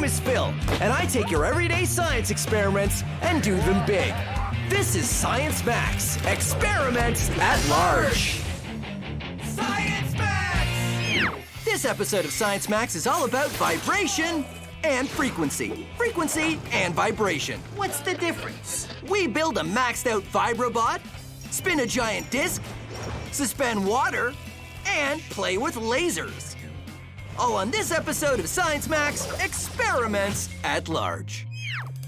is Phil, and I take your everyday science experiments and do them big. This is Science Max, Experiments at Large. Science Max! This episode of Science Max is all about vibration and frequency. Frequency and vibration. What's the difference? We build a maxed out Vibrobot, spin a giant disc, suspend water, and play with lasers. All on this episode of Science Max, Experiments at Large.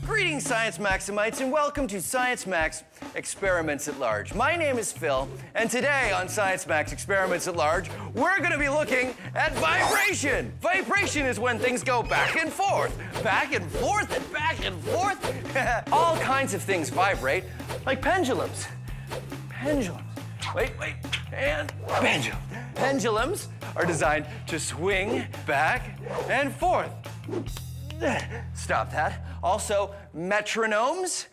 Greetings, Science Maximites, and welcome to Science Max Experiments at Large. My name is Phil, and today on Science Max Experiments at Large, we're going to be looking at vibration. Vibration is when things go back and forth, and back and forth. All kinds of things vibrate, like pendulums. Pendulums. Wait, and pendulum. Pendulums are designed to swing back and forth. Stop that. Also, metronomes.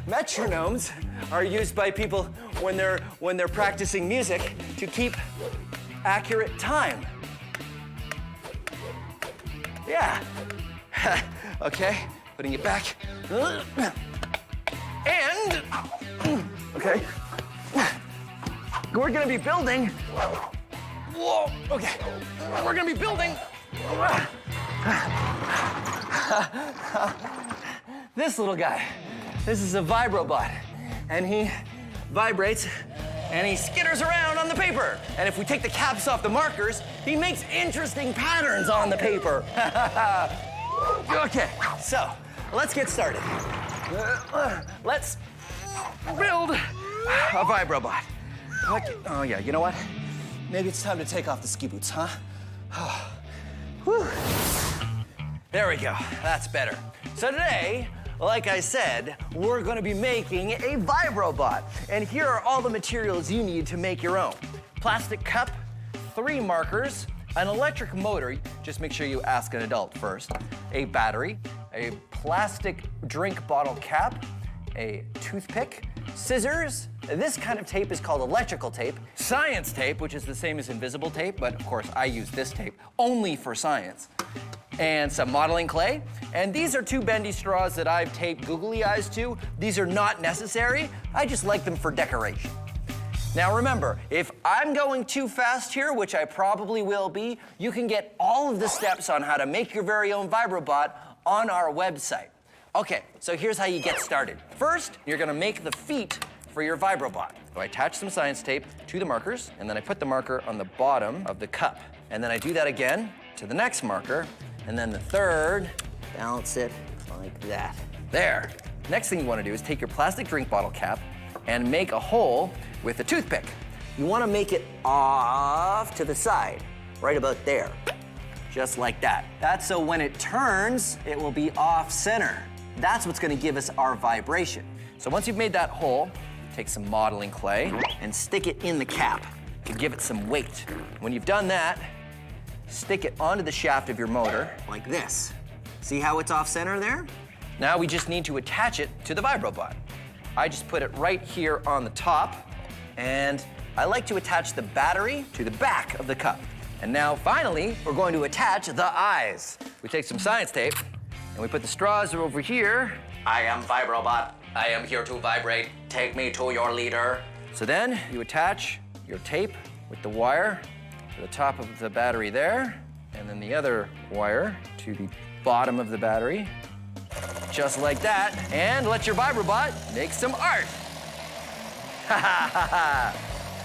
Metronomes are used by people when they're practicing music to keep accurate time. Yeah. Okay, putting it back. And okay, we're gonna be building. Whoa, okay. We're gonna be building this little guy. This is a Vibrobot, and he vibrates and he skitters around on the paper. And if we take the caps off the markers, he makes interesting patterns on the paper. Okay, so let's get started. Let's build a Vibrobot. Okay. Oh yeah, you know what? Maybe it's time to take off the ski boots, huh? Whew. There we go, that's better. So today, like I said, we're gonna be making a Vibrobot. And here are all the materials you need to make your own. Plastic cup, 3 markers, an electric motor, just make sure you ask an adult first, a battery, a plastic drink bottle cap, a toothpick, scissors. This kind of tape is called electrical tape. Science tape, which is the same as invisible tape, but of course I use this tape only for science. And some modeling clay. And these are 2 bendy straws that I've taped googly eyes to. These are not necessary. I just like them for decoration. Now remember, if I'm going too fast here, which I probably will be, you can get all of the steps on how to make your very own Vibrobot on our website. Okay, so here's how you get started. First, you're gonna make the feet for your Vibrobot. So I attach some science tape to the markers, and then I put the marker on the bottom of the cup. And then I do that again to the next marker, and then the third, balance it like that. There. Next thing you wanna do is take your plastic drink bottle cap and make a hole with a toothpick. You wanna make it off to the side, right about there. Just like that. That's so when it turns, it will be off center. That's what's gonna give us our vibration. So once you've made that hole, take some modeling clay and stick it in the cap to give it some weight. When you've done that, stick it onto the shaft of your motor like this. See how it's off center there? Now we just need to attach it to the Vibrobot. I just put it right here on the top, and I like to attach the battery to the back of the cup. And now, finally, we're going to attach the eyes. We take some science tape, and we put the straws over here. I am Vibrobot. I am here to vibrate. Take me to your leader. So then, you attach your tape with the wire to the top of the battery there, and then the other wire to the bottom of the battery, just like that, and let your Vibrobot make some art. Ha ha ha ha.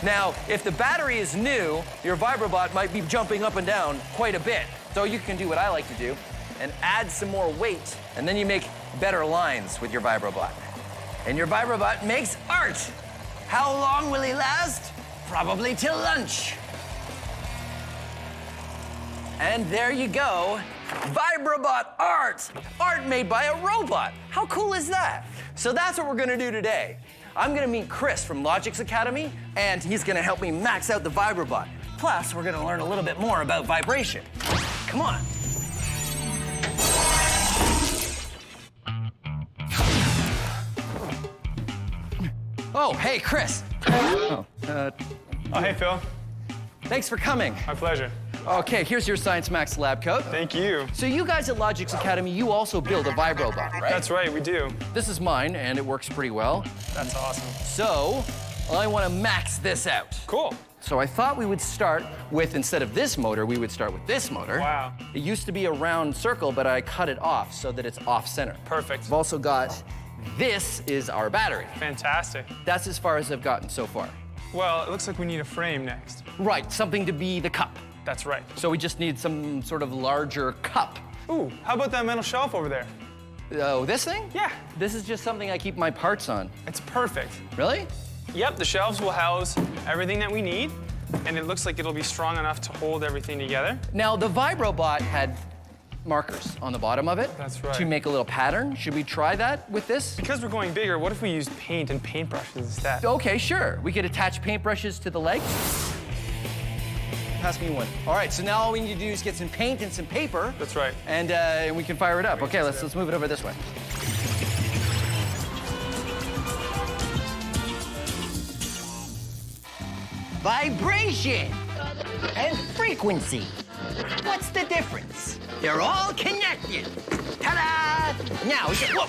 Now, if the battery is new, your Vibrobot might be jumping up and down quite a bit. So you can do what I like to do and add some more weight, and then you make better lines with your Vibrobot. And your Vibrobot makes art. How long will he last? Probably till lunch. And there you go, Vibrobot art. Art made by a robot. How cool is that? So that's what we're gonna do today. I'm gonna meet Chris from Logix Academy, and he's gonna help me max out the Vibrobot. Plus, we're gonna learn a little bit more about vibration. Come on. Oh, hey, Chris. Oh, hey, Phil. Thanks for coming. My pleasure. Okay, here's your Science Max lab coat. Thank you. So you guys at Logix Academy, you also build a Vibrobot, right? That's right, we do. This is mine, and it works pretty well. That's awesome. So I want to max this out. Cool. So I thought we would start with, instead of this motor, we would start with this motor. Wow. It used to be a round circle, but I cut it off so that it's off-center. Perfect. I've also got, this is our battery. Fantastic. That's as far as I've gotten so far. Well, it looks like we need a frame next. Right, something to be the cup. That's right. So we just need some sort of larger cup. Ooh, how about that metal shelf over there? Oh, this thing? Yeah. This is just something I keep my parts on. It's perfect. Really? Yep, the shelves will house everything that we need, and it looks like it'll be strong enough to hold everything together. Now, the Vibrobot had markers on the bottom of it. That's right. To make a little pattern. Should we try that with this? Because we're going bigger, what if we used paint and paintbrushes instead? Okay, sure. We could attach paintbrushes to the legs. Pass me one. All right, so now all we need to do is get some paint and some paper. That's right. And we can fire it up. Okay, let's move it over this way. Vibration and frequency. What's the difference? They're all connected. Ta-da! Now, whoa.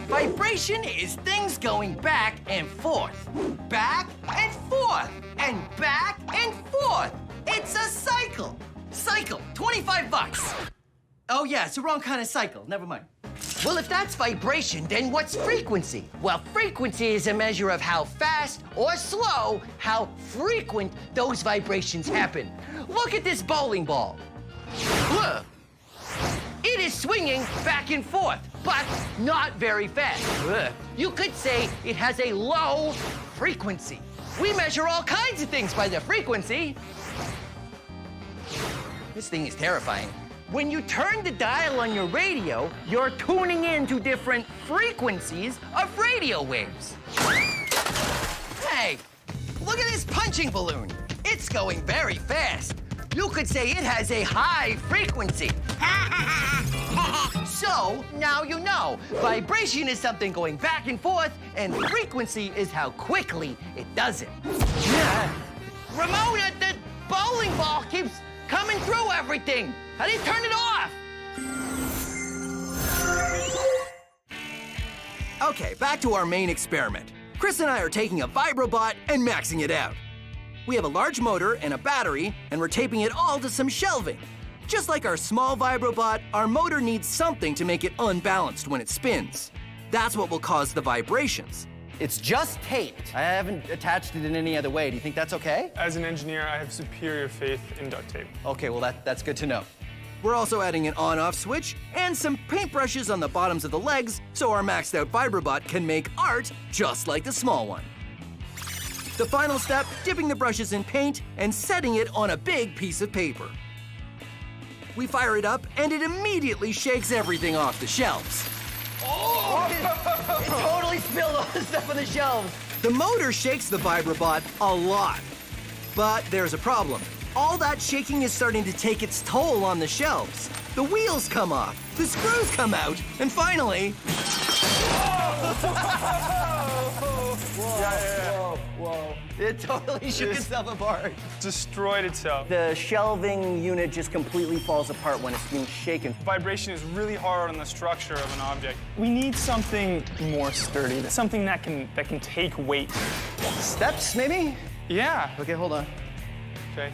Vibration is things going back and forth. Back and forth. And back and forth. It's a cycle. Cycle, 25 bucks. Oh yeah, it's the wrong kind of cycle. Never mind. Well, if that's vibration, then what's frequency? Well, frequency is a measure of how fast or slow, how frequent those vibrations happen. Look at this bowling ball. Look. It is swinging back and forth, but not very fast. You could say it has a low frequency. We measure all kinds of things by the frequency. This thing is terrifying. When you turn the dial on your radio, you're tuning in to different frequencies of radio waves. Hey, look at this punching balloon. It's going very fast. You could say it has a high frequency. So, now you know. Vibration is something going back and forth, and frequency is how quickly it does it. Ramona, the bowling ball keeps coming through everything. How do you turn it off? Okay, back to our main experiment. Chris and I are taking a Vibrobot and maxing it out. We have a large motor and a battery, and we're taping it all to some shelving. Just like our small Vibrobot, our motor needs something to make it unbalanced when it spins. That's what will cause the vibrations. It's just taped. I haven't attached it in any other way. Do you think that's okay? As an engineer, I have superior faith in duct tape. Okay, well, that's good to know. We're also adding an on-off switch and some paintbrushes on the bottoms of the legs so our maxed-out Vibrobot can make art just like the small one. The final step, dipping the brushes in paint and setting it on a big piece of paper. We fire it up, and it immediately shakes everything off the shelves. Oh! It totally spilled all the stuff on the shelves. The motor shakes the Vibrobot a lot. But there's a problem. All that shaking is starting to take its toll on the shelves. The wheels come off, the screws come out, and finally... Whoa. It totally shook itself apart. Destroyed itself. The shelving unit just completely falls apart when it's being shaken. Vibration is really hard on the structure of an object. We need something more sturdy, something that can take weight. Steps, maybe? Yeah. Okay, hold on. Okay.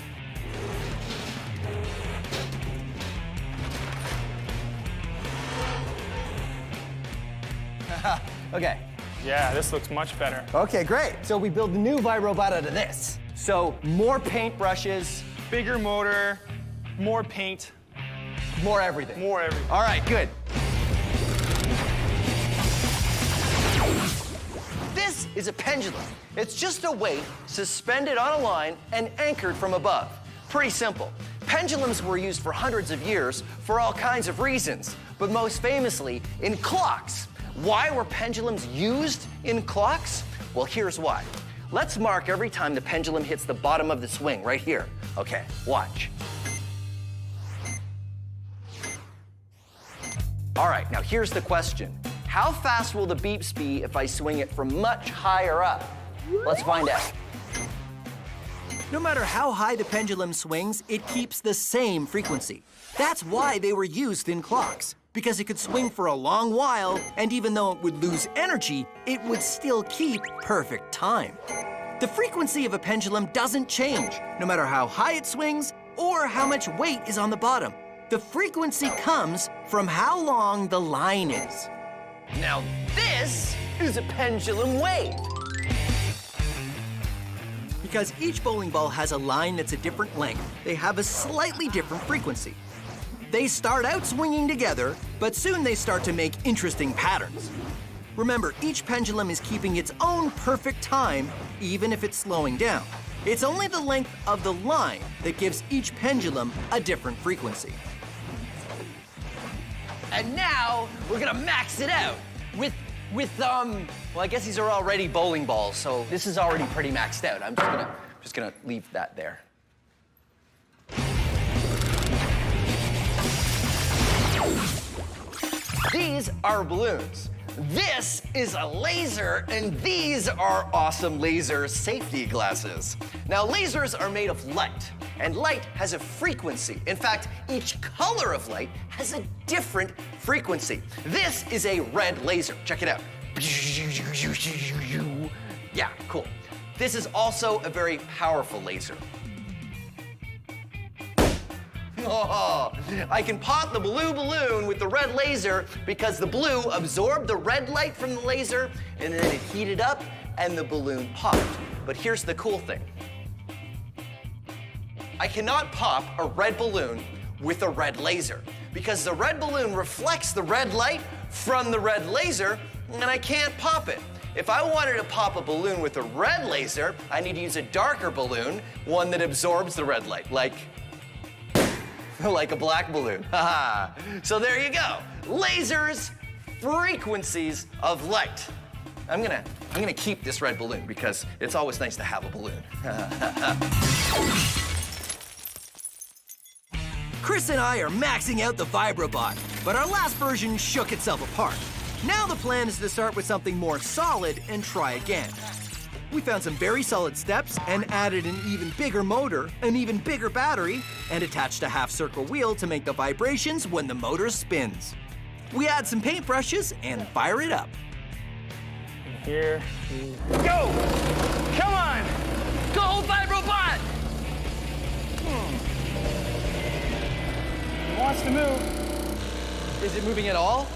Okay. Yeah, this looks much better. Okay, great. So we build the new Vibrobot out of this. So more paintbrushes, Bigger motor, more paint, more everything. more everything. All right, good. This is a pendulum. It's just a weight suspended on a line and anchored from above. Pretty simple. Pendulums were used for hundreds of years for all kinds of reasons, but most famously in clocks. Why were pendulums used in clocks? Well, here's why. Let's mark every time the pendulum hits the bottom of the swing, right here. Okay, watch. All right, now here's the question. How fast will the beeps be if I swing it from much higher up? Let's find out. No matter how high the pendulum swings, it keeps the same frequency. That's why they were used in clocks, because it could swing for a long while, and even though it would lose energy, it would still keep perfect time. The frequency of a pendulum doesn't change, no matter how high it swings or how much weight is on the bottom. The frequency comes from how long the line is. Now this is a pendulum wave. Because each bowling ball has a line that's a different length, they have a slightly different frequency. They start out swinging together, but soon they start to make interesting patterns. Remember, each pendulum is keeping its own perfect time, even if it's slowing down. It's only the length of the line that gives each pendulum a different frequency. And now we're gonna max it out with well, I guess these are already bowling balls, so this is already pretty maxed out. I'm just gonna leave that there. These are balloons. This is a laser, and these are awesome laser safety glasses. Now, lasers are made of light, and light has a frequency. In fact, each color of light has a different frequency. This is a red laser. Check it out. Yeah, cool. This is also a very powerful laser. Oh, I can pop the blue balloon with the red laser because the blue absorbed the red light from the laser and then it heated up and the balloon popped. But here's the cool thing. I cannot pop a red balloon with a red laser because the red balloon reflects the red light from the red laser and I can't pop it. If I wanted to pop a balloon with a red laser, I need to use a darker balloon, one that absorbs the red light, like a black balloon. So there you go. Lasers, frequencies of light. I'm gonna keep this red balloon because it's always nice to have a balloon. Chris and I are maxing out the Vibrobot, but our last version shook itself apart. Now the plan is to start with something more solid and try again. We found some very solid steps and added an even bigger motor, an even bigger battery, and attached a half-circle wheel to make the vibrations when the motor spins. We add some paintbrushes and fire it up. Here we go! Come on! Go, Vibrobot! It wants to move. Is it moving at all?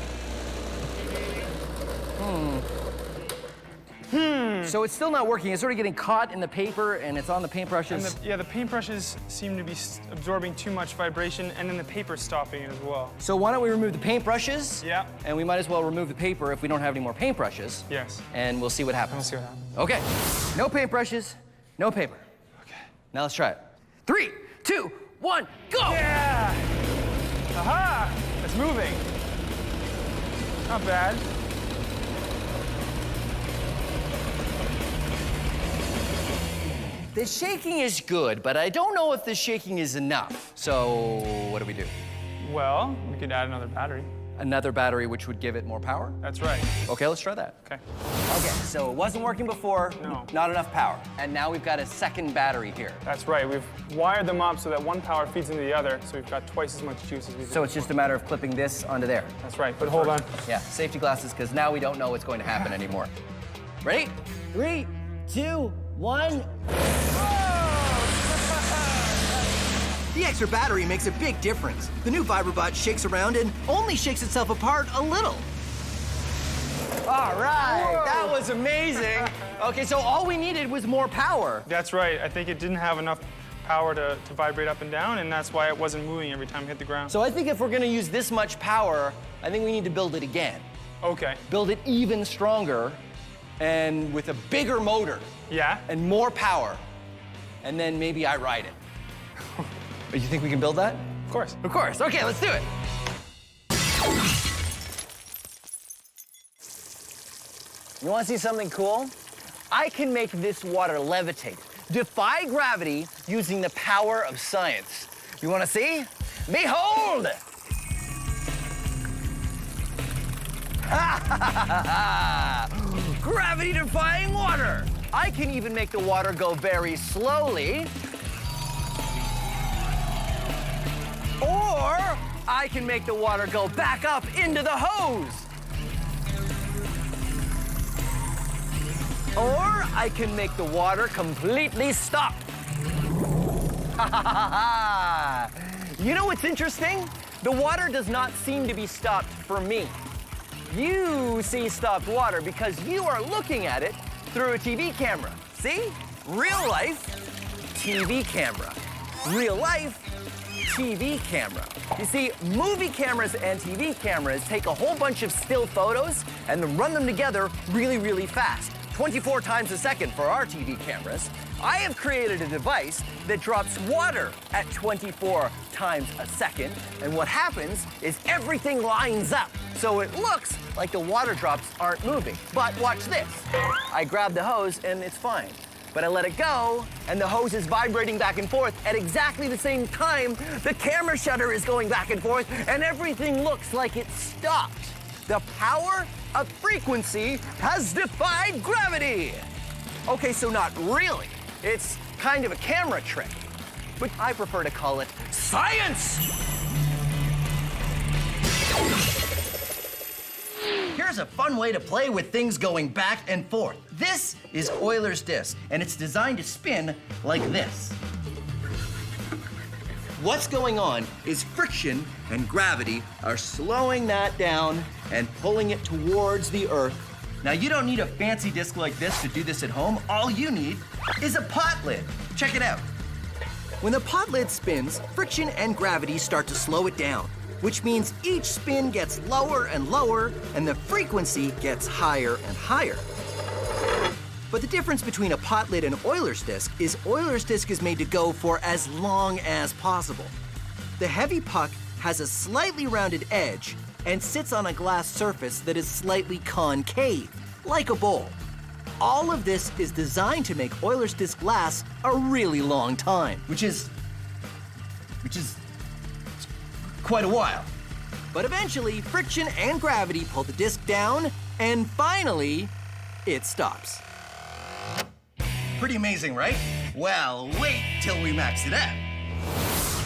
So it's still not working. It's sort of getting caught in the paper and it's on the paintbrushes. And the paintbrushes seem to be absorbing too much vibration, and then the paper's stopping it as well. So why don't we remove the paintbrushes? Yeah. And we might as well remove the paper if we don't have any more paintbrushes. Yes. And we'll see what happens. We'll see what happens. Okay. No paintbrushes, no paper. Okay. Now let's try it. 3, 2, 1, go! Yeah! Aha! It's moving. Not bad. The shaking is good, but I don't know if the shaking is enough. So what do we do? Well, we could add another battery. Another battery which would give it more power? That's right. Okay, let's try that. Okay. Okay, so it wasn't working before. No. Not enough power. And now we've got a second battery here. That's right. We've wired them up so that one power feeds into the other, so we've got twice as much juice as we do. So it's just a matter of clipping this onto there. That's right, but hold on. Yeah, safety glasses, because now we don't know what's going to happen anymore. Ready? 3, 2, 1. The extra battery makes a big difference. The new Vibrobot shakes around and only shakes itself apart a little. All right, that was amazing. Okay, so all we needed was more power. That's right. I think it didn't have enough power to vibrate up and down, and that's why it wasn't moving every time it hit the ground. So I think if we're gonna use this much power, I think we need to build it again. Okay. Build it even stronger and with a bigger motor. Yeah? And more power. And then maybe I ride it. You think we can build that? Of course. Of course. Okay, let's do it. You want to see something cool? I can make this water levitate, defy gravity using the power of science. You want to see? Behold! Gravity-defying water! I can even make the water go very slowly. Or I can make the water go back up into the hose. Or I can make the water completely stop. You know what's interesting? The water does not seem to be stopped for me. You see stopped water because you are looking at it through a TV camera. See? Real life, TV camera. Real life, TV camera. You see, movie cameras and TV cameras take a whole bunch of still photos and then run them together really, really fast. 24 times a second for our TV cameras. I have created a device that drops water at 24 times a second, and what happens is everything lines up. So it looks like the water drops aren't moving. But watch this. I grab the hose and it's fine. But I let it go, and the hose is vibrating back and forth at exactly the same time the camera shutter is going back and forth, and everything looks like it stopped. The power of frequency has defied gravity. Okay, so not really. It's kind of a camera trick, but I prefer to call it science. Here's a fun way to play with things going back and forth. This is Euler's disc, and it's designed to spin like this. What's going on is friction and gravity are slowing that down and pulling it towards the Earth. Now, you don't need a fancy disc like this to do this at home. All you need is a pot lid. Check it out. When the pot lid spins, friction and gravity start to slow it down, which means each spin gets lower and lower, and the frequency gets higher and higher. But the difference between a pot lid and Euler's disc is Euler's disc is made to go for as long as possible. The heavy puck has a slightly rounded edge and sits on a glass surface that is slightly concave, like a bowl. All of this is designed to make Euler's disc last a really long time, which is quite a while. But eventually, friction and gravity pull the disc down, and finally, it stops. Pretty amazing, right? Well, wait till we max it out.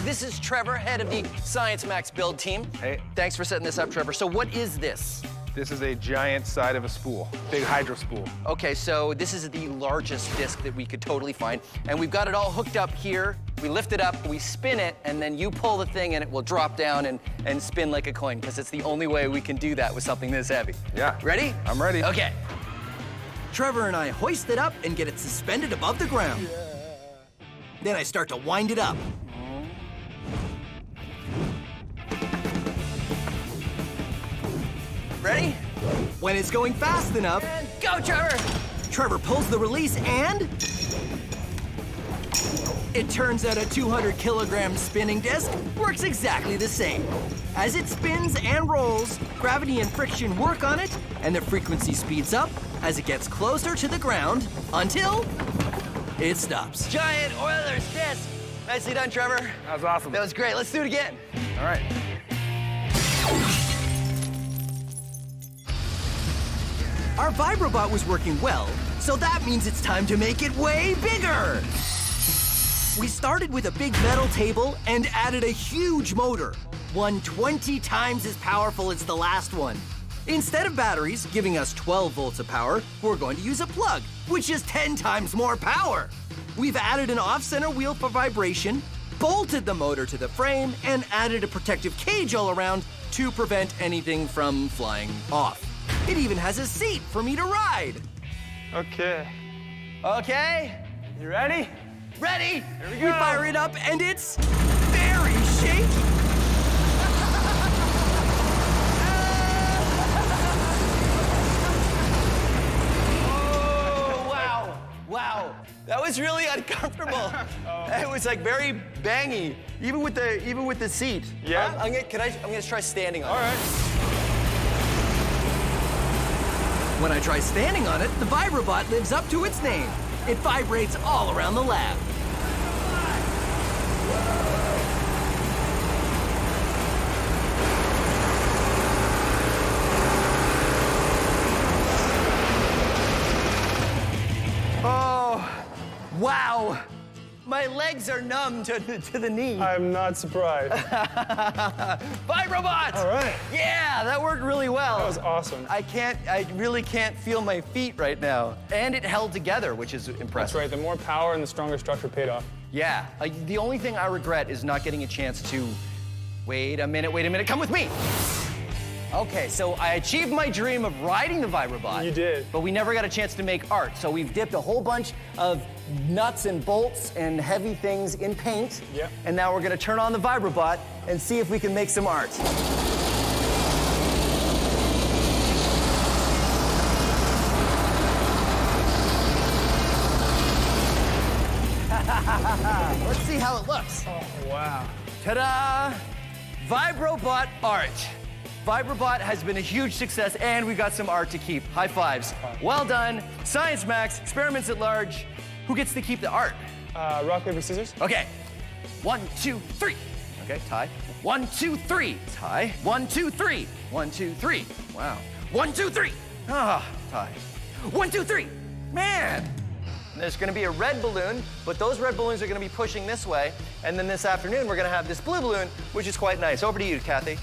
This is Trevor, head of the Science Max build team. Hey. Thanks for setting this up, Trevor. So what is this? This is a giant side of a spool, big hydro spool. Okay, so this is the largest disc that we could totally find, and we've got it all hooked up here. We lift it up, we spin it, and then you pull the thing and it will drop down and spin like a coin, because it's the only way we can do that with something this heavy. Yeah. Ready? I'm ready. Okay. Trevor and I hoist it up and get it suspended above the ground. Then I start to wind it up. Ready? When it's going fast enough, And go, Trevor! Trevor pulls the release and it turns out a 200-kilogram spinning disc works exactly the same. As it spins and rolls, gravity and friction work on it, and the frequency speeds up as it gets closer to the ground until it stops. Giant Euler's disc. Nicely done, Trevor. That was awesome. That was great. Let's do it again. All right. Our Vibrobot was working well, so that means it's time to make it way bigger. We started with a big metal table and added a huge motor, one 20 times as powerful as the last one. Instead of batteries giving us 12 volts of power, we're going to use a plug, which is 10 times more power. We've added an off-center wheel for vibration, bolted the motor to the frame, and added a protective cage all around to prevent anything from flying off. It even has a seat for me to ride. Okay. Okay. You ready? Ready? Here we We go. fire it up, and it's very shaky. Oh, wow. Wow. That was really uncomfortable. It was like very bangy, even with the seat. Yeah? I'm gonna try standing on All it. right. When I try standing on it, the Vibrobot lives up to its name. It vibrates all around the lab. legs are numb to the knee. I'm not surprised. Vibrobot! All right. Yeah, that worked really well. That was awesome. I really can't feel my feet right now. And it held together, which is impressive. That's right, the more power and the stronger structure paid off. Yeah, the only thing I regret is not getting a chance to, wait a minute, come with me. Okay, so I achieved my dream of riding the Vibrobot. You did. But we never got a chance to make art. So we've dipped a whole bunch of nuts and bolts and heavy things in paint. Yep. And now we're gonna turn on the Vibrobot and see if we can make some art. Let's see how it looks. Oh, wow. Ta-da! Vibrobot art. Vibrobot has been a huge success, and we got some art to keep. High fives. Well done. Science Max, experiments at large. Who gets to keep the art? Rock, paper, scissors. Okay. 1, 2, 3. Okay, tie. 1, 2, 3. Tie. 1, 2, 3. 1, 2, 3. Wow. 1, 2, 3. Ah, tie. 1, 2, 3. Man. There's gonna be a red balloon, but those red balloons are gonna be pushing this way. And then this afternoon, we're gonna have this blue balloon, which is quite nice. Over to you, Kathy.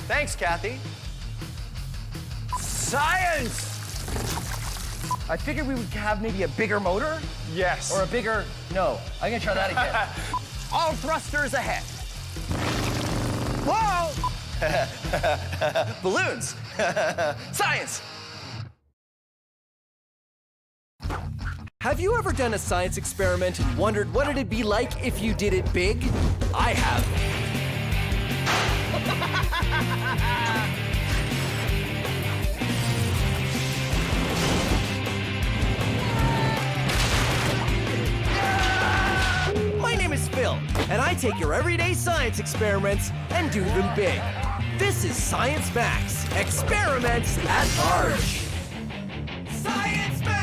Thanks, Kathy. Science! I figured we would have maybe a bigger motor. Yes. Or a bigger, no, I'm gonna try that again. All thrusters ahead. Whoa! Balloons. Science. Have you ever done a science experiment and wondered what it'd be like if you did it big? I have. My name is Phil, and I take your everyday science experiments and do them big. This is Science Max, experiments at large. Science Max!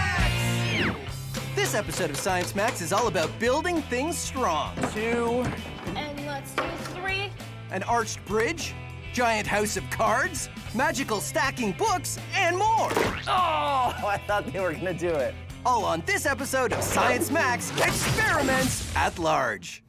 This episode of Science Max is all about building things strong. 2, And let's do 3. an arched bridge, giant house of cards, magical stacking books, and more. Oh, I thought they were gonna do it. All on this episode of Science Max, experiments at large.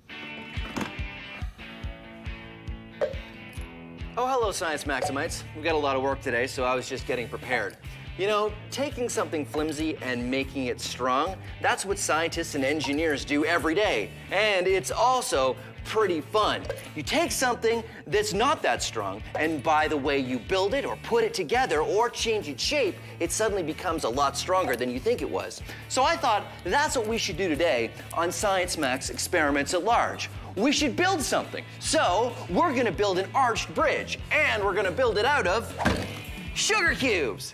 Oh, hello, Science Maximites. We've got a lot of work today, so I was just getting prepared. You know, taking something flimsy and making it strong, that's what scientists and engineers do every day. And it's also pretty fun. You take something that's not that strong, and by the way you build it or put it together or change its shape, it suddenly becomes a lot stronger than you think it was. So I thought that's what we should do today on Science Max Experiments at Large. We should build something. So we're gonna build an arched bridge, and we're gonna build it out of sugar cubes.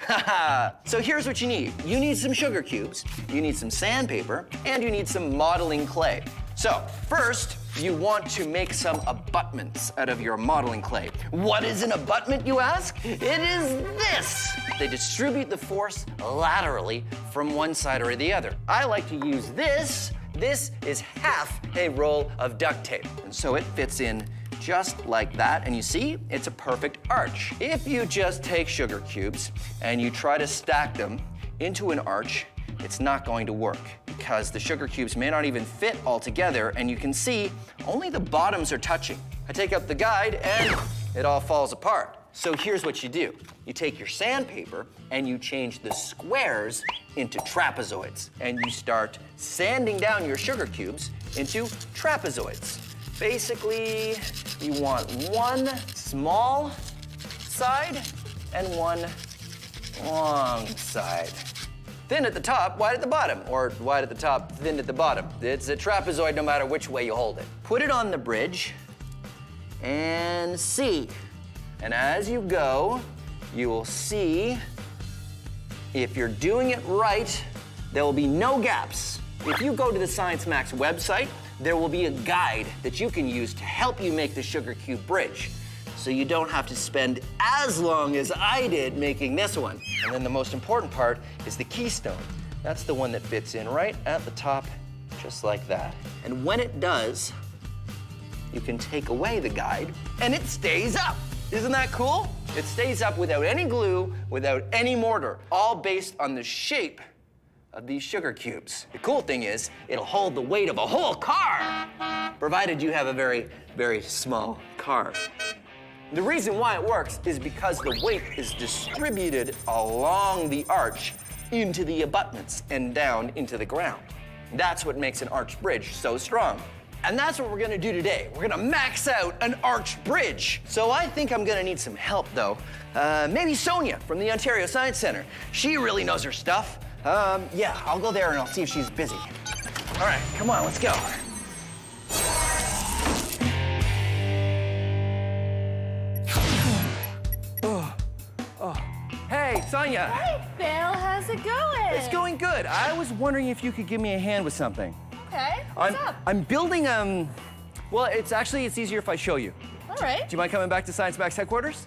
So here's what you need. You need some sugar cubes, you need some sandpaper, and you need some modeling clay. So first, you want to make some abutments out of your modeling clay. What is an abutment, you ask? It is this. They distribute the force laterally from one side or the other. I like to use this. This is half a roll of duct tape. And so it fits in just like that, and you see, it's a perfect arch. If you just take sugar cubes and you try to stack them into an arch, it's not going to work because the sugar cubes may not even fit all together, and you can see only the bottoms are touching. I take up the guide and it all falls apart. So here's what you do. You take your sandpaper and you change the squares into trapezoids, and you start sanding down your sugar cubes into trapezoids. Basically, you want one small side and one long side. Thin at the top, wide at the bottom, or wide at the top, thin at the bottom. It's a trapezoid no matter which way you hold it. Put it on the bridge and see. And as you go, you will see if you're doing it right, there will be no gaps. If you go to the Science Max website, there will be a guide that you can use to help you make the sugar cube bridge. So you don't have to spend as long as I did making this one. And then the most important part is the keystone. That's the one that fits in right at the top, just like that. And when it does, you can take away the guide and it stays up. Isn't that cool? It stays up without any glue, without any mortar, all based on the shape of these sugar cubes. The cool thing is, it'll hold the weight of a whole car, provided you have a very, very small car. The reason why it works is because the weight is distributed along the arch into the abutments and down into the ground. That's what makes an arch bridge so strong. And that's what we're gonna do today. We're gonna max out an arch bridge. So I think I'm gonna need some help though. Maybe Sonia from the Ontario Science Center. She really knows her stuff. Yeah, I'll go there and I'll see if she's busy. All right, come on, let's go. Hey, Sonia. Hey, Bill, how's it going? It's going good. I was wondering if you could give me a hand with something. Okay, what's up? I'm building, well, it's easier if I show you. All right. Do you mind coming back to Science Max headquarters?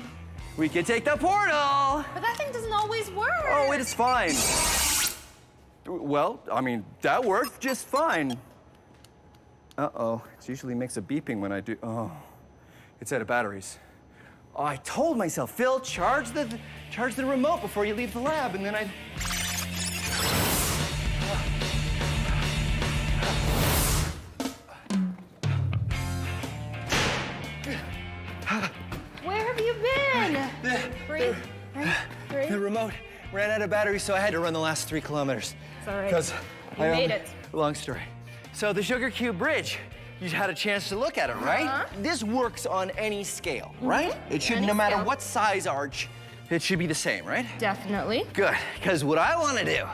We can take the portal. But that thing doesn't always work. Oh, it is fine. Well, I mean, that worked just fine. Uh-oh, it usually makes a beeping when I do, oh, it's out of batteries. Oh, I told myself, Phil, charge the remote before you leave the lab, and then I'd... Where have you been? Breathe. The remote ran out of batteries, so I had to run the last 3 kilometers. It's all right. Because You made it. Long story. So the Sugar Cube Bridge, you had a chance to look at it, right? Uh-huh. This works on any scale, right? It should, no matter what size arch, it should be the same, right? Definitely. Good, because what I want to do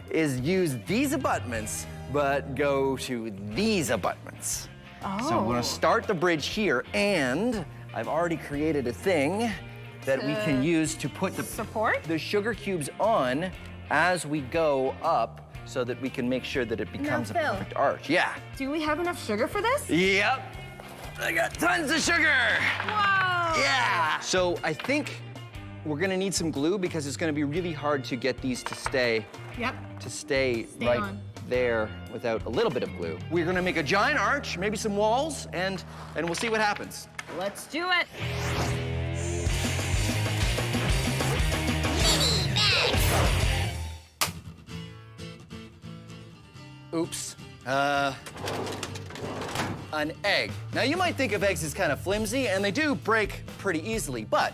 is use these abutments, but go to these abutments. Oh. So I'm gonna start the bridge here, and I've already created a thing that we can use to put Support? the sugar cubes on as we go up, so that we can make sure that it becomes a Phil. perfect arch. Yeah. Do we have enough sugar for this? Yep. I got tons of sugar. Wow. Yeah. So I think we're gonna need some glue because it's gonna be really hard to get these to stay Yep. right on. there without a little bit of glue. We're gonna make a giant arch, maybe some walls, and we'll see what happens. Let's do it. Oops. An egg. Now you might think of eggs as kind of flimsy, and they do break pretty easily, but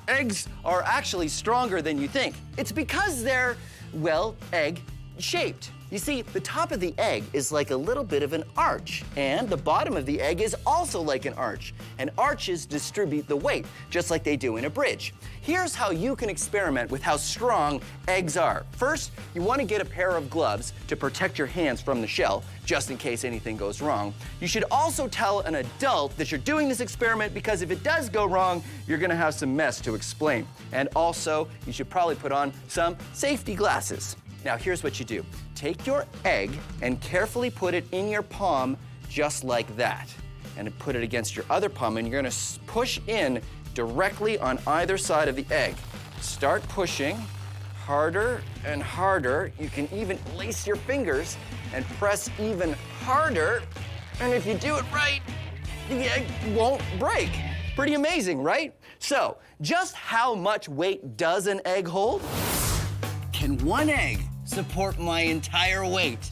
eggs are actually stronger than you think. It's because they're, well, egg-shaped. You see, the top of the egg is like a little bit of an arch, and the bottom of the egg is also like an arch. And arches distribute the weight, just like they do in a bridge. Here's how you can experiment with how strong eggs are. First, you want to get a pair of gloves to protect your hands from the shell, just in case anything goes wrong. You should also tell an adult that you're doing this experiment because if it does go wrong, you're gonna have some mess to explain. And also, you should probably put on some safety glasses. Now, here's what you do. Take your egg and carefully put it in your palm just like that. And put it against your other palm, and you're gonna push in directly on either side of the egg. Start pushing harder and harder. You can even lace your fingers and press even harder. And if you do it right, the egg won't break. Pretty amazing, right? So, just how much weight does an egg hold? Can one egg support my entire weight?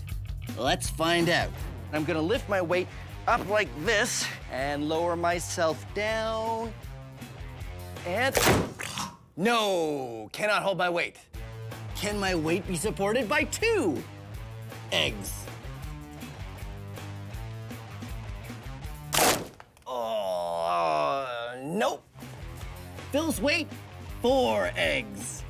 Let's find out. I'm gonna lift my weight up like this and lower myself down. And no, cannot hold my weight. Can my weight be supported by 2 eggs? Oh, nope. Phil's weight, 4 eggs.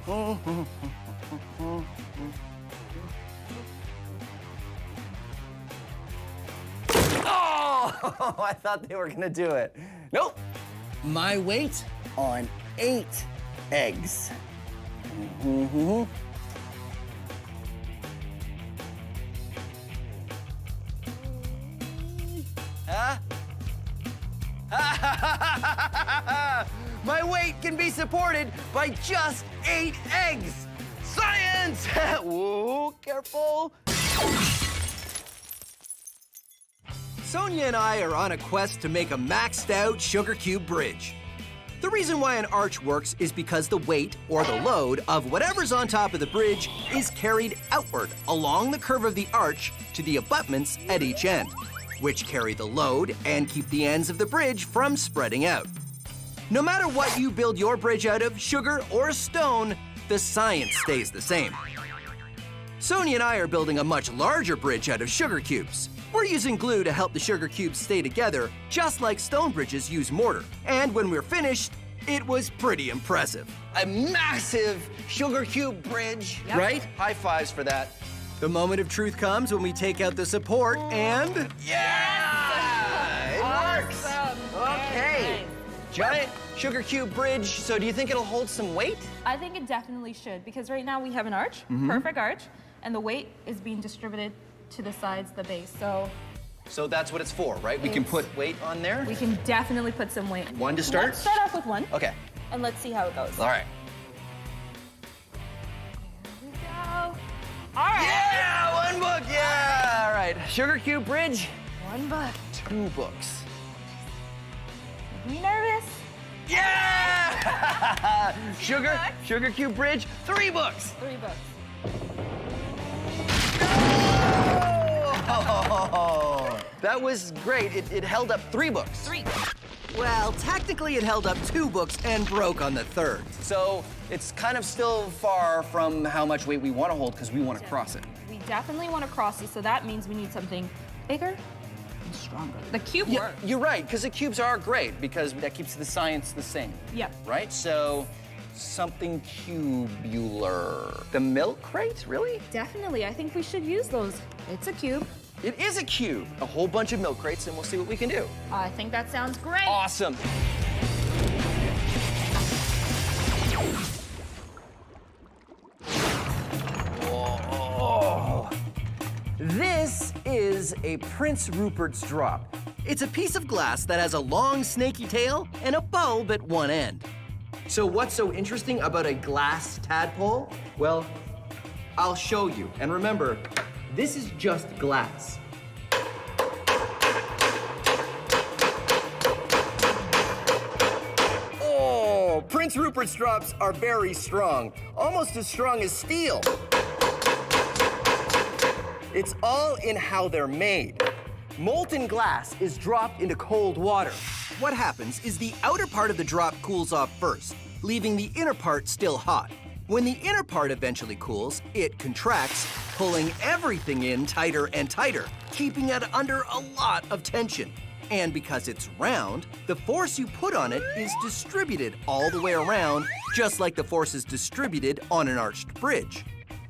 Oh, I thought they were gonna do it. Nope. My weight on 8 eggs. Huh? My weight can be supported by just 8 eggs. Science! Whoa, careful. Sonia and I are on a quest to make a maxed out sugar cube bridge. The reason why an arch works is because the weight, or the load, of whatever's on top of the bridge is carried outward along the curve of the arch to the abutments at each end, which carry the load and keep the ends of the bridge from spreading out. No matter what you build your bridge out of, sugar or stone, the science stays the same. Sonia and I are building a much larger bridge out of sugar cubes. We're using glue to help the sugar cubes stay together, just like stone bridges use mortar. And when we're finished, it was pretty impressive. A massive sugar cube bridge, right? High fives for that. The moment of truth comes when we take out the support and... Yeah! It works! Okay. Giant sugar cube bridge, so do you think it'll hold some weight? I think it definitely should, because right now we have an arch, perfect arch, and the weight is being distributed to the sides, the base. So that's what it's for, right? We can put weight on there? We can definitely put some weight. One to start? Let's start off with one. Okay. And let's see how it goes. All right. Here we go. All right. Yeah, 1 book, yeah! All right, sugar cube bridge, 1 book. 2 books. Are you nervous? Yeah! Sugar cube bridge, 3 books. 3 books. Oh, that was great. It held up 3 books. 3. Well, technically it held up 2 books and broke on the 3rd. So it's kind of still far from how much weight we want to hold because we want to cross it. We definitely want to cross it, so that means we need something bigger and stronger. The cube Yeah, works. you're right, because the cubes are great because that keeps the science the same. Yep. Right? So something cubular. The milk crate, really? Definitely, I think we should use those. It's a cube. It is a cube. A whole bunch of milk crates, and we'll see what we can do. I think that sounds great. Awesome. Whoa. This is a Prince Rupert's drop. It's a piece of glass that has a long snaky tail and a bulb at one end. So what's so interesting about a glass tadpole? Well, I'll show you. And remember, this is just glass. Oh, Prince Rupert's drops are very strong, almost as strong as steel. It's all in how they're made. Molten glass is dropped into cold water. What happens is the outer part of the drop cools off first, leaving the inner part still hot. When the inner part eventually cools, it contracts, pulling everything in tighter and tighter, keeping it under a lot of tension. And because it's round, the force you put on it is distributed all the way around, just like the force is distributed on an arched bridge.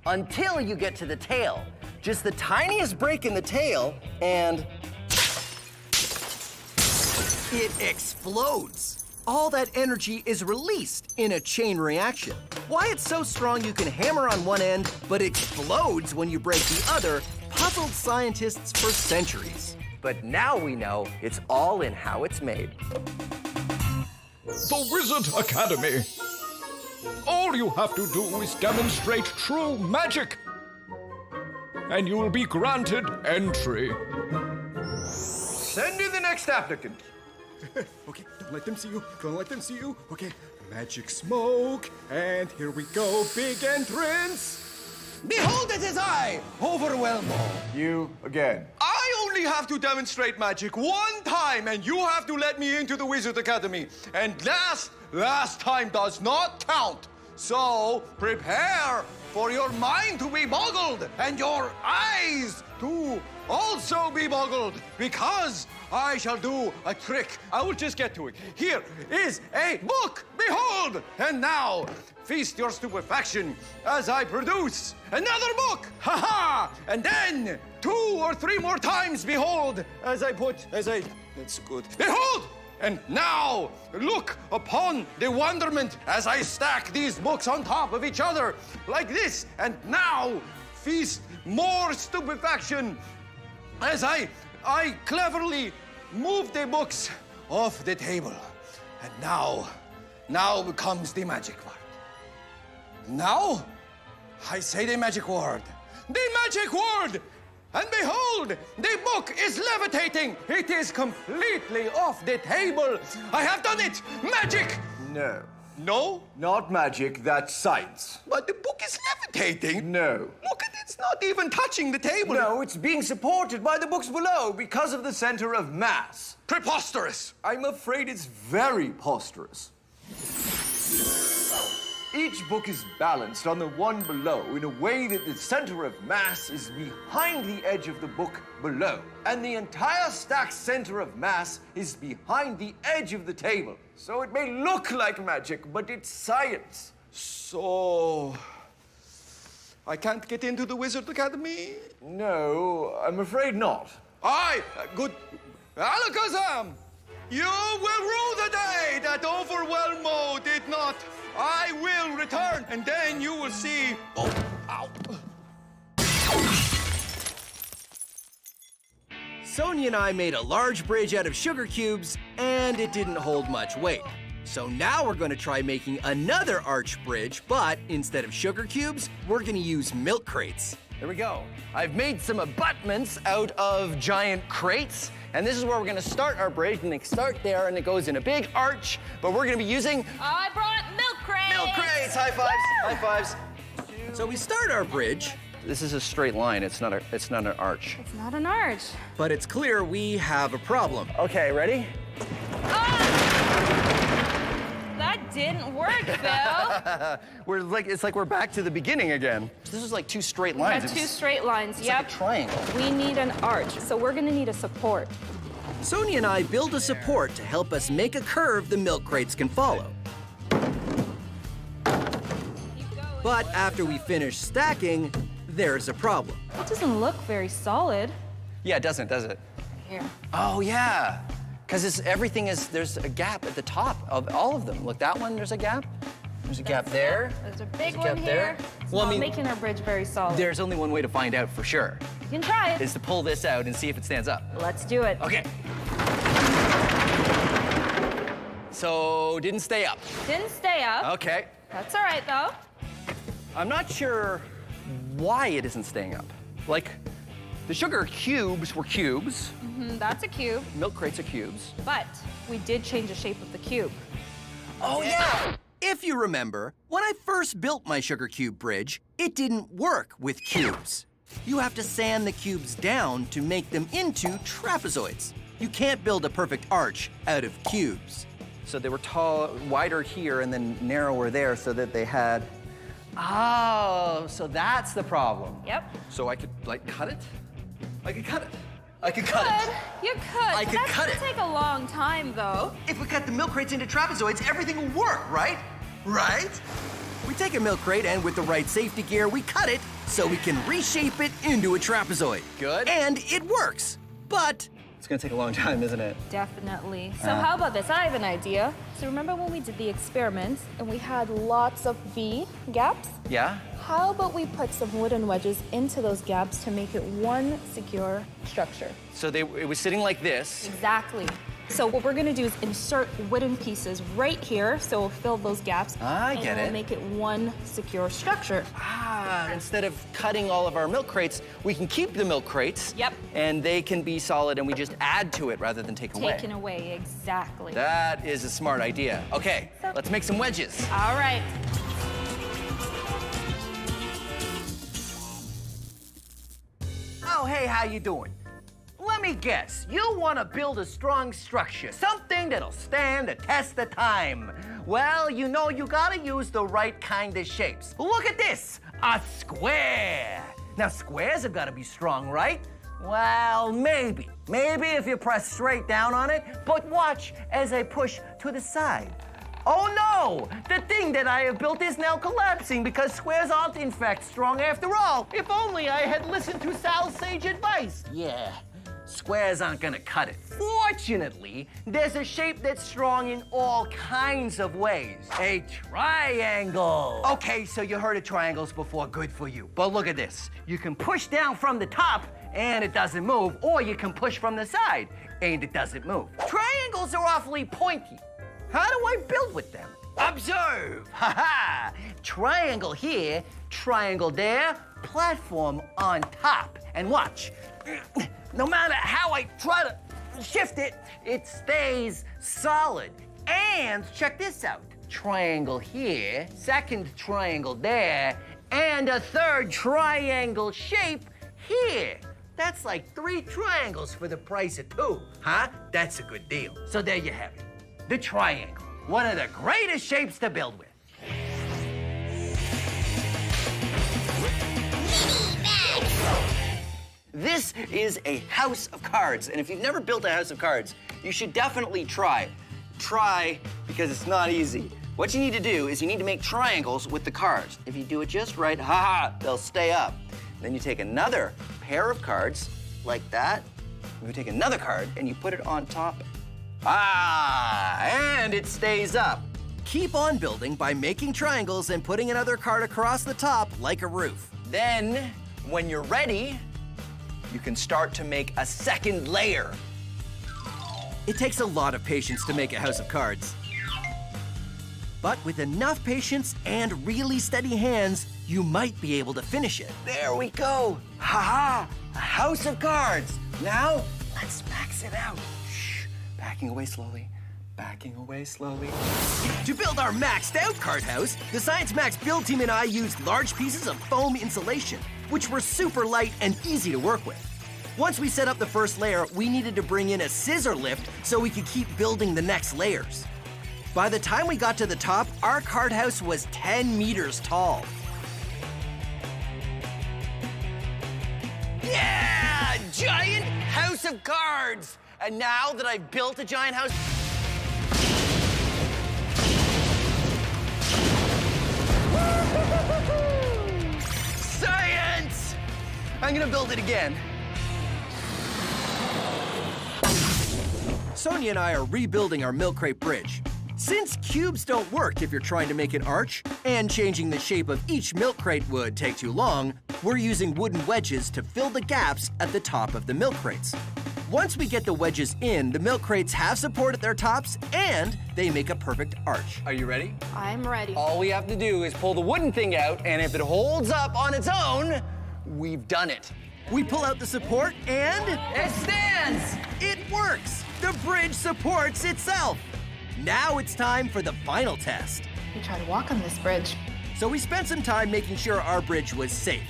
Until you get to the tail. Just the tiniest break in the tail, and It explodes. All that energy is released in a chain reaction. Why it's so strong you can hammer on one end, but explodes when you break the other, puzzled scientists for centuries. but now we know it's all in how it's made. The Wizard Academy. All you have to do is demonstrate true magic, and you will be granted entry. Send in the next applicant. Okay, don't let them see you. Don't let them see you. Okay, magic smoke. And here we go. Big entrance. Behold, it is I, Overwhelmo. You again. I only have to demonstrate magic one time, and you have to let me into the Wizard Academy. And last time does not count. So prepare for your mind to be boggled and your eyes to also be boggled, because I shall do a trick. I will just get to it. Here is a book, behold! And now, feast your stupefaction as I produce another book, ha-ha! And then 2 or 3 more times, behold, that's good. Behold! And now, look upon the wonderment as I stack these books on top of each other, like this. And now, feast more stupefaction as I cleverly move the books off the table. And now comes the magic word. Now, I say the magic word. The magic word! And behold, the book is levitating. It is completely off the table. I have done it. Magic. No. No? Not magic, that's science. But the book is levitating. No. Look, it's not even touching the table. No, it's being supported by the books below because of the center of mass. Preposterous. I'm afraid it's very posterous. Each book is balanced on the one below in a way that the center of mass is behind the edge of the book below. And the entire stack's center of mass is behind the edge of the table. So it may look like magic, but it's science. So, I can't get into the Wizard Academy? No, I'm afraid not. Aye, good. Alakazam, you will rule the day that Overwhelmo did not. I will return, and then you will see. Oh, ow. Sonia and I made a large bridge out of sugar cubes, and it didn't hold much weight. So now we're going to try making another arch bridge, but instead of sugar cubes, we're going to use milk crates. There we go. I've made some abutments out of giant crates, and this is where we're going to start our bridge. And they start there, and it goes in a big arch, but we're going to be using I brought milk crates. milk crates. High fives. High fives. So we start our bridge. This is a straight line. It's not an arch. It's not an arch. But it's clear we have a problem. Okay, ready? That didn't work, Phil. It's like we're back to the beginning again. This is like two straight We lines. got two straight lines, It's yep. like a triangle. We need an arch, so we're gonna need a support. Sonia and I build a support to help us make a curve the milk crates can follow. But after we finish stacking, there's a problem. It doesn't look very solid. Yeah, it doesn't, does it? Here. Oh, yeah. Because there's a gap at the top of all of them. Look, that one, there's a gap. There's a gap there. There's a big There's a one gap here. there. It's Well, I not mean, making our bridge very solid. There's only one way to find out for sure, You can try it. is to pull this out and see if it stands up. Let's do it. Okay. So, didn't stay up. Didn't stay up. Okay. That's all right, though. I'm not sure why it isn't staying up. Like, the sugar cubes were cubes. That's a cube, Milk crates are cubes. but we did change the shape of the cube. Oh, yeah! If you remember, when I first built my sugar cube bridge, it didn't work with cubes. You have to sand the cubes down to make them into trapezoids. You can't build a perfect arch out of cubes. So they were wider here and then narrower there so that they had... Oh, so that's the problem. Yep. So I could, like, cut it? I could cut it. I could cut it. You could. I could That's cut gonna it. take a long time, though. If we cut the milk crates into trapezoids, everything will work, right? Right? We take a milk crate and with the right safety gear, we cut it so we can reshape it into a trapezoid. Good. And it works. But it's gonna take a long time, isn't it? Definitely. So how about this? I have an idea. So remember when we did the experiments and we had lots of V gaps? Yeah? How about we put some wooden wedges into those gaps to make it one secure structure? So it was sitting like this. Exactly. So what we're gonna do is insert wooden pieces right here, so we'll fill those gaps. I get and we'll it. make it one secure structure. Instead of cutting all of our milk crates, we can keep the milk crates. Yep. And they can be solid and we just add to it rather than take away. Taken away, exactly. That is a smart idea. Okay, let's make some wedges. All right. Oh, hey, how you doing? Let me guess, you want to build a strong structure, something that'll stand the test of time. Well, you know you gotta use the right kind of shapes. Look at this, a square. Now, squares have gotta be strong, right? Well, maybe. Maybe if you press straight down on it, but watch as I push to the side. Oh no! The thing that I have built is now collapsing because squares aren't in fact strong after all. If only I had listened to Sal's sage advice. Yeah, squares aren't gonna cut it. Fortunately, there's a shape that's strong in all kinds of ways. A triangle. Okay, so you heard of triangles before, good for you. But look at this. You can push down from the top and it doesn't move, or you can push from the side and it doesn't move. Triangles are awfully pointy. How do I build with them? Observe! Ha-ha! Triangle here, triangle there, platform on top. And watch. No matter how I try to shift it, it stays solid. And check this out. triangle here, second triangle there, and a third triangle shape here. That's like 3 triangles for the price of 2, huh? That's a good deal. So there you have it. The triangle, one of the greatest shapes to build with. This is a house of cards, and if you've never built a house of cards, you should definitely try. Try, because it's not easy. What you need to do is you need to make triangles with the cards. If you do it just right, they'll stay up. Then you take another pair of cards, like that. You take another card, and you put it on top. And it stays up. Keep on building by making triangles and putting another card across the top like a roof. Then, when you're ready, you can start to make a second layer. It takes a lot of patience to make a house of cards. But with enough patience and really steady hands, you might be able to finish it. There we go. A house of cards. Now, let's max it out. Shh, backing away slowly. Backing away slowly. To build our maxed out card house, the Science Max build team and I used large pieces of foam insulation, which were super light and easy to work with. Once we set up the first layer, we needed to bring in a scissor lift so we could keep building the next layers. By the time we got to the top, our card house was 10 meters tall. Yeah! Giant house of cards! And now that I've built a giant house... Science! I'm gonna build it again. Sonia and I are rebuilding our milk crate bridge. Since cubes don't work if you're trying to make an arch, and changing the shape of each milk crate would take too long, we're using wooden wedges to fill the gaps at the top of the milk crates. Once we get the wedges in, the milk crates have support at their tops, and they make a perfect arch. Are you ready? I'm ready. All we have to do is pull the wooden thing out, and if it holds up on its own, we've done it. We pull out the support, and... it stands! It works! The bridge supports itself! Now it's time for the final test. We try to walk on this bridge. So we spent some time making sure our bridge was safe.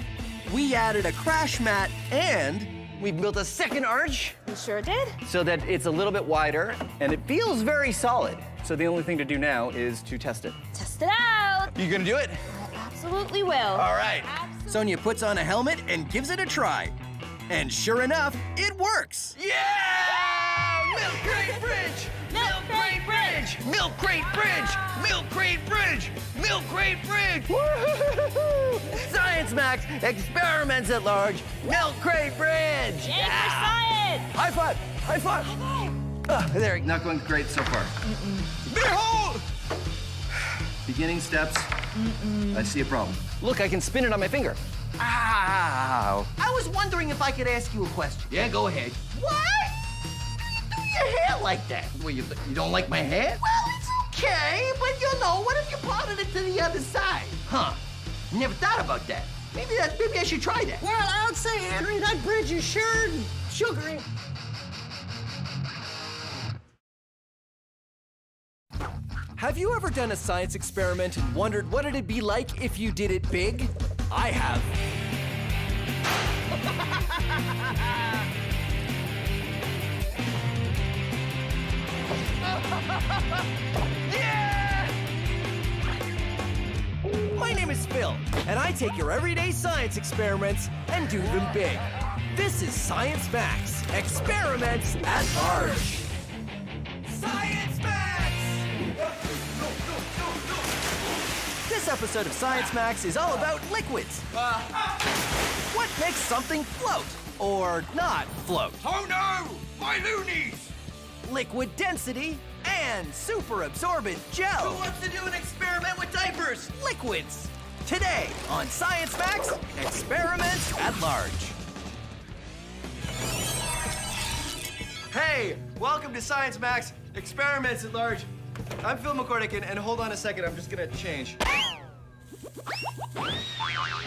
We added a crash mat, and we built a second arch. We sure did. So that it's a little bit wider, and it feels very solid. So the only thing to do now is to test it. Test it out. You gonna do it? I absolutely will. All right. Absolutely. Sonia puts on a helmet and gives it a try. And sure enough, it works. Yeah! Milk crate bridge! Milk crate bridge! Milk crate bridge! Milk crate bridge! Milk crate bridge! Woo-hoo-hoo-hoo! Science Max experiments at large. Milk crate bridge! Yay for science! High five! High five! There, not going great so far. Behold! Beginning steps. I see a problem. Look, I can spin it on my finger. Ow! I was wondering if I could ask you a question. Yeah, go ahead. What? Do your hair like that? Well, you don't like my hair? Well, it's okay, but you know, what if you parted it to the other side? Huh? Never thought about that. Maybe I should try that. Well, I would say, Henry, that bridge is sure sugary. Have you ever done a science experiment and wondered what it'd be like if you did it big? I have. Yeah! My name is Phil, and I take your everyday science experiments and do them big. This is Science Max, experiments at large. Science Max! This episode of Science Max is all about liquids. What makes something float or not float? Oh no! My loonies! Liquid density and super absorbent gel. Who wants to do an experiment with diapers? Liquids. Today on Science Max, experiments at large. Hey, welcome to Science Max, experiments at large. I'm Phil McCordick, and hold on a second, I'm just gonna change.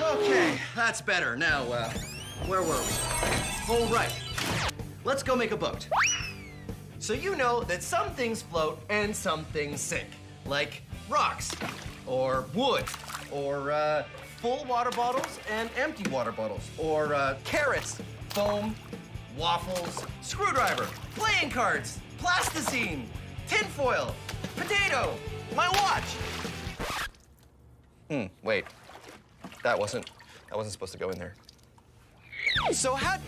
Okay, that's better. Now, where were we? Oh, right. Let's go make a boat. So you know that some things float and some things sink, like rocks, or wood, or full water bottles and empty water bottles, or carrots, foam, waffles, screwdriver, playing cards, plasticine, tinfoil, potato, my watch. Wait. That wasn't supposed to go in there. So how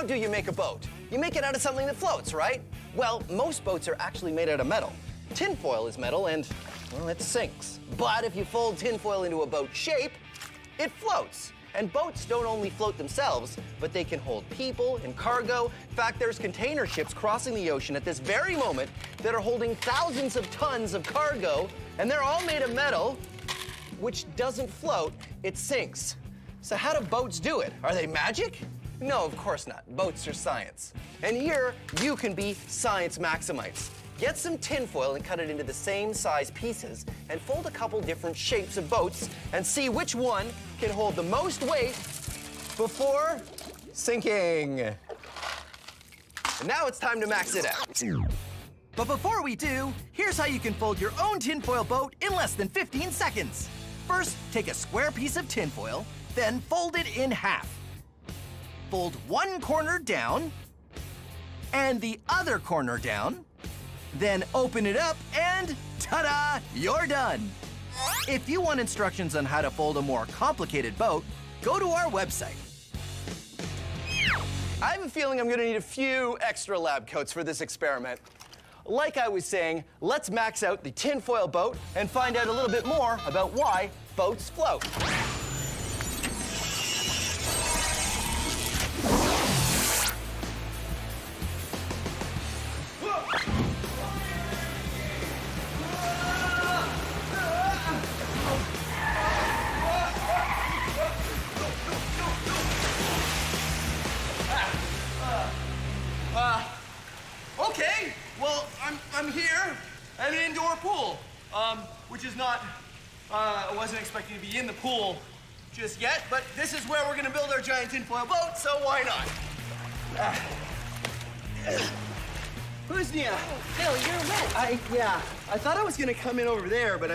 do you make a boat? You make it out of something that floats, right? Well, most boats are actually made out of metal. Tinfoil is metal and, well, it sinks. But if you fold tinfoil into a boat shape, it floats. And boats don't only float themselves, but they can hold people and cargo. In fact, there's container ships crossing the ocean at this very moment that are holding thousands of tons of cargo, and they're all made of metal, which doesn't float, it sinks. So how do boats do it? Are they magic? No, of course not. Boats are science. And here, you can be science maximites. Get some tinfoil and cut it into the same size pieces and fold a couple different shapes of boats and see which one can hold the most weight before sinking. And now it's time to max it out. But before we do, here's how you can fold your own tinfoil boat in less than 15 seconds. First, take a square piece of tinfoil, then fold it in half. Fold one corner down and the other corner down. Then open it up and ta-da, you're done. If you want instructions on how to fold a more complicated boat, go to our website. I have a feeling I'm gonna need a few extra lab coats for this experiment. Like I was saying, let's max out the tinfoil boat and find out a little bit more about why boats float. Okay, well, I'm here at an indoor pool, which is not, I wasn't expecting to be in the pool just yet, but this is where we're gonna build our giant tinfoil boat, so why not? Who's Nia? Phil, you're wet. I thought I was gonna come in over there, but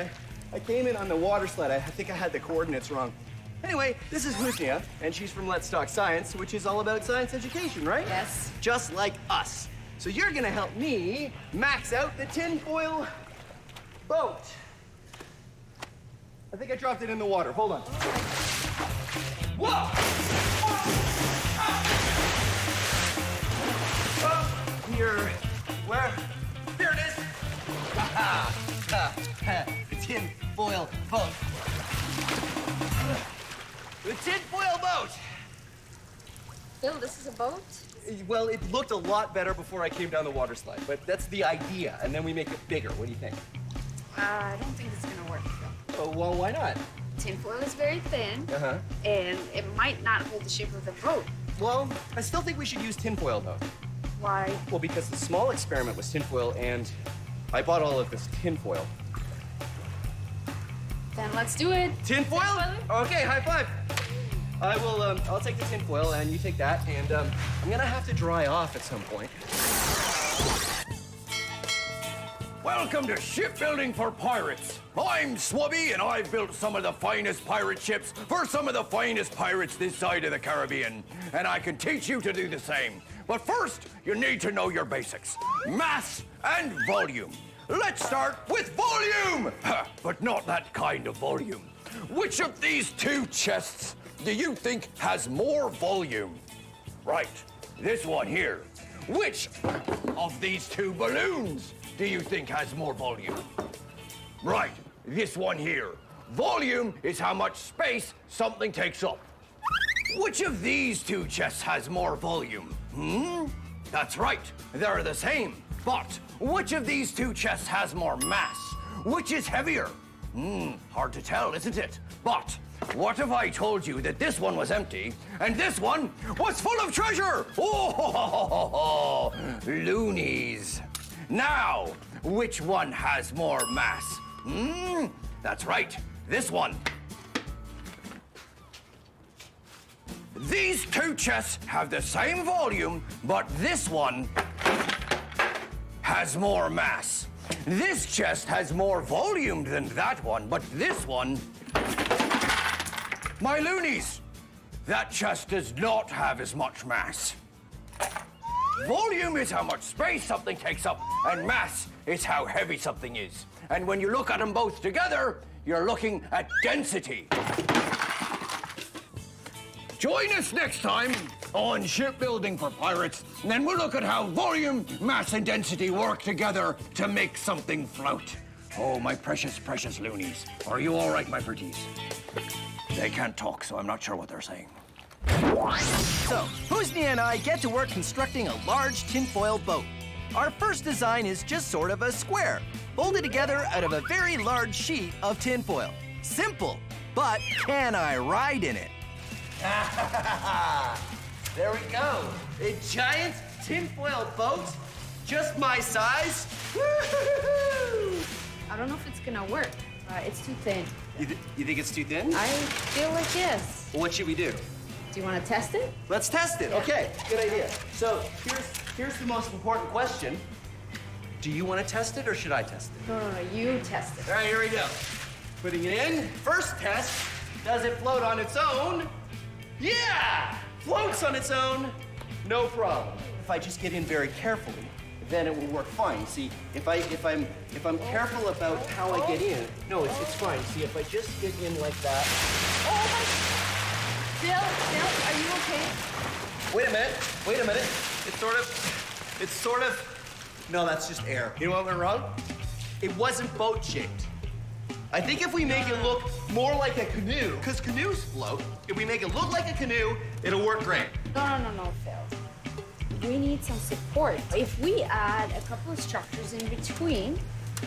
I came in on the water sled. I think I had the coordinates wrong. Anyway, this is Husnia, and she's from Let's Talk Science, which is all about science education, right? Yes. Just like us. So you're gonna help me max out the tinfoil boat. I think I dropped it in the water. Hold on. Whoa! Here, where? There it is. The tinfoil boat. The tinfoil boat. Phil, this is a boat? Well, it looked a lot better before I came down the water slide, but that's the idea, and then we make it bigger. What do you think? I don't think it's gonna work, Phil. Oh, well, why not? Tinfoil is very thin, and it might not hold the shape of the boat. Well, I still think we should use tinfoil, though. Why? Well, because the small experiment was tinfoil, and I bought all of this tinfoil. Then let's do it. Tinfoil? Okay, high five. I'll take the tinfoil, and you take that, and I'm gonna have to dry off at some point. Welcome to Shipbuilding for Pirates. I'm Swubby, and I've built some of the finest pirate ships for some of the finest pirates this side of the Caribbean. And I can teach you to do the same. But first, you need to know your basics. Mass and volume. Let's start with volume! But not that kind of volume. Which of these two chests do you think has more volume? Right, this one here. Which of these two balloons do you think has more volume? Right, this one here. Volume is how much space something takes up. Which of these two chests has more volume? That's right, they're the same. But which of these two chests has more mass? Which is heavier? Hard to tell, isn't it? But what if I told you that this one was empty and this one was full of treasure? Oh, loonies. Now, which one has more mass? That's right, this one. These two chests have the same volume, but this one has more mass. This chest has more volume than that one, but this one... My loonies! That chest does not have as much mass. Volume is how much space something takes up, and mass is how heavy something is. And when you look at them both together, you're looking at density. Join us next time on Shipbuilding for Pirates, and then we'll look at how volume, mass, and density work together to make something float. Oh, my precious, precious loonies. Are you all right, my pretties? They can't talk, so I'm not sure what they're saying. So, Husni and I get to work constructing a large tinfoil boat. Our first design is just sort of a square, folded together out of a very large sheet of tinfoil. Simple, but can I ride in it? There we go. A giant tinfoil boat, just my size. Woo-hoo-hoo-hoo! I don't know if it's gonna work. It's too thin. You think it's too thin? I feel like yes. What should we do? Do you want to test it? Let's test it. Okay, good idea. So here's the most important question. Do you want to test it or should I test it? No, you test it. All right, here we go. Putting it in. First test, does it float on its own? Yeah! Floats on its own, no problem. If I just get in very carefully, then it will work fine. See, if I'm careful about how I get in, no, it's fine. See, if I just get in like that. Oh my! Bill, are you okay? Wait a minute. It's sort of, no, that's just air. You know what went wrong? It wasn't boat shaped. I think if we make it look more like a canoe, because canoes float, if we make it look like a canoe, it'll work great. No, Phil. We need some support. If we add a couple of structures in between,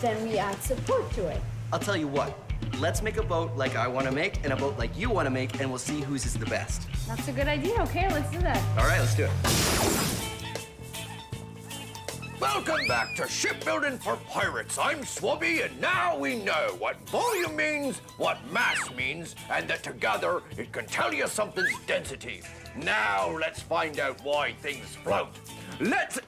then we add support to it. I'll tell you what, let's make a boat like I want to make and a boat like you want to make, and we'll see whose is the best. That's a good idea. Okay, let's do that. All right, let's do it. Welcome back to Shipbuilding for Pirates. I'm Swabby, and now we know what volume means, what mass means, and that together it can tell you something's density. Now let's find out why things float. Let's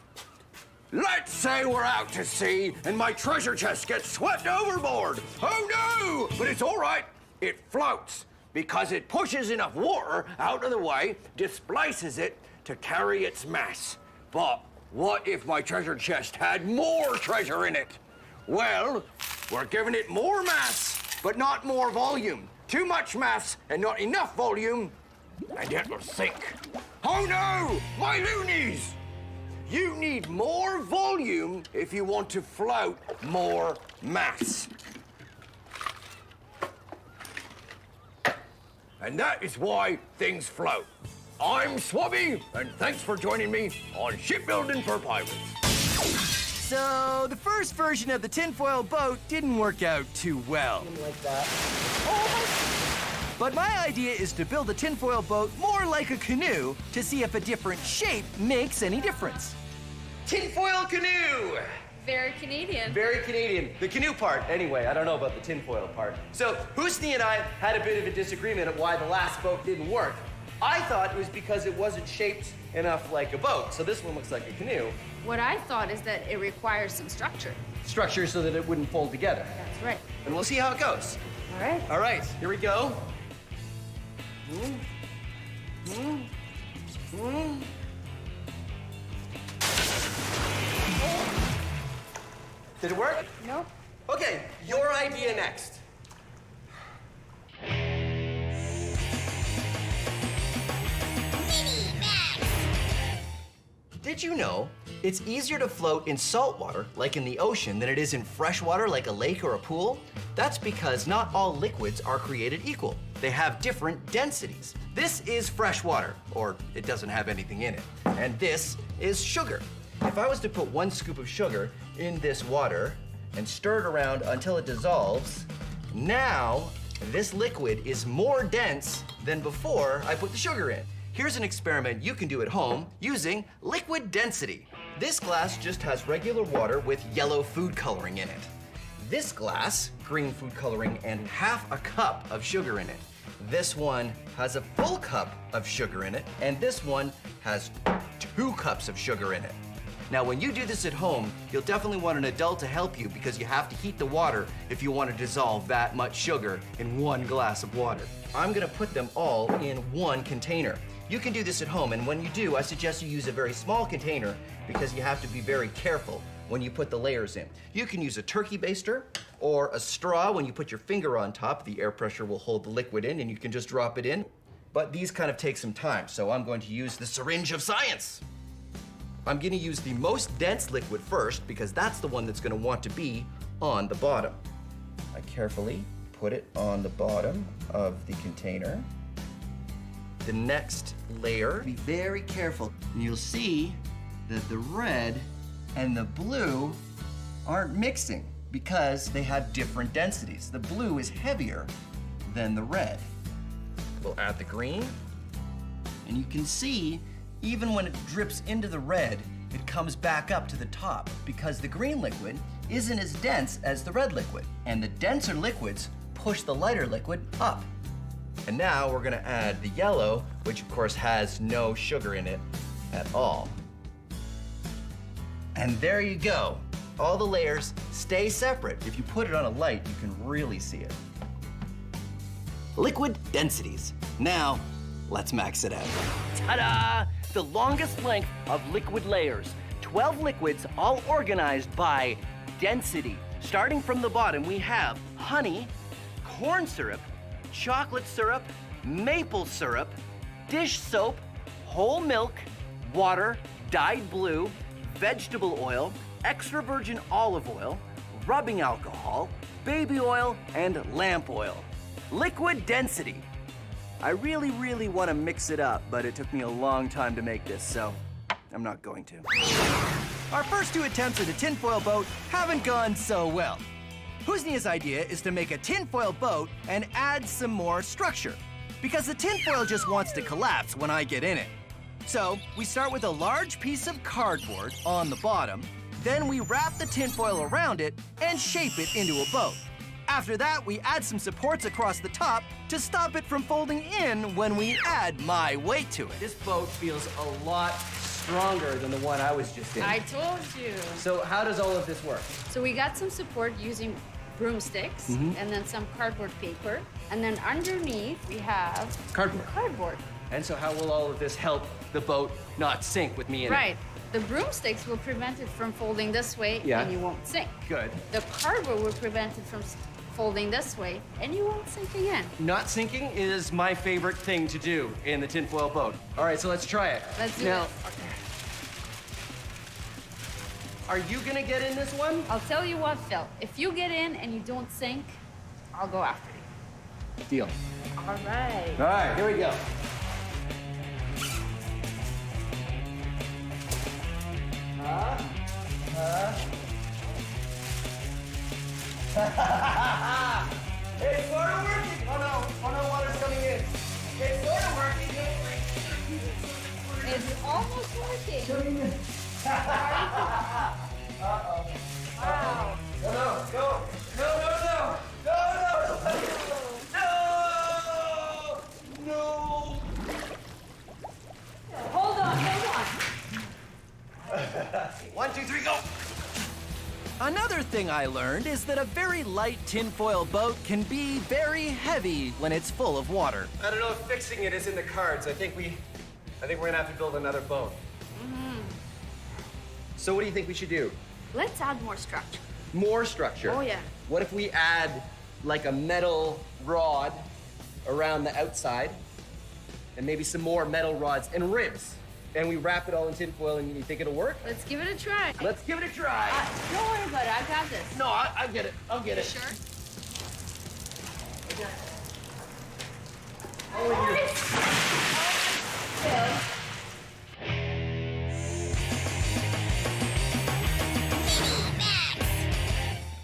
say we're out to sea and my treasure chest gets swept overboard. Oh no! But it's all right. It floats because it pushes enough water out of the way, displaces it to carry its mass. But what if my treasure chest had more treasure in it? Well, we're giving it more mass, but not more volume. Too much mass and not enough volume, and it will sink. Oh no, my loonies! You need more volume if you want to float more mass. And that is why things float. I'm Swabby, and thanks for joining me on Shipbuilding for Pirates. So, the first version of the tinfoil boat didn't work out too well. Like that. But my idea is to build a tinfoil boat more like a canoe to see if a different shape makes any difference. Tinfoil canoe! Very Canadian. Very Canadian. The canoe part, anyway. I don't know about the tinfoil part. So, Husni and I had a bit of a disagreement of why the last boat didn't work. I thought it was because it wasn't shaped enough like a boat, so this one looks like a canoe. What I thought is that it requires some structure. Structure so that it wouldn't fold together. That's right. And we'll see how it goes. All right. All right, here we go. Did it work? Nope. Okay, your idea next. Did you know it's easier to float in salt water, like in the ocean, than it is in fresh water, like a lake or a pool? That's because not all liquids are created equal. They have different densities. This is fresh water, or it doesn't have anything in it. And this is sugar. If I was to put 1 scoop of sugar in this water and stir it around until it dissolves, now this liquid is more dense than before I put the sugar in. Here's an experiment you can do at home using liquid density. This glass just has regular water with yellow food coloring in it. This glass, green food coloring and half a cup of sugar in it. This one has a full cup of sugar in it, and this one has 2 cups of sugar in it. Now, when you do this at home, you'll definitely want an adult to help you because you have to heat the water if you want to dissolve that much sugar in 1 glass of water. I'm gonna put them all in 1 container. You can do this at home, and when you do, I suggest you use a very small container because you have to be very careful when you put the layers in. You can use a turkey baster or a straw. When you put your finger on top, the air pressure will hold the liquid in and you can just drop it in. But these kind of take some time, so I'm going to use the syringe of science. I'm gonna use the most dense liquid first because that's the one that's gonna want to be on the bottom. I carefully put it on the bottom of the container. The next layer, be very careful. And you'll see that the red and the blue aren't mixing because they have different densities. The blue is heavier than the red. We'll add the green, and you can see even when it drips into the red, it comes back up to the top because the green liquid isn't as dense as the red liquid, and the denser liquids push the lighter liquid up. And now we're gonna add the yellow, which of course has no sugar in it at all. And there you go. All the layers stay separate. If you put it on a light, you can really see it. Liquid densities. Now, let's max it out. Ta-da! The longest length of liquid layers. 12 liquids, all organized by density. Starting from the bottom, we have honey, corn syrup, chocolate syrup, maple syrup, dish soap, whole milk, water, dyed blue, vegetable oil, extra virgin olive oil, rubbing alcohol, baby oil, and lamp oil. Liquid density. I really want to mix it up, but it took me a long time to make this, so I'm not going to. Our first 2 attempts at a tinfoil boat haven't gone so well. Husnia's idea is to make a tinfoil boat and add some more structure, because the tinfoil just wants to collapse when I get in it. So we start with a large piece of cardboard on the bottom, then we wrap the tinfoil around it and shape it into a boat. After that, we add some supports across the top to stop it from folding in when we add my weight to it. This boat feels a lot stronger than the one I was just in. I told you. So how does all of this work? So we got some support using broomsticks and then some cardboard paper. And then underneath we have cardboard. And so how will all of this help the boat not sink with me in it? Right. The broomsticks will prevent it from folding this way and you won't sink. Good. The cardboard will prevent it from folding this way and you won't sink again. Not sinking is my favorite thing to do in the tinfoil boat. All right, so let's try it. Let's do it. Are you gonna get in this one? I'll tell you what, Phil. If you get in and you don't sink, I'll go after you. Deal. All right. All right, here we go. It's sort of working. Oh no, water's coming in. It's sort of working. It's almost working. Uh-oh. Wow. No! Hold on. 1, 2, 3, go! Another thing I learned is that a very light tinfoil boat can be very heavy when it's full of water. I don't know if fixing it is in the cards. I think we're gonna have to build another boat. So what do you think we should do? Let's add more structure. More structure? Oh, yeah. What if we add like a metal rod around the outside and maybe some more metal rods and ribs? And we wrap it all in tinfoil, and you think it'll work? Let's give it a try. Let's give it a try. Don't worry about it. I got this. No, I get it. I'll get it. Sure?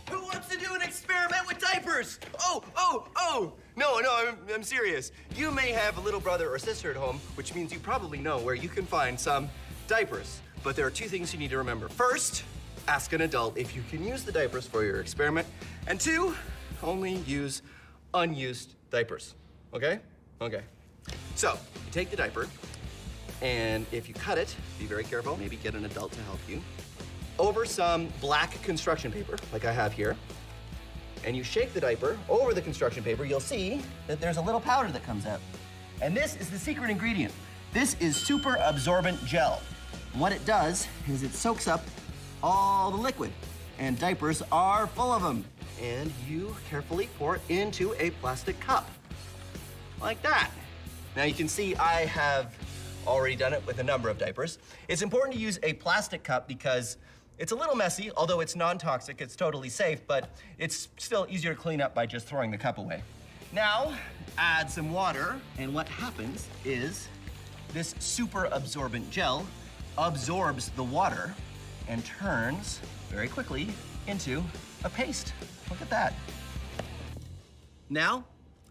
Who wants to do an experiment with diapers? Oh! No, I'm serious. You may have a little brother or sister at home, which means you probably know where you can find some diapers. But there are 2 things you need to remember. First, ask an adult if you can use the diapers for your experiment. And 2, only use unused diapers. Okay? Okay. So, you take the diaper, And if you cut it, be very careful, maybe get an adult to help you, over some black construction paper, like I have here, and you shake the diaper over the construction paper, you'll see that there's a little powder that comes out. And this is the secret ingredient. This is super absorbent gel. What it does is it soaks up all the liquid, and diapers are full of them. And you carefully pour it into a plastic cup, like that. Now you can see I have already done it with a number of diapers. It's important to use a plastic cup because it's a little messy, although it's non-toxic, it's totally safe, but it's still easier to clean up by just throwing the cup away. Now, add some water, and what happens is this super absorbent gel absorbs the water and turns very quickly into a paste. Look at that. Now,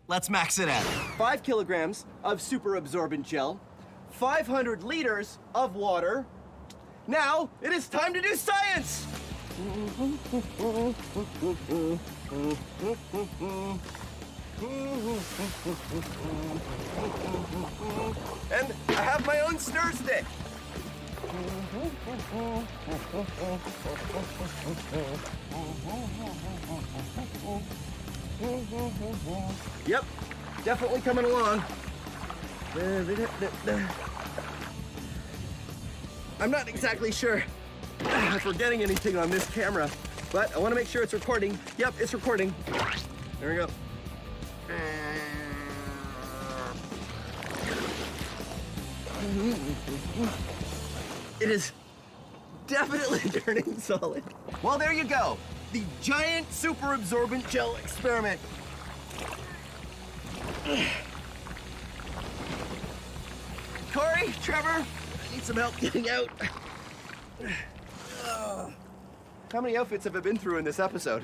let's max it out. 5 kilograms of super absorbent gel, 500 liters of water. Now, it is time to do science! And I have my own stir stick. Yep, definitely coming along. I'm not exactly sure if we're getting anything on this camera, but I want to make sure it's recording. Yep, it's recording. There we go. It is definitely turning solid. Well, there you go. The giant super absorbent gel experiment. Corey, Trevor, I need some help getting out. How many outfits have I been through in this episode?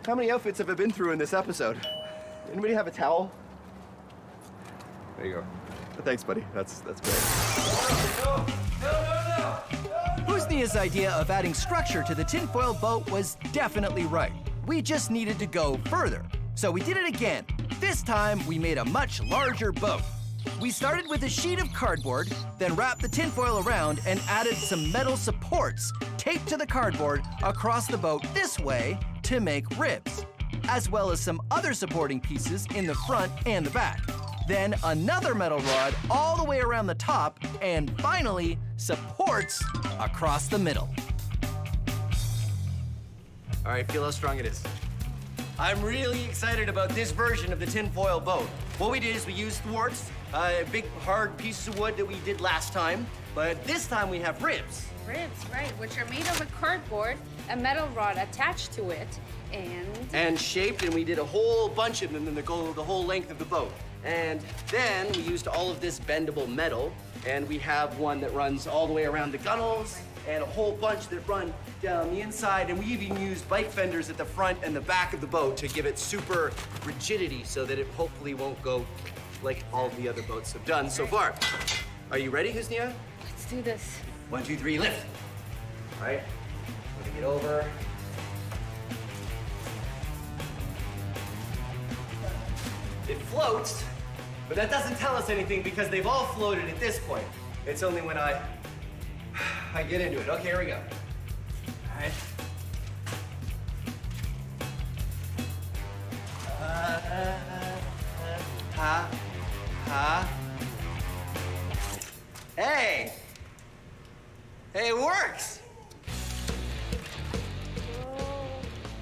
How many outfits have I been through in this episode? Anybody have a towel? There you go. Thanks, buddy. That's great. Husnia's idea of adding structure to the tinfoil boat was definitely right. We just needed to go further. So we did it again. This time, we made a much larger boat. We started with a sheet of cardboard, then wrapped the tinfoil around and added some metal supports taped to the cardboard across the boat this way to make ribs, as well as some other supporting pieces in the front and the back. Then another metal rod all the way around the top, and finally, supports across the middle. All right, feel how strong it is. I'm really excited about this version of the tinfoil boat. What we did is we used thwarts, big hard pieces of wood that we did last time, but this time we have ribs. Ribs, right, which are made of a cardboard, a metal rod attached to it, and shaped, and we did a whole bunch of them that go the whole length of the boat. And then we used all of this bendable metal, and we have one that runs all the way around the gunnels, and a whole bunch that run down the inside, and we even used bike fenders at the front and the back of the boat to give it super rigidity so that it hopefully won't go like all the other boats have done so far. Are you ready, Husnia? let's do this. 1, 2, 3, lift. All right, I'm gonna get over. It floats, but that doesn't tell us anything because they've all floated at this point. It's only when I get into it. Okay, here we go. All right. Hey! Hey, it works!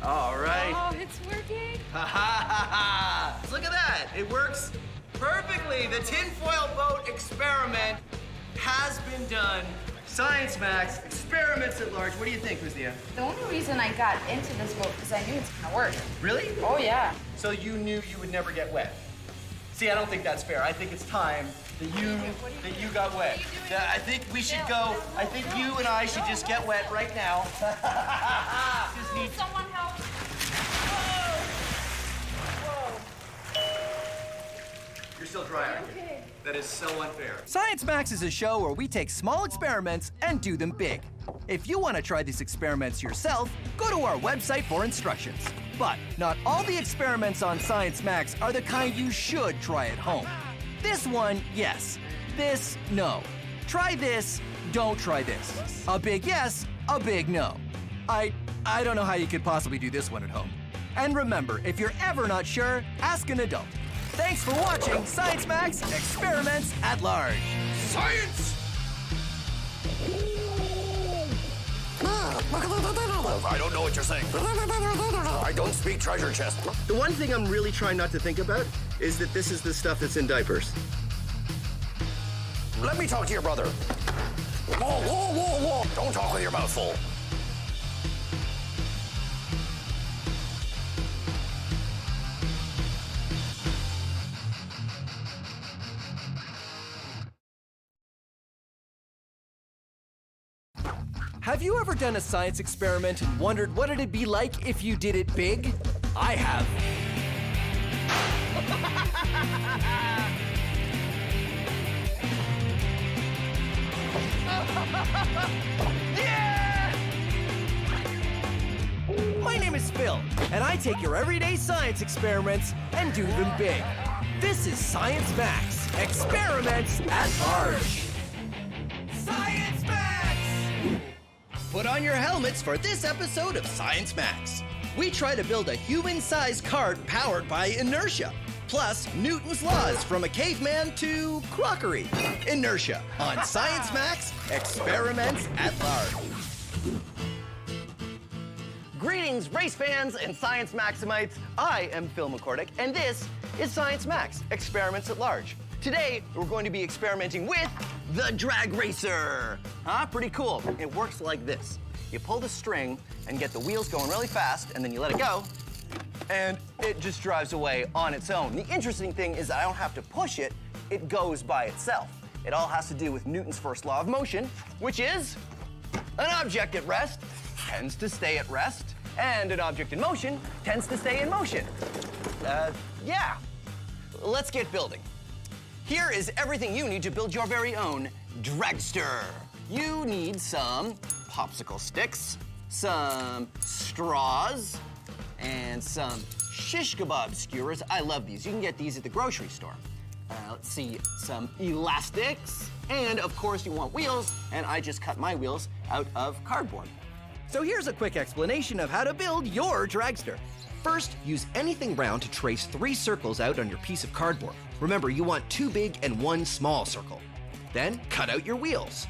All right. Oh, it's working. Ha ha ha ha! Look at that! It works perfectly. The tinfoil boat experiment has been done. Science Max, experiments at large. What do you think, Husnia? The only reason I got into this boat is I knew it's gonna work. Really? Oh, yeah. So you knew you would never get wet? See, I don't think that's fair. I think it's time that you got wet. Yeah, I think we should go. I think you and I should just get wet right now. Just need Someone help. You're still dry, aren't you? That is so unfair. Science Max is a show where we take small experiments and do them big. If you want to try these experiments yourself, go to our website for instructions. But not all the experiments on Science Max are the kind you should try at home. This one, yes. This, no. Try this, don't try this. A big yes, a big no. I don't know how you could possibly do this one at home. And remember, if you're ever not sure, ask an adult. Thanks for watching Science Max Experiments at Large. Science! I don't know what you're saying. I don't speak treasure chest. The one thing I'm really trying not to think about is that this is the stuff that's in diapers. Let me talk to your brother. Whoa, whoa, whoa, whoa. Don't talk with your mouth full. Have you ever done a science experiment and wondered what it'd be like if you did it big? I have. Yeah! My name is Phil, and I take your everyday science experiments and do them big. This is Science Max, Experiments at Large. Science Max! Put on your helmets for this episode of Science Max. We try to build a human-sized cart powered by inertia, plus Newton's laws from a caveman to crockery. Inertia on Science Max, Experiments at Large. Greetings, race fans and Science Maximites. I am Phil McCordick, and this is Science Max, Experiments at Large. Today, we're going to be experimenting with the drag racer. Pretty cool. It works like this. You pull the string and get the wheels going really fast, and then you let it go, and it just drives away on its own. The interesting thing is that I don't have to push it, it goes by itself. It all has to do with Newton's first law of motion, which is an object at rest tends to stay at rest, and an object in motion tends to stay in motion. Yeah. Let's get building. Here is everything you need to build your very own dragster. You need some popsicle sticks, some straws, and some shish kebab skewers. I love these. You can get these at the grocery store. Let's see, some elastics, and of course you want wheels, and I just cut my wheels out of cardboard. So here's a quick explanation of how to build your dragster. First, use anything round to trace 3 circles out on your piece of cardboard. Remember, you want 2 big and 1 small circle. Then, cut out your wheels.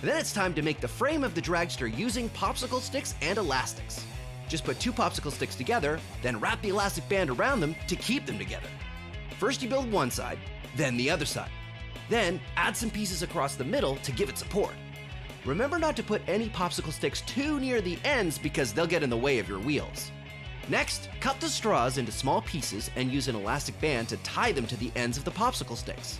Then it's time to make the frame of the dragster using popsicle sticks and elastics. Just put 2 popsicle sticks together, then wrap the elastic band around them to keep them together. First you build one side, then the other side. Then, add some pieces across the middle to give it support. Remember not to put any popsicle sticks too near the ends because they'll get in the way of your wheels. Next, cut the straws into small pieces and use an elastic band to tie them to the ends of the popsicle sticks.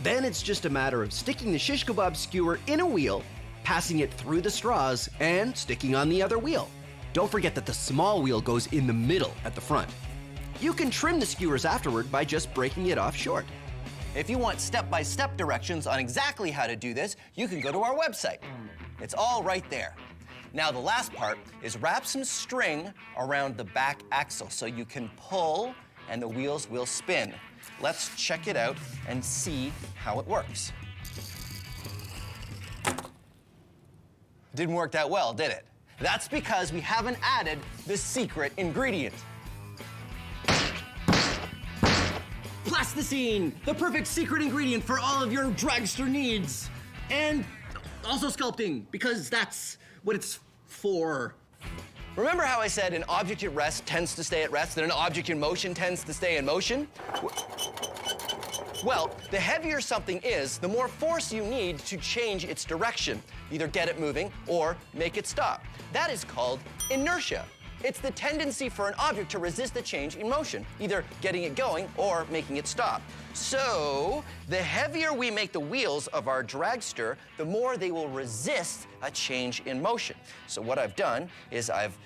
Then it's just a matter of sticking the shish kebab skewer in a wheel, passing it through the straws, and sticking on the other wheel. Don't forget that the small wheel goes in the middle at the front. You can trim the skewers afterward by just breaking it off short. If you want step-by-step directions on exactly how to do this, you can go to our website. It's all right there. Now the last part is wrap some string around the back axle so you can pull and the wheels will spin. Let's check it out and see how it works. Didn't work that well, did it? That's because we haven't added the secret ingredient. Plasticine, the perfect secret ingredient for all of your dragster needs. And also sculpting, because that's what it's for. Remember how I said an object at rest tends to stay at rest, and an object in motion tends to stay in motion? Well, the heavier something is, the more force you need to change its direction, either get it moving or make it stop. That is called inertia. It's the tendency for an object to resist a change in motion, either getting it going or making it stop. So, the heavier we make the wheels of our dragster, the more they will resist a change in motion. So what I've done is I've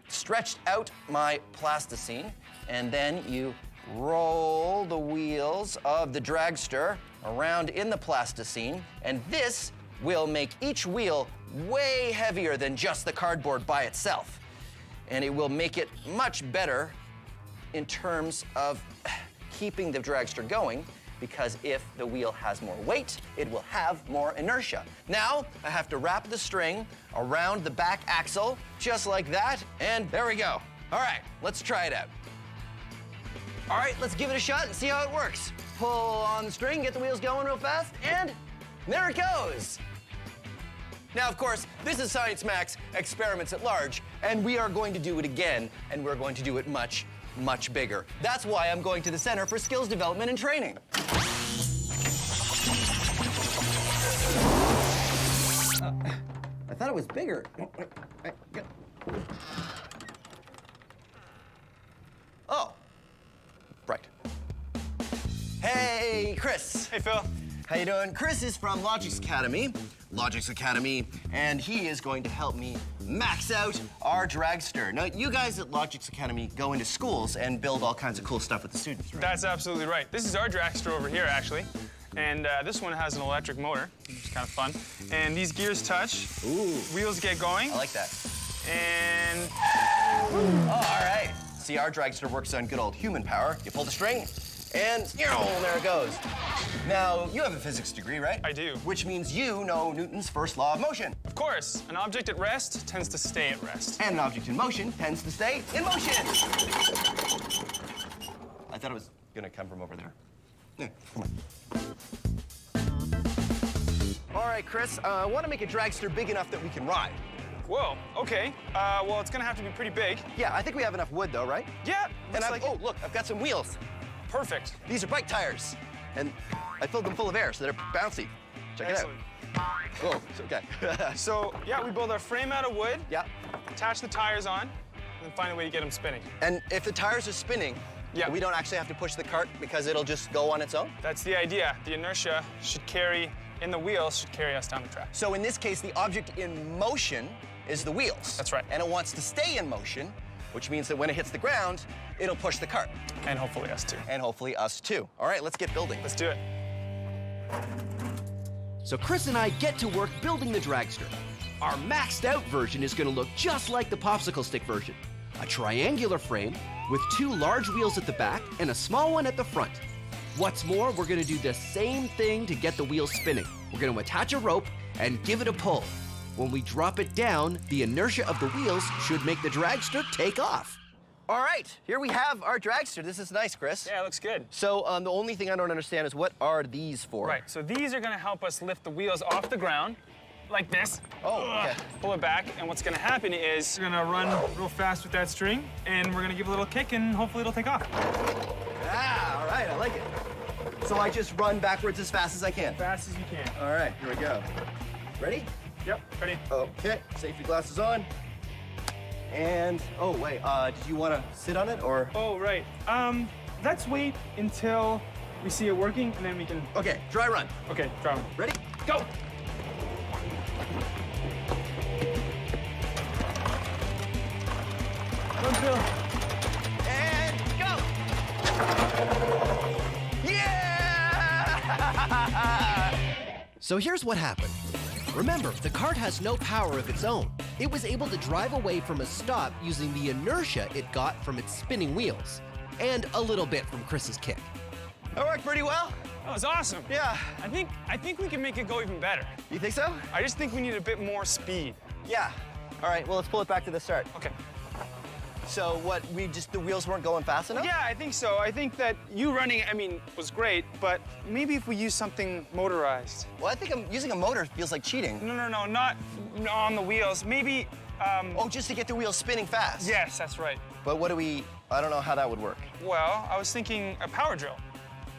stretched out my plasticine, and then you roll the wheels of the dragster around in the plasticine, and this will make each wheel way heavier than just the cardboard by itself. and it will make it much better in terms of keeping the dragster going, because if the wheel has more weight, it will have more inertia. Now, I have to wrap the string around the back axle, just like that, and there we go. All right, let's try it out. All right, let's give it a shot and see how it works. Pull on the string, get the wheels going real fast, and there it goes. Now, of course, this is Science Max Experiments at Large, and we are going to do it again, and we're going to do it much, much bigger. That's why I'm going to the Center for Skills Development and Training. I thought it was bigger. Oh, right. Hey, Chris. Hey, Phil. How you doing? Chris is from Logix Academy, and he is going to help me max out our dragster. Now, you guys at Logix Academy go into schools and build all kinds of cool stuff with the students, right? That's absolutely right. This is our dragster over here, actually. And this one has an electric motor, which is kind of fun. And these gears touch. Ooh. Wheels get going. I like that. And... Oh, all right. See, our dragster works on good old human power. You pull the string, and there it goes. Now, you have a physics degree, right? I do. Which means you know Newton's first law of motion. Of course, an object at rest tends to stay at rest. And an object in motion tends to stay in motion. I thought it was gonna come from over there. Yeah, come on. All right, Chris, I want to make a dragster big enough that we can ride. Whoa, okay. Well, it's gonna have to be pretty big. Yeah, I think we have enough wood, though, right? Yeah, And looks like oh, look, I've got some wheels. Perfect. These are bike tires, and I filled them full of air, so they're bouncy. Check Excellent. it out. Oh, it's okay. So, yeah, we build our frame out of wood, Yeah, attach the tires on, and then find a way to get them spinning. and if the tires are spinning, Yeah. we don't actually have to push the cart because it'll just go on its own? That's the idea. The inertia should carry, in the wheels, should carry us down the track. So in this case, the object in motion is the wheels. That's right. And it wants to stay in motion, which means that when it hits the ground, it'll push the cart. And hopefully us too. And hopefully us too. All right, let's get building. Let's do it. So Chris and I get to work building the dragster. Our maxed out version is gonna look just like the popsicle stick version. A triangular frame with 2 large wheels at the back and a small one at the front. What's more, we're gonna do the same thing to get the wheels spinning. We're gonna attach a rope and give it a pull. When we drop it down, the inertia of the wheels should make the dragster take off. All right, here we have our dragster. This is nice, Chris. Yeah, it looks good. So the only thing I don't understand is what are these for? Right, so these are gonna help us lift the wheels off the ground, like this. Oh, okay. Pull it back, and what's gonna happen is we're gonna run real fast with that string, and we're gonna give it a little kick, and hopefully it'll take off. Ah, all right, I like it. So I just run backwards as fast as I can. Fast as you can. All right, here we go. Ready? Yep, ready. Okay, safety glasses on. And, oh, wait, did you want to sit on it, or? Oh, right. Let's wait until we see it working, and then we can... Okay, dry run. Okay, dry one. Ready? Go! Run, Phil. And go! Yeah! So here's what happened. Remember, the cart has no power of its own. It was able to drive away from a stop using the inertia it got from its spinning wheels, and a little bit from Chris's kick. That worked pretty well. That was awesome. Yeah. I think we can make it go even better. You think so? I just think we need a bit more speed. Yeah. All right, well, let's pull it back to the start. Okay. So what, the wheels weren't going fast enough? Yeah, I think so. I think that you running, was great, but maybe if we use something motorized. Well, I think using a motor feels like cheating. No, not on the wheels. Maybe, Oh, just to get the wheels spinning fast? Yes, that's right. But I don't know how that would work. Well, I was thinking a power drill.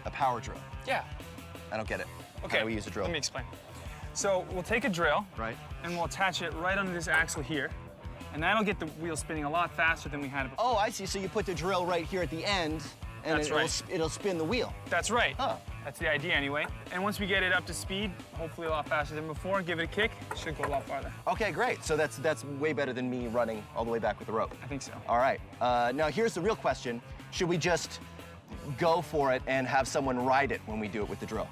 A power drill. Yeah. I don't get it. Okay. How do we use a drill? Let me explain. So we'll take a drill. Right. And we'll attach it right under this axle here. And that'll get the wheel spinning a lot faster than we had it before. Oh, I see. So you put the drill right here at the end, and That's right. it'll spin the wheel. That's right. Huh. That's the idea anyway. And once we get it up to speed, hopefully a lot faster than before, give it a kick, it should go a lot farther. Okay, great. So that's way better than me running all the way back with the rope. I think so. All right. Now here's the real question. Should we just go for it and have someone ride it when we do it with the drill?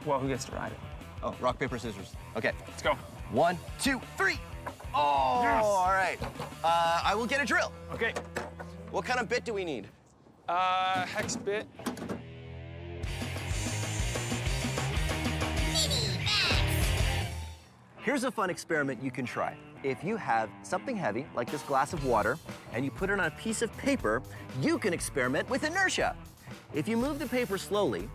Well, who gets to ride it? Oh, rock, paper, scissors. Okay. Let's go. 1, 2, 3. Oh, Yes. all right. I will get a drill. Okay. What kind of bit do we need? Hex bit. Here's a fun experiment you can try. If you have something heavy, like this glass of water, and you put it on a piece of paper, you can experiment with inertia. If you move the paper slowly,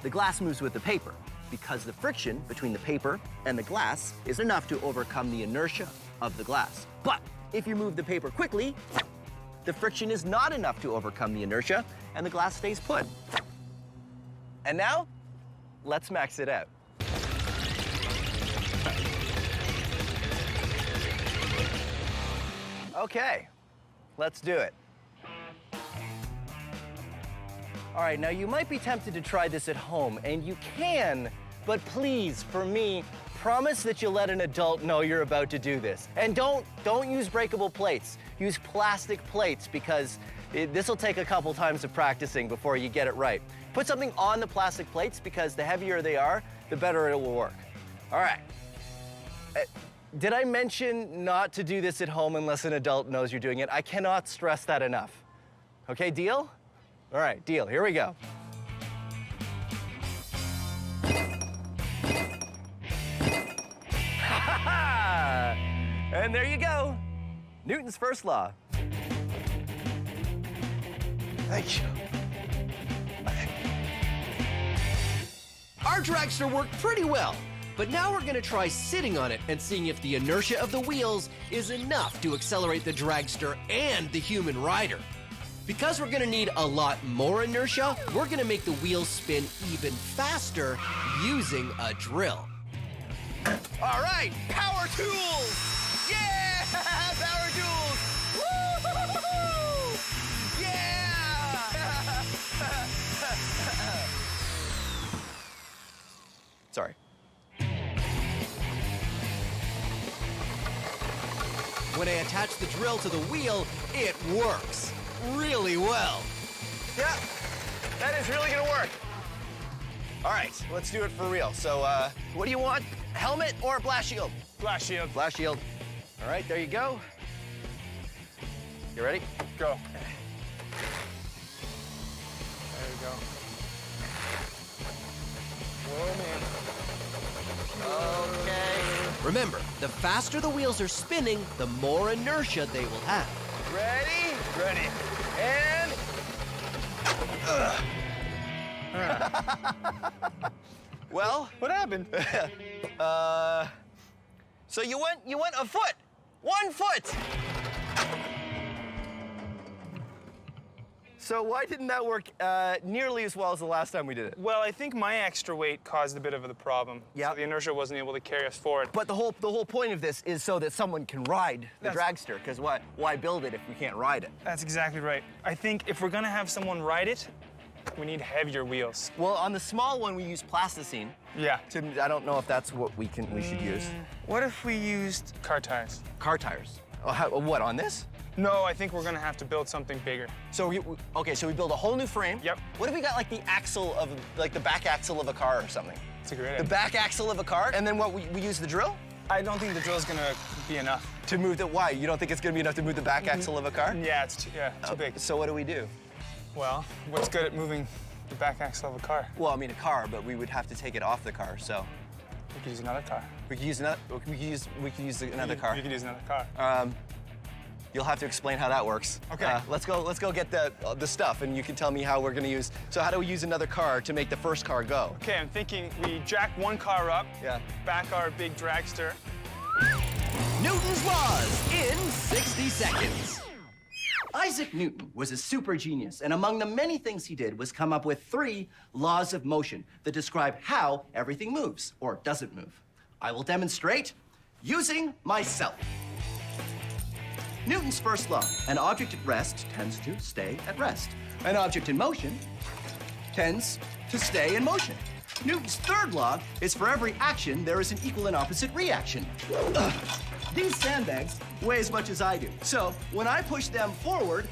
the glass moves with the paper, because the friction between the paper and the glass is enough to overcome the inertia of the glass. But if you move the paper quickly, the friction is not enough to overcome the inertia, and the glass stays put. And now, let's max it out. Okay, let's do it. All right, now you might be tempted to try this at home, and you can, but please, for me, promise that you'll let an adult know you're about to do this. And don't use breakable plates. Use plastic plates, because this will take a couple times of practicing before you get it right. Put something on the plastic plates, because the heavier they are, the better it will work. All right. Did I mention not to do this at home unless an adult knows you're doing it? I cannot stress that enough. Okay, deal? All right, deal. Here we go. And there you go. Newton's first law. Thank you. Our dragster worked pretty well, but now we're gonna try sitting on it and seeing if the inertia of the wheels is enough to accelerate the dragster and the human rider. Because we're gonna need a lot more inertia, we're gonna make the wheels spin even faster using a drill. All right, power tools! Yeah, power tools! Woo! Yeah! Sorry. When I attach the drill to the wheel, it works really well. Yeah, that is really gonna work. All right, let's do it for real. So, what do you want? Helmet or blast shield? Blast shield. Blast shield. All right, there you go. You ready? Go. There we go. Whoa, man. Okay. Remember, the faster the wheels are spinning, the more inertia they will have. Ready? Ready. And... Well, What happened? so you went a foot. 1 foot. So why didn't that work nearly as well as the last time we did it? Well, I think my extra weight caused a bit of the problem. Yeah. So the inertia wasn't able to carry us forward. But the whole point of this is so that someone can ride the dragster, because why build it if we can't ride it? That's exactly right. I think if we're gonna have someone ride it, we need heavier wheels. Well, on the small one we use plasticine. Yeah. I don't know if that's what we should use. What if we used car tires? Car tires. Oh, what, on this? No, I think we're gonna have to build something bigger. So okay, so we build a whole new frame. Yep. What if we got like the axle of the back axle of a car or something? That's a great The idea. back axle of a car, and then what we use the drill I don't think the drill's gonna be enough. to move the. Why? You don't think it's gonna be enough to move the back axle of a car? Yeah, it's too big. So what do we do? Well, what's good at moving the back axle of a car? Well, I mean a car, but we would have to take it off the car. So We could use another car. we could use another. We could use another car. You could use another car. You'll have to explain how that works. Okay. Let's go get the stuff, and you can tell me how we're gonna use. So how do we use another car to make the first car go? Okay, I'm thinking we jack one car up, Yeah. back our big dragster. Newton's laws in 60 seconds. Isaac Newton was a super genius, and among the many things he did was come up with 3 laws of motion that describe how everything moves or doesn't move. I will demonstrate using myself. Newton's first law: an object at rest tends to stay at rest. An object in motion tends to stay in motion. Newton's third law is for every action, there is an equal and opposite reaction. These sandbags weigh as much as I do. So when I push them forward,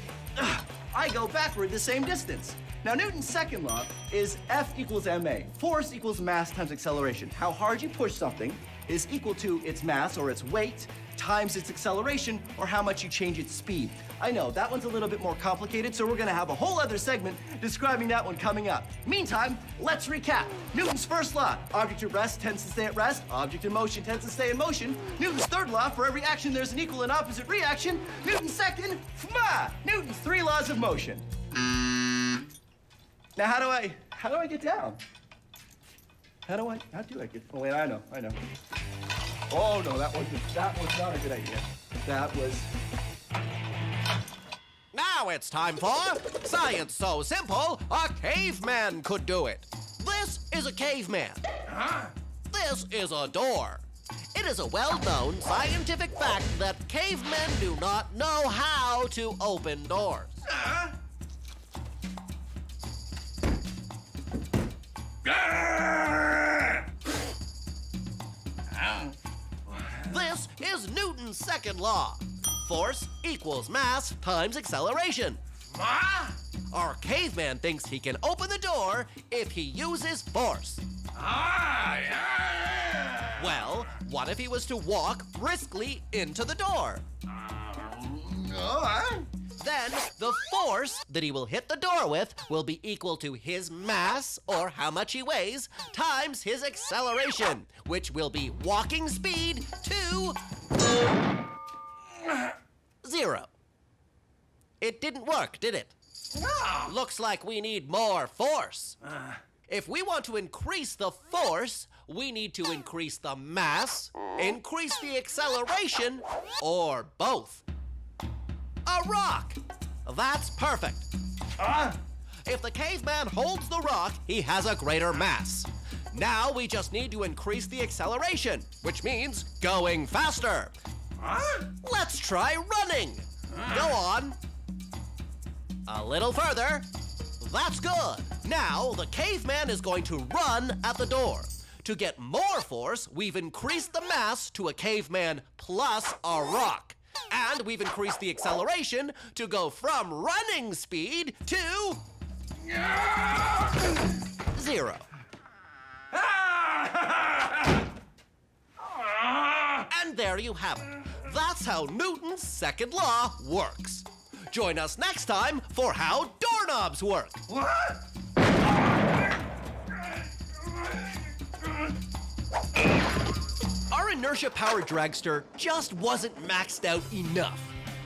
I go backward the same distance. Now, Newton's second law is F equals ma. Force equals mass times acceleration. How hard you push something is equal to its mass, or its weight, times its acceleration, or how much you change its speed. I know, that one's a little bit more complicated, so we're gonna have a whole other segment describing that one coming up. Meantime, let's recap. Newton's first law, object at rest tends to stay at rest, object in motion tends to stay in motion. Newton's third law, for every action there's an equal and opposite reaction. Newton's second, Newton's 3 laws of motion. Now how do I get down? How do I get, oh wait, I know. Oh no, that was not a good idea. That was... Now it's time for Science So Simple, a caveman could do it. This is a caveman. This is a door. It is a well-known scientific fact that cavemen do not know how to open doors. This is Newton's second law. Force equals mass times acceleration. Our caveman thinks he can open the door if he uses force. Well, what if he was to walk briskly into the door? Then the force that he will hit the door with will be equal to his mass, or how much he weighs, times his acceleration, which will be walking speed to 0. It didn't work, did it? No. Looks like we need more force. If we want to increase the force, we need to increase the mass, increase the acceleration, or both. A rock! That's perfect. If the caveman holds the rock, he has a greater mass. Now we just need to increase the acceleration, which means going faster. Let's try running. Go on. A little further. That's good. Now the caveman is going to run at the door. To get more force, we've increased the mass to a caveman plus a rock. And we've increased the acceleration to go from running speed to 0. And there you have it. That's how Newton's second law works. Join us next time for how doorknobs work. Our inertia-powered dragster just wasn't maxed out enough.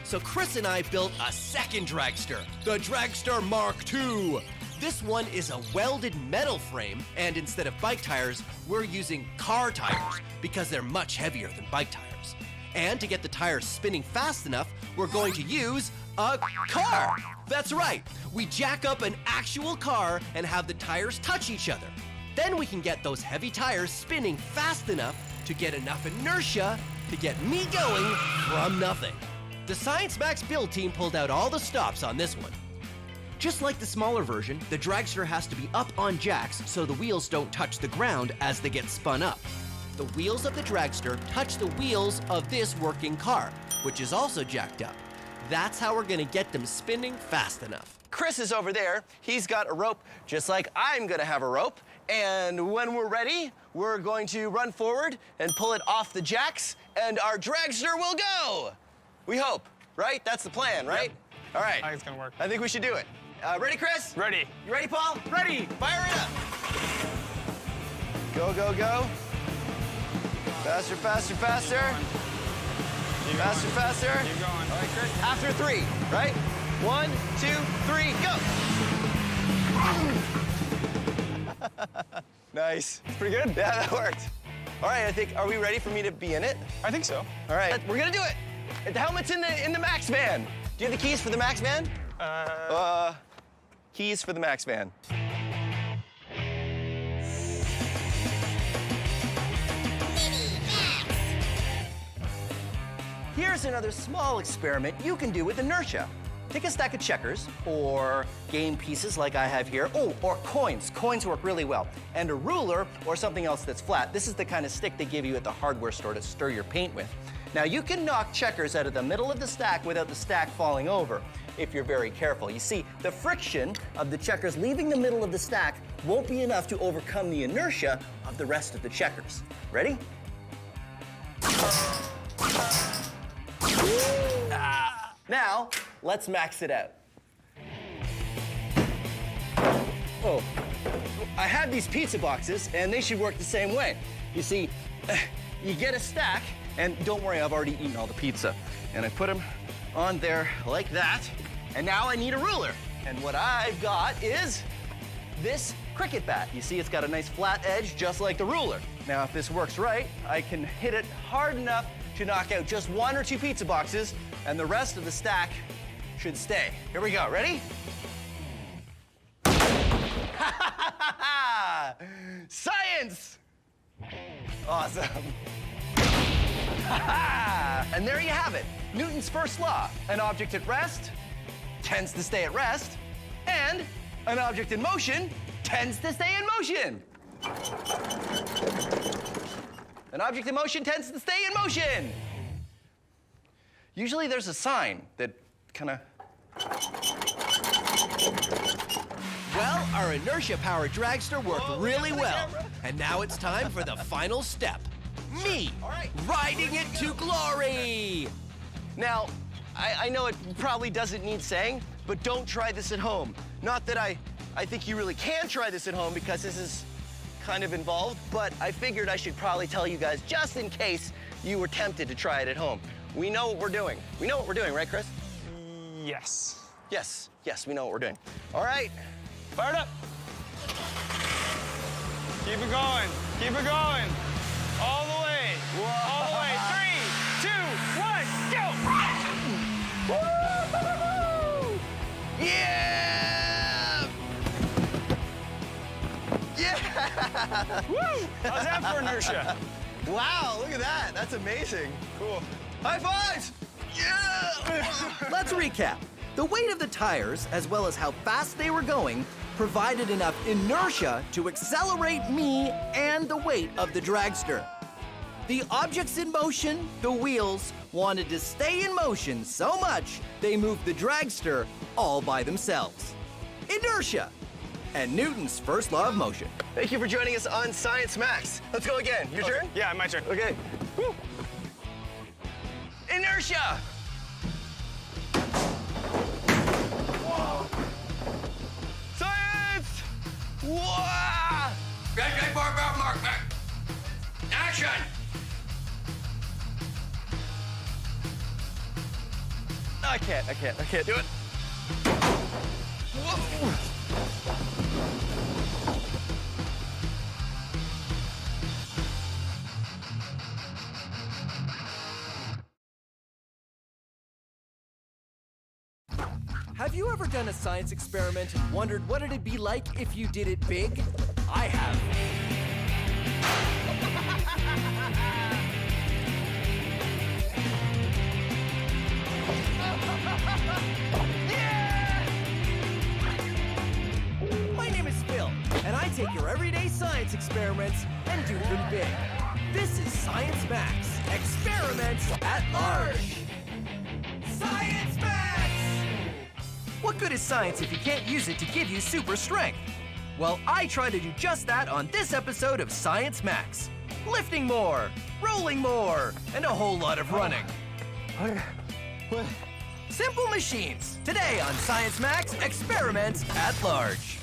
So Chris and I built a second dragster, the Dragster Mark II. This one is a welded metal frame, and instead of bike tires, we're using car tires because they're much heavier than bike tires. And to get the tires spinning fast enough, we're going to use a car. That's right. We jack up an actual car and have the tires touch each other. Then we can get those heavy tires spinning fast enough to get enough inertia to get me going from nothing. The Science Max build team pulled out all the stops on this one. Just like the smaller version, the dragster has to be up on jacks so the wheels don't touch the ground as they get spun up. The wheels of the dragster touch the wheels of this working car, which is also jacked up. That's how we're gonna get them spinning fast enough. Chris is over there. He's got a rope, just like I'm gonna have a rope. And when we're ready, we're going to run forward and pull it off the jacks, and our dragster will go. We hope, right? That's the plan, right? Yep. All right. I think it's gonna work. I think we should do it. Ready, Chris? Ready. You ready, Paul? Ready. Fire it up. Go, go, go. Faster, faster, faster. Faster, faster. Keep going. All right, Chris. After 3, right? 1, 2, 3, go. Nice. It's pretty good. Yeah, that worked. All right, are we ready for me to be in it? I think so. All right, we're gonna do it. The helmet's in the Max van. Do you have the keys for the Max van? Keys for the Max van. Here's another small experiment you can do with inertia. Take a stack of checkers, or game pieces like I have here. Oh, or coins. Coins work really well. And a ruler, or something else that's flat. This is the kind of stick they give you at the hardware store to stir your paint with. Now, you can knock checkers out of the middle of the stack without the stack falling over, if you're very careful. You see, the friction of the checkers leaving the middle of the stack won't be enough to overcome the inertia of the rest of the checkers. Ready? Now, let's max it out. Oh, I have these pizza boxes, and they should work the same way. You see, you get a stack, and don't worry, I've already eaten all the pizza. And I put them on there like that, and now I need a ruler. And what I've got is this cricket bat. You see, it's got a nice flat edge, just like the ruler. Now, if this works right, I can hit it hard enough to knock out just 1 or 2 pizza boxes, and the rest of the stack should stay. Here we go, ready? Science! Awesome. And there you have it, Newton's first law. An object at rest tends to stay at rest, and an object in motion tends to stay in motion. An object in motion tends to stay in motion. Usually there's a sign that kind of... Well, our inertia-powered dragster worked really well. And now it's time for the final step. Me, riding it to glory! Now, I know it probably doesn't need saying, but don't try this at home. Not that I think you really can try this at home because this is kind of involved, but I figured I should probably tell you guys just in case you were tempted to try it at home. We know what we're doing. We know what we're doing, right, Chris? Yes. Yes, we know what we're doing. All right. Fire it up. Keep it going. Keep it going. All the way. Whoa. All the way. 3, 2, 1, go! Woo! Yeah! Yeah! Woo! How's that for inertia? Wow, look at that. That's amazing. Cool. High fives! Yeah! Let's recap. The weight of the tires, as well as how fast they were going, provided enough inertia to accelerate me and the weight of the dragster. The objects in motion, the wheels, wanted to stay in motion so much they moved the dragster all by themselves. Inertia, and Newton's first law of motion. Thank you for joining us on Science Max. Let's go again. Your turn? Yeah, my turn. Okay. Woo. Inertia! Science! Whoa! Red barbell marker. Action! I can't do it. Whoa. Have you ever done a science experiment and wondered what it'd be like if you did it big? I have. My name is Phil, and I take your everyday science experiments and do them big. This is Science Max, experiments at large. Science Max! What good is science if you can't use it to give you super strength? Well, I try to do just that on this episode of Science Max. Lifting more, rolling more, and a whole lot of running. Simple machines. Today on Science Max, experiments at large.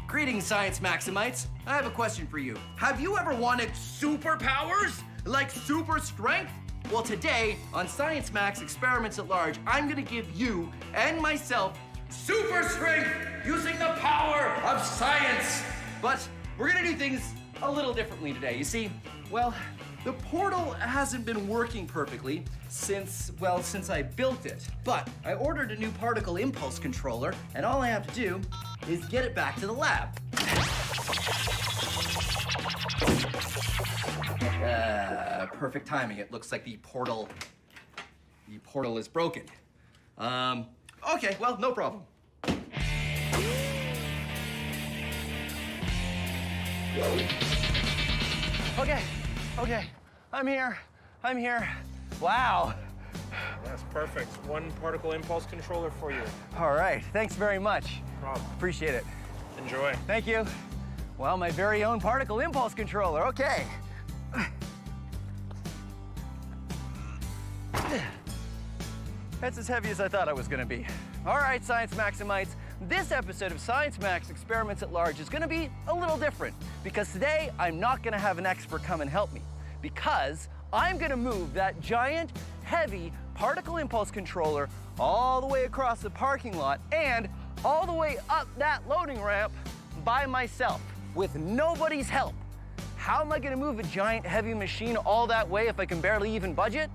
Greetings, Science Maximites. I have a question for you. Have you ever wanted superpowers? Like super strength? Well, today on Science Max Experiments at Large, I'm gonna give you and myself super strength using the power of science. But we're gonna do things a little differently today. You see, well, the portal hasn't been working perfectly since I built it. But I ordered a new particle impulse controller, and all I have to do is get it back to the lab. Perfect timing. It looks like the portal is broken. Okay, well, no problem. Okay, I'm here. Wow. That's perfect. One particle impulse controller for you. All right, thanks very much. No problem. Appreciate it. Enjoy. Thank you. Well, my very own particle impulse controller, okay. That's as heavy as I thought I was gonna be. All right, Science Maximites, this episode of Science Max Experiments at Large is gonna be a little different because today I'm not gonna have an expert come and help me because I'm gonna move that giant, heavy particle impulse controller all the way across the parking lot and all the way up that loading ramp by myself with nobody's help. How am I gonna move a giant, heavy machine all that way if I can barely even budget?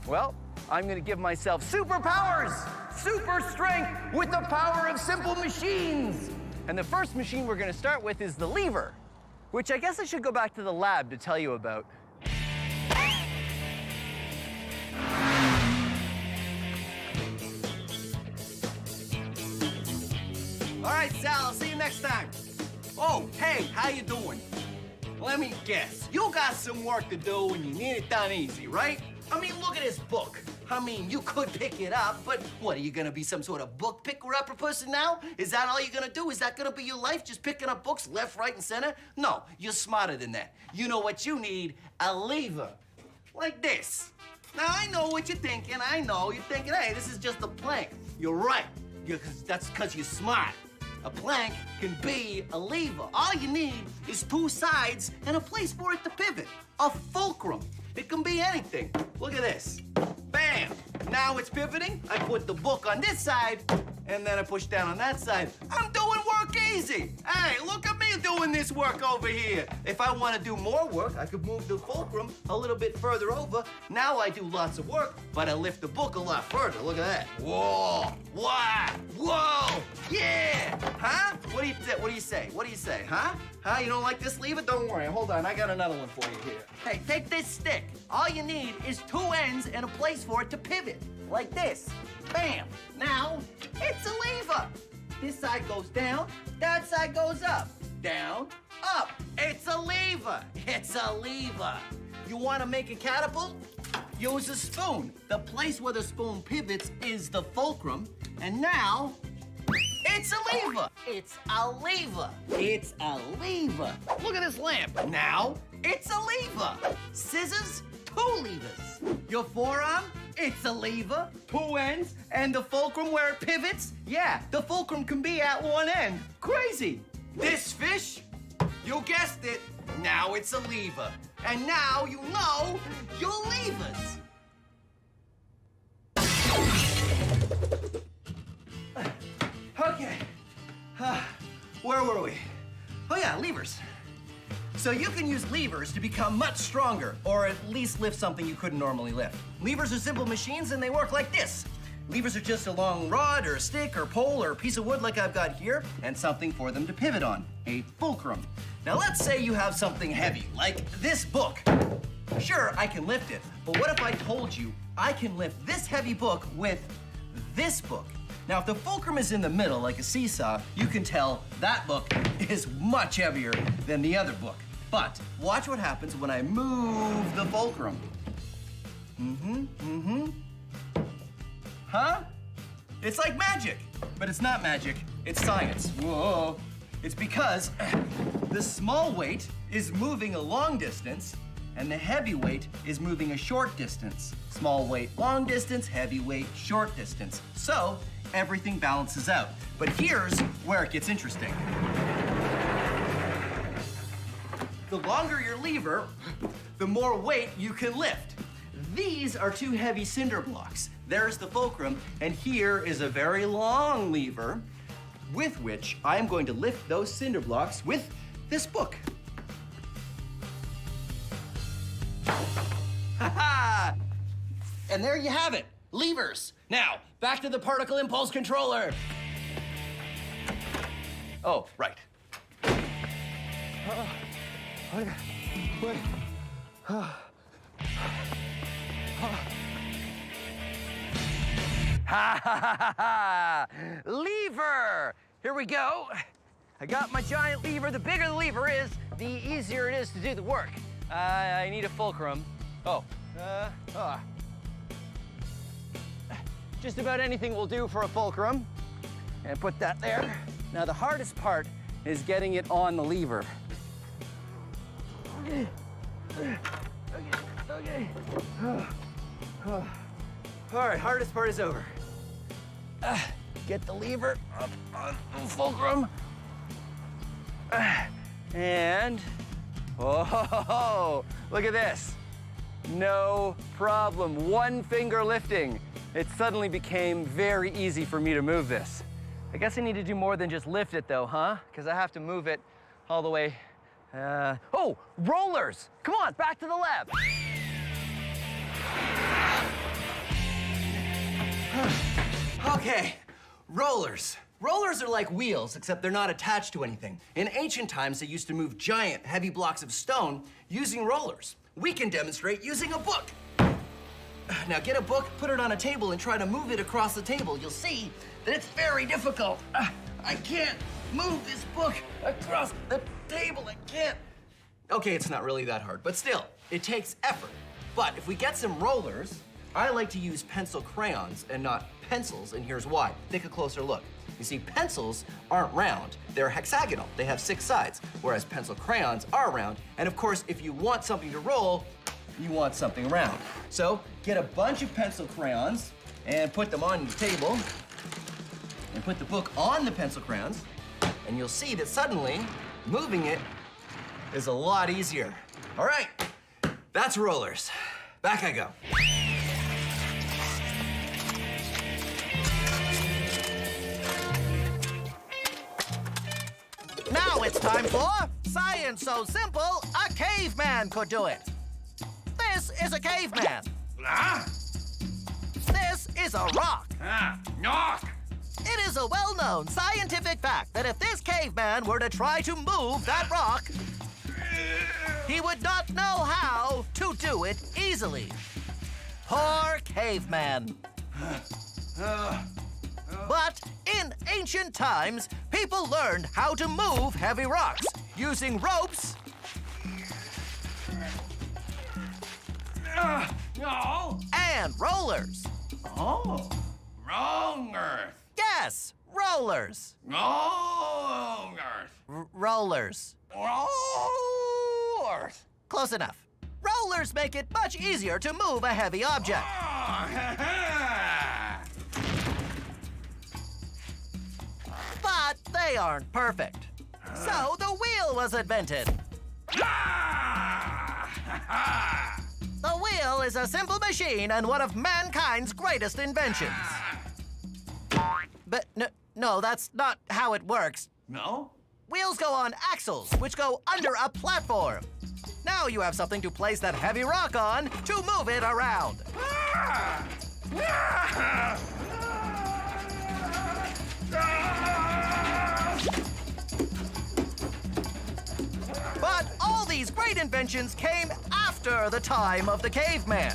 Well, I'm gonna give myself superpowers, super strength with the power of simple machines. And the first machine we're gonna start with is the lever, which I guess I should go back to the lab to tell you about. All right, Sal, I'll see you next time. Oh, hey, how you doing? Let me guess, you got some work to do and you need it done easy, right? I mean, look at this book. I mean, you could pick it up, but what, are you gonna be some sort of book picker-upper person now? Is that all you're gonna do? Is that gonna be your life, just picking up books left, right, and center? No, you're smarter than that. You know what you need? A lever, like this. Now, I know what you're thinking. I know you're thinking, hey, this is just a plank. You're right. That's because you're smart. A plank can be a lever. All you need is two sides and a place for it to pivot. A fulcrum. It can be anything. Look at this. Bam! Now it's pivoting. I put the book on this side, and then I push down on that side. I'm doing work easy. Hey, look at me doing this work over here. If I want to do more work, I could move the fulcrum a little bit further over. Now I do lots of work, but I lift the book a lot further. Look at that. Whoa! Wow! Whoa! Yeah! Huh? What do you say? What do you say? Huh? Huh? You don't like this lever? Don't worry. Hold on. I got another one for you here. Hey, take this stick. All you need is two ends and a place for it to pivot. Like this. Bam! Now, it's a lever. This side goes down, that side goes up. Down, up. It's a lever. It's a lever. You want to make a catapult? Use a spoon. The place where the spoon pivots is the fulcrum. And now, it's a lever. It's a lever. It's a lever. Look at this lamp. Now, it's a lever. Scissors, two levers. Your forearm, it's a lever, two ends, and the fulcrum where it pivots, yeah, the fulcrum can be at one end. Crazy. This fish, you guessed it, now it's a lever. And now you know your levers. Okay, where were we? Oh yeah, levers. So you can use levers to become much stronger, or at least lift something you couldn't normally lift. Levers are simple machines and they work like this. Levers are just a long rod or a stick or pole or a piece of wood like I've got here, and something for them to pivot on, a fulcrum. Now let's say you have something heavy, like this book. Sure, I can lift it, but what if I told you I can lift this heavy book with this book? Now, if the fulcrum is in the middle, like a seesaw, you can tell that book is much heavier than the other book. But watch what happens when I move the fulcrum. Huh? It's like magic, but it's not magic, it's science. Whoa. It's because the small weight is moving a long distance and the heavy weight is moving a short distance. Small weight, long distance, heavy weight, short distance. So, everything balances out. But here's where it gets interesting. The longer your lever, the more weight you can lift. These are two heavy cinder blocks. There's the fulcrum, and here is a very long lever with which I'm going to lift those cinder blocks with this book. Ha-ha! And there you have it, levers. Now, back to the particle impulse controller. Oh, right. Ha ha ha ha! Lever! Here we go. I got my giant lever. The bigger the lever is, the easier it is to do the work. I need a fulcrum. Just about anything will do for a fulcrum. And put that there. Now the hardest part is getting it on the lever. Okay. All right, hardest part is over. Get the lever up on the fulcrum. And, oh, look at this. No problem. One finger lifting. It suddenly became very easy for me to move this. I guess I need to do more than just lift it though, huh? Because I have to move it all the way. Oh, rollers! Come on, back to the lab. Okay, rollers. Rollers are like wheels, except they're not attached to anything. In ancient times, they used to move giant, heavy blocks of stone using rollers. We can demonstrate using a book. Now get a book, put it on a table, and try to move it across the table. You'll see that it's very difficult. I can't move this book across the table. I can't. Okay, it's not really that hard, but still, it takes effort. But if we get some rollers, I like to use pencil crayons and not pencils, and here's why. Take a closer look. You see, pencils aren't round. They're hexagonal. They have 6 sides, whereas pencil crayons are round. And of course, if you want something to roll, you want something round. So get a bunch of pencil crayons and put them on the table and put the book on the pencil crayons, and you'll see that suddenly moving it is a lot easier. All right, that's rollers. Back I go. Now it's time for science so simple a caveman could do it. This is a caveman. This is a rock. Knock! It is a well-known scientific fact that if this caveman were to try to move that rock, he would not know how to do it easily. Poor caveman. But in ancient times, people learned how to move heavy rocks using ropes No! and rollers. Oh, wrong earth. Yes, rollers. Wrong earth. Rollers. Wrong earth. Close enough. Rollers make it much easier to move a heavy object. But they aren't perfect. So the wheel was invented. The wheel is a simple machine and one of mankind's greatest inventions. But no, that's not how it works. No? Wheels go on axles, which go under a platform. Now you have something to place that heavy rock on to move it around. But all these great inventions came after the time of the caveman.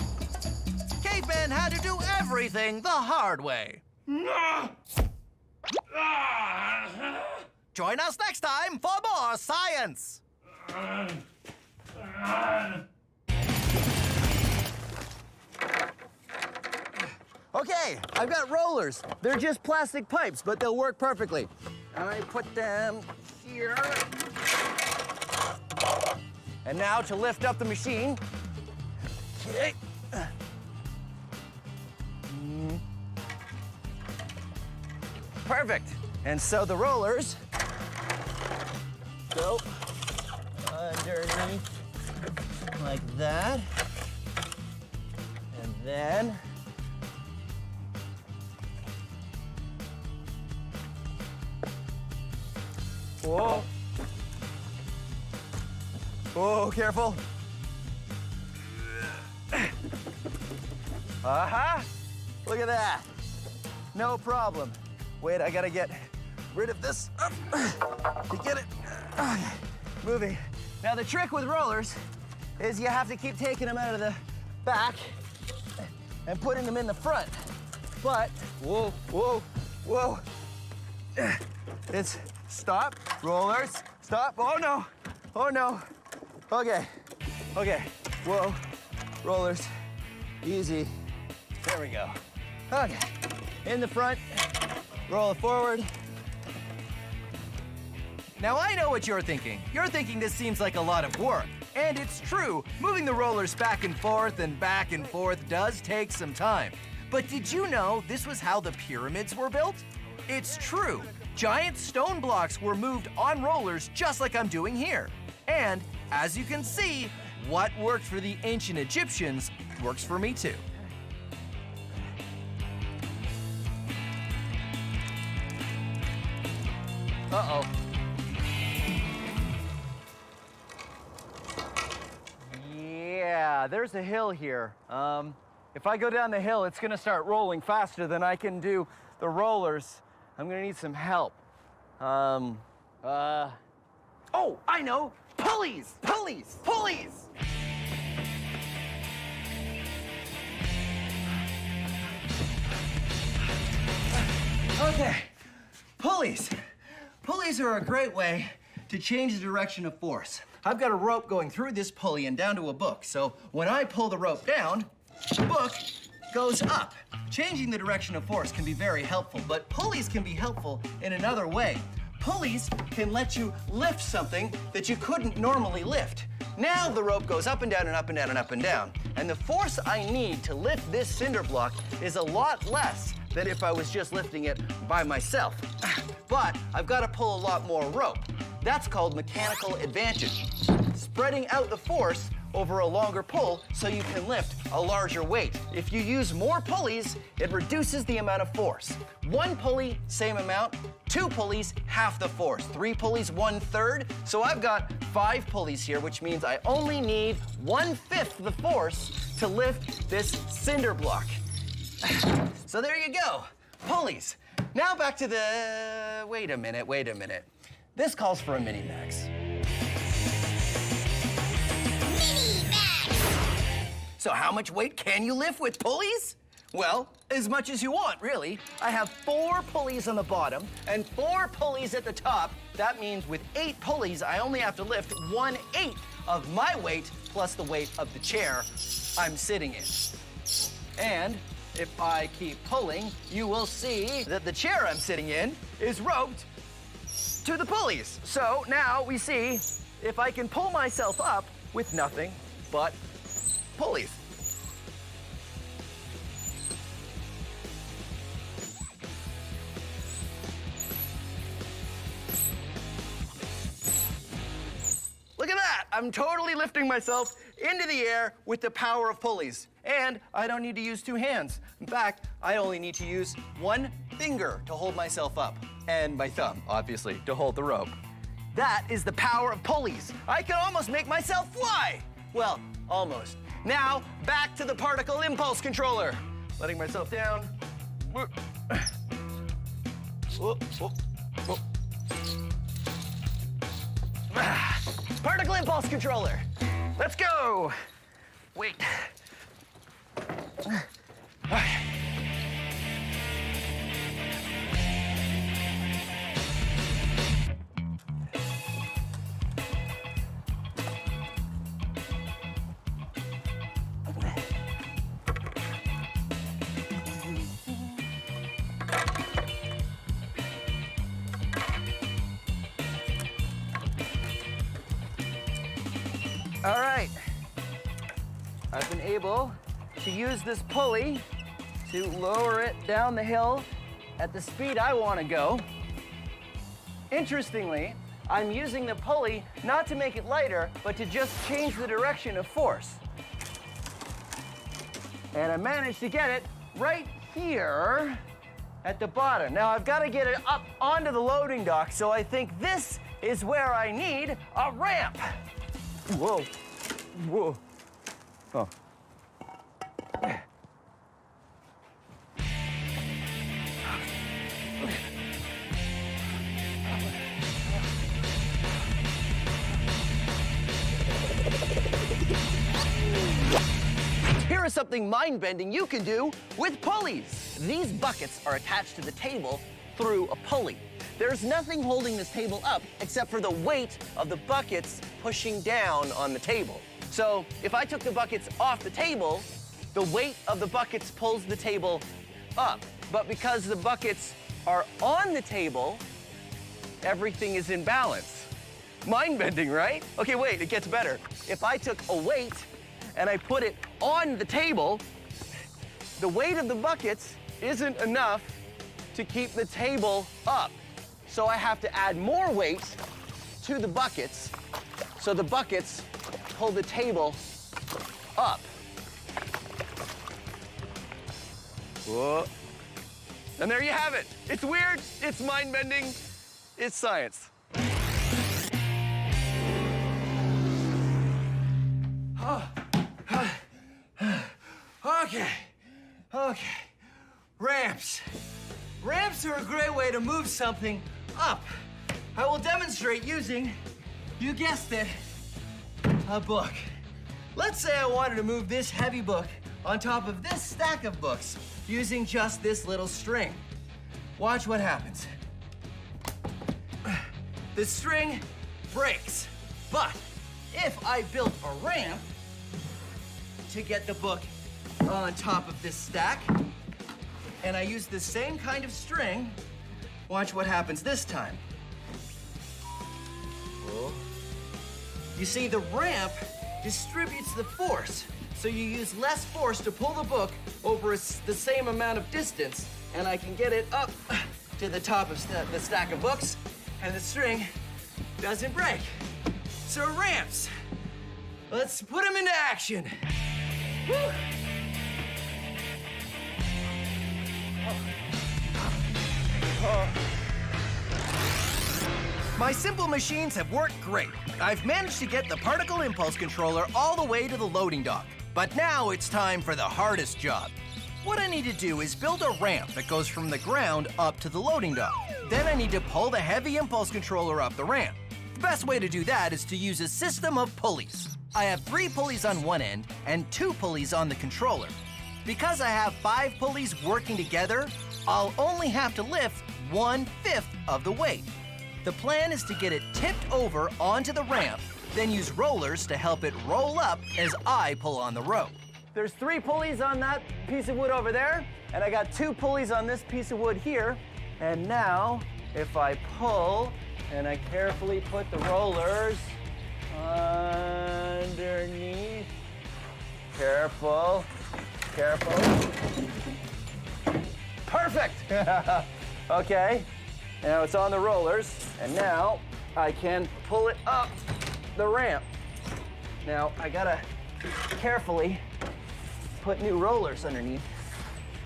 Cavemen had to do everything the hard way. Join us next time for more science. Okay, I've got rollers. They're just plastic pipes, but they'll work perfectly. I put them here. And now to lift up the machine. Okay. Perfect. And so the rollers go underneath like that. And then whoa. Whoa, careful. Look at that. No problem. Wait, I gotta get rid of this to get it moving. Now, the trick with rollers is you have to keep taking them out of the back and putting them in the front. But, whoa, whoa, whoa. It's stop, rollers, stop. Oh no, oh no. Okay, okay, whoa, rollers, easy. There we go. Okay, in the front, roll it forward. Now I know what you're thinking. You're thinking this seems like a lot of work. And it's true, moving the rollers back and forth does take some time. But did you know this was how the pyramids were built? It's true. Giant stone blocks were moved on rollers just like I'm doing here. And as you can see, what worked for the ancient Egyptians works for me too. Uh-oh. Yeah, there's a hill here. If I go down the hill, it's gonna start rolling faster than I can do the rollers. I'm gonna need some help. Oh, I know! Pulleys! Pulleys! Pulleys! Okay, pulleys. Pulleys are a great way to change the direction of force. I've got a rope going through this pulley and down to a book, so when I pull the rope down, the book goes up. Changing the direction of force can be very helpful, but pulleys can be helpful in another way. Pulleys can let you lift something that you couldn't normally lift. Now the rope goes up and down and up and down and up and down. And the force I need to lift this cinder block is a lot less than if I was just lifting it by myself. But I've got to pull a lot more rope. That's called mechanical advantage. Spreading out the force over a longer pull so you can lift a larger weight. If you use more pulleys, it reduces the amount of force. 1 pulley, same amount. 2 pulleys, half the force. 3 pulleys, 1/3. So I've got 5 pulleys here, which means I only need 1/5 the force to lift this cinder block. So there you go, pulleys. Now back to the, wait a minute. This calls for a mini-max. So how much weight can you lift with pulleys? Well, as much as you want, really. I have 4 pulleys on the bottom and 4 pulleys at the top. That means with 8 pulleys, I only have to lift 1/8 of my weight plus the weight of the chair I'm sitting in. And if I keep pulling, you will see that the chair I'm sitting in is roped to the pulleys. So now we see if I can pull myself up with nothing but pulleys. Look at that! I'm totally lifting myself into the air with the power of pulleys. And I don't need to use 2 hands. In fact, I only need to use 1 finger to hold myself up. And my thumb, obviously, to hold the rope. That is the power of pulleys. I can almost make myself fly. Well, almost. Now, back to the particle impulse controller. Letting myself down. Particle impulse controller. Let's go. Wait. All right, I've been able to use this pulley to lower it down the hill at the speed I want to go. Interestingly, I'm using the pulley not to make it lighter, but to just change the direction of force. And I managed to get it right here at the bottom. Now I've got to get it up onto the loading dock, so I think this is where I need a ramp. Whoa, whoa, oh. Here is something mind-bending you can do with pulleys. These buckets are attached to the table through a pulley. There's nothing holding this table up except for the weight of the buckets pushing down on the table. So if I took the buckets off the table, the weight of the buckets pulls the table up. But because the buckets are on the table, everything is in balance. mind-bending, right? Okay, wait, it gets better. If I took a weight and I put it on the table, the weight of the buckets isn't enough to keep the table up. So I have to add more weight to the buckets so the buckets pull the table up. Whoa. And there you have it. It's weird, it's mind-bending, it's science. Okay. Ramps. Ramps are a great way to move something up. I will demonstrate using, you guessed it, a book. Let's say I wanted to move this heavy book on top of this stack of books using just this little string. Watch what happens. The string breaks, but if I built a ramp to get the book on top of this stack, and I use the same kind of string, watch what happens this time. Whoa. You see, the ramp distributes the force, so you use less force to pull the book over the same amount of distance, and I can get it up to the top of the stack of books, and the string doesn't break. So ramps, let's put them into action. Woo. My simple machines have worked great. I've managed to get the particle impulse controller all the way to the loading dock. But now it's time for the hardest job. What I need to do is build a ramp that goes from the ground up to the loading dock. Then I need to pull the heavy impulse controller up the ramp. The best way to do that is to use a system of pulleys. I have 3 pulleys on one end and 2 pulleys on the controller. Because I have 5 pulleys working together, I'll only have to lift 1/5 of the weight. The plan is to get it tipped over onto the ramp, then use rollers to help it roll up as I pull on the rope. There's 3 pulleys on that piece of wood over there, and I got 2 pulleys on this piece of wood here. And now, if I pull and I carefully put the rollers underneath, careful. Perfect! Okay, now it's on the rollers, and now I can pull it up the ramp. Now I gotta carefully put new rollers underneath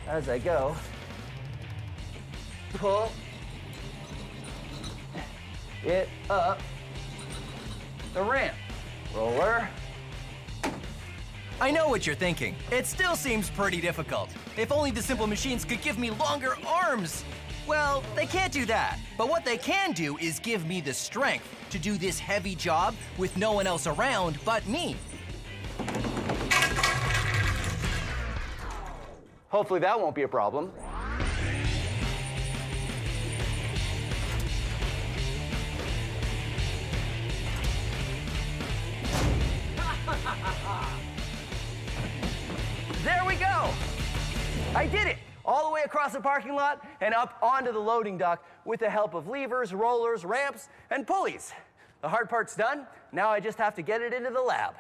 as I go. Pull it up the ramp. Roller. I know what you're thinking. It still seems pretty difficult. If only the simple machines could give me longer arms. Well, they can't do that. But what they can do is give me the strength to do this heavy job with no one else around but me. Hopefully that won't be a problem. There we go. I did it. All the way across the parking lot and up onto the loading dock with the help of levers, rollers, ramps, and pulleys. The hard part's done. Now I just have to get it into the lab.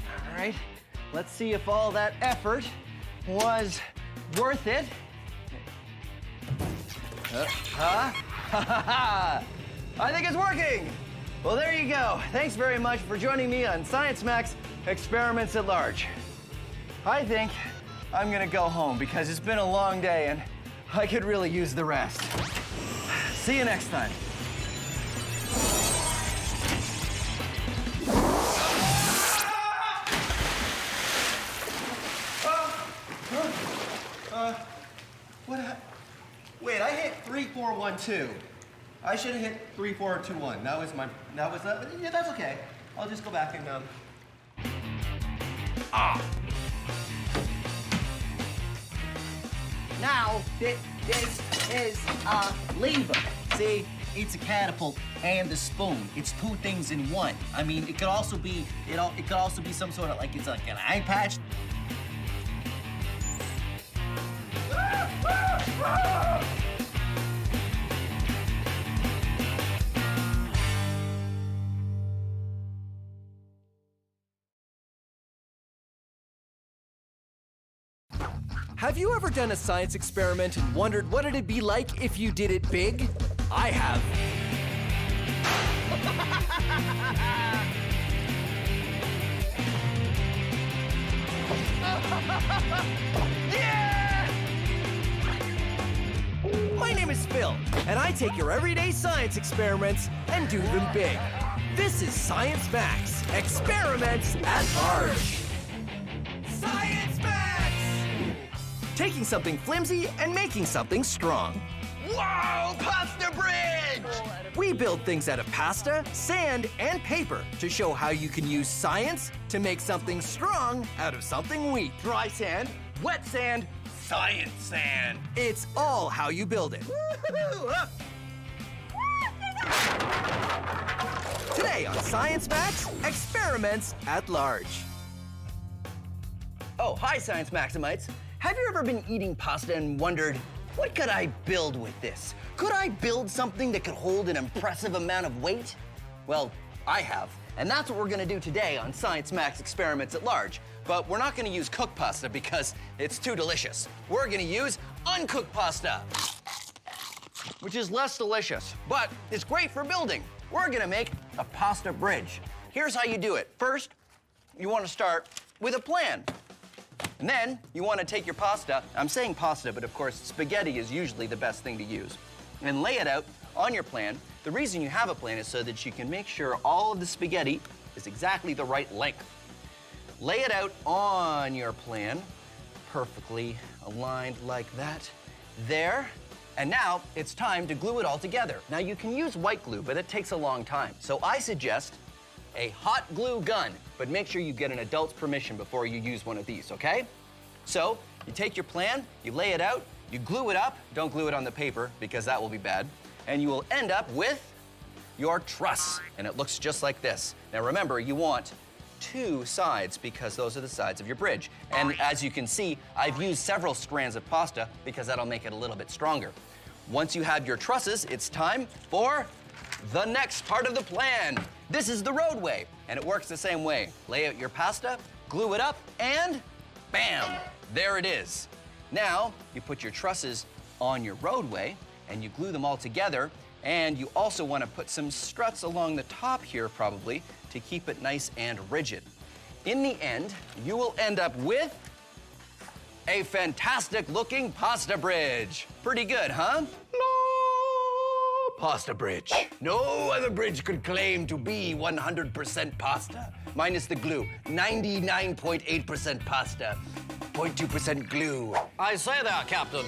All right, let's see if all that effort was worth it. I think it's working. Well, there you go. Thanks very much for joining me on Science Max Experiments at Large. I think I'm gonna go home because it's been a long day and I could really use the rest. See you next time. Wait, I hit 3, 4, 1, 2. I should have hit 3, 4, 2, 1. Yeah, that's okay. I'll just go back and, Now, this is a lever. See, it's a catapult and the spoon. It's 2 things in one. I mean, it could also be, it could also be some sort of, it's like an eye patch. Have you ever done a science experiment and wondered what it'd be like if you did it big? I have. My name is Phil, and I take your everyday science experiments and do them big. This is Science Max, experiments at large. Science Max! Taking something flimsy and making something strong. Whoa, pasta bridge! We build things out of pasta, sand, and paper to show how you can use science to make something strong out of something weak. Dry sand, wet sand, science sand. It's all how you build it. Today on Science Max, experiments at large. Oh, hi, Science Maximites. Have you ever been eating pasta and wondered, what could I build with this? Could I build something that could hold an impressive amount of weight? Well, I have, and that's what we're gonna do today on Science Max Experiments at Large. But we're not gonna use cooked pasta because it's too delicious. We're gonna use uncooked pasta, which is less delicious, but it's great for building. We're gonna make a pasta bridge. Here's how you do it. First, you wanna start with a plan. And then you want to take your pasta, I'm saying pasta, but of course spaghetti is usually the best thing to use, and lay it out on your plan. The reason you have a plan is so that you can make sure all of the spaghetti is exactly the right length. Lay it out on your plan, perfectly aligned like that, there. And now it's time to glue it all together. Now you can use white glue, but it takes a long time. So I suggest a hot glue gun, but make sure you get an adult's permission before you use one of these, okay? So you take your plan, you lay it out, you glue it up. Don't glue it on the paper because that will be bad. And you will end up with your truss, and it looks just like this. Now remember, you want 2 sides because those are the sides of your bridge. And as you can see, I've used several strands of pasta because that'll make it a little bit stronger. Once you have your trusses, it's time for the next part of the plan. This is the roadway, and it works the same way. Lay out your pasta, glue it up, and bam, there it is. Now, you put your trusses on your roadway, and you glue them all together, and you also want to put some struts along the top here, probably, to keep it nice and rigid. In the end, you will end up with a fantastic-looking pasta bridge. Pretty good, huh? Pasta bridge. No other bridge could claim to be 100% pasta. Minus the glue. 99.8% pasta. 0.2% glue. I say there, Captain.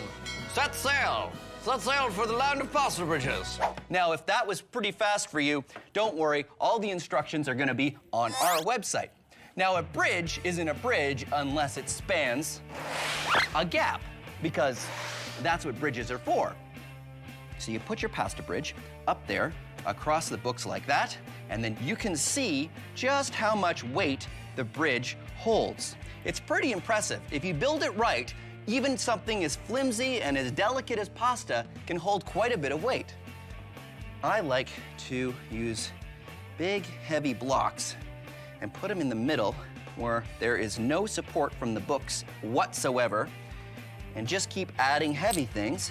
Set sail. Set sail for the land of pasta bridges. Now, if that was pretty fast for you, don't worry. All the instructions are gonna be on our website. Now, a bridge isn't a bridge unless it spans a gap, because that's what bridges are for. So you put your pasta bridge up there across the books like that, and then you can see just how much weight the bridge holds. It's pretty impressive. If you build it right, even something as flimsy and as delicate as pasta can hold quite a bit of weight. I like to use big, heavy blocks and put them in the middle where there is no support from the books whatsoever, and just keep adding heavy things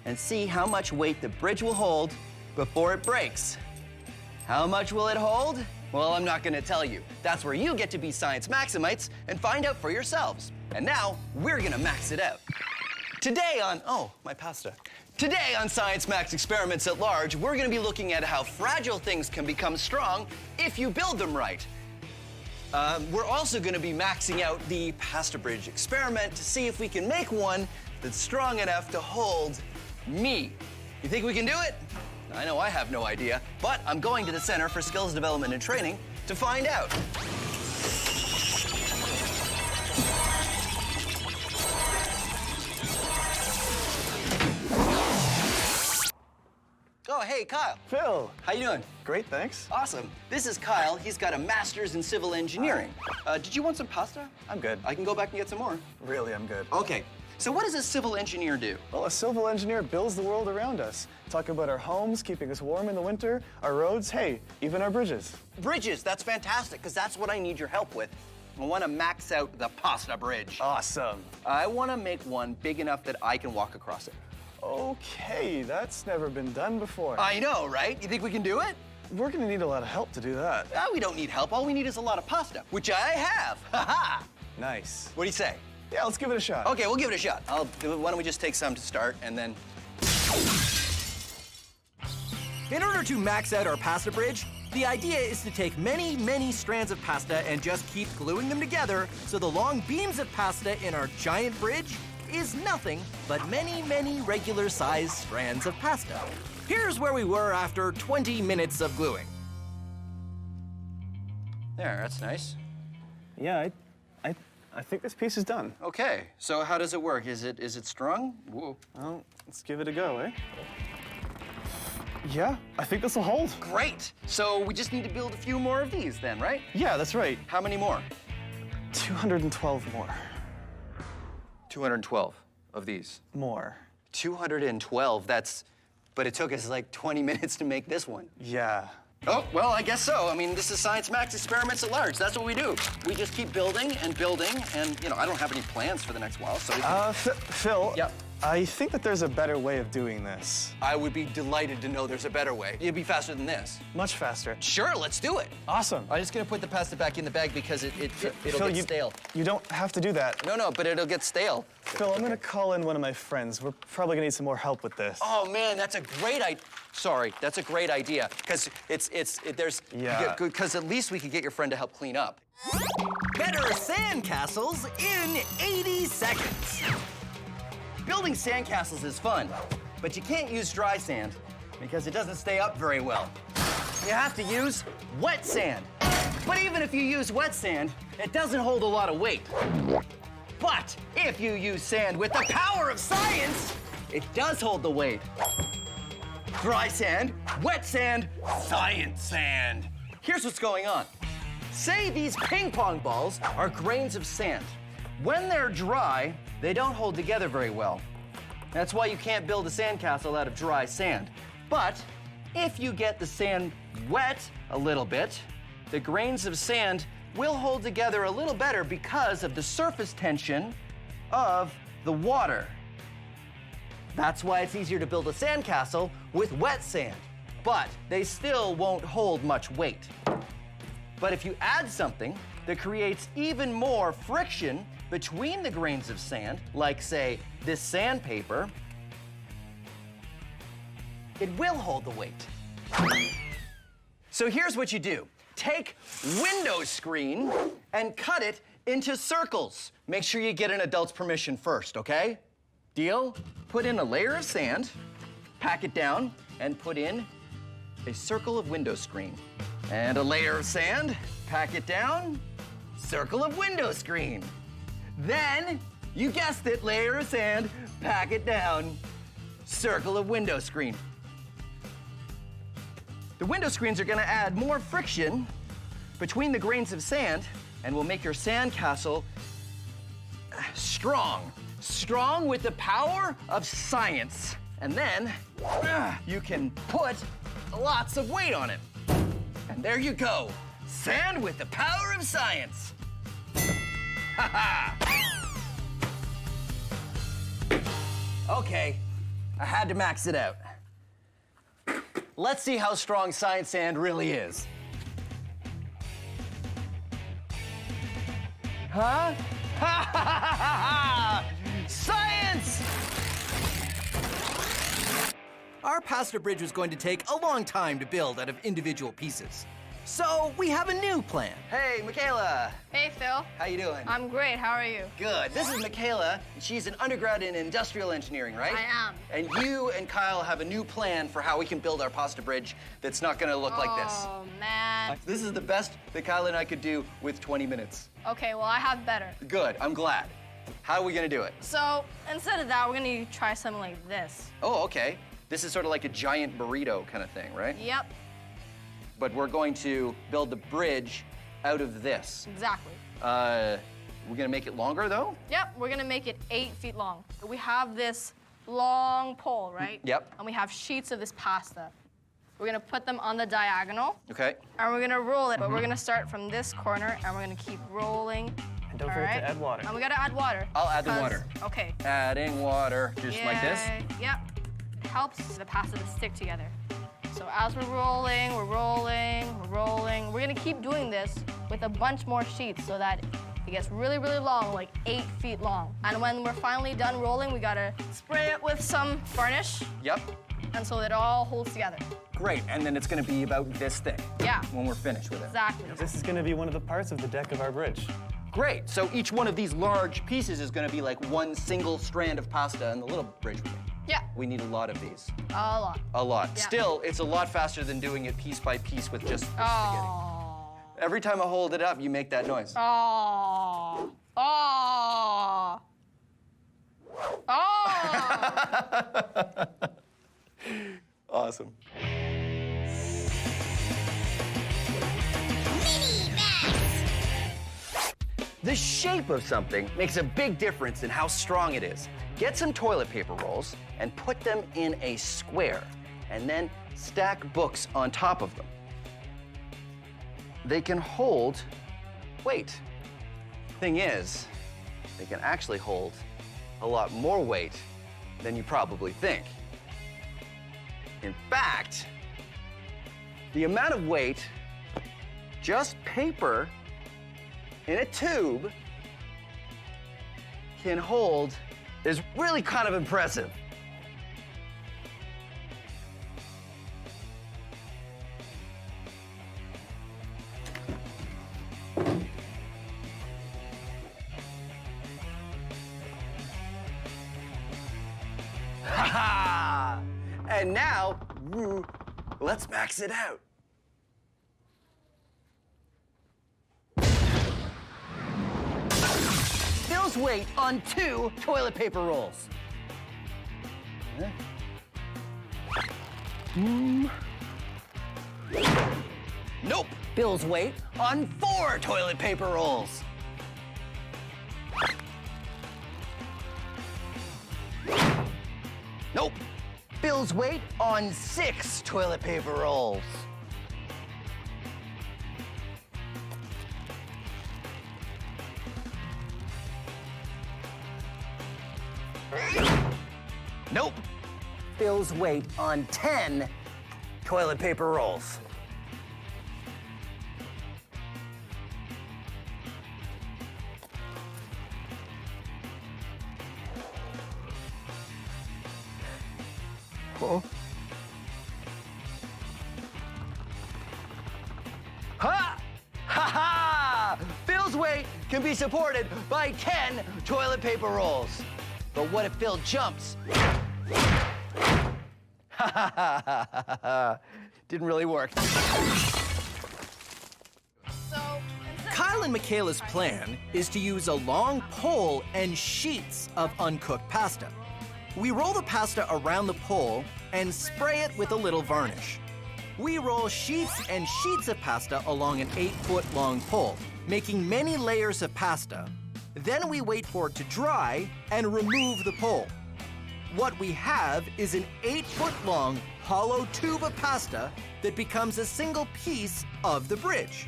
and see how much weight the bridge will hold before it breaks. How much will it hold? Well, I'm not gonna tell you. That's where you get to be Science Maximites and find out for yourselves. And now, we're gonna max it out. Today on, oh, my pasta. Today on Science Max Experiments at Large, we're gonna be looking at how fragile things can become strong if you build them right. We're also gonna be maxing out the pasta bridge experiment to see if we can make one that's strong enough to hold me. You think we can do it? I know I have no idea, but I'm going to the Center for Skills Development and Training to find out. Oh, hey, Kyle. Phil. How you doing? Great, thanks. Awesome. This is Kyle. He's got a master's in civil engineering. Did you want some pasta? I'm good. I can go back and get some more. Really, I'm good. Okay. So what does a civil engineer do? Well, a civil engineer builds the world around us. Talk about our homes, keeping us warm in the winter, our roads, hey, even our bridges. Bridges, that's fantastic, because that's what I need your help with. I want to max out the pasta bridge. Awesome. I want to make one big enough that I can walk across it. Okay, that's never been done before. I know, right? You think we can do it? We're gonna need a lot of help to do that. We don't need help. All we need is a lot of pasta, which I have. Ha-ha! Nice. What do you say? Yeah, let's give it a shot. Okay, we'll give it a shot. Why don't we just take some to start, and then... In order to max out our pasta bridge, the idea is to take many, many strands of pasta and just keep gluing them together so the long beams of pasta in our giant bridge is nothing but many, many regular-sized strands of pasta. Here's where we were after 20 minutes of gluing. There, that's nice. Yeah, I think this piece is done. Okay, so how does it work? Is it strung? Whoa. Well, let's give it a go, eh? Yeah, I think this will hold. Great. So we just need to build a few more of these then, right? Yeah, that's right. How many more? 212 more. 212 of these. More. 212, but it took us like 20 minutes to make this one. Yeah. Oh, well, I guess so. I mean, this is Science Max experiments at large. That's what we do. We just keep building, and, you know, I don't have any plans for the next while, so we can... Phil. Yep. I think that there's a better way of doing this. I would be delighted to know there's a better way. It'd be faster than this. Much faster. Sure, let's do it. Awesome. I'm just gonna put the pasta back in the bag because it'll Phil, get stale. You don't have to do that. No, but it'll get stale. Phil, I'm gonna call in one of my friends. We're probably gonna need some more help with this. Oh man, that's a great idea. Sorry, that's a great idea because Yeah. Because at least we could get your friend to help clean up. Better sandcastles in 80 seconds. Building sandcastles is fun, but you can't use dry sand because it doesn't stay up very well. You have to use wet sand. But even if you use wet sand, it doesn't hold a lot of weight. But if you use sand with the power of science, it does hold the weight. Dry sand, wet sand, science sand. Here's what's going on. Say these ping pong balls are grains of sand. When they're dry, they don't hold together very well. That's why you can't build a sandcastle out of dry sand. But if you get the sand wet a little bit, the grains of sand will hold together a little better because of the surface tension of the water. That's why it's easier to build a sandcastle with wet sand, but they still won't hold much weight. But if you add something that creates even more friction between the grains of sand, like say this sandpaper, it will hold the weight. So here's what you do. Take window screen and cut it into circles. Make sure you get an adult's permission first, okay? Deal? Put in a layer of sand, pack it down, and put in a circle of window screen. And a layer of sand, pack it down, circle of window screen. Then, you guessed it, layer of sand, pack it down, circle of window screen. The window screens are gonna add more friction between the grains of sand and will make your sandcastle strong. Strong with the power of science. And then, you can put lots of weight on it. And there you go. Sand with the power of science. Ha ha! Okay, I had to max it out. Let's see how strong science sand really is. Huh? Ha ha ha ha! Science! Our pasta bridge was going to take a long time to build out of individual pieces. So we have a new plan. Hey, Michaela. Hey, Phil. How you doing? I'm great. How are you? Good. This is Michaela. She's an undergrad in industrial engineering, right? I am. And you and Kyle have a new plan for how we can build our pasta bridge that's not gonna look like this. Oh, man. This is the best that Kyle and I could do with 20 minutes. Okay, well, I have better. Good, I'm glad. How are we gonna do it? So, instead of that, we're gonna try something like this. Oh, okay. This is sort of like a giant burrito kind of thing, right? Yep, But we're going to build the bridge out of this. exactly. We're gonna make it longer, though? Yep, we're gonna make it 8 feet long. We have this long pole, right? Yep. And we have sheets of this pasta. We're gonna put them on the diagonal. Okay. And we're gonna roll it, but we're gonna start from this corner and we're gonna keep rolling. And don't forget to add water. And we gotta add water. I'll add the water. Okay. Adding water, just like this? Yep. It helps the pasta to stick together. So as we're rolling, we're rolling, we're rolling. We're gonna keep doing this with a bunch more sheets so that it gets really, really long, like 8 feet long. And when we're finally done rolling, we gotta spray it with some varnish. Yep. And so it all holds together. Great, and then it's gonna be about this thing. Yeah. When we're finished with it. Exactly. This is going to be one of the parts of the deck of our bridge. Great, so each one of these large pieces is gonna be like one single strand of pasta, and the little bridge will be. Yeah. We need a lot of these. A lot. A lot. Yeah. Still, it's a lot faster than doing it piece by piece with just the spaghetti. Every time I hold it up, you make that noise. Oh. Oh. Oh. Awesome. The shape of something makes a big difference in how strong it is. Get some toilet paper rolls and put them in a square, and then stack books on top of them. They can hold weight. Thing is, they can actually hold a lot more weight than you probably think. In fact, the amount of weight just paper in a tube can hold is really kind of impressive. Ha-ha! And now, let's max it out. Bill's weight on 2 toilet paper rolls. Nope. Bill's weight on 4 toilet paper rolls. Nope. Bill's weight on 6 toilet paper rolls. Nope. Bill's weight on 10 toilet paper rolls. Oh. Ha! Ha ha! Phil's weight can be supported by 10 toilet paper rolls. But what if Phil jumps? Ha ha ha ha ha. Didn't really work. Kyle and Michaela's plan is to use a long pole and sheets of uncooked pasta. We roll the pasta around the pole and spray it with a little varnish. We roll sheets and sheets of pasta along an 8-foot-long pole, making many layers of pasta. Then we wait for it to dry and remove the pole. What we have is an 8-foot-long hollow tube of pasta that becomes a single piece of the bridge.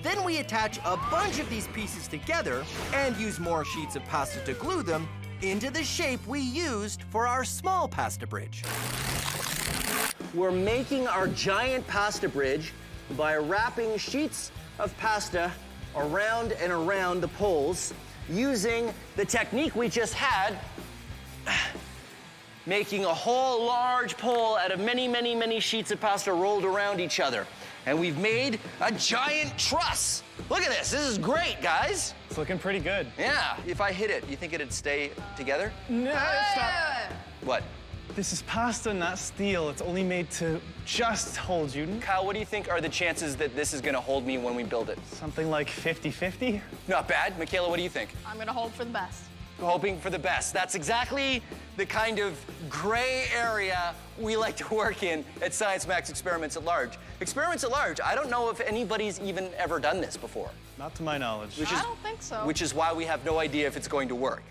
Then we attach a bunch of these pieces together and use more sheets of pasta to glue them into the shape we used for our small pasta bridge. We're making our giant pasta bridge by wrapping sheets of pasta around and around the poles using the technique we just had, making a whole large pole out of many, many, many sheets of pasta rolled around each other. And we've made a giant truss. Look at this. This is great, guys. It's looking pretty good. Yeah. If I hit it, you think it'd stay together? No, stop. What? This is pasta, not steel. It's only made to just hold you. Kyle, what do you think are the chances that this is gonna hold me when we build it? Something like 50-50. Not bad. Michaela, what do you think? I'm gonna hope for the best. Hoping for the best. That's exactly the kind of gray area we like to work in at Science Max Experiments at Large. Experiments at Large, I don't know if anybody's even ever done this before. Not to my knowledge. I don't think so. Which is why we have no idea if it's going to work.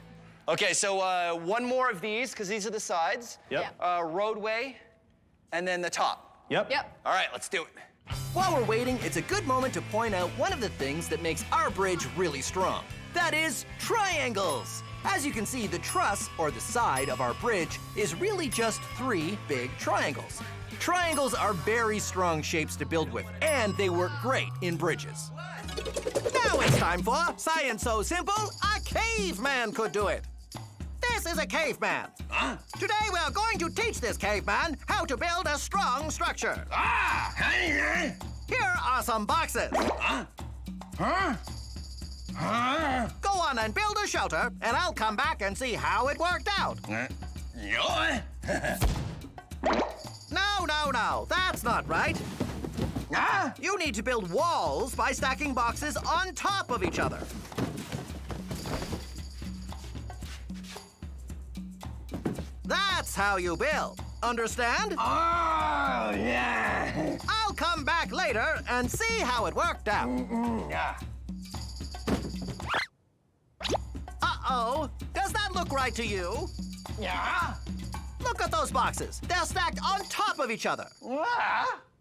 Okay, so one more of these, because these are the sides. Yep. Roadway, and then the top. Yep. All right, let's do it. While we're waiting, it's a good moment to point out one of the things that makes our bridge really strong. That is triangles. As you can see, the truss, or the side of our bridge, is really just 3 big triangles. Triangles are very strong shapes to build with, and they work great in bridges. Now it's time for Science So Simple, a caveman could do it. This is a caveman. Today we are going to teach this caveman how to build a strong structure. Here are some boxes. Go on and build a shelter, and I'll come back and see how it worked out. No, that's not right. You need to build walls by stacking boxes on top of each other. That's how you build. Understand? Oh, yeah. I'll come back later and see how it worked out. Uh-oh. Does that look right to you? Yeah. Look at those boxes. They're stacked on top of each other.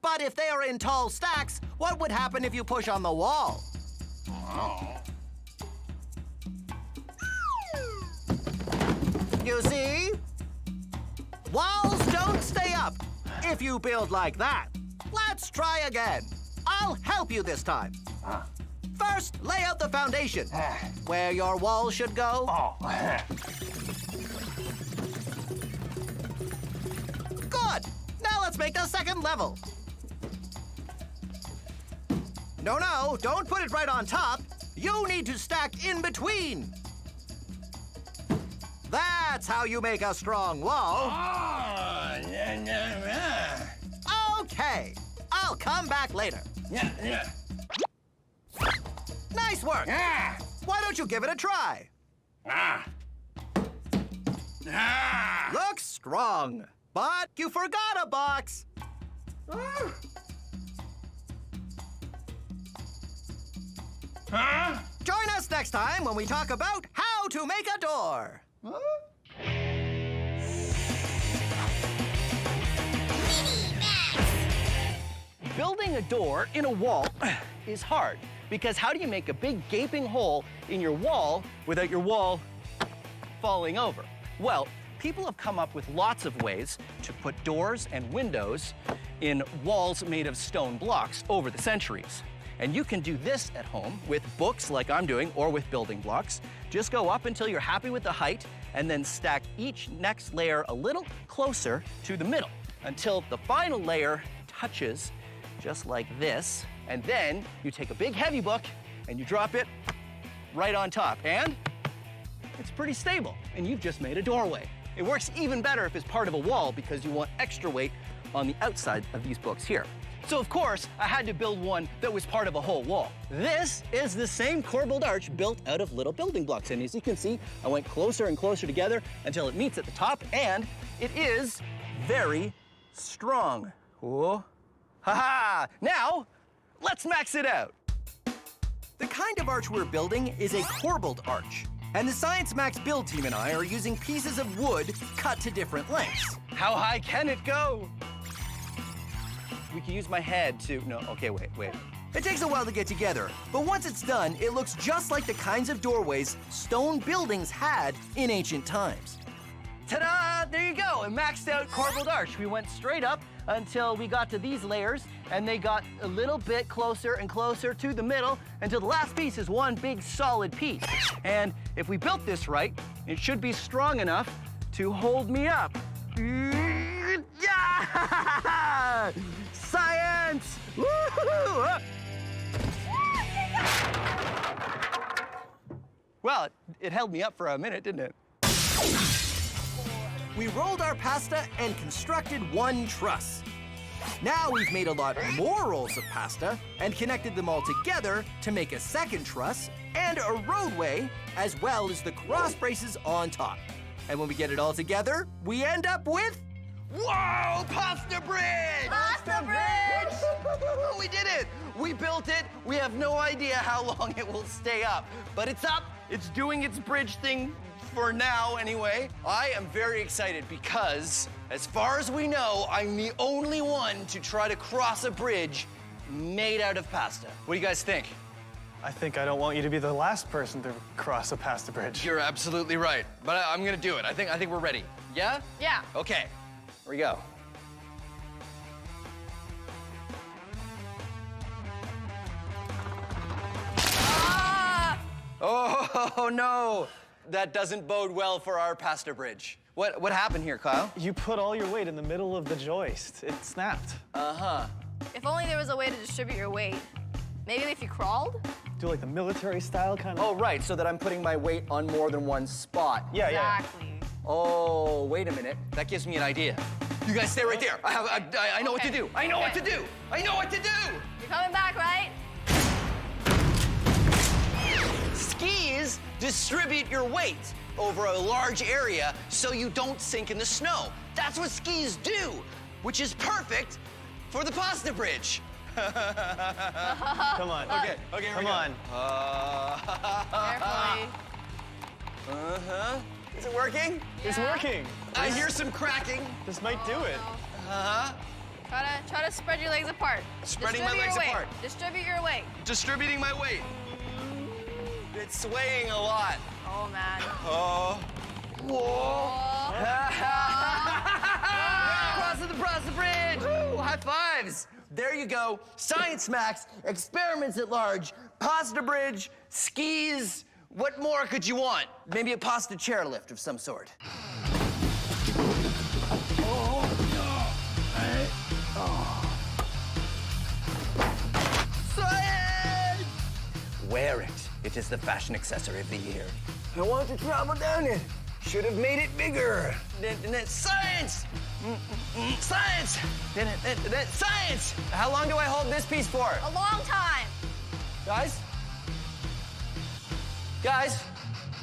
But if they are in tall stacks, what would happen if you push on the wall? You see? Walls don't stay up if you build like that. Let's try again. I'll help you this time. First, lay out the foundation, where your wall should go. Good. Now let's make the second level. No, don't put it right on top. You need to stack in between. That's how you make a strong wall. Okay, I'll come back later. Nice work. Why don't you give it a try? Looks strong, but you forgot a box. Join us next time when we talk about how to make a door. Building a door in a wall is hard, because how do you make a big gaping hole in your wall without your wall falling over? Well, people have come up with lots of ways to put doors and windows in walls made of stone blocks over the centuries. And you can do this at home with books like I'm doing, or with building blocks. Just go up until you're happy with the height, and then stack each next layer a little closer to the middle until the final layer touches just like this. And then you take a big heavy book and you drop it right on top. And it's pretty stable, and you've just made a doorway. It works even better if it's part of a wall, because you want extra weight on the outside of these books here. So of course, I had to build one that was part of a whole wall. This is the same corbelled arch built out of little building blocks. And as you can see, I went closer and closer together until it meets at the top, and it is very strong. Whoa. Ha-ha! Now, let's max it out. The kind of arch we're building is a corbelled arch. And the Science Max build team and I are using pieces of wood cut to different lengths. How high can it go? We can use my head to, no, okay, wait. It takes a while to get together, but once it's done, it looks just like the kinds of doorways stone buildings had in ancient times. Ta-da! There you go, a maxed out corbelled arch. We went straight up until we got to these layers, and they got a little bit closer and closer to the middle until the last piece is one big solid piece. And if we built this right, it should be strong enough to hold me up. Yeah! Science! Woo-hoo! Well, it held me up for a minute, didn't it? We rolled our pasta and constructed one truss. Now we've made a lot more rolls of pasta and connected them all together to make a second truss and a roadway, as well as the cross braces on top. And when we get it all together, we end up with... Whoa! Pasta bridge! Pasta bridge! We did it! We built it. We have no idea how long it will stay up. But it's up. It's doing its bridge thing for now anyway. I am very excited because, as far as we know, I'm the only one to try to cross a bridge made out of pasta. What do you guys think? I think I don't want you to be the last person to cross a pasta bridge. You're absolutely right, but I'm gonna do it. I think we're ready. Yeah? Yeah. Okay, here we go. Oh no, that doesn't bode well for our pasta bridge. What happened here, Kyle? You put all your weight in the middle of the joist. It snapped. Uh-huh. If only there was a way to distribute your weight. Maybe if you crawled? Do like the military style kind of. Oh, right, so that I'm putting my weight on more than one spot. Yeah, Exactly. Oh, wait a minute. That gives me an idea. You guys stay right there. I know what to do. I know what to do. I know what to do. You're coming back, right? Skis distribute your weight over a large area so you don't sink in the snow. That's what skis do, which is perfect for the pasta bridge. Come on. Okay, Come on. Carefully. Uh-huh. Is it working? It's working. I hear some cracking. This might do it. Uh-huh. Try to spread your legs apart. Spreading my legs apart. Distribute your weight. Distributing my weight. It's swaying a lot. Oh, man. Oh. Whoa. Crossing the bridge. Woo, high fives. There you go. Science Max, experiments at large, pasta bridge, skis. What more could you want? Maybe a pasta chairlift of some sort. Science! Wear it. It is the fashion accessory of the year. I want to travel down it. Should have made it bigger. Science! Science! Science! How long do I hold this piece for? A long time. Guys? Guys?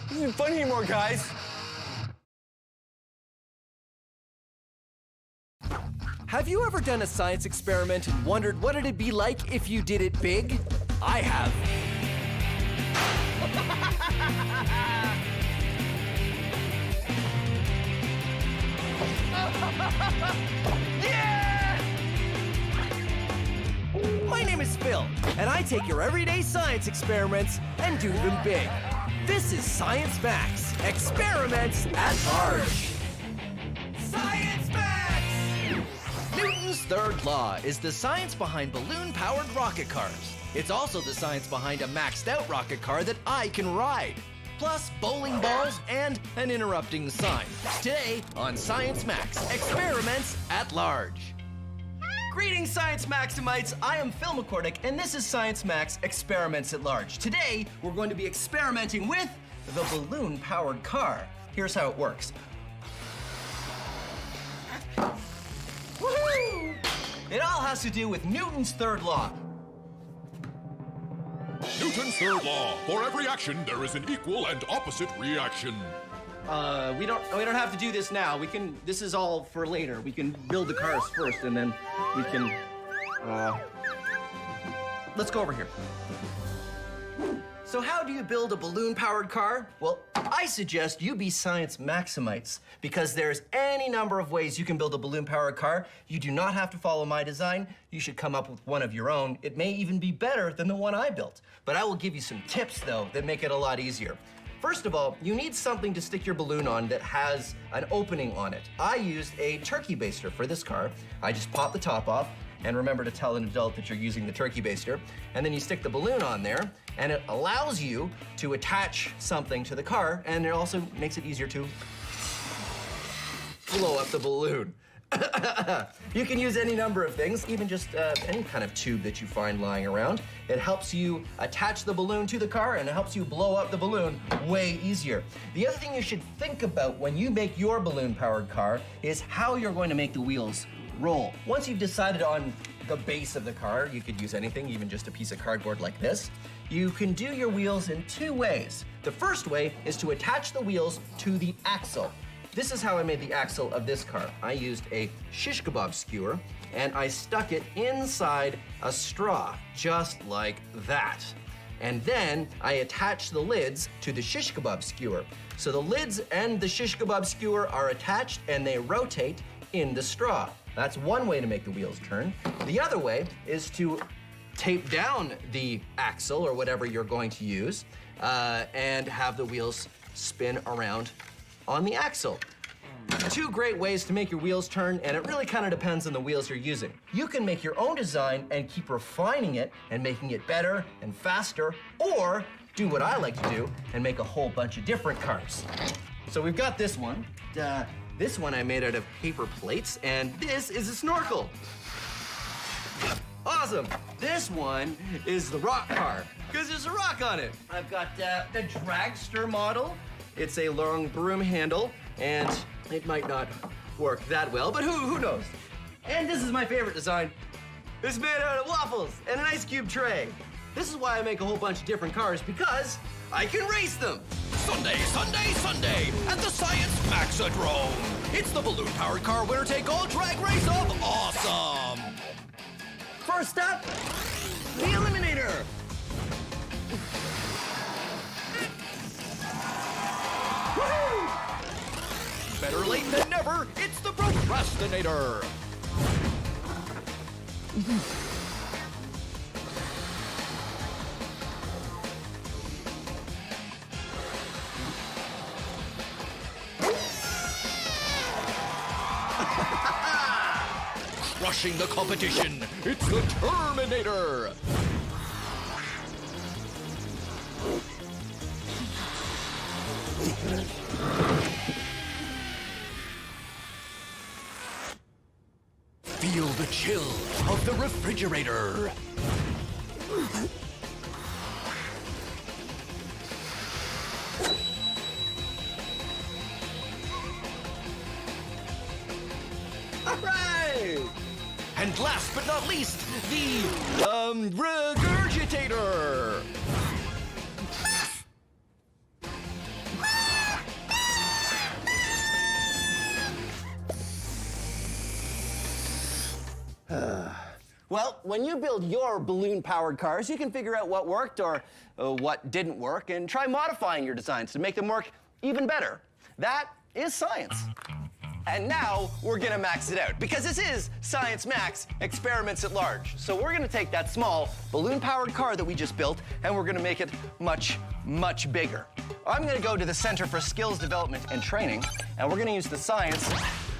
This isn't fun anymore, guys. Have you ever done a science experiment and wondered what it'd be like if you did it big? I have. Yeah! My name is Phil, and I take your everyday science experiments and do them big. This is Science Max, experiments at large. Science Max! Newton's third law is the science behind balloon-powered rocket cars. It's also the science behind a maxed-out rocket car that I can ride. Plus bowling balls and an interrupting sign. Today on Science Max, experiments at large. Greetings, Science Maximites. I am Phil McCordick, and this is Science Max Experiments at Large. Today, we're going to be experimenting with the balloon-powered car. Here's how it works. Woohoo! It all has to do with Newton's third law. Newton's third law. For every action, there is an equal and opposite reaction. We don't have to do this now. This is all for later. We can build the cars first, and then we can, let's go over here. So how do you build a balloon-powered car? Well, I suggest you be Science Maximites, because there's any number of ways you can build a balloon-powered car. You do not have to follow my design. You should come up with one of your own. It may even be better than the one I built. But I will give you some tips, though, that make it a lot easier. First of all, you need something to stick your balloon on that has an opening on it. I used a turkey baster for this car. I just pop the top off, and remember to tell an adult that you're using the turkey baster. And then you stick the balloon on there, and it allows you to attach something to the car, and it also makes it easier to blow up the balloon. You can use any number of things, even just any kind of tube that you find lying around. It helps you attach the balloon to the car, and it helps you blow up the balloon way easier. The other thing you should think about when you make your balloon-powered car is how you're going to make the wheels roll. Once you've decided on the base of the car, you could use anything, even just a piece of cardboard like this. You can do your wheels in two ways. The first way is to attach the wheels to the axle. This is how I made the axle of this car. I used a shish kebab skewer, and I stuck it inside a straw, just like that. And then I attach the lids to the shish kebab skewer. So the lids and the shish kebab skewer are attached and they rotate in the straw. That's one way to make the wheels turn. The other way is to tape down the axle or whatever you're going to use and have the wheels spin around on the axle. Two great ways to make your wheels turn, and it really kind of depends on the wheels you're using. You can make your own design and keep refining it and making it better and faster, or do what I like to do and make a whole bunch of different cars. So we've got this one. This one I made out of paper plates, and this is a snorkel. Awesome. This one is the rock car, because there's a rock on it. I've got the dragster model. It's a long broom handle, and it might not work that well, but who knows? And this is my favorite design. It's made out of waffles and an ice cube tray. This is why I make a whole bunch of different cars, because I can race them. Sunday, Sunday, Sunday at the Science Maxidrome. It's the balloon-powered car winner-take-all drag race of awesome. First up, the Eliminator. Woohoo! Better late than never, it's the Procrastinator. Crushing the competition, it's the Terminator. Feel the chill of the refrigerator. All right! And last but not least, the Regurgitator. Well, when you build your balloon-powered cars, you can figure out what worked or what didn't work and try modifying your designs to make them work even better. That is science. And now we're gonna max it out, because this is Science Max Experiments at Large. So we're gonna take that small balloon-powered car that we just built and we're gonna make it much, much bigger. I'm gonna go to the Center for Skills Development and Training, and we're gonna use the science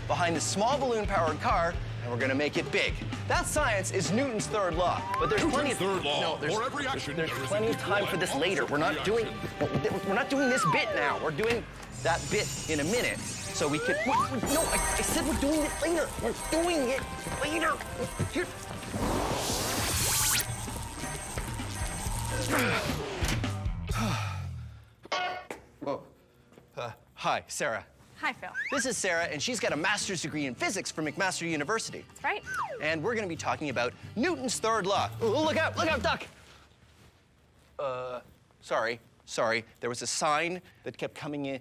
behind this small balloon-powered car, and we're gonna make it big. That science is Newton's third law, but there's plenty of third law. No, there's, For every action, there's there is plenty an of time equal for this and later. We're not opposite doing reaction. we're not doing this bit now. We're doing that bit in a minute, so we could. No, I said we're doing it later. We're doing it later. Here. Whoa. Hi, Sarah. Hi, Phil. This is Sarah, and she's got a master's degree in physics from McMaster University. That's right. And we're gonna be talking about Newton's third law. Oh, look out, duck! Sorry. There was a sign that kept coming in.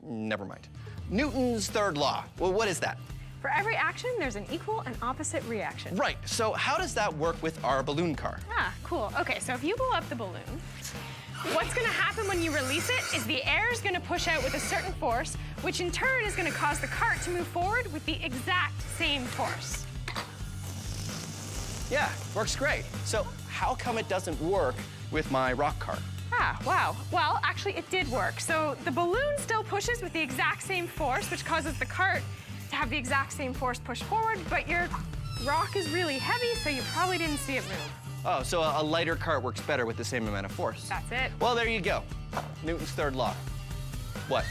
Never mind. Newton's third law. Well, what is that? For every action, there's an equal and opposite reaction. Right, so how does that work with our balloon car? Ah, cool. Okay, so if you blow up the balloon, what's gonna happen when you release it is the air is gonna push out with a certain force, which in turn is gonna cause the cart to move forward with the exact same force. Yeah, works great. So how come it doesn't work with my rock car? Ah, wow. Well, actually, it did work. So the balloon still pushes with the exact same force, which causes the cart to have the exact same force push forward, but your rock is really heavy, so you probably didn't see it move. Oh, so a lighter cart works better with the same amount of force. That's it. Well, there you go. Newton's third law. What?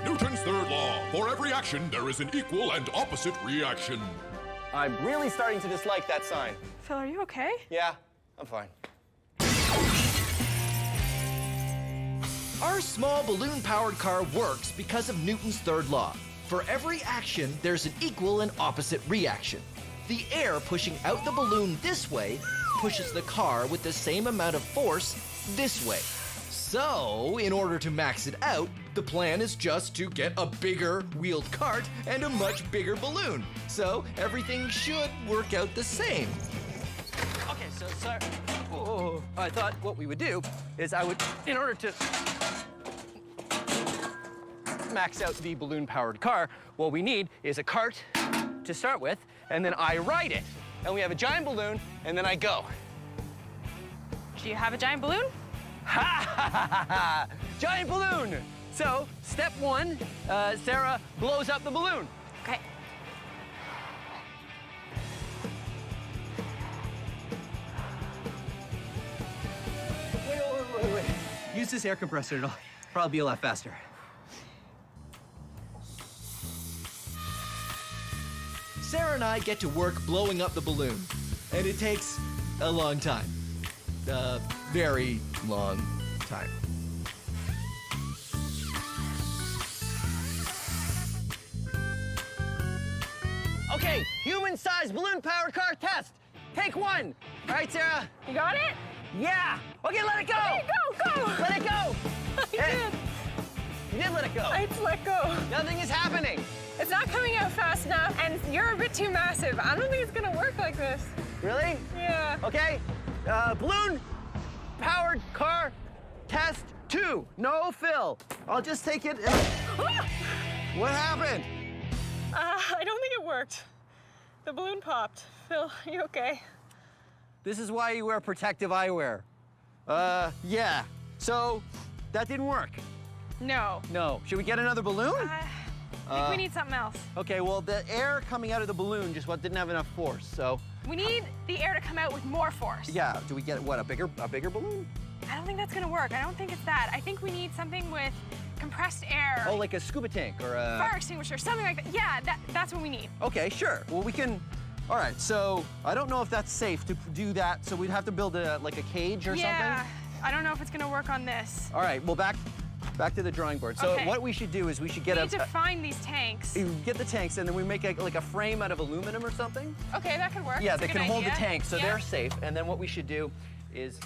Newton's third law. For every action, there is an equal and opposite reaction. I'm really starting to dislike that sign. Phil, are you okay? Yeah, I'm fine. Our small balloon-powered car works because of Newton's third law. For every action, there's an equal and opposite reaction. The air pushing out the balloon this way pushes the car with the same amount of force this way. So, in order to max it out, the plan is just to get a bigger wheeled cart and a much bigger balloon. So, everything should work out the same. Okay, so sorry. Oh. I thought what we would do is in order to max out the balloon-powered car, what we need is a cart to start with, and then I ride it. And we have a giant balloon, and then I go. Do you have a giant balloon? Ha ha ha ha! Giant balloon! So, step one, Sarah blows up the balloon. Okay. Wait. Use this air compressor, it'll probably be a lot faster. Sarah and I get to work blowing up the balloon, and it takes a long time. A very long time. Okay, human-sized balloon-powered car test. Take one. All right, Sarah. You got it? Yeah. Okay, let it go. Okay, go. Let it go. You did. You did let it go. I let go. Nothing is happening. It's not coming out fast enough, and you're a bit too massive. I don't think it's gonna work like this. Really? Yeah. Okay. Balloon-powered car test 2. No fill. I'll just take it. What happened? I don't think it worked. The balloon popped. Phil, you okay? This is why you wear protective eyewear. Yeah. So, that didn't work. No. No. Should we get another balloon? I think we need something else. Okay, well, the air coming out of the balloon just didn't have enough force, so. We need the air to come out with more force. Yeah, do we get, what, a bigger balloon? I don't think that's gonna work. I don't think it's that. I think we need something with compressed air. Oh, like a scuba tank or a... Fire extinguisher, something like that. Yeah, that's what we need. Okay, sure. Well, we can... All right, so I don't know if that's safe to do that, so we'd have to build like a cage or Yeah, something? I don't know if it's gonna work on this. All right, well, back to the drawing board. So Okay. what we should do is we should get We need to find these tanks. get the tanks, and then we make like a frame out of aluminum or something. Okay, that could work. Yeah, That's a they good can hold the idea. tank, so Yeah. they're safe. And then what we should do is...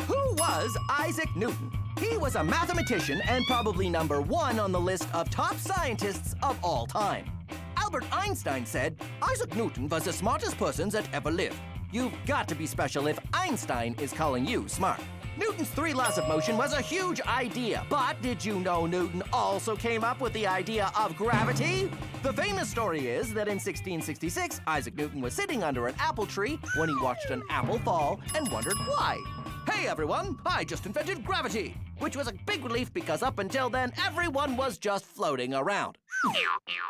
Who was Isaac Newton? He was a mathematician and probably #1 on the list of top scientists of all time. Albert Einstein said, Isaac Newton was the smartest person that ever lived. You've got to be special if Einstein is calling you smart. Newton's 3 laws of motion was a huge idea, but did you know Newton also came up with the idea of gravity? The famous story is that in 1666, Isaac Newton was sitting under an apple tree when he watched an apple fall and wondered why. Hey everyone, I just invented gravity, which was a big relief because up until then, everyone was just floating around.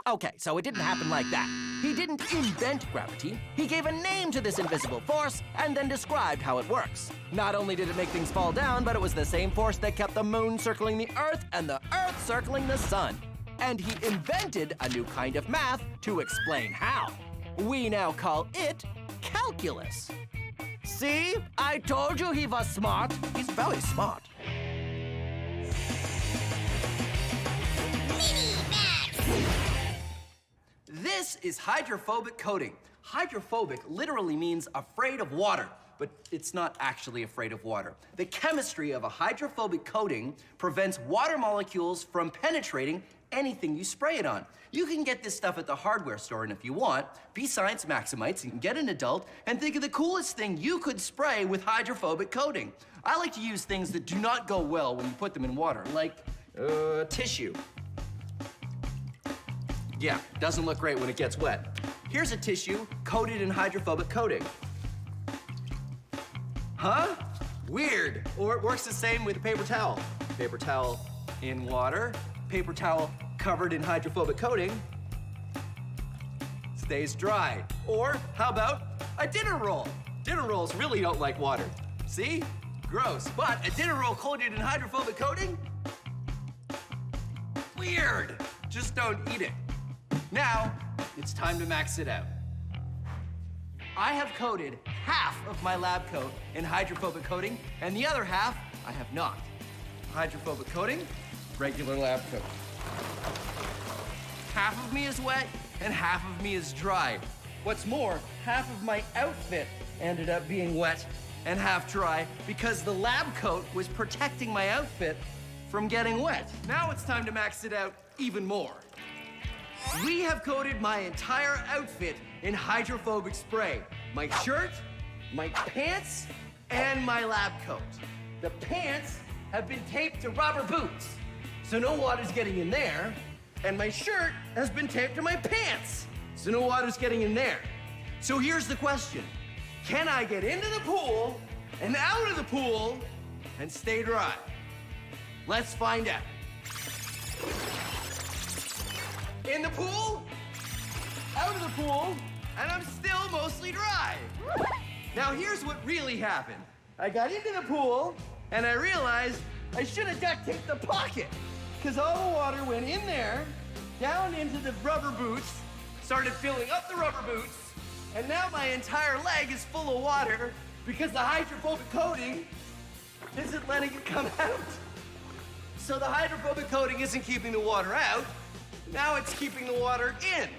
Okay, so it didn't happen like that. He didn't invent gravity. He gave a name to this invisible force and then described how it works. Not only did it make things fall down, but it was the same force that kept the moon circling the Earth and the Earth circling the sun. And he invented a new kind of math to explain how. We now call it calculus. See? I told you he was smart. He's very smart. This is hydrophobic coating. Hydrophobic literally means afraid of water, but it's not actually afraid of water. The chemistry of a hydrophobic coating prevents water molecules from penetrating anything you spray it on. You can get this stuff at the hardware store, and if you want, be Science Maximites and get an adult and think of the coolest thing you could spray with hydrophobic coating. I like to use things that do not go well when you put them in water, like tissue. Yeah, doesn't look great when it gets wet. Here's a tissue coated in hydrophobic coating. Huh? Weird. Or it works the same with a paper towel. Paper towel in water, paper towel covered in hydrophobic coating, stays dry. Or how about a dinner roll? Dinner rolls really don't like water. See? Gross. But a dinner roll coated in hydrophobic coating? Weird. Just don't eat it. Now, it's time to max it out. I have coated half of my lab coat in hydrophobic coating, and the other half I have not. Hydrophobic coating, regular lab coat. Half of me is wet, and half of me is dry. What's more, half of my outfit ended up being wet and half dry because the lab coat was protecting my outfit from getting wet. Now it's time to max it out even more. We have coated my entire outfit in hydrophobic spray. My shirt, my pants and my lab coat. The pants have been taped to rubber boots, so no water's getting in there. And my shirt has been taped to my pants, so no water's getting in there. So here's the question. Can I get into the pool and out of the pool and stay dry? Let's find out. In the pool, out of the pool, and I'm still mostly dry. Now here's what really happened. I got into the pool and I realized I should have duct taped the pocket because all the water went in there, down into the rubber boots, started filling up the rubber boots, and now my entire leg is full of water because the hydrophobic coating isn't letting it come out. So the hydrophobic coating isn't keeping the water out, now it's keeping the water in.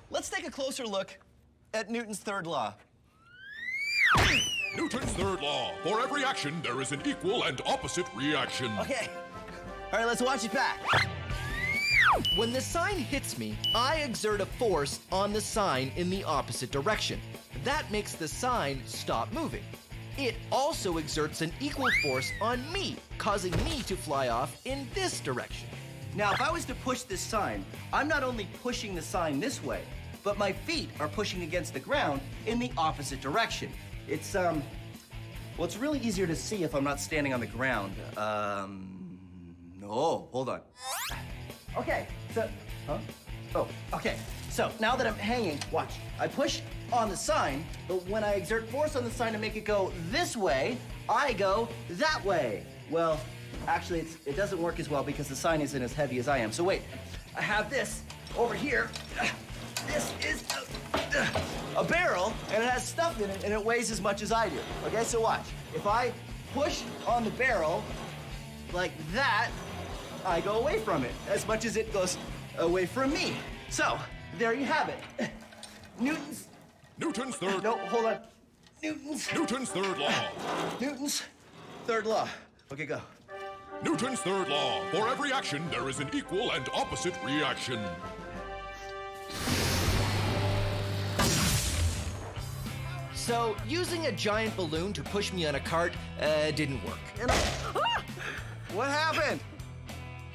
Let's take a closer look at Newton's third law. Newton's third law. For every action, there is an equal and opposite reaction. Okay. All right, let's watch it back. When the sign hits me, I exert a force on the sign in the opposite direction. That makes the sign stop moving. It also exerts an equal force on me, causing me to fly off in this direction. Now, if I was to push this sign, I'm not only pushing the sign this way, but my feet are pushing against the ground in the opposite direction. It's, well, it's really easier to see if I'm not standing on the ground. Oh, hold on. Okay, so, okay. So now that I'm hanging, watch. I push on the sign, but when I exert force on the sign to make it go this way, I go that way. Well, actually, it doesn't work as well because the sign isn't as heavy as I am. So wait, I have this over here. This is a barrel, and it has stuff in it, and it weighs as much as I do. Okay, so watch. If I push on the barrel like that, I go away from it as much as it goes away from me. So, there you have it. Newton's third... No, hold on. Newton's third law. Newton's third law. Okay, go. Newton's third law. For every action, there is an equal and opposite reaction. So, using a giant balloon to push me on a cart didn't work. What happened?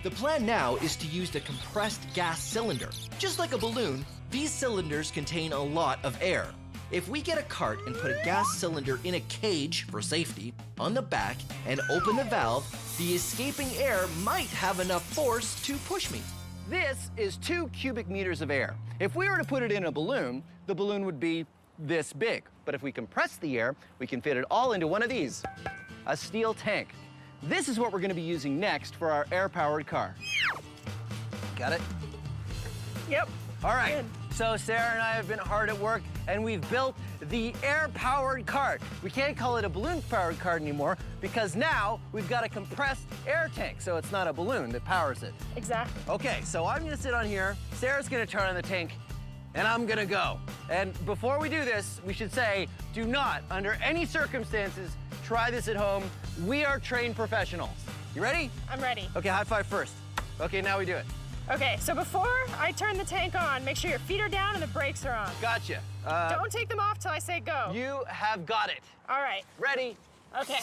The plan now is to use the compressed gas cylinder. Just like a balloon, these cylinders contain a lot of air. If we get a cart and put a gas cylinder in a cage for safety on the back and open the valve, the escaping air might have enough force to push me. This is 2 cubic meters of air. If we were to put it in a balloon, the balloon would be this big. But if we compress the air, we can fit it all into one of these, a steel tank. This is what we're going to be using next for our air-powered car. Got it? Yep. All right. Good. So Sarah and I have been hard at work, and we've built the air-powered cart. We can't call it a balloon-powered cart anymore because now we've got a compressed air tank, so it's not a balloon that powers it. Exactly. Okay, so I'm gonna sit on here, Sarah's gonna turn on the tank, and I'm gonna go. And before we do this, we should say, do not, under any circumstances, try this at home. We are trained professionals. You ready? I'm ready. Okay, high five first. Okay, now we do it. Okay, so before I turn the tank on, make sure your feet are down and the brakes are on. Gotcha. Don't take them off till I say go. You have got it. All right. Ready? Okay.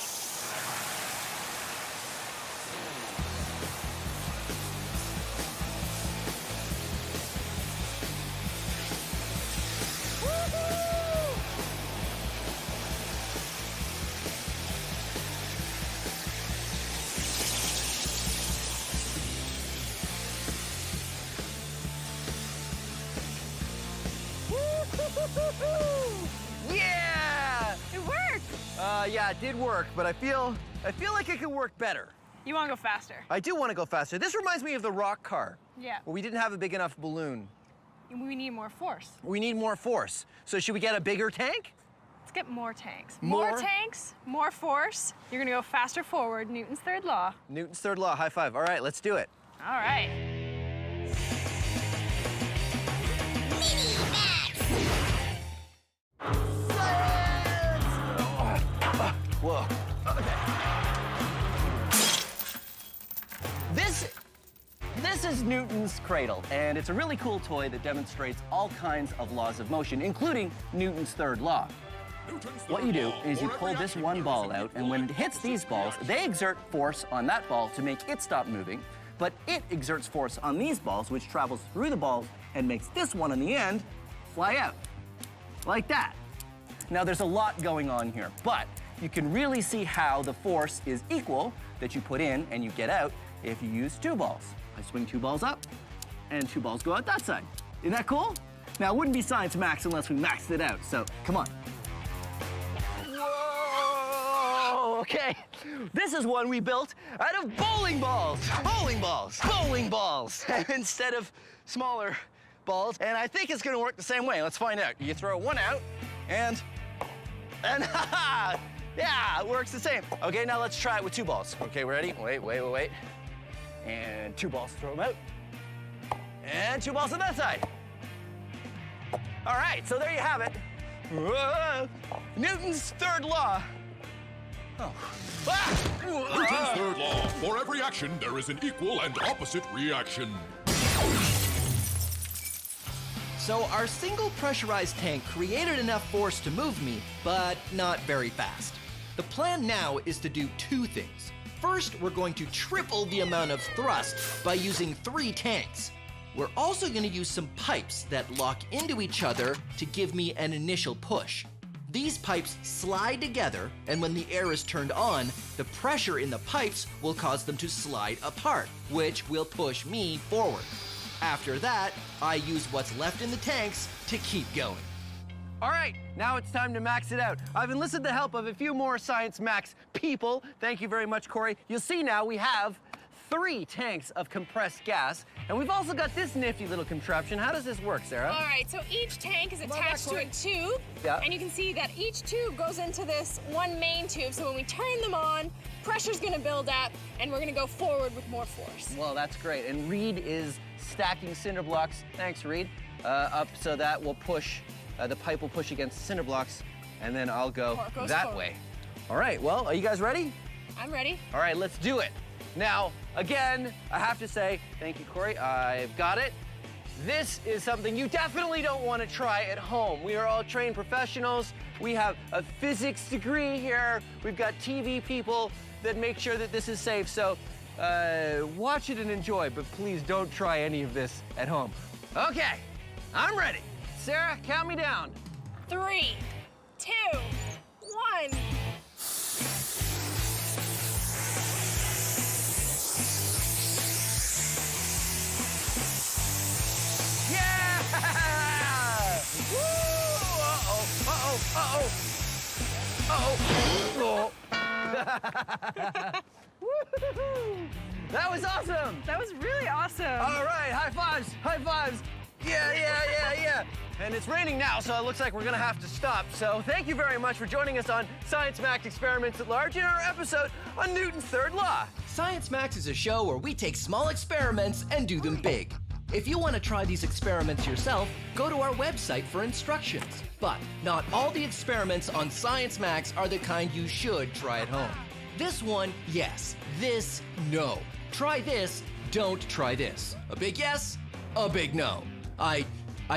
Yeah! It worked! Yeah, it did work, but I feel like it could work better. You want to go faster? I do want to go faster. This reminds me of the rock car. Yeah. Where we didn't have a big enough balloon. We need more force. We need more force. So should we get a bigger tank? Let's get more tanks. More? More tanks, more force. You're going to go faster forward. Newton's third law. Newton's third law. High five. All right, let's do it. All right. Whoa. Okay. this is Newton's cradle, and it's a really cool toy that demonstrates all kinds of laws of motion, including Newton's third law. What you do is you pull this one ball out, and when it hits these balls, they exert force on that ball to make it stop moving, but it exerts force on these balls, which travels through the balls and makes this one on the end fly out, like that. Now, there's a lot going on here, but you can really see how the force is equal that you put in and you get out if you use two balls. I swing two balls up, and two balls go out that side. Isn't that cool? Now, it wouldn't be Science Max unless we maxed it out, so come on. Whoa, okay. This is one we built out of bowling balls. Bowling balls, bowling balls, instead of smaller balls. And I think it's gonna work the same way. Let's find out. You throw one out, and ha-ha! Yeah, it works the same. Okay, now let's try it with two balls. Okay, ready? Wait. And two balls, throw them out. And two balls on that side. All right, so there you have it. Whoa. Newton's third law. Oh. Ah! Newton's third law. For every action, there is an equal and opposite reaction. So our single pressurized tank created enough force to move me, but not very fast. The plan now is to do two things. First, we're going to triple the amount of thrust by using 3 tanks. We're also going to use some pipes that lock into each other to give me an initial push. These pipes slide together, and when the air is turned on, the pressure in the pipes will cause them to slide apart, which will push me forward. After that, I use what's left in the tanks to keep going. All right, now it's time to max it out. I've enlisted the help of a few more Science Max people. Thank you very much, Corey. You'll see now we have 3 tanks of compressed gas, and we've also got this nifty little contraption. How does this work, Sarah? All right, so each tank is attached to a tube, and you can see that each tube goes into this one main tube, so when we turn them on, pressure's gonna build up, and we're gonna go forward with more force. Well, that's great, and Reed is stacking cinder blocks, thanks Reed, up so that will push, the pipe will push against the cinder blocks, and then I'll go that way. All right, well, are you guys ready? I'm ready. All right, let's do it. Now, again, I have to say, thank you, Corey, I've got it. This is something you definitely don't want to try at home. We are all trained professionals. We have a physics degree here. We've got TV people that make sure that this is safe. So watch it and enjoy, but please don't try any of this at home. Okay, I'm ready. Sarah, count me down. 3, 2, 1. That was awesome! That was really awesome. All right, high fives, high fives. Yeah. And it's raining now, so it looks like we're gonna have to stop. So thank you very much for joining us on Science Max Experiments at Large in our episode on Newton's third law. Science Max is a show where we take small experiments and do them big. If you want to try these experiments yourself, go to our website for instructions. But not all the experiments on Science Max are the kind you should try at home. This one, yes. This, no. Try this, don't try this. A big yes, a big no. I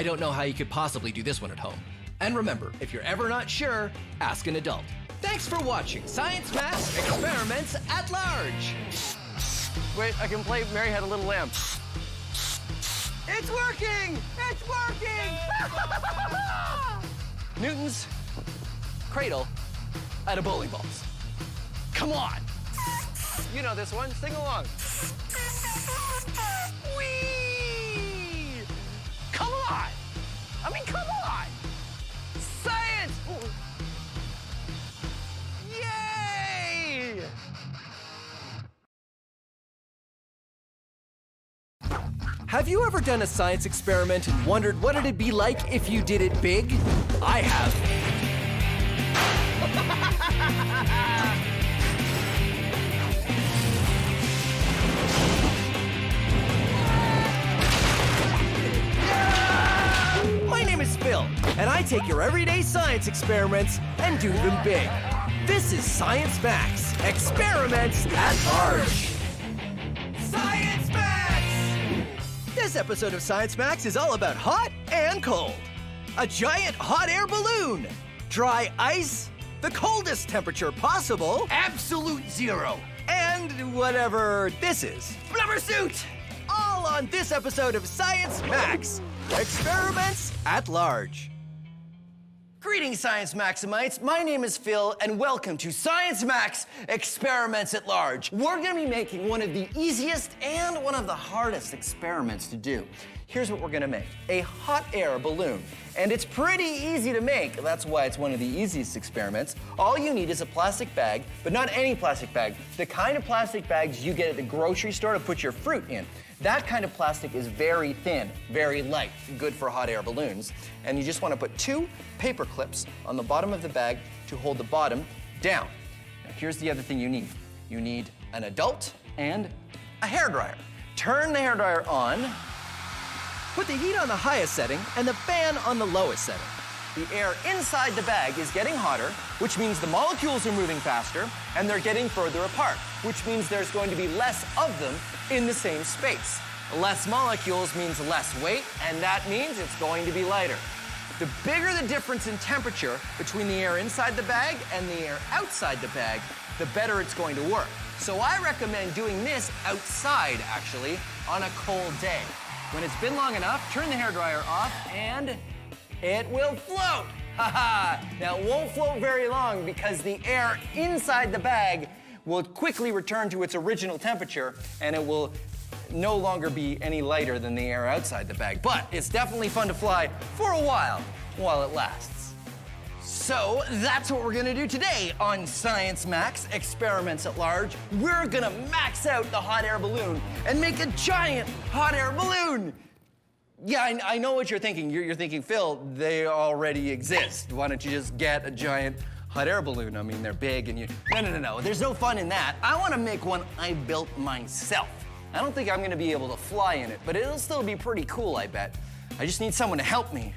don't know how you could possibly do this one at home. And remember, if you're ever not sure, ask an adult. Thanks for watching Science Max Experiments at Large. Wait, I can play Mary Had a Little Lamb. It's working! It's working! Newton's cradle out of bowling balls. Come on! You know this one, sing along. Whee! Come on! I mean, come on! Science! Yay! Have you ever done a science experiment and wondered what it'd be like if you did it big? I have. My name is Phil, and I take your everyday science experiments and do them big. This is Science Max, Experiments at Large. Science Max! This episode of Science Max is all about hot and cold. A giant hot air balloon, dry ice, the coldest temperature possible, Absolute zero. and whatever this is. Blubber suit. All on this episode of Science Max, Experiments at Large. Greetings, Science Maximites. My name is Phil, and welcome to Science Max Experiments at Large. We're gonna be making one of the easiest and one of the hardest experiments to do. Here's what we're gonna make: a hot air balloon. And it's pretty easy to make. That's why it's one of the easiest experiments. All you need is a plastic bag, but not any plastic bag. The kind of plastic bags you get at the grocery store to put your fruit in. That kind of plastic is very thin, very light, good for hot air balloons. And you just want to put 2 paper clips on the bottom of the bag to hold the bottom down. Now, here's the other thing you need. You need an adult and a hairdryer. Turn the hairdryer on. Put the heat on the highest setting and the fan on the lowest setting. The air inside the bag is getting hotter, which means the molecules are moving faster, and they're getting further apart, which means there's going to be less of them in the same space. Less molecules means less weight, and that means it's going to be lighter. The bigger the difference in temperature between the air inside the bag and the air outside the bag, the better it's going to work. So I recommend doing this outside, actually, on a cold day. When it's been long enough, turn the hairdryer off, and it will float. Haha! Now, it won't float very long because the air inside the bag will quickly return to its original temperature, and it will no longer be any lighter than the air outside the bag. But it's definitely fun to fly for a while it lasts. So that's what we're gonna do today on Science Max Experiments at Large. We're gonna max out the hot air balloon and make a giant hot air balloon. Yeah, I know what you're thinking. You're thinking, Phil, they already exist. Why don't you just get a giant hot air balloon? I mean, they're big and you... No. There's no fun in that. I want to make one I built myself. I don't think I'm going to be able to fly in it, but it'll still be pretty cool, I bet. I just need someone to help me.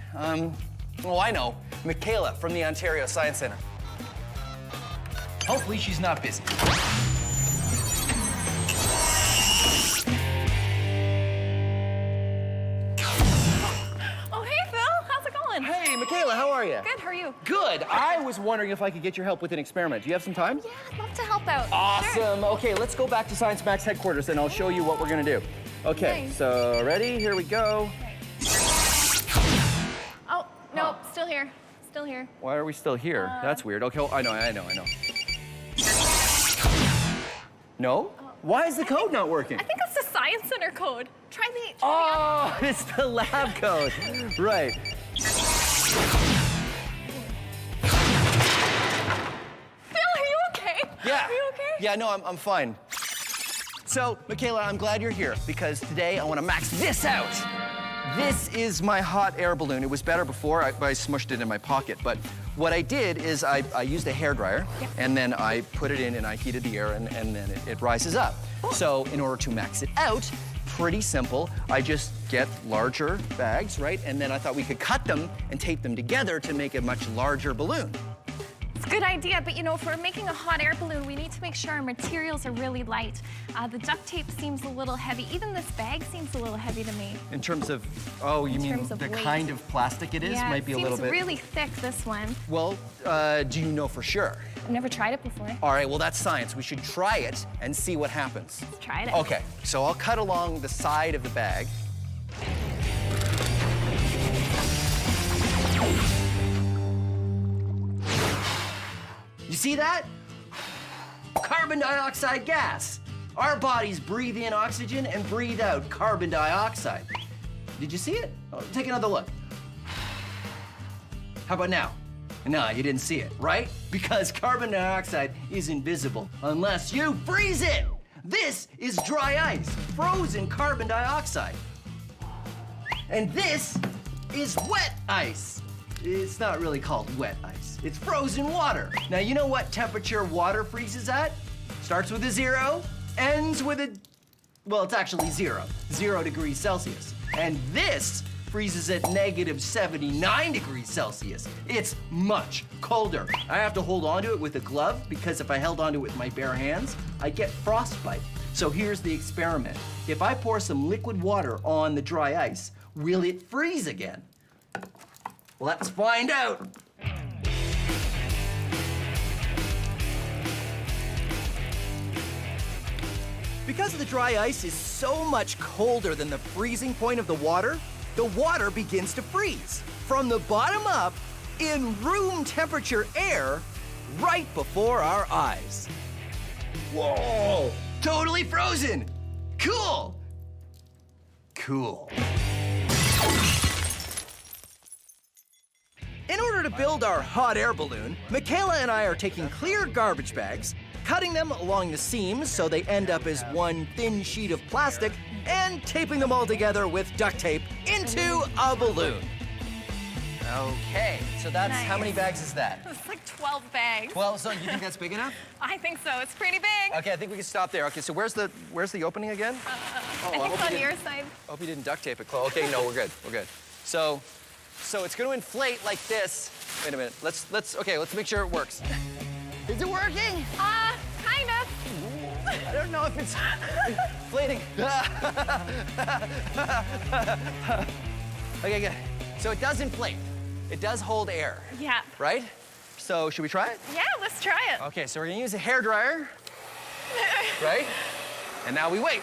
Oh, I know. Michaela from the Ontario Science Centre. Hopefully she's not busy. Hey, Michaela, how are you? Good, how are you? Good. I was wondering if I could get your help with an experiment. Do you have some time? Yeah, I'd love to help out. Awesome. Sure. Okay, let's go back to Science Max headquarters and I'll show you what we're gonna do. Okay, Nice. So ready? Here we go. Oh, no, still here. Still here. Why are we still here? That's weird. Okay, oh, I know. No? Why is the code not working? I think it's the Science Center code. Try the Oh, it's the lab code. Right. Phil, are you okay? Yeah. Are you okay? Yeah, no, I'm fine. So, Michaela, I'm glad you're here because today I want to max this out. This is my hot air balloon. It was better before, I smushed it in my pocket, but what I did is I used a hairdryer, and then I put it in and I heated the air, and then it rises up. So in order to max it out, pretty simple. I just get larger bags, right? And then I thought we could cut them and tape them together to make a much larger balloon. It's a good idea, but you know, if we're making a hot air balloon, we need to make sure our materials are really light. The duct tape seems a little heavy. Even this bag seems a little heavy to me. In terms of, oh, you mean terms of the weight. kind of plastic it is Yeah, might be a little bit. It seems really thick, this one. Well, do you know for sure? I've never tried it before. All right, well, that's science. We should try it and see what happens. Let's try it. Okay, so I'll cut along the side of the bag. You see that? Carbon dioxide gas. Our bodies breathe in oxygen and breathe out carbon dioxide. Did you see it? Oh, take another look. How about now? No, you didn't see it, right? Because carbon dioxide is invisible unless you freeze it. This is dry ice, frozen carbon dioxide. And this is wet ice. It's not really called wet ice. It's frozen water. Now, you know what temperature water freezes at? Starts with a 0, ends with a, well, it's actually 0 degrees Celsius. And this freezes at -79 degrees Celsius. It's much colder. I have to hold onto it with a glove because if I held onto it with my bare hands, I get frostbite. So here's the experiment. If I pour some liquid water on the dry ice, will it freeze again? Let's find out. Because the dry ice is so much colder than the freezing point of the water begins to freeze from the bottom up in room temperature air right before our eyes. Whoa! Totally frozen! Cool! Cool. In order to build our hot air balloon, Michaela and I are taking clear garbage bags, cutting them along the seams so they end up as one thin sheet of plastic, and taping them all together with duct tape into a balloon. Okay, so that's, how many bags is that? It's like 12 bags. 12, so you think that's big enough? I think so, it's pretty big. Okay, I think we can stop there. Okay, so where's the opening again? I think it's on your side. I hope you didn't duct tape it close. Okay, no, we're good, we're good. So it's gonna inflate like this. Wait a minute, let's make sure it works. Is it working? Kind of. I don't know if it's inflating. Okay, good. So it does inflate. It does hold air. Yeah. Right? So should we try it? Yeah, let's try it. Okay, so we're gonna use a hairdryer. Right? And now we wait.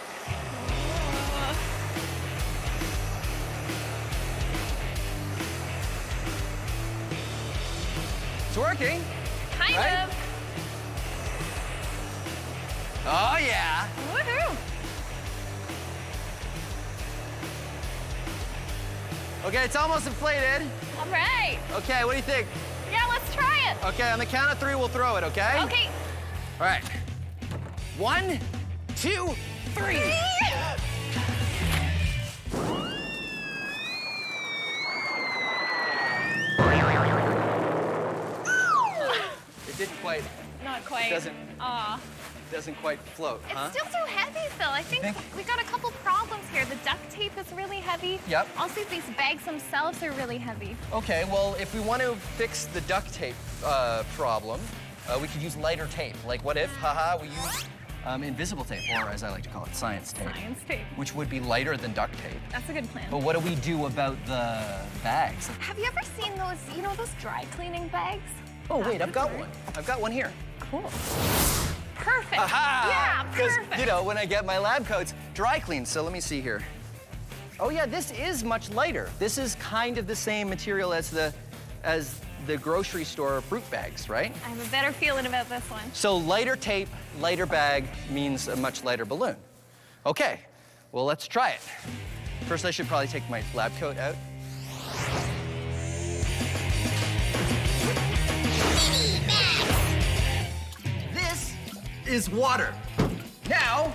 It's working. Kind of. Oh, yeah. Woohoo. Okay, it's almost inflated. All right. Okay, what do you think? Yeah, let's try it. Okay, on the count of 3, we'll throw it, okay? Okay. All right. 1, 2, 3. It didn't quite. Not quite. Doesn't quite float, huh? It's still too heavy, Phil. I think we got a couple problems here. The duct tape is really heavy. Yep. Also, these bags themselves are really heavy. Okay, well, if we want to fix the duct tape problem, we could use lighter tape. Like, what if, we use invisible tape, or as I like to call it, science tape. Science tape. Which would be lighter than duct tape. That's a good plan. But what do we do about the bags? Have you ever seen those, those dry cleaning bags? Oh, wait, I've got one. I've got one here. Cool. Perfect. Aha! Yeah, perfect. Because, when I get my lab coats, dry clean. So let me see here. Oh, yeah, this is much lighter. This is kind of the same material as the grocery store fruit bags, right? I have a better feeling about this one. So lighter tape, lighter bag means a much lighter balloon. Okay, well, let's try it. First, I should probably take my lab coat out. This is water. Now,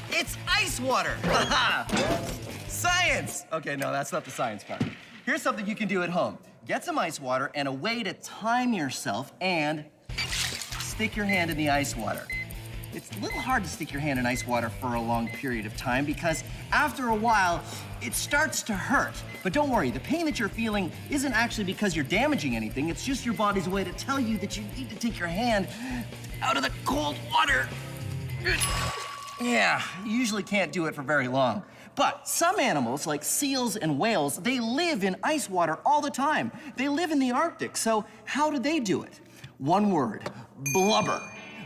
it's ice water. Science! Okay, no, that's not the science part. Here's something you can do at home. Get some ice water and a way to time yourself and stick your hand in the ice water. It's a little hard to stick your hand in ice water for a long period of time because after a while, it starts to hurt. But don't worry, the pain that you're feeling isn't actually because you're damaging anything. It's just your body's way to tell you that you need to take your hand out of the cold water. Yeah, you usually can't do it for very long. But some animals, like seals and whales, they live in ice water all the time. They live in the Arctic, so how do they do it? One word, blubber.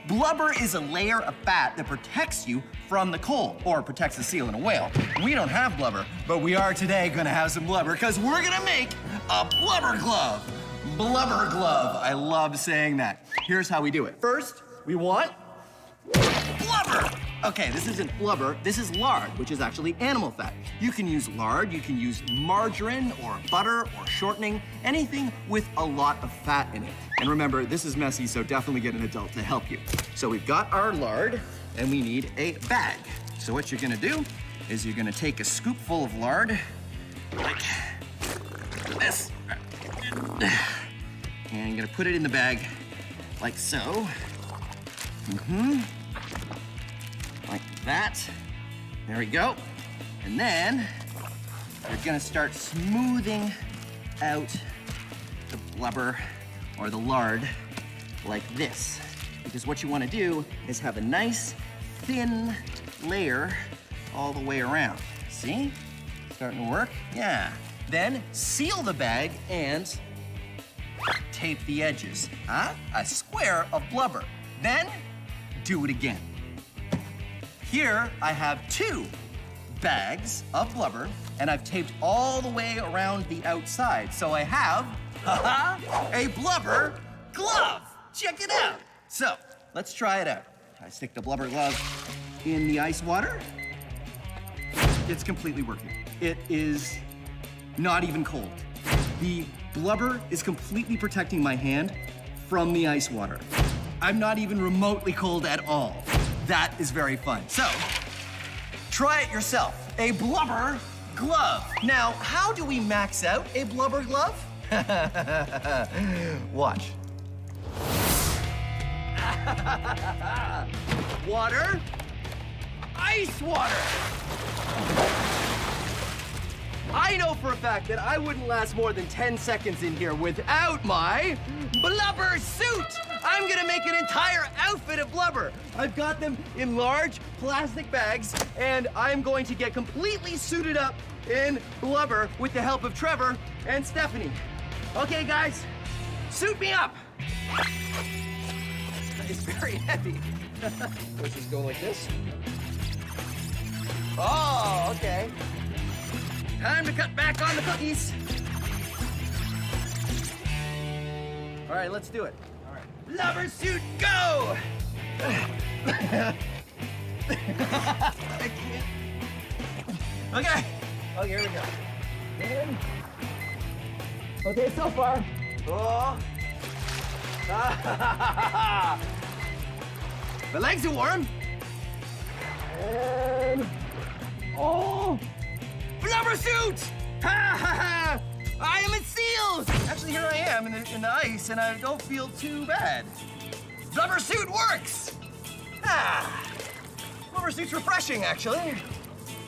Blubber is a layer of fat that protects you from the cold, or protects a seal and a whale. We don't have blubber, but we are today gonna have some blubber, because we're gonna make a blubber glove. Blubber glove, I love saying that. Here's how we do it. First, we want blubber. Okay, this isn't blubber, this is lard, which is actually animal fat. You can use lard, you can use margarine or butter or shortening, anything with a lot of fat in it. And remember, this is messy, so definitely get an adult to help you. So we've got our lard, and we need a bag. So what you're gonna do is you're gonna take a scoop full of lard, like this. And you're gonna put it in the bag, like so. Like that. There we go. And then you're gonna start smoothing out the blubber or the lard like this. Because what you want to do is have a nice, thin layer all the way around. See? Starting to work? Yeah. Then seal the bag and tape the edges. Huh? A square of blubber. Then do it again. Here I have 2 bags of blubber, and I've taped all the way around the outside. So I have, a blubber glove. Check it out. So let's try it out. I stick the blubber glove in the ice water. It's completely working. It is not even cold. The blubber is completely protecting my hand from the ice water. I'm not even remotely cold at all. That is very fun. So, try it yourself. A blubber glove. Now, how do we max out a blubber glove? Watch. Water, ice water. I know for a fact that I wouldn't last more than 10 seconds in here without my blubber suit. I'm gonna make an entire outfit of blubber. I've got them in large plastic bags, and I'm going to get completely suited up in blubber with the help of Trevor and Stephanie. Okay, guys, suit me up. It's very heavy. Let's just go like this. Oh, okay. Time to cut back on the cookies. All right, let's do it. All right. Blubber suit, go! I can't. Okay. Oh, here we go. In. Okay, so far. Oh. The legs are warm. And. Oh! Blubber suit! Ha ha ha! I am in seals! Actually, here I am in the ice, and I don't feel too bad. Blubber suit works! Ah! Blubber suit's refreshing, actually.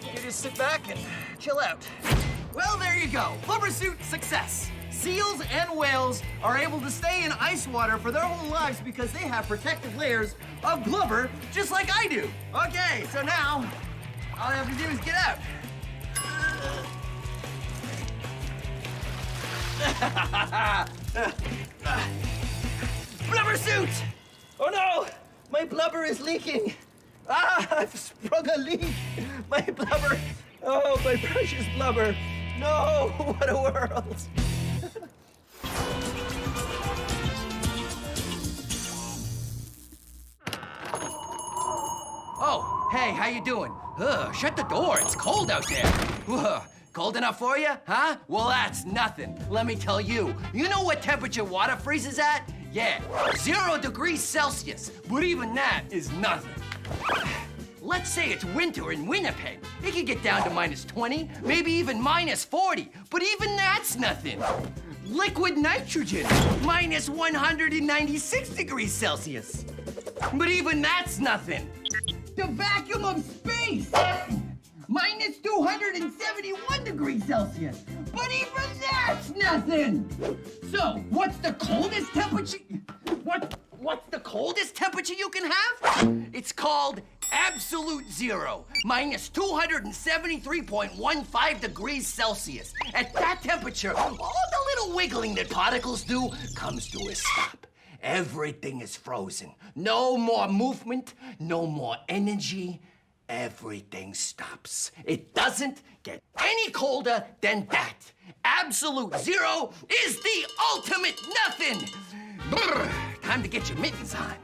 You just sit back and chill out. Well, there you go. Blubber suit success. Seals and whales are able to stay in ice water for their whole lives because they have protective layers of blubber, just like I do. Okay, so now, all I have to do is get out. Blubber suit! Oh no! My blubber is leaking! Ah, I've sprung a leak! My blubber! Oh, my precious blubber! No, what a world! Oh, hey, how you doing? Shut the door, it's cold out there. Cold enough for you, huh? Well, that's nothing. Let me tell you. You know what temperature water freezes at? Yeah, 0 degrees Celsius. But even that is nothing. Let's say it's winter in Winnipeg. It could get down to -20, maybe even -40. But even that's nothing. Liquid nitrogen, -196 degrees Celsius. But even that's nothing. The vacuum of space, -271 degrees Celsius. But even that's nothing. So, what's the coldest temperature? What's the coldest temperature you can have? It's called absolute zero, -273.15 degrees Celsius. At that temperature, all the little wiggling that particles do comes to a stop. Everything is frozen. No more movement, no more energy. Everything stops. It doesn't get any colder than that. Absolute zero is the ultimate nothing. Brr, time to get your mittens on.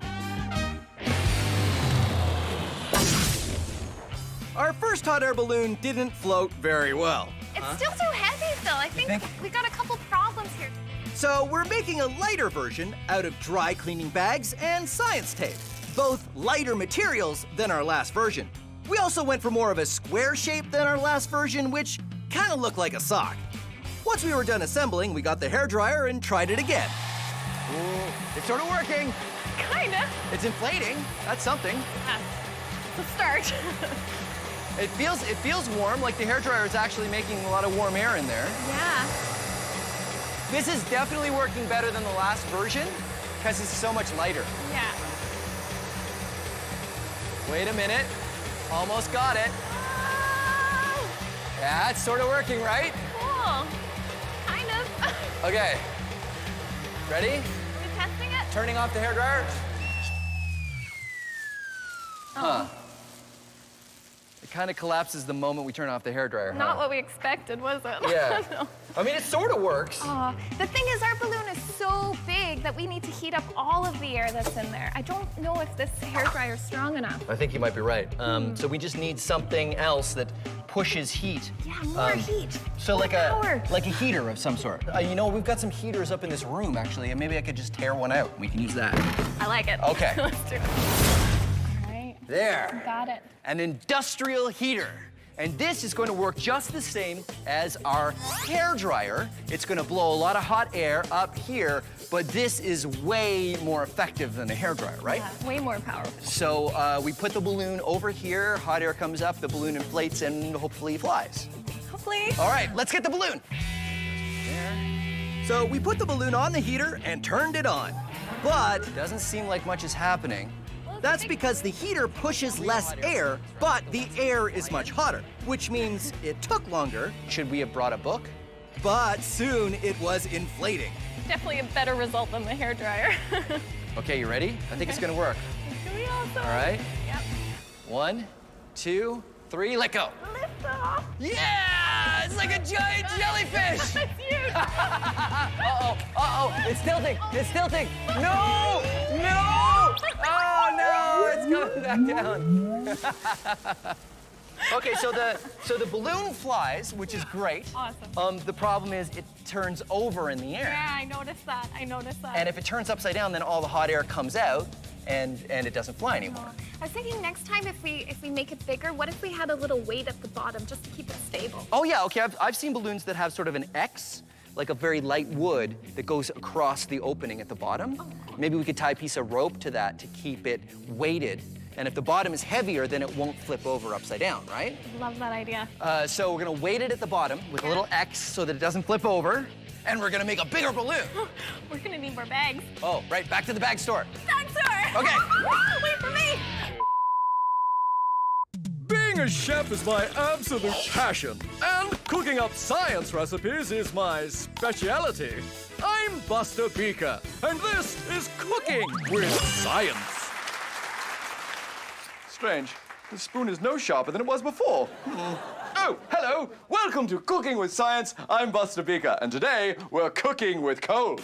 Our first hot air balloon didn't float very well. It's still so heavy, Phil. I think we got a couple problems here. So we're making a lighter version out of dry cleaning bags and science tape, both lighter materials than our last version. We also went for more of a square shape than our last version, which kind of looked like a sock. Once we were done assembling, we got the hairdryer and tried it again. Ooh, it's sort of working. Kinda. It's inflating. That's something. Let's start. It feels warm, like the hairdryer is actually making a lot of warm air in there. Yeah. This is definitely working better than the last version because it's so much lighter. Yeah. Wait a minute. Almost got it. Yeah, it's sort of working, right? Cool. Kind of. Okay. Ready? Are we testing it? Turning off the hairdryer. Huh. It kind of collapses the moment we turn off the hairdryer. Not what we expected, was it? Yeah. No. I mean, it sort of works. The thing is, our balloon is so big that we need to heat up all of the air that's in there. I don't know if this hairdryer is strong enough. I think you might be right. So we just need something else that pushes heat. Yeah, more heat. So more like power. a heater of some sort. You know, we've got some heaters up in this room actually, and maybe I could just tear one out. We can use that. I like it. Okay. Let's do it. All right. There. Got it. An industrial heater. And this is going to work just the same as our hairdryer. It's going to blow a lot of hot air up here, but this is way more effective than a hairdryer, right? Yeah, way more powerful. So we put the balloon over here, hot air comes up, the balloon inflates, and hopefully flies. Hopefully. All right, let's get the balloon. So we put the balloon on the heater and turned it on. But it doesn't seem like much is happening. That's because the heater pushes less air, but the air is much hotter, which means it took longer. Should we have brought a book? But soon it was inflating. Definitely a better result than the hairdryer. Okay, you ready? I think it's gonna work. It's gonna be awesome. All right. Yep. 1, 2, 3, let go. Lift off. Yeah! It's like a giant jellyfish! That's huge. Uh-oh, it's tilting, it's tilting. No, no! Oh no, it's going back down. Okay, so the balloon flies, which is great. Awesome. The problem is it turns over in the air. Yeah, I noticed that. And if it turns upside down, then all the hot air comes out, and it doesn't fly anymore. I was thinking next time if we make it bigger, what if we had a little weight at the bottom just to keep it stable? Oh yeah, okay, I've seen balloons that have sort of an X, like a very light wood that goes across the opening at the bottom. Oh, cool. Maybe we could tie a piece of rope to that to keep it weighted. And if the bottom is heavier, then it won't flip over upside down, right? Love that idea. So we're gonna weight it at the bottom with a little X so that it doesn't flip over. And we're gonna make a bigger balloon. We're gonna need more bags. Oh, right, back to the bag store. Bag store! Okay. Wait for me! Being a chef is my absolute passion, and cooking up science recipes is my speciality. I'm Buster Beaker, and this is Cooking with Science. Strange. This spoon is no sharper than it was before. Oh, hello. Welcome to Cooking with Science. I'm Buster Beaker, and today we're cooking with coal.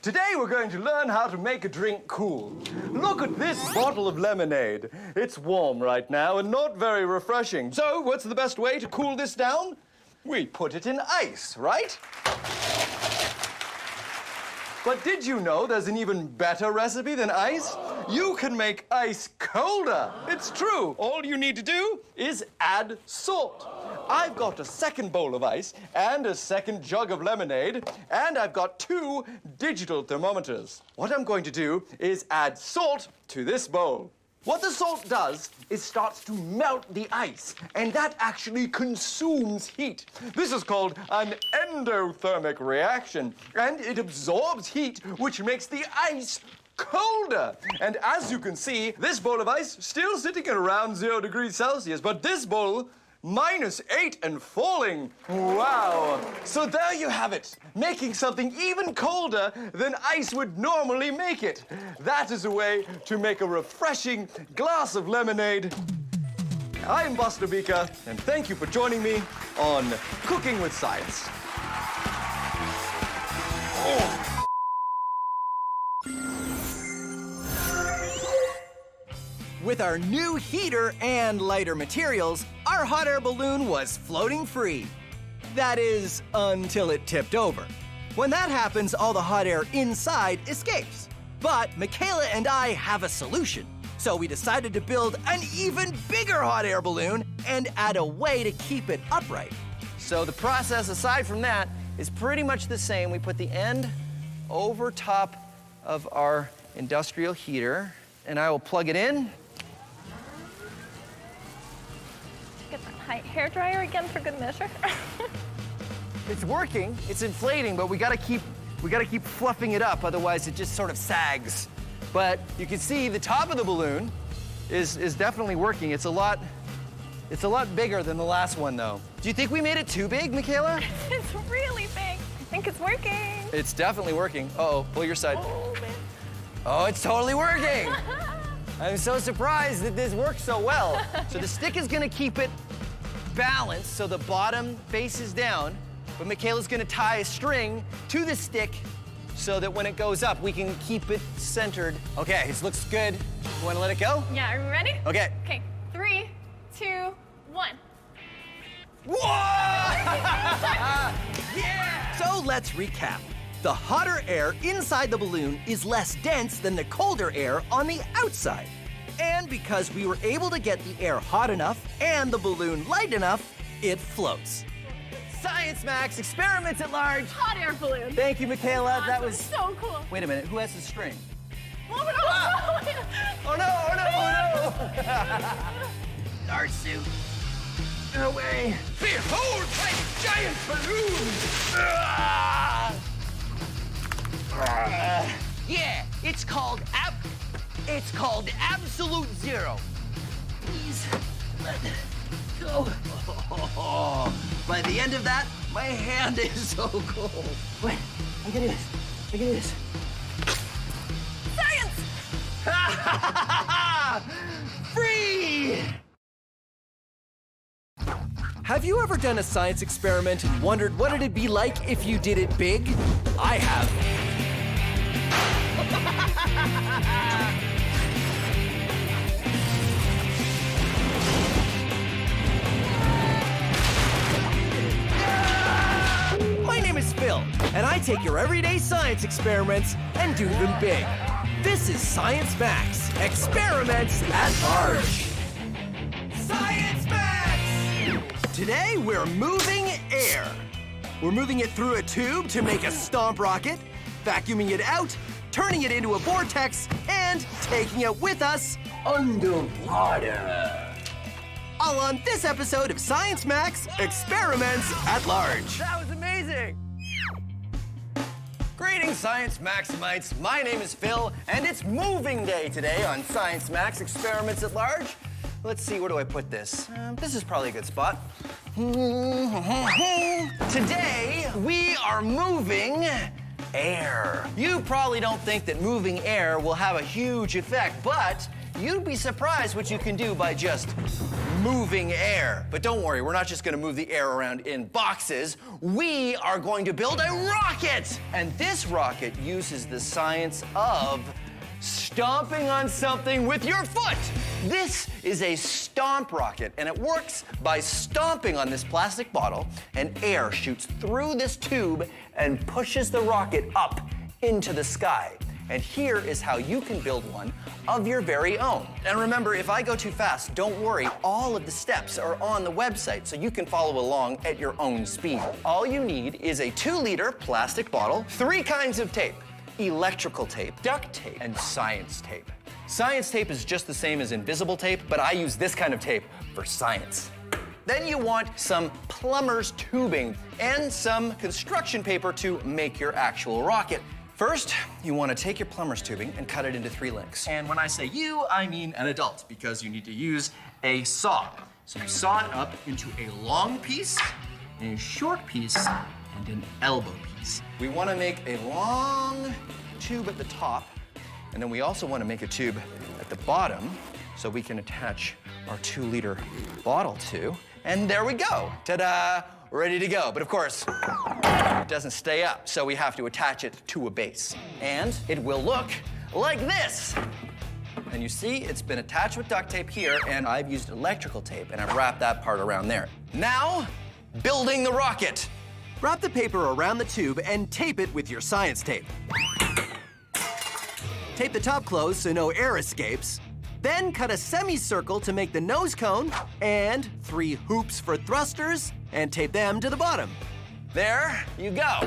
Today we're going to learn how to make a drink cool. Look at this bottle of lemonade. It's warm right now and not very refreshing. So what's the best way to cool this down? We put it in ice, right? But did you know there's an even better recipe than ice? You can make ice colder. It's true. All you need to do is add salt. I've got a second bowl of ice and a second jug of lemonade, and I've got 2 digital thermometers. What I'm going to do is add salt to this bowl. What the salt does is starts to melt the ice, and that actually consumes heat. This is called an endothermic reaction, and it absorbs heat, which makes the ice colder. And as you can see, this bowl of ice still sitting at around 0 degrees Celsius, but this bowl, -8 and falling. Wow. So there you have it, making something even colder than ice would normally make it. That is a way to make a refreshing glass of lemonade. I'm Buster Beaker, and thank you for joining me on Cooking with Science. With our new heater and lighter materials, our hot air balloon was floating free. That is, until it tipped over. When that happens, all the hot air inside escapes. But Michaela and I have a solution. So we decided to build an even bigger hot air balloon and add a way to keep it upright. So the process, aside from that, is pretty much the same. We put the end over top of our industrial heater, and I will plug it in. Get that hairdryer again for good measure. It's working, it's inflating, but we gotta keep fluffing it up, otherwise it just sort of sags. But you can see the top of the balloon is definitely working. It's a lot bigger than the last one, though. Do you think we made it too big, Michaela? It's really big. I think it's working. It's definitely working. Uh-oh, pull your side. Oh, man. Oh, it's totally working. I'm so surprised that this works so well. So the stick is gonna keep it balanced so the bottom faces down, but Michaela's gonna tie a string to the stick so that when it goes up, we can keep it centered. Okay, this looks good. You wanna let it go? Yeah, are we ready? Okay. Okay, 3, 2, 1. Whoa! Yeah! So let's recap. The hotter air inside the balloon is less dense than the colder air on the outside. And because we were able to get the air hot enough and the balloon light enough, it floats. Science Max, experiments at large. Hot air balloon. Thank you, Michaela. Awesome. That was so cool. Wait a minute, who has the string? Oh, no. Oh no, oh no, oh no! Art suit. No way. Behold my giant balloon! Yeah, it's called absolute zero. Please, let go. By the end of that, my hand is so cold. Wait, I can do this. I can do this. Science! Free! Have you ever done a science experiment and wondered what it'd be like if you did it big? I have. My name is Phil, and I take your everyday science experiments and do them big. This is Science Max, experiments at large. Science Max! Today we're moving air. We're moving it through a tube to make a stomp rocket, vacuuming it out, turning it into a vortex, and taking it with us underwater. All on this episode of Science Max, experiments at large. That was amazing! Greetings, Science Maximites. My name is Phil, and it's moving day today on Science Max Experiments at Large. Let's see, where do I put this? This is probably a good spot. Today, we are moving air. You probably don't think that moving air will have a huge effect, but you'd be surprised what you can do by just moving air. But don't worry, we're not just gonna move the air around in boxes. We are going to build a rocket! And this rocket uses the science of stomping on something with your foot. This is a stomp rocket, and it works by stomping on this plastic bottle, and air shoots through this tube and pushes the rocket up into the sky. And here is how you can build one of your very own. And remember, if I go too fast, don't worry. All of the steps are on the website, so you can follow along at your own speed. All you need is a 2-liter plastic bottle, 3 kinds of tape: electrical tape, duct tape, and science tape. Science tape is just the same as invisible tape, but I use this kind of tape for science. Then you want some plumber's tubing and some construction paper to make your actual rocket. First, you want to take your plumber's tubing and cut it into 3 lengths. And when I say you, I mean an adult, because you need to use a saw. So you saw it up into a long piece, a short piece, and an elbow piece. We want to make a long tube at the top, and then we also want to make a tube at the bottom so we can attach our 2-liter bottle to. And there we go. Ta-da! Ready to go. But of course, it doesn't stay up, so we have to attach it to a base. And it will look like this. And you see, it's been attached with duct tape here, and I've used electrical tape, and I've wrapped that part around there. Now, building the rocket. Wrap the paper around the tube and tape it with your science tape. Tape the top closed so no air escapes. Then cut a semicircle to make the nose cone, and 3 hoops for thrusters, and tape them to the bottom. There you go.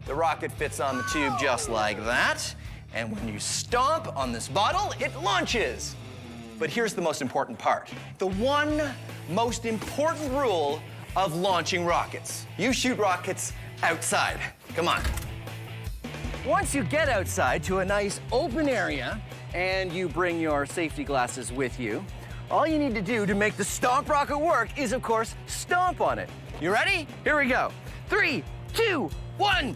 The rocket fits on the tube just like that. And when you stomp on this bottle, it launches. But here's the most important part. The one most important rule of launching rockets. You shoot rockets outside. Come on. Once you get outside to a nice open area, and you bring your safety glasses with you, all you need to do to make the Stomp rocket work is, of course, stomp on it. You ready? Here we go. 3, 2, 1.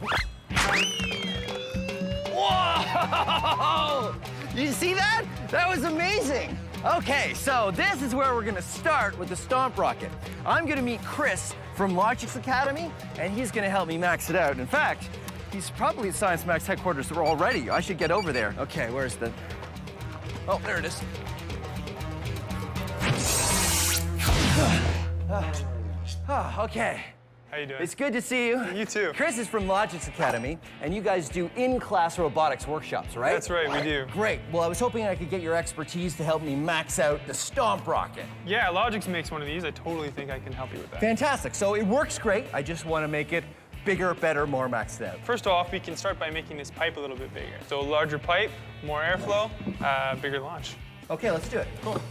Whoa! You see that? That was amazing. Okay, so this is where we're gonna start with the Stomp rocket. I'm gonna meet Chris from Logic's Academy, and he's gonna help me max it out. In fact, he's probably at Science Max headquarters already. I should get over there. Okay, where's the... Oh, there it is. Okay. How you doing? It's good to see you. You too. Chris is from Logic's Academy, and you guys do in-class robotics workshops, right? That's right, we do. Great. Well, I was hoping I could get your expertise to help me max out the Stomp rocket. Yeah, Logix makes one of these. I totally think I can help you with that. Fantastic. So it works great. I just want to make it bigger, better, more maxed out. First off, we can start by making this pipe a little bit bigger. So larger pipe, more airflow, bigger launch. Okay, let's do it. Cool.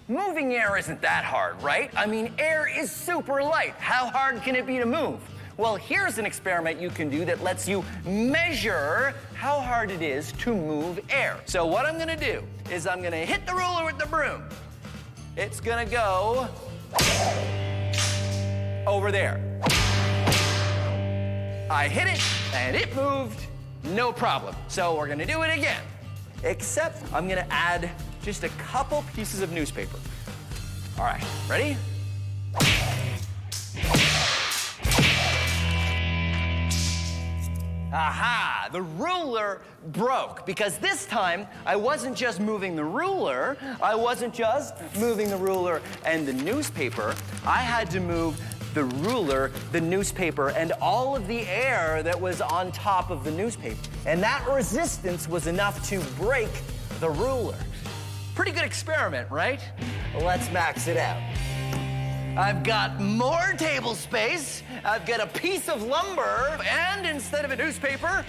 Moving air isn't that hard, right? I mean, air is super light. How hard can it be to move? Well, here's an experiment you can do that lets you measure how hard it is to move air. So what I'm gonna do is I'm gonna hit the ruler with the broom. It's gonna go over there. I hit it, and it moved, no problem. So we're gonna do it again. Except I'm gonna add just a couple pieces of newspaper. All right, ready? Aha, the ruler broke because this time I wasn't just moving the ruler, I wasn't just moving the ruler and the newspaper, I had to move the ruler, the newspaper, and all of the air that was on top of the newspaper. And that resistance was enough to break the ruler. Pretty good experiment, right? Let's max it out. I've got more table space, I've got a piece of lumber, and instead of a newspaper,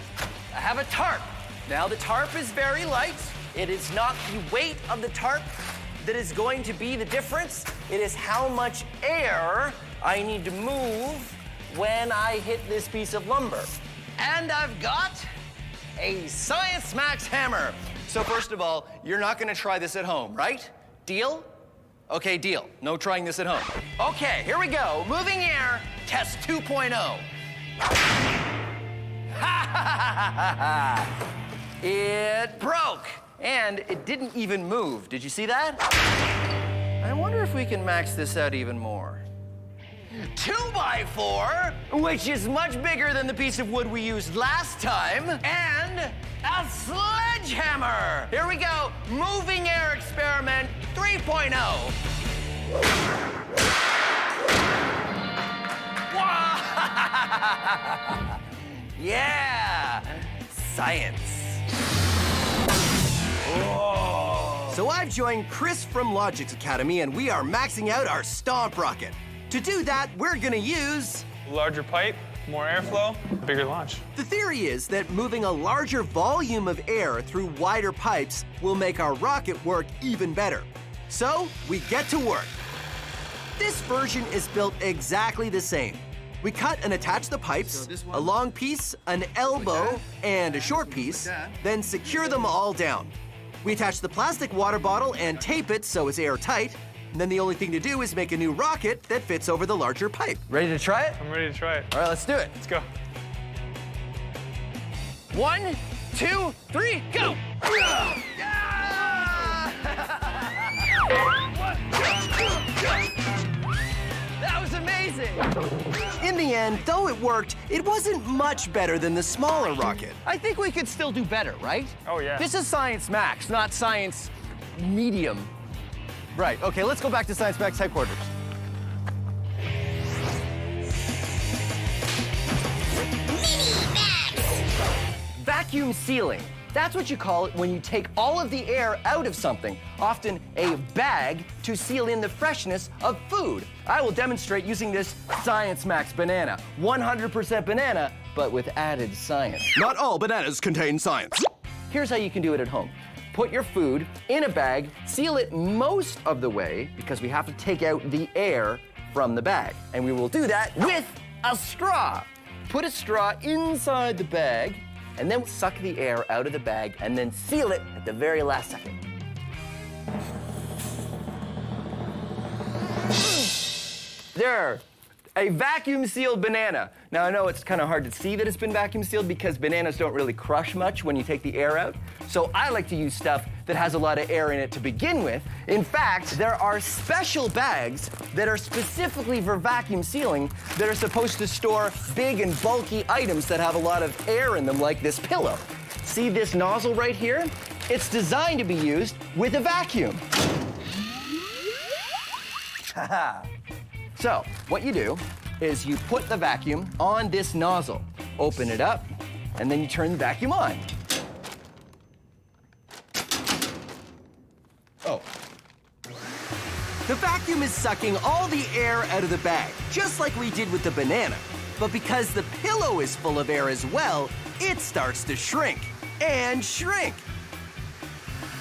I have a tarp. Now the tarp is very light. It is not the weight of the tarp that is going to be the difference. It is how much air I need to move when I hit this piece of lumber. And I've got a Science Max hammer. So first of all, you're not gonna try this at home, right? Deal? Okay, deal. No trying this at home. Okay, here we go. Moving air, test 2.0. It broke, and it didn't even move. Did you see that? I wonder if we can max this out even more. 2x4, which is much bigger than the piece of wood we used last time, and a sledgehammer. Here we go, moving air experiment 3.0. Yeah, science. Whoa. So I've joined Chris from Logic's Academy, and we are maxing out our Stomp rocket. To do that, we're gonna use... larger pipe, more airflow, bigger launch. The theory is that moving a larger volume of air through wider pipes will make our rocket work even better. So, we get to work. This version is built exactly the same. We cut and attach the pipes, a long piece, an elbow, and a short piece, then secure them all down. We attach the plastic water bottle and tape it so it's airtight, and then the only thing to do is make a new rocket that fits over the larger pipe. Ready to try it? I'm ready to try it. All right, let's do it. Let's go. 1, 2, 3, go! That was amazing! In the end, though it worked, it wasn't much better than the smaller rocket. I think we could still do better, right? Oh, yeah. This is Science Max, not Science Medium. Right, okay, let's go back to Science Max headquarters. Vacuum sealing. That's what you call it when you take all of the air out of something, often a bag, to seal in the freshness of food. I will demonstrate using this Science Max banana. 100% banana, but with added science. Not all bananas contain science. Here's how you can do it at home. Put your food in a bag, seal it most of the way, because we have to take out the air from the bag. And we will do that with a straw. Put a straw inside the bag, and then suck the air out of the bag and then seal it at the very last second. There, a vacuum sealed banana. Now I know it's kind of hard to see that it's been vacuum sealed because bananas don't really crush much when you take the air out. So I like to use stuff that has a lot of air in it to begin with. In fact, there are special bags that are specifically for vacuum sealing that are supposed to store big and bulky items that have a lot of air in them, like this pillow. See this nozzle right here? It's designed to be used with a vacuum. Haha. So, what you do is you put the vacuum on this nozzle, open it up, and then you turn the vacuum on. Oh. The vacuum is sucking all the air out of the bag, just like we did with the banana. But because the pillow is full of air as well, it starts to shrink and shrink.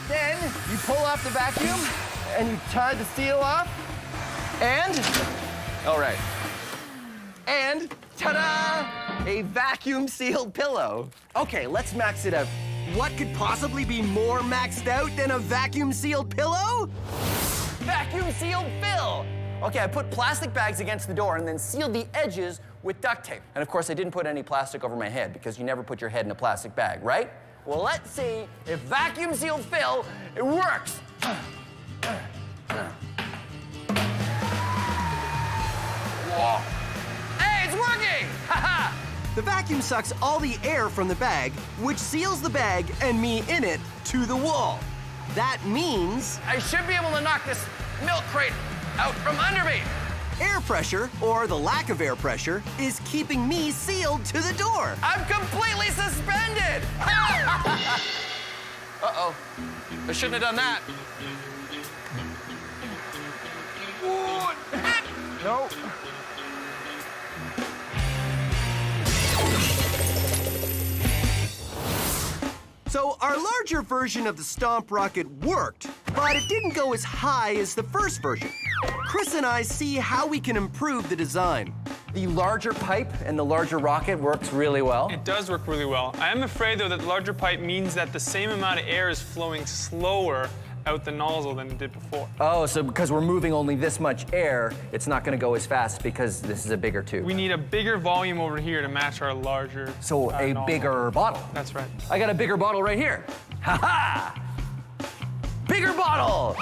Then you pull off the vacuum and you tie the seal off, and, all right. And ta-da! A vacuum sealed pillow. Okay, let's max it out. What could possibly be more maxed out than a vacuum sealed pillow? Vacuum sealed fill. Okay, I put plastic bags against the door and then sealed the edges with duct tape. And of course, I didn't put any plastic over my head because you never put your head in a plastic bag, right? Well, let's see if vacuum sealed fill, it works. Whoa. Hey, it's working! Haha! The vacuum sucks all the air from the bag, which seals the bag and me in it to the wall. That means I should be able to knock this milk crate out from under me. Air pressure, or the lack of air pressure, is keeping me sealed to the door. I'm completely suspended! Uh-oh. I shouldn't have done that. No. So our larger version of the Stomp rocket worked, but it didn't go as high as the first version. Chris and I see how we can improve the design. The larger pipe and the larger rocket works really well. It does work really well. I am afraid, though, that the larger pipe means that the same amount of air is flowing slower out the nozzle than it did before. Oh, so because we're moving only this much air, it's not going to go as fast because this is a bigger tube. We need a bigger volume over here to match our larger So a nozzle. bigger bottle. That's right. I got a bigger bottle right here. Ha-ha! Bigger bottle!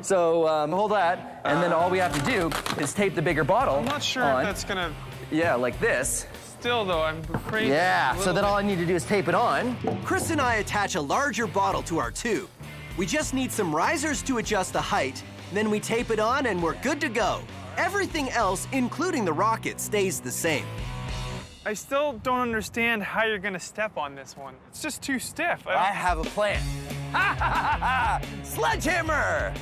So hold that, and then all we have to do is tape the bigger bottle I'm not sure on. if that's gonna... Yeah, like this. Still, though, I'm afraid... Yeah, so then all I need to do is tape it on. Chris and I attach a larger bottle to our tube. We just need some risers to adjust the height, then we tape it on and we're good to go. Everything else, including the rocket, stays the same. I still don't understand how you're gonna step on this one. It's just too stiff. I have a plan. Ha ha ha ha! Sledgehammer!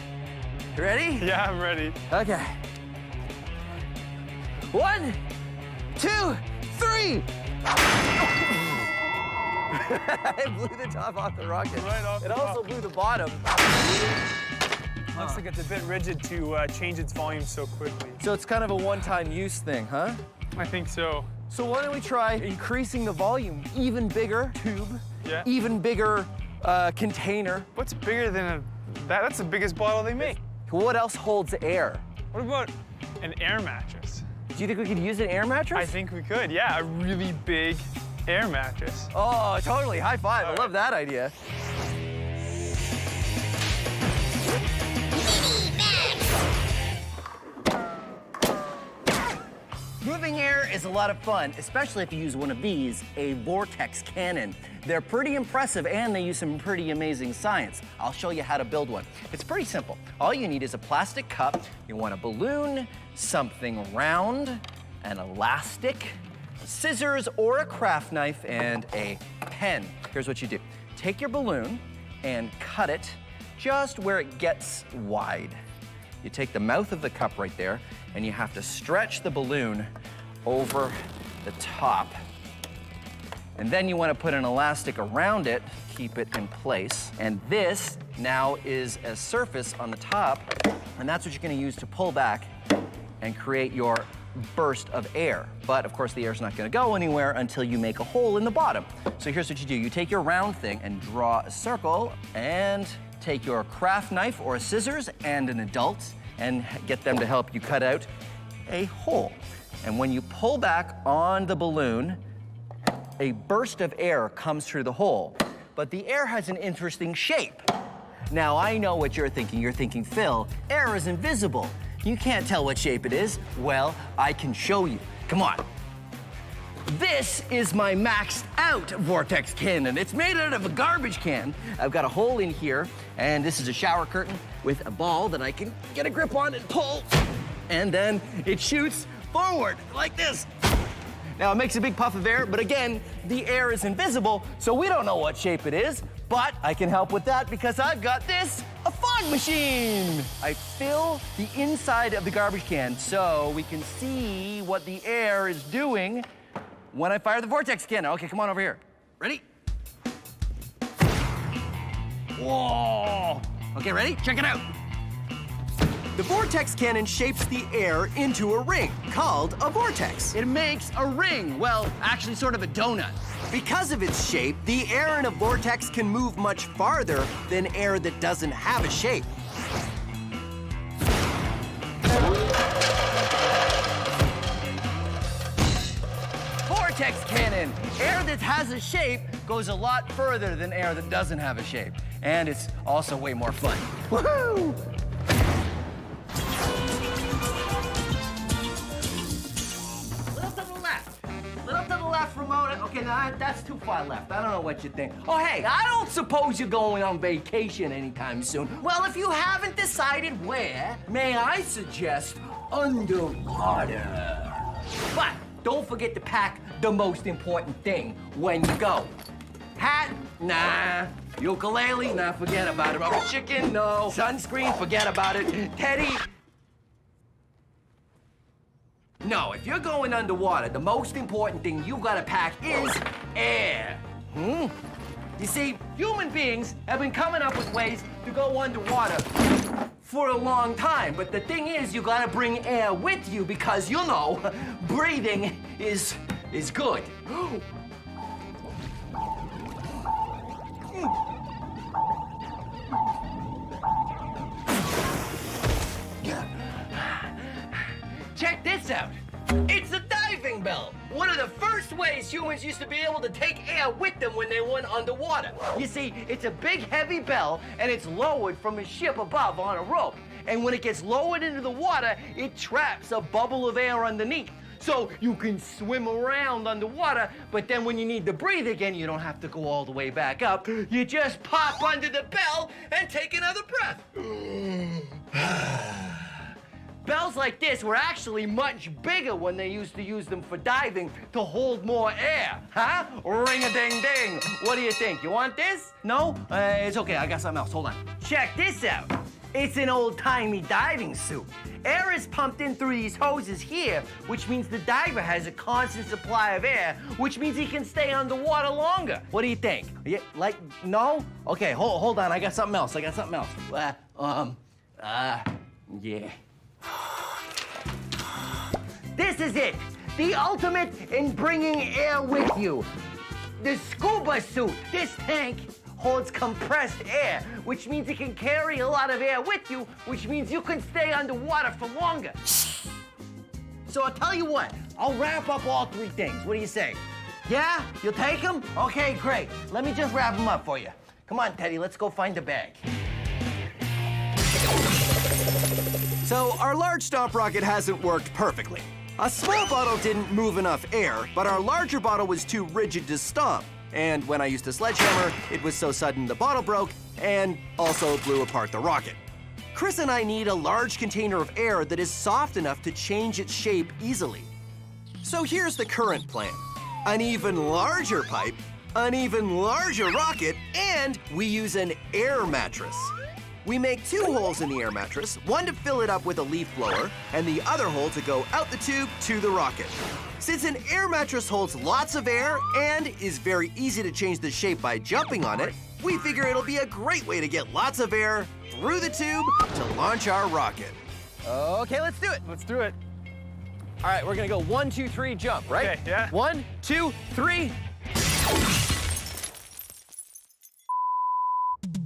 You ready? Yeah, I'm ready. Okay. 1, 2, 3! It blew the top off the rocket. Right off it the also top. blew the bottom. Looks like it's a bit rigid to change its volume so quickly. So it's kind of a one-time use thing, huh? I think so. So why don't we try increasing the volume? Even bigger tube, Yeah. even bigger container. What's bigger than a... That's the biggest bottle they make. What else holds air? What about an air mattress? Do you think we could use an air mattress? I think we could, yeah. A really big air mattress. Oh, totally. High five. I love that idea. Moving air is a lot of fun, especially if you use one of these, a Vortex cannon. They're pretty impressive and they use some pretty amazing science. I'll show you how to build one. It's pretty simple. All you need is a plastic cup, you want a balloon, something round, an elastic, scissors or a craft knife, and a pen. Here's what you do. Take your balloon and cut it just where it gets wide. You take the mouth of the cup right there, and you have to stretch the balloon over the top. And then you want to put an elastic around it, keep it in place. And this now is a surface on the top, and that's what you're going to use to pull back and create your burst of air. But of course, the air's not gonna go anywhere until you make a hole in the bottom. So here's what you do. You take your round thing and draw a circle, and take your craft knife or scissors and an adult and get them to help you cut out a hole. And when you pull back on the balloon, a burst of air comes through the hole. But the air has an interesting shape. Now, I know what you're thinking. You're thinking, Phil, air is invisible. You can't tell what shape it is. Well, I can show you. Come on. This is my maxed out Vortex cannon. It's made out of a garbage can. I've got a hole in here, and this is a shower curtain with a ball that I can get a grip on and pull. And then it shoots forward like this. Now, it makes a big puff of air, but again, the air is invisible, so we don't know what shape it is, but I can help with that because I've got this, a fog machine. I fill the inside of the garbage can so we can see what the air is doing when I fire the Vortex cannon. Okay, come on over here. Ready? Whoa! Okay, ready? Check it out. The Vortex cannon shapes the air into a ring, called a vortex. It makes a ring. Well, actually sort of a donut. Because of its shape, the air in a vortex can move much farther than air that doesn't have a shape. Vortex cannon. Air that has a shape goes a lot further than air that doesn't have a shape. And it's also way more fun. Woohoo! Little to the left, Ramona. Okay, now that's too far left. I don't know what you think. Oh, hey, I don't suppose you're going on vacation anytime soon. Well, if you haven't decided where, may I suggest underwater. But don't forget to pack the most important thing when you go. Hat? Nah. Ukulele? Nah, forget about it. Oh, chicken? No. Sunscreen? Forget about it. Teddy? No, if you're going underwater, the most important thing you gotta pack is air. You see, human beings have been coming up with ways to go underwater for a long time. But the thing is, you gotta bring air with you because, you know, breathing is good. Check this out. It's a diving bell. One of the first ways humans used to be able to take air with them when they went underwater. You see, it's a big, heavy bell, and it's lowered from a ship above on a rope. And when it gets lowered into the water, it traps a bubble of air underneath. So you can swim around underwater, but then when you need to breathe again, you don't have to go all the way back up. You just pop under the bell and take another breath. Bells like this were actually much bigger when they used to use them for diving to hold more air. Huh? Ring-a-ding-ding. What do you think? You want this? No? It's okay. I got something else. Hold on. Check this out. It's an old-timey diving suit. Air is pumped in through these hoses here, which means the diver has a constant supply of air, which means he can stay underwater longer. What do you think? No? Okay, hold on. I got something else. Yeah. This is it. The ultimate in bringing air with you. The scuba suit. This tank holds compressed air, which means it can carry a lot of air with you, which means you can stay underwater for longer. So I'll tell you what, I'll wrap up all three things. What do you say? Yeah? You'll take them? Okay, great. Let me just wrap them up for you. Come on, Teddy, let's go find the bag. So our large Stomp rocket hasn't worked perfectly. A small bottle didn't move enough air, but our larger bottle was too rigid to stomp. And when I used a sledgehammer, it was so sudden the bottle broke and also blew apart the rocket. Chris and I need a large container of air that is soft enough to change its shape easily. So here's the current plan. An even larger pipe, an even larger rocket, and we use an air mattress. We make 2 holes in the air mattress, one to fill it up with a leaf blower, and the other hole to go out the tube to the rocket. Since an air mattress holds lots of air and is very easy to change the shape by jumping on it, we figure it'll be a great way to get lots of air through the tube to launch our rocket. Okay, let's do it. Let's do it. All right, we're gonna go 1, 2, 3, jump, right? Okay, yeah. 1, 2, 3.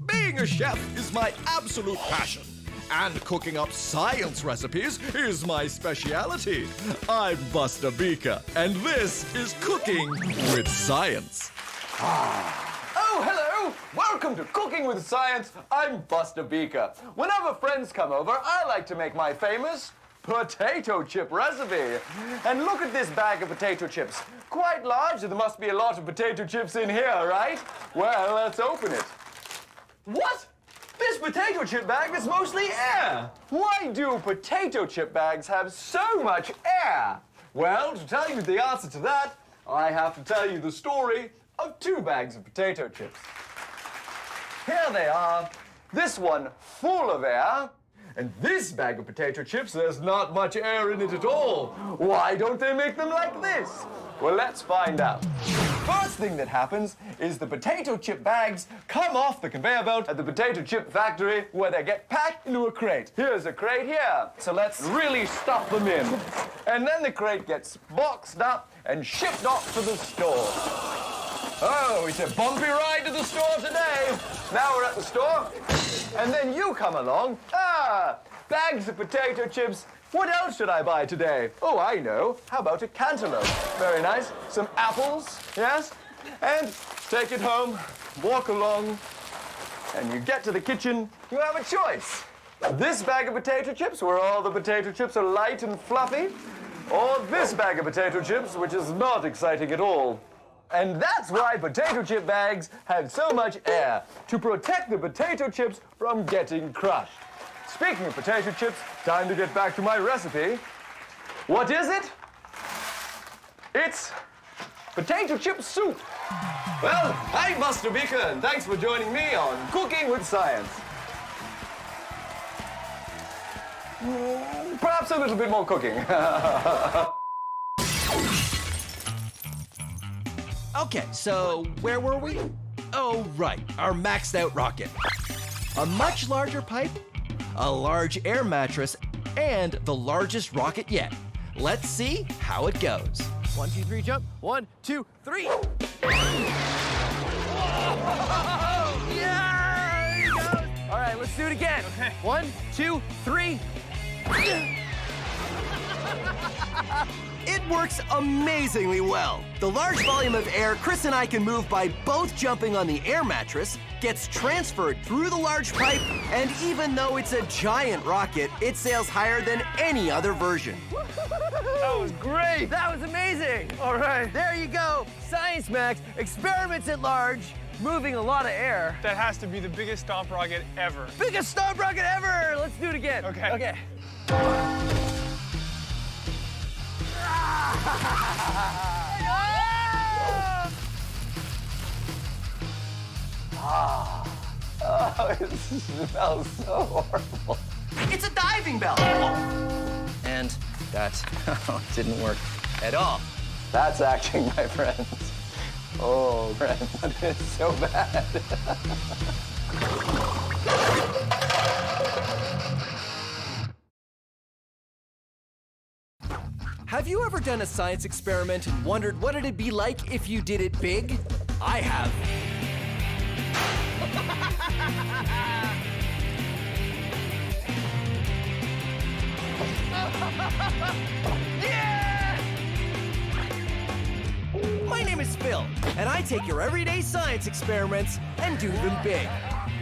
Being a chef is my absolute passion. And cooking up science recipes is my speciality. I'm Buster Beaker, and this is Cooking with Science. Oh, hello! Welcome to Cooking with Science. I'm Buster Beaker. Whenever friends come over, I like to make my famous potato chip recipe. And look at this bag of potato chips. Quite large, there must be a lot of potato chips in here, right? Well, let's open it. What? This potato chip bag is mostly air. Why do potato chip bags have so much air? Well, to tell you the answer to that, I have to tell you the story of 2 bags of potato chips. Here they are. This one full of air, and this bag of potato chips, there's not much air in it at all. Why don't they make them like this? Well, let's find out. First thing that happens is the potato chip bags come off the conveyor belt at the potato chip factory where they get packed into a crate. Here's a crate here. So let's really stuff them in. And then the crate gets boxed up and shipped off to the store. Oh, it's a bumpy ride to the store today. Now we're at the store, and then you come along. Bags of potato chips. What else should I buy today? Oh, I know. How about a cantaloupe? Very nice. Some apples, yes? And take it home, walk along, and you get to the kitchen, you have a choice. This bag of potato chips, where all the potato chips are light and fluffy, or this bag of potato chips, which is not exciting at all. And that's why potato chip bags have so much air, to protect the potato chips from getting crushed. Speaking of potato chips, time to get back to my recipe. What is it? It's potato chip soup. Well, I'm Buster Beaker, and thanks for joining me on Cooking with Science. Perhaps a little bit more cooking. Okay, so where were we? Oh, right, our maxed out rocket. A much larger pipe, a large air mattress, and the largest rocket yet. Let's see how it goes. 1, 2, 3, jump. 1, 2, 3. Whoa! Yeah! There he goes. All right, let's do it again. Okay. 1, 2, 3. It works amazingly well. The large volume of air Chris and I can move by both jumping on the air mattress gets transferred through the large pipe, and even though it's a giant rocket, it sails higher than any other version. That was great. That was amazing. All right, there you go. Science Max, experiments at large, moving a lot of air. That has to be the biggest stomp rocket ever. Biggest stomp rocket ever. Let's do it again. Okay. Okay. Oh, it smells so horrible. It's a diving bell. And that didn't work at all. That's acting, my friends. Oh, friends, that is so bad. Have you ever done a science experiment and wondered what it'd be like if you did it big? I have. Yeah! My name is Phil, and I take your everyday science experiments and do them big.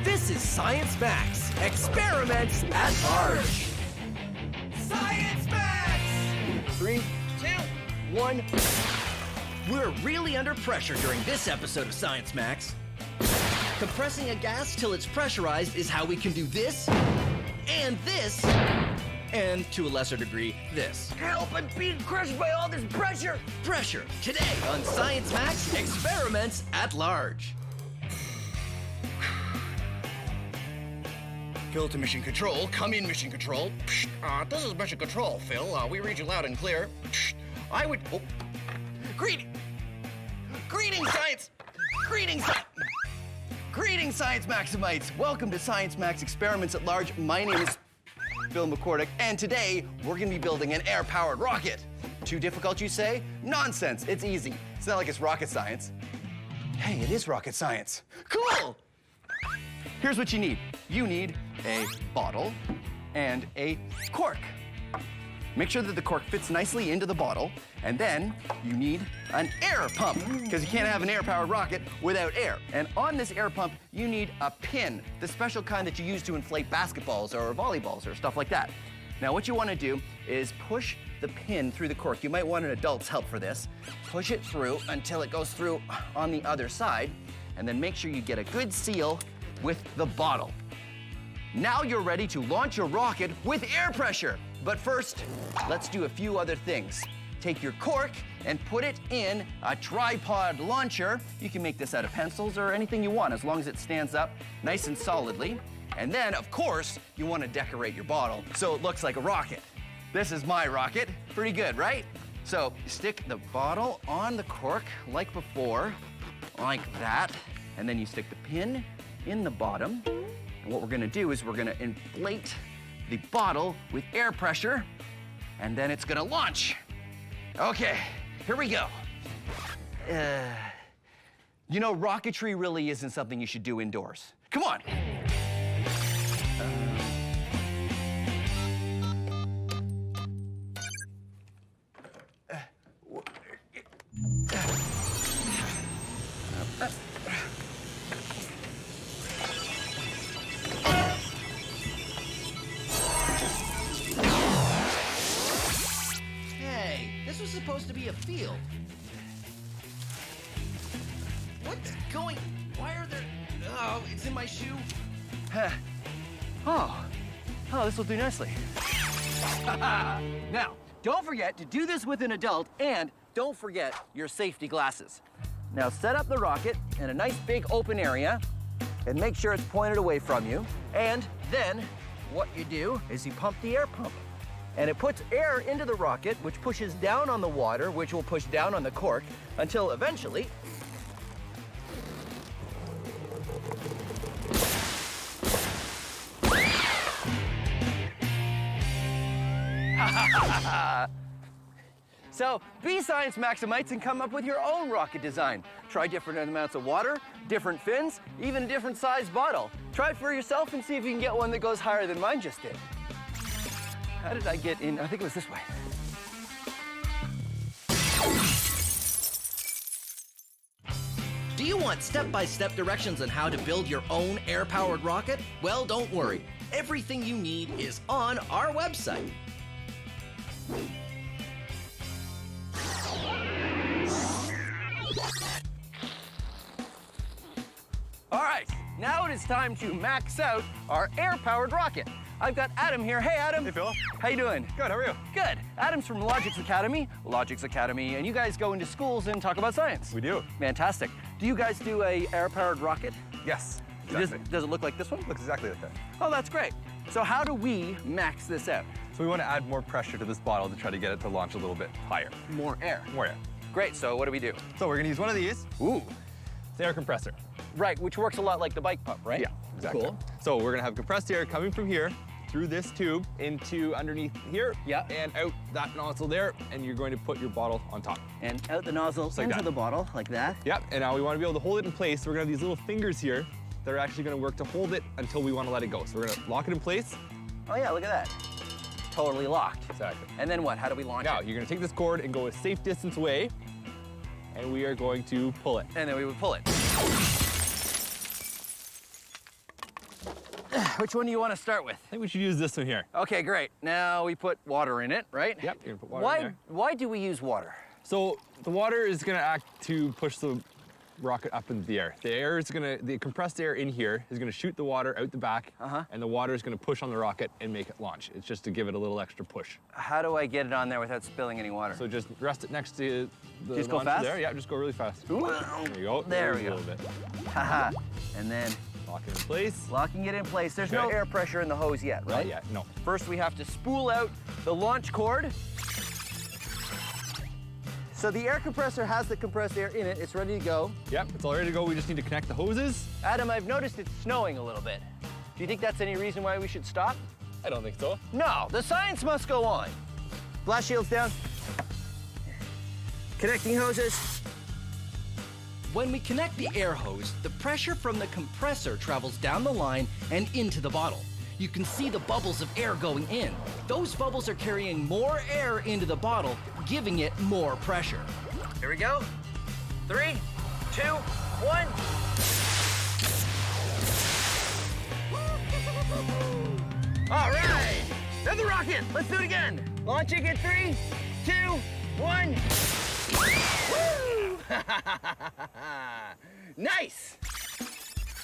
This is Science Max, experiments at large. Science Max! 3, 2, 1. We're really under pressure during this episode of Science Max. Compressing a gas till it's pressurized is how we can do this, and to a lesser degree, this. Help, I'm being crushed by all this pressure. Pressure, today on Science Max, experiments at large. Phil to Mission Control. Come in, Mission Control. This is Mission Control, Phil. We read you loud and clear. I would... Oh. Greetings, Science! Greetings, Science Maximites! Welcome to Science Max Experiments at Large. My name is Phil McCordick, and today we're going to be building an air-powered rocket. Too difficult, you say? Nonsense, it's easy. It's not like it's rocket science. Hey, it is rocket science. Cool! Here's what you need. You need a bottle and a cork. Make sure that the cork fits nicely into the bottle, and then you need an air pump, because you can't have an air-powered rocket without air. And on this air pump, you need a pin, the special kind that you use to inflate basketballs or volleyballs or stuff like that. Now, what you want to do is push the pin through the cork. You might want an adult's help for this. Push it through until it goes through on the other side, and then make sure you get a good seal with the bottle. Now you're ready to launch your rocket with air pressure. But first, let's do a few other things. Take your cork and put it in a tripod launcher. You can make this out of pencils or anything you want, as long as it stands up nice and solidly. And then, of course, you want to decorate your bottle so it looks like a rocket. This is my rocket. Pretty good, right? So you stick the bottle on the cork like before, like that. And then you stick the pin in the bottom. And what we're gonna do is we're gonna inflate the bottle with air pressure, and then it's gonna launch. Okay, here we go. You know, rocketry really isn't something you should do indoors. Come on. This was supposed to be a field. What's going? Why are there? Oh, it's in my shoe. Oh, this will do nicely. Now, don't forget to do this with an adult, and don't forget your safety glasses. Now set up the rocket in a nice big open area, and make sure it's pointed away from you. And then what you do is you pump the air pump. And it puts air into the rocket, which pushes down on the water, which will push down on the cork, until eventually So be Science Maximites and come up with your own rocket design. Try different amounts of water, different fins, even a different size bottle. Try it for yourself and see if you can get one that goes higher than mine just did. How did I get in? I think it was this way. Do you want step-by-step directions on how to build your own air-powered rocket? Well, don't worry. Everything you need is on our website. All right, now it is time to max out our air-powered rocket. I've got Adam here. Hey, Adam. Hey, Phil. How you doing? Good, how are you? Good. Adam's from Logix Academy, and you guys go into schools and talk about science. We do. Fantastic. Do you guys do a air-powered rocket? Yes, exactly. Does it look like this one? Looks exactly like that. Oh, that's great. So how do we max this out? So we want to add more pressure to this bottle to try to get it to launch a little bit higher. More air. More air. Great, so what do we do? So we're gonna use one of these. Ooh. It's an air compressor. Right, which works a lot like the bike pump, right? Yeah, exactly. Cool. So we're gonna have compressed air coming from here through this tube into underneath here, and out that nozzle there, and you're going to put your bottle on top. And out the nozzle like into that. the bottle, like that? Yep, and now we want to be able to hold it in place. So we're gonna have these little fingers here that are actually gonna work to hold it until we want to let it go. So we're gonna lock it in place. Oh yeah, look at that. Totally locked. Exactly. And then what? How do we launch Now, it? you're gonna take this cord and go a safe distance away, and we are going to pull it. And then we would pull it. Which one do you want to start with? I think we should use this one here. Okay, great. Now we put water in it, right? Yep, you're gonna put water in there. Why do we use water? So the water is gonna act to push the rocket up into the air. The compressed air in here is gonna shoot the water out the back, and the water is gonna push on the rocket and make it launch. It's just to give it a little extra push. How do I get it on there without spilling any water? So just rest it next to the Just go launcher fast? there. Yeah, just go really fast. Ooh. There you go. There we A go. little bit. Haha. And then lock it in place. Locking it in place. There's no Okay. air pressure in the hose yet, right? Not yet, no. First, we have to spool out the launch cord. So the air compressor has the compressed air in it. It's ready to go. Yep, it's all ready to go. We just need to connect the hoses. Adam, I've noticed it's snowing a little bit. Do you think that's any reason why we should stop? I don't think so. No, the science must go on. Blast shields down. Connecting hoses. When we connect the air hose, the pressure from the compressor travels down the line and into the bottle. You can see the bubbles of air going in. Those bubbles are carrying more air into the bottle, giving it more pressure. Here we go. 3, 2, 1. All right, another rocket. Let's do it again. Launching in 3, 2, 1. Woo! Nice.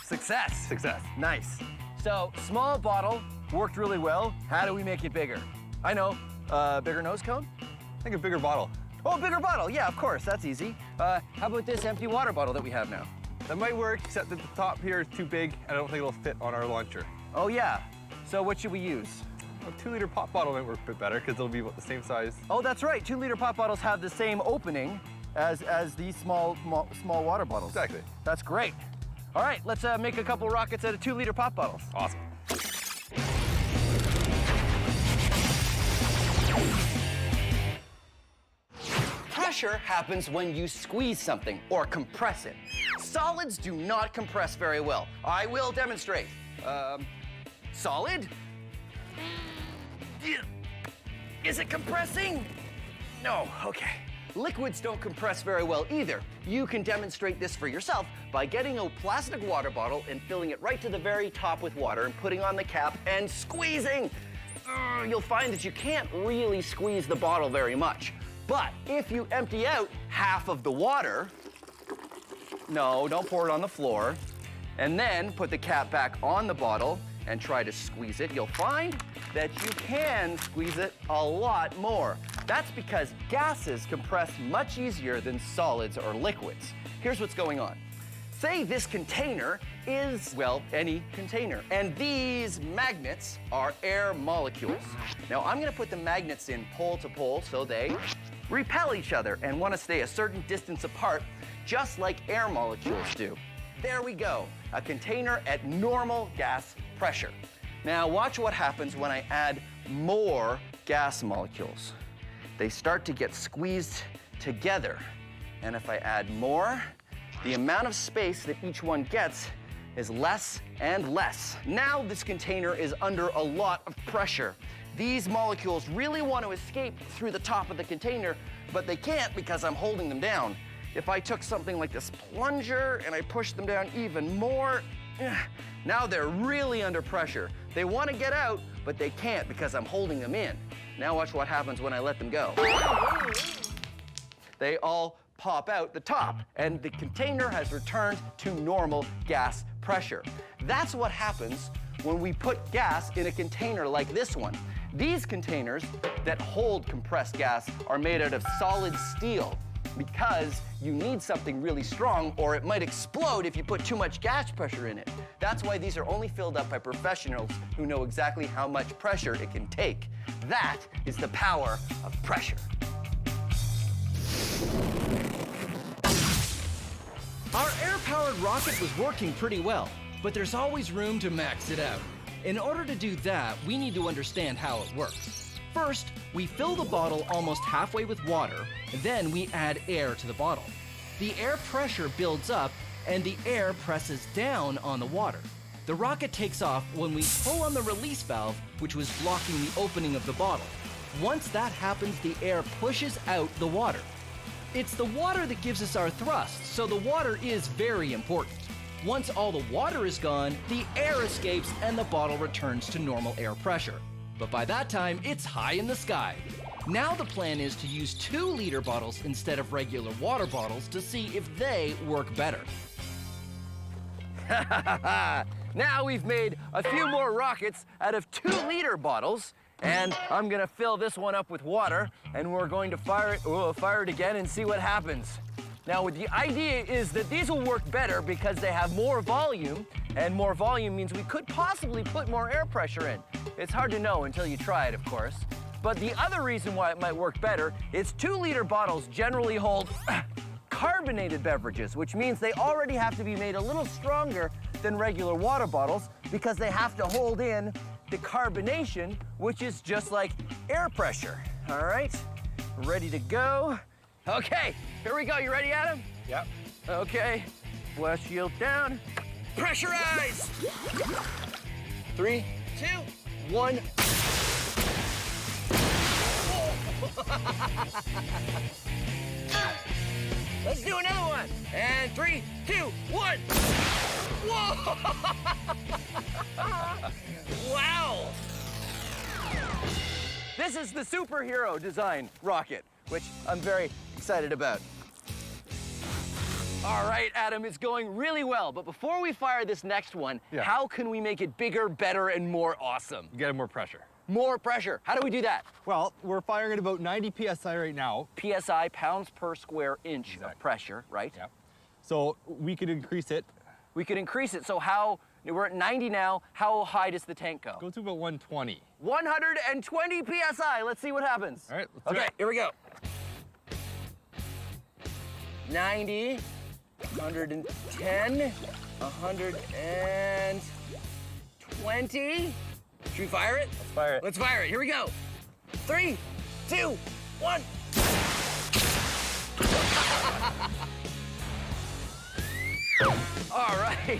Success. Success. Nice. So, small bottle worked really well. How do we make it bigger? I know, bigger nose cone? I think a bigger bottle. Oh, bigger bottle. Yeah, of course. That's easy. How about this empty water bottle that we have now? That might work, except that the top here is too big. I don't think it'll fit on our launcher. Oh, yeah. So what should we use? A 2-liter pop bottle might work a bit better because it'll be about the same size. Oh, that's right. 2-liter pop bottles have the same opening as these small water bottles. Exactly. That's great. All right, let's make a couple rockets out of 2-liter pop bottles. Awesome. Pressure happens when you squeeze something or compress it. Solids do not compress very well. I will demonstrate. Solid? Is it compressing? No, okay. Liquids don't compress very well either. You can demonstrate this for yourself by getting a plastic water bottle and filling it right to the very top with water and putting on the cap and squeezing. You'll find that you can't really squeeze the bottle very much. But if you empty out half of the water, no, don't pour it on the floor, and then put the cap back on the bottle and try to squeeze it, you'll find that you can squeeze it a lot more. That's because gases compress much easier than solids or liquids. Here's what's going on. Say this container is, well, any container, and these magnets are air molecules. Now I'm gonna put the magnets in pole to pole so they repel each other and want to stay a certain distance apart, just like air molecules do. There we go, a container at normal gas pressure. Now watch what happens when I add more gas molecules. They start to get squeezed together. And if I add more, the amount of space that each one gets is less and less. Now this container is under a lot of pressure. These molecules really want to escape through the top of the container, but they can't because I'm holding them down. If I took something like this plunger and I pushed them down even more, now they're really under pressure. They want to get out, but they can't because I'm holding them in. Now watch what happens when I let them go. They all pop out the top, and the container has returned to normal gas pressure. That's what happens when we put gas in a container like this one. These containers that hold compressed gas are made out of solid steel because you need something really strong or it might explode if you put too much gas pressure in it. That's why these are only filled up by professionals who know exactly how much pressure it can take. That is the power of pressure. Our air-powered rocket was working pretty well, but there's always room to max it out. In order to do that, we need to understand how it works. First, we fill the bottle almost halfway with water, then we add air to the bottle. The air pressure builds up, and the air presses down on the water. The rocket takes off when we pull on the release valve, which was blocking the opening of the bottle. Once that happens, the air pushes out the water. It's the water that gives us our thrust, so the water is very important. Once all the water is gone, the air escapes and the bottle returns to normal air pressure. But by that time, it's high in the sky. Now the plan is to use 2-liter bottles instead of regular water bottles to see if they work better. Now we've made a few more rockets out of 2-liter bottles, and I'm gonna fill this one up with water, and we're going to fire it again and see what happens. Now, the idea is that these will work better because they have more volume, and more volume means we could possibly put more air pressure in. It's hard to know until you try it, of course. But the other reason why it might work better is 2-liter bottles generally hold carbonated beverages, which means they already have to be made a little stronger than regular water bottles because they have to hold in the carbonation, which is just like air pressure. All right, ready to go. Okay, here we go. You ready, Adam? Yep. Okay, blast shield down. Pressurize! 3, 2, 1. Let's do another one. And 3, 2, 1. Whoa! Wow! This is the superhero design rocket, which I'm very excited about. All right, Adam, it's going really well. But before we fire this next one, how can we make it bigger, better, and more awesome? Get more pressure. More pressure. How do we do that? Well, we're firing at about 90 PSI right now. PSI, pounds per square inch of pressure, right? Yeah. So we could increase it. We could increase it. So how, we're at 90 now, how high does the tank go? Go to about 120. 120 PSI. Let's see what happens. All right, let's do Okay, it. here we go. 90, 110, 120. Should we fire it? Let's fire it. Let's fire it. Here we go. 3, 2, 1. All right.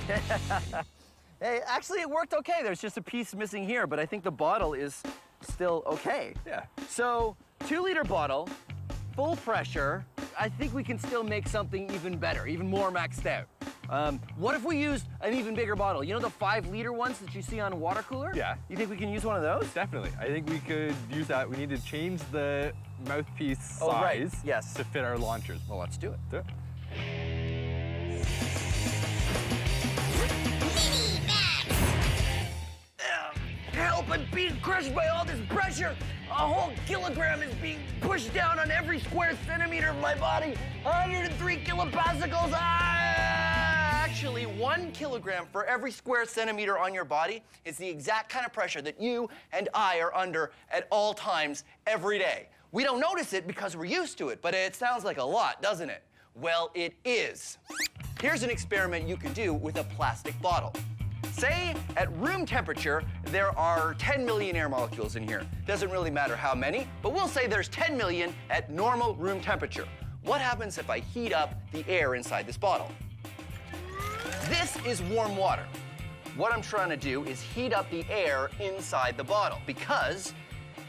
Hey, actually it worked okay. There's just a piece missing here, but I think the bottle is still okay. Yeah. So, 2-liter bottle, full pressure. I think we can still make something even better, even more maxed out. What if we used an even bigger bottle? You know the 5-liter ones that you see on a water cooler? Yeah. You think we can use one of those? Definitely. I think we could use that. We need to change the mouthpiece size Oh, right. Yes. to fit our launchers. Well, let's do it. Do it. Help, I'm being crushed by all this pressure. A whole kilogram is being pushed down on every square centimeter of my body. 103 kilopascals. Actually, 1 kilogram for every square centimeter on your body is the exact kind of pressure that you and I are under at all times every day. We don't notice it because we're used to it, but it sounds like a lot, doesn't it? Well, it is. Here's an experiment you can do with a plastic bottle. Say at room temperature, there are 10 million air molecules in here. Doesn't really matter how many, but we'll say there's 10 million at normal room temperature. What happens if I heat up the air inside this bottle? This is warm water. What I'm trying to do is heat up the air inside the bottle because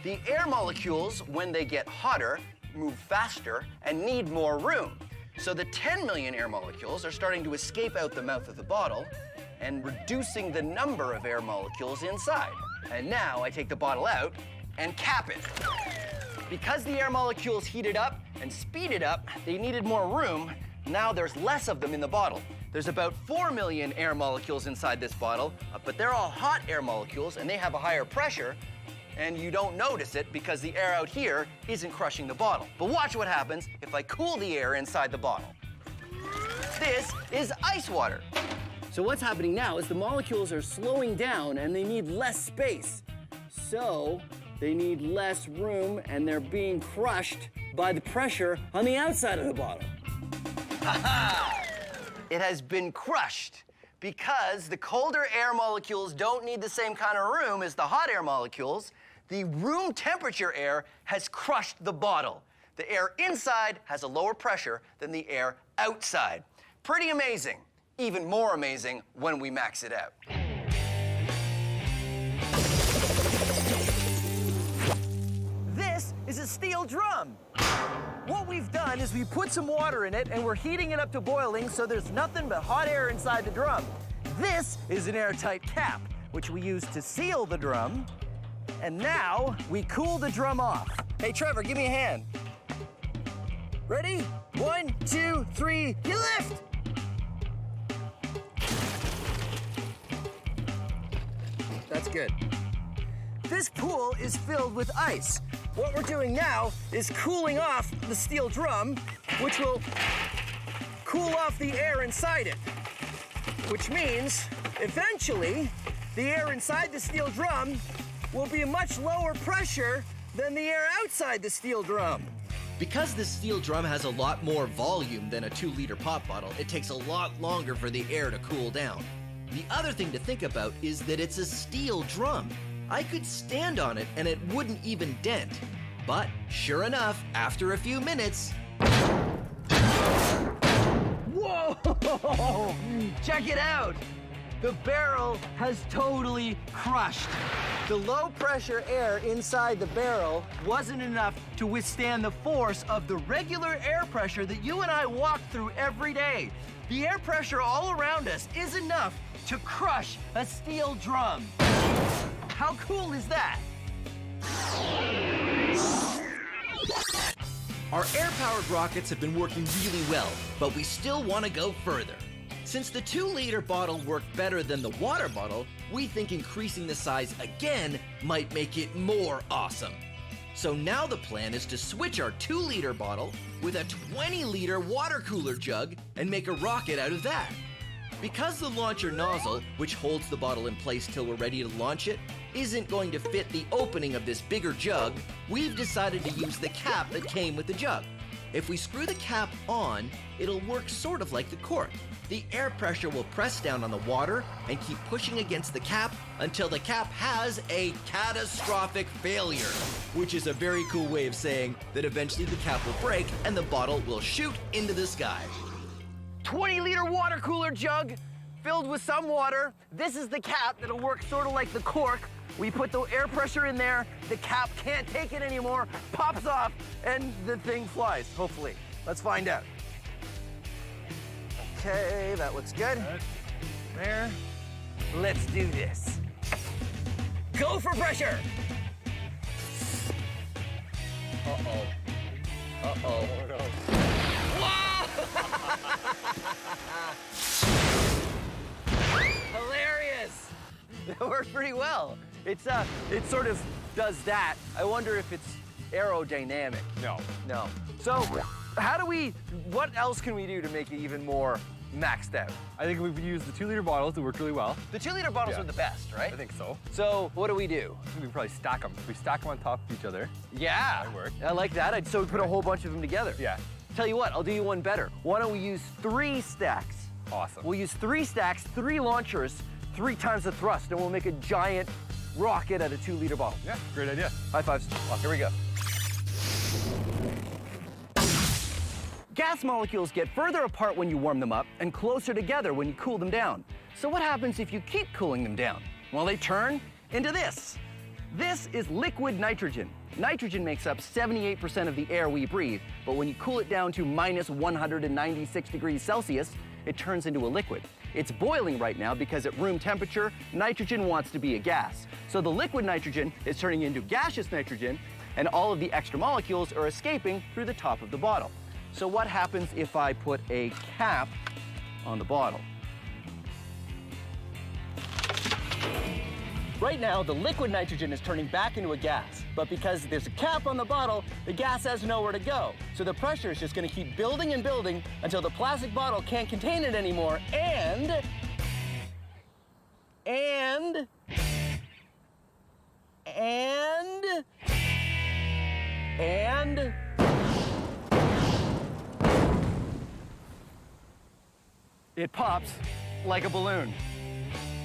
the air molecules, when they get hotter, move faster and need more room. So the 10 million air molecules are starting to escape out the mouth of the bottle and reducing the number of air molecules inside. And now I take the bottle out and cap it. Because the air molecules heated up and speeded up, they needed more room. Now there's less of them in the bottle. There's about 4 million air molecules inside this bottle, but they're all hot air molecules and they have a higher pressure, and you don't notice it because the air out here isn't crushing the bottle. But watch what happens if I cool the air inside the bottle. This is ice water. So what's happening now is the molecules are slowing down and they need less space. So they need less room and they're being crushed by the pressure on the outside of the bottle. It has been crushed because the colder air molecules don't need the same kind of room as the hot air molecules. The room temperature air has crushed the bottle. The air inside has a lower pressure than the air outside. Pretty amazing. Even more amazing when we max it out. This is a steel drum. What we've done is we put some water in it and we're heating it up to boiling so there's nothing but hot air inside the drum. This is an airtight cap, which we use to seal the drum. And now we cool the drum off. Hey, Trevor, give me a hand. Ready? 1, 2, 3, you lift! That's good. This pool is filled with ice. What we're doing now is cooling off the steel drum, which will cool off the air inside it. Which means, eventually, the air inside the steel drum will be a much lower pressure than the air outside the steel drum. Because the steel drum has a lot more volume than a 2-liter pop bottle, it takes a lot longer for the air to cool down. The other thing to think about is that it's a steel drum. I could stand on it and it wouldn't even dent. But sure enough, after a few minutes, Whoa! Check it out! The barrel has totally crushed. The low pressure air inside the barrel wasn't enough to withstand the force of the regular air pressure that you and I walk through every day. The air pressure all around us is enough to crush a steel drum. How cool is that? Our air-powered rockets have been working really well, but we still want to go further. Since the 2-liter bottle worked better than the water bottle, we think increasing the size again might make it more awesome. So now the plan is to switch our 2-liter bottle with a 20-liter water cooler jug and make a rocket out of that. Because the launcher nozzle, which holds the bottle in place till we're ready to launch it, isn't going to fit the opening of this bigger jug, we've decided to use the cap that came with the jug. If we screw the cap on, it'll work sort of like the cork. The air pressure will press down on the water and keep pushing against the cap until the cap has a catastrophic failure, which is a very cool way of saying that eventually the cap will break and the bottle will shoot into the sky. 20-liter water cooler jug filled with some water. This is the cap that'll work sort of like the cork. We put the air pressure in there, the cap can't take it anymore, pops off, and the thing flies, hopefully. Let's find out. Okay, that looks good. There. Let's do this. Go for pressure! Uh-oh. Uh-oh. Oh, no. Hilarious! That worked pretty well. It sort of does that. I wonder if it's aerodynamic. No. No. So, what else can we do to make it even more maxed out? I think we've used the 2-liter bottles that worked really well. The 2-liter bottles are the best, right? I think so. So, what do we do? I think we can probably stack them. We stack them on top of each other. Yeah. That worked. I like that. So we put a whole bunch of them together. Yeah. Tell you what, I'll do you one better. Why don't we use 3 stacks? Awesome. We'll use 3 stacks, 3 launchers, 3 times the thrust, and we'll make a giant rocket out of 2-liter bottle. Yeah, great idea. High fives. Here we go. Gas molecules get further apart when you warm them up and closer together when you cool them down. So what happens if you keep cooling them down? Well, they turn into this. This is liquid nitrogen. Nitrogen makes up 78% of the air we breathe, but when you cool it down to minus 196 degrees Celsius, it turns into a liquid. It's boiling right now because at room temperature, nitrogen wants to be a gas. So the liquid nitrogen is turning into gaseous nitrogen, and all of the extra molecules are escaping through the top of the bottle. So what happens if I put a cap on the bottle? Right now, the liquid nitrogen is turning back into a gas, but because there's a cap on the bottle, the gas has nowhere to go. So the pressure is just gonna keep building and building until the plastic bottle can't contain it anymore, and it pops like a balloon.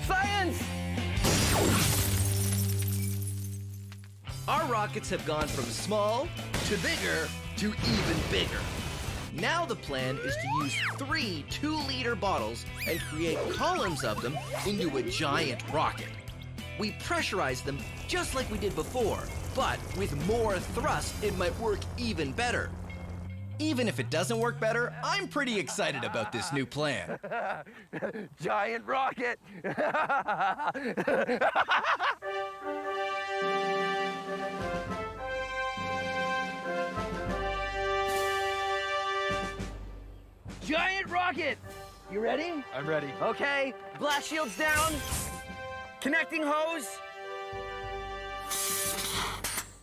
Science! Our rockets have gone from small to bigger to even bigger. Now the plan is to use 3 2-liter bottles and create columns of them into a giant rocket. We pressurize them just like we did before, but with more thrust, it might work even better. Even if it doesn't work better, I'm pretty excited about this new plan. Giant rocket! Giant rocket! You ready? I'm ready. Okay, blast shields down. Connecting hose.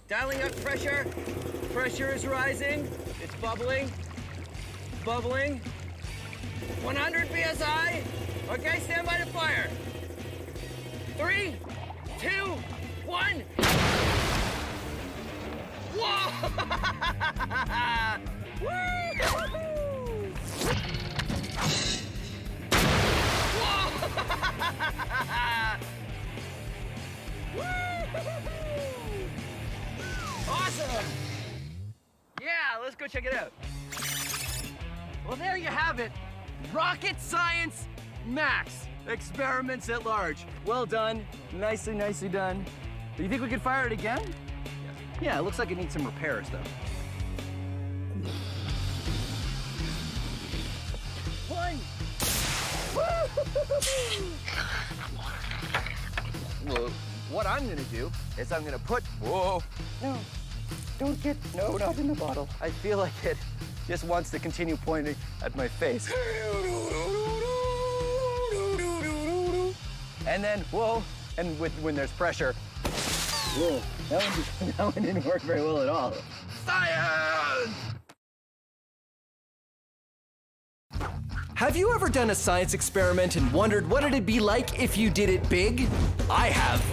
Dialing up pressure. Pressure is rising. It's bubbling. Bubbling. 100 PSI. Okay, stand by to fire. 3, 2, 1. Whoa! Woo! Awesome! Yeah, let's go check it out. there you have it. Rocket Science Max. Experiments at large. Well done. Nicely, nicely done. Do you think we could fire it again? Yeah, it looks like it needs some repairs, though. One. Well, what I'm gonna do is I'm gonna put, whoa, no, don't get, no, not in the bottle. I feel like it just wants to continue pointing at my face. And then, whoa, and when there's pressure, whoa, that one didn't work very well at all. Science! Have you ever done a science experiment and wondered what it'd be like if you did it big? I have.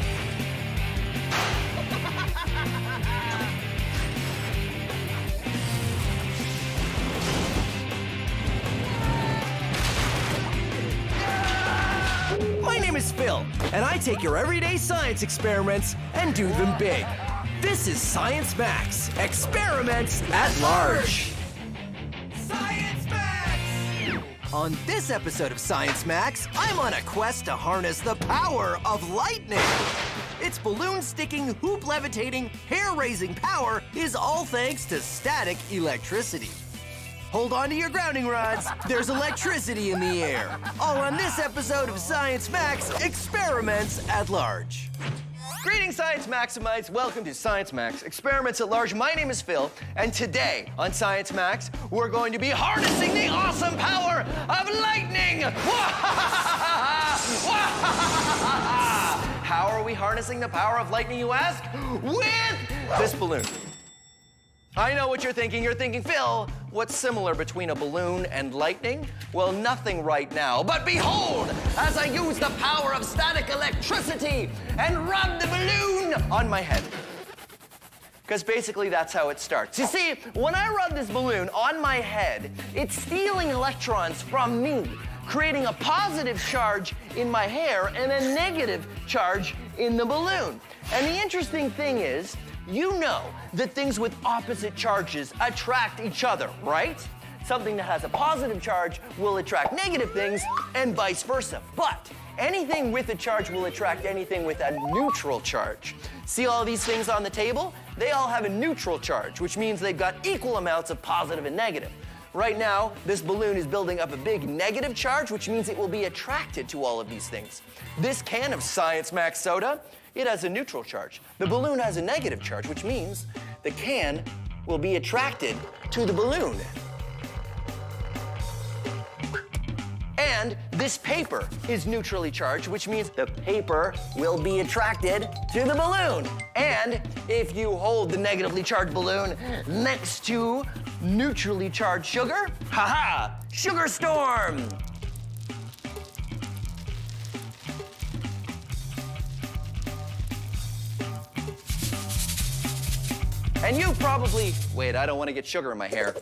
My name is Phil, and I take your everyday science experiments and do them big. This is Science Max, Experiments at Large. Science Max! On this episode of Science Max, I'm on a quest to harness the power of lightning. Its balloon-sticking, hoop-levitating, hair-raising power is all thanks to static electricity. Hold on to your grounding rods. There's electricity in the air. All on this episode of Science Max, Experiments at Large. Greetings, Science Maximites. Welcome to Science Max, Experiments at Large. My name is Phil, and today on Science Max, we're going to be harnessing the awesome power of lightning. How are we harnessing the power of lightning, you ask? With this balloon. I know what you're thinking. You're thinking, Phil, what's similar between a balloon and lightning? Well, nothing right now. But behold, as I use the power of static electricity and rub the balloon on my head. Because basically that's how it starts. You see, when I rub this balloon on my head, it's stealing electrons from me, creating a positive charge in my hair and a negative charge in the balloon. And the interesting thing is, you know that things with opposite charges attract each other, right? Something that has a positive charge will attract negative things and vice versa. But anything with a charge will attract anything with a neutral charge. See all these things on the table? They all have a neutral charge, which means they've got equal amounts of positive and negative. Right now, this balloon is building up a big negative charge, which means it will be attracted to all of these things. This can of Science Max soda, it has a neutral charge. The balloon has a negative charge, which means the can will be attracted to the balloon. And this paper is neutrally charged, which means the paper will be attracted to the balloon. And if you hold the negatively charged balloon next to neutrally charged sugar, haha, sugar storm! And you probably, wait, I don't want to get sugar in my hair.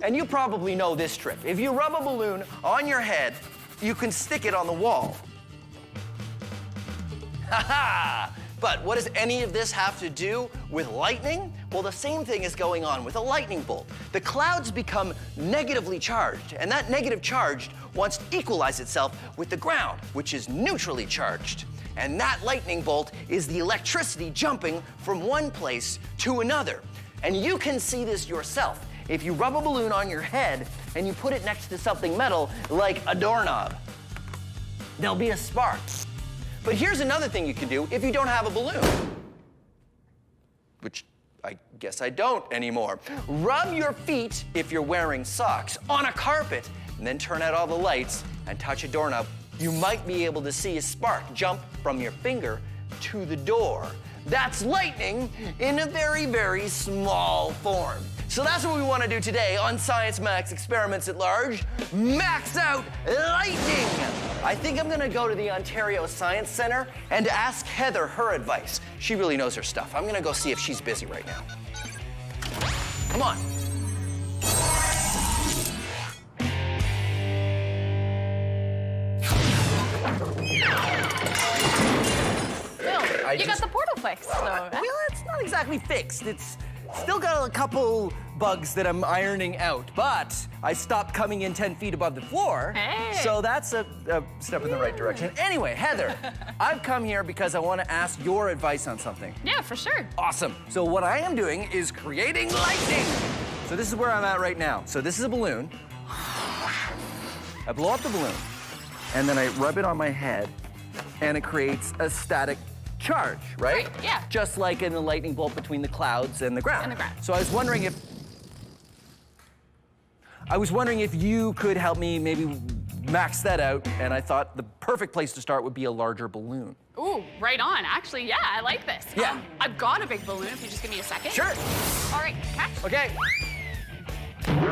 And you probably know this trick. If you rub a balloon on your head, you can stick it on the wall. Ha-ha! But what does any of this have to do with lightning? Well, the same thing is going on with a lightning bolt. The clouds become negatively charged, and that negative charge wants to equalize itself with the ground, which is neutrally charged. And that lightning bolt is the electricity jumping from one place to another. And you can see this yourself. If you rub a balloon on your head and you put it next to something metal, like a doorknob, there'll be a spark. But here's another thing you can do if you don't have a balloon, which I guess I don't anymore. Rub your feet, if you're wearing socks, on a carpet, and then turn out all the lights and touch a doorknob. You might be able to see a spark jump from your finger to the door. That's lightning in a very, very small form. So that's what we want to do today on Science Max Experiments at Large. Max out lightning! I think I'm going to go to the Ontario Science Centre and ask Heather her advice. She really knows her stuff. I'm going to go see if she's busy right now. Come on. You got the portal fixed, so. Well, it's not exactly fixed. It's still got a couple bugs that I'm ironing out, but I stopped coming in 10 feet above the floor. Hey. So that's a step in the right direction. Anyway, Heather, I've come here because I want to ask your advice on something. Yeah, for sure. Awesome. So what I am doing is creating lightning. So this is where I'm at right now. So this is a balloon. I blow up the balloon, and then I rub it on my head, and it creates a static charge, right? Yeah. Just like in a lightning bolt between the clouds and the ground. So I was wondering if you could help me maybe max that out, and I thought the perfect place to start would be a larger balloon. Ooh, right on. Actually, yeah, I like this. Yeah. I've got a big balloon, if you just give me a second. Sure. All right, catch. Okay.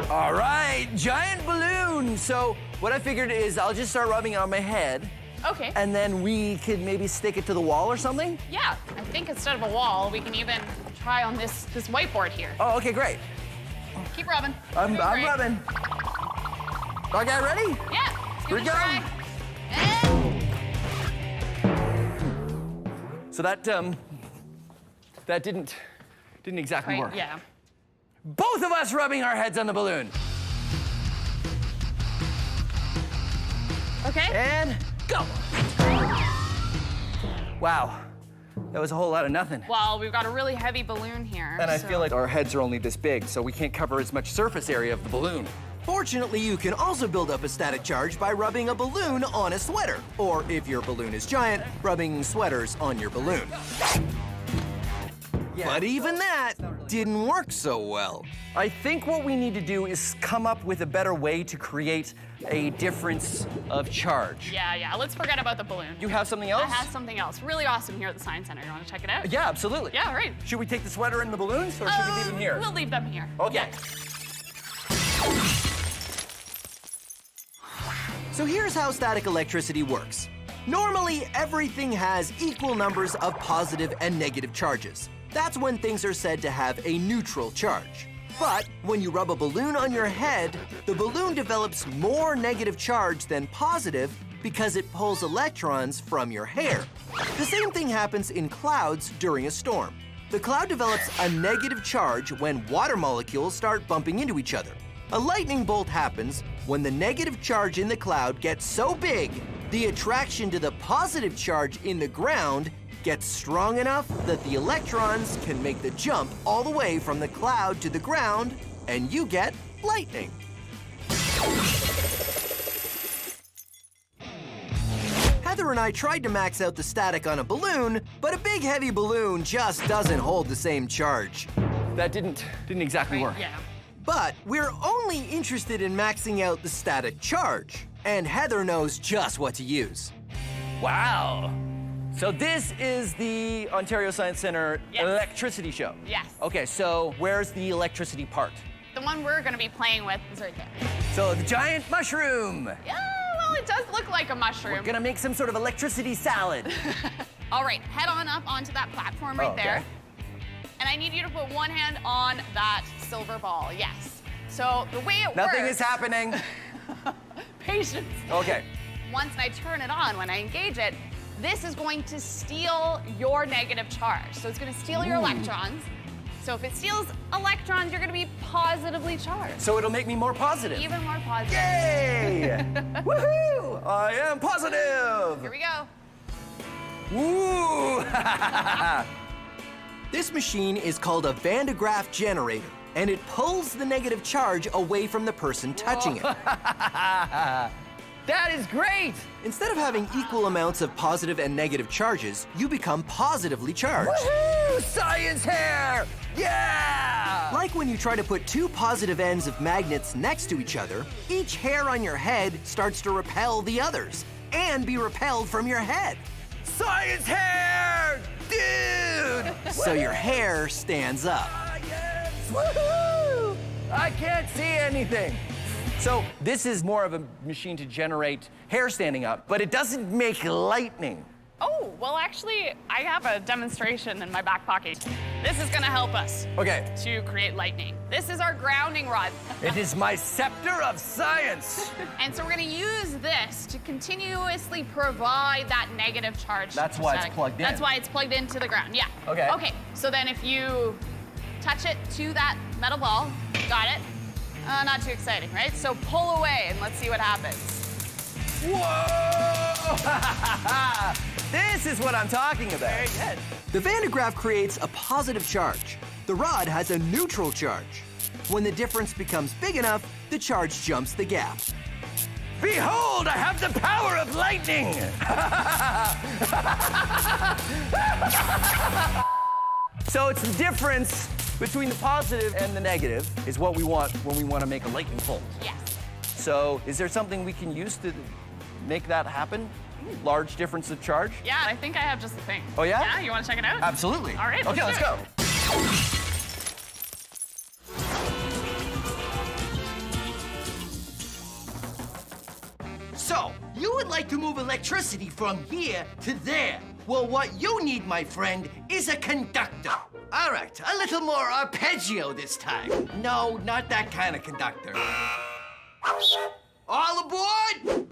All right, giant balloon. So what I figured is I'll just start rubbing it on my head. Okay. And then we could maybe stick it to the wall or something? Yeah, I think instead of a wall, we can even try on this whiteboard here. Oh, okay, great. Keep rubbing. I'm Great. rubbing. Okay, ready? Yeah. Here we go. So that didn't exactly work. Yeah. Both of us rubbing our heads on the balloon. Okay. And go. Wow, that was a whole lot of nothing. Well, we've got a really heavy balloon here. And I feel like our heads are only this big, so we can't cover as much surface area of the balloon. Fortunately, you can also build up a static charge by rubbing a balloon on a sweater. Or if your balloon is giant, rubbing sweaters on your balloon. But even that didn't work so well. I think what we need to do is come up with a better way to create a difference of charge. Yeah, let's forget about the balloon. You have something else? I have something else really awesome here at the Science Center. You want to check it out? Yeah, absolutely. Yeah, right. Should we take the sweater and the balloons, or should we leave them here? We'll leave them here. Okay. So here's how static electricity works. Normally, everything has equal numbers of positive and negative charges. That's when things are said to have a neutral charge. But when you rub a balloon on your head, the balloon develops more negative charge than positive because it pulls electrons from your hair. The same thing happens in clouds during a storm. The cloud develops a negative charge when water molecules start bumping into each other. A lightning bolt happens when the negative charge in the cloud gets so big, the attraction to the positive charge in the ground gets strong enough that the electrons can make the jump all the way from the cloud to the ground, and you get lightning. Heather and I tried to max out the static on a balloon, but a big heavy balloon just doesn't hold the same charge. That didn't exactly work. Yeah. But we're only interested in maxing out the static charge, and Heather knows just what to use. Wow. So this is the Ontario Science Center electricity show? Yes. Okay, so where's the electricity part? The one we're going to be playing with is right there. So the giant mushroom. Yeah, well, it does look like a mushroom. We're gonna make some sort of electricity salad. All right, head on up onto that platform right there. And I need you to put one hand on that silver ball, yes. So the way it works... Nothing is happening. Patience. Okay. Once I turn it on, when I engage it, this is going to steal your negative charge. So it's going to steal your electrons. So if it steals electrons, you're going to be positively charged. So it'll make me more positive. Even more positive. Yay! Woohoo! I am positive! Here we go. Woo! This machine is called a Van de Graaff generator, and it pulls the negative charge away from the person touching it. That is great! Instead of having equal amounts of positive and negative charges, you become positively charged. Woohoo! Science hair! Yeah! Like when you try to put two positive ends of magnets next to each other, each hair on your head starts to repel the others, and be repelled from your head. Science hair! Dude! So your hair stands up. Yes! Woohoo! I can't see anything. So this is more of a machine to generate hair standing up, but it doesn't make lightning. Oh, well, actually, I have a demonstration in my back pocket. This is going to help us to create lightning. This is our grounding rod. It is my scepter of science. And so we're going to use this to continuously provide that negative charge. That's why it's plugged in. That's why it's plugged into the ground, yeah. Okay. Okay, so then if you touch it to that metal ball, got it. Not too exciting, right? So pull away and let's see what happens. Whoa! This is what I'm talking about. Very good. The Van de Graaff creates a positive charge. The rod has a neutral charge. When the difference becomes big enough, the charge jumps the gap. Behold, I have the power of lightning! So it's the difference between the positive and the negative is what we want when we want to make a lightning bolt. Yes. So is there something we can use to make that happen? Large difference of charge? Yeah, I think I have just the thing. Oh, yeah? Yeah, you want to check it out? Absolutely. All right, Okay, let's go. So, you would like to move electricity from here to there. Well, what you need, my friend, is a conductor. All right, a little more arpeggio this time. No, not that kind of conductor. All aboard?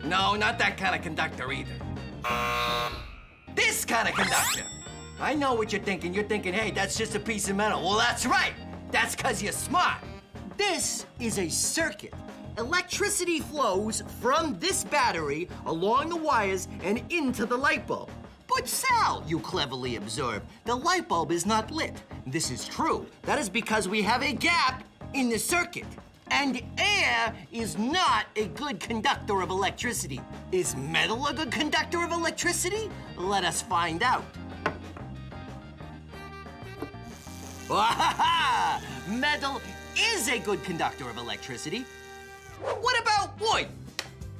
No, not that kind of conductor either. This kind of conductor. I know what you're thinking. You're thinking, hey, that's just a piece of metal. Well, that's right. That's because you're smart. This is a circuit. Electricity flows from this battery along the wires and into the light bulb. But Sal, you cleverly observe, the light bulb is not lit. This is true. That is because we have a gap in the circuit. And air is not a good conductor of electricity. Is metal a good conductor of electricity? Let us find out. Wahaha! Metal is a good conductor of electricity. What about wood?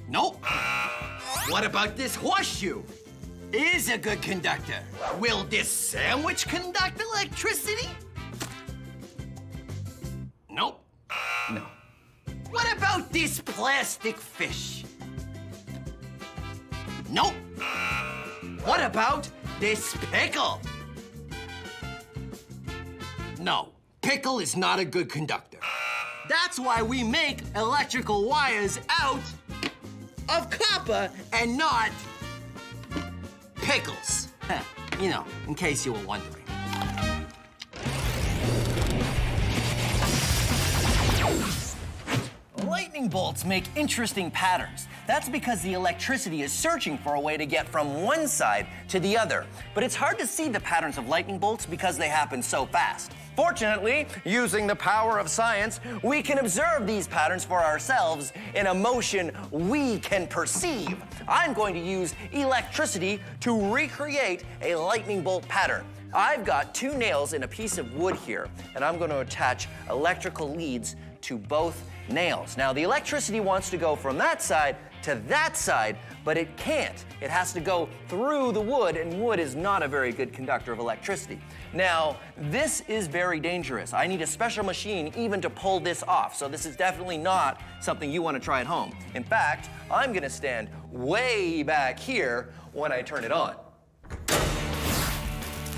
Nope. What about this horseshoe? Is a good conductor. Will this sandwich conduct electricity? Nope. No. What about this plastic fish? Nope. What about this pickle? No, pickle is not a good conductor. That's why we make electrical wires out of copper and not pickles. You know, in case you were wondering. Lightning bolts make interesting patterns. That's because the electricity is searching for a way to get from one side to the other. But it's hard to see the patterns of lightning bolts because they happen so fast. Fortunately, using the power of science, we can observe these patterns for ourselves in a motion we can perceive. I'm going to use electricity to recreate a lightning bolt pattern. I've got 2 nails in a piece of wood here, and I'm going to attach electrical leads to both nails. Now, the electricity wants to go from that side to that side, but it can't. It has to go through the wood, and wood is not a very good conductor of electricity. Now, this is very dangerous. I need a special machine even to pull this off, so this is definitely not something you want to try at home. In fact, I'm going to stand way back here when I turn it on.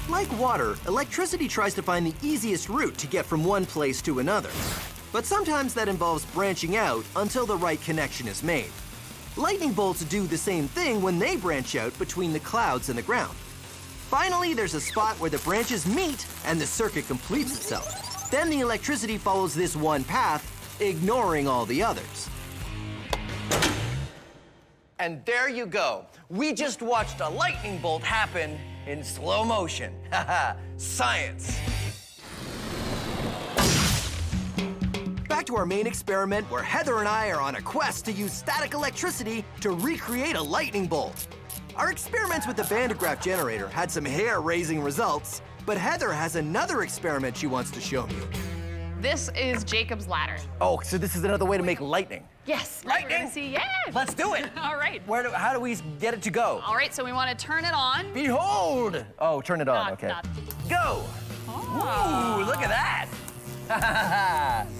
Like water, electricity tries to find the easiest route to get from one place to another. But sometimes that involves branching out until the right connection is made. Lightning bolts do the same thing when they branch out between the clouds and the ground. Finally, there's a spot where the branches meet and the circuit completes itself. Then the electricity follows this one path, ignoring all the others. And there you go. We just watched a lightning bolt happen in slow motion. Haha, science. Back to our main experiment where Heather and I are on a quest to use static electricity to recreate a lightning bolt. Our experiments with the Van de Graaff generator had some hair-raising results, but Heather has another experiment she wants to show me. This is Jacob's ladder. Oh, so this is another way to make lightning. Yes. Lightning? See, yeah. Let's do it. All right. How do we get it to go? All right, so we want to turn it on. Behold! Oh, turn it on, Not- okay. not- Go! Oh. Ooh, look at that!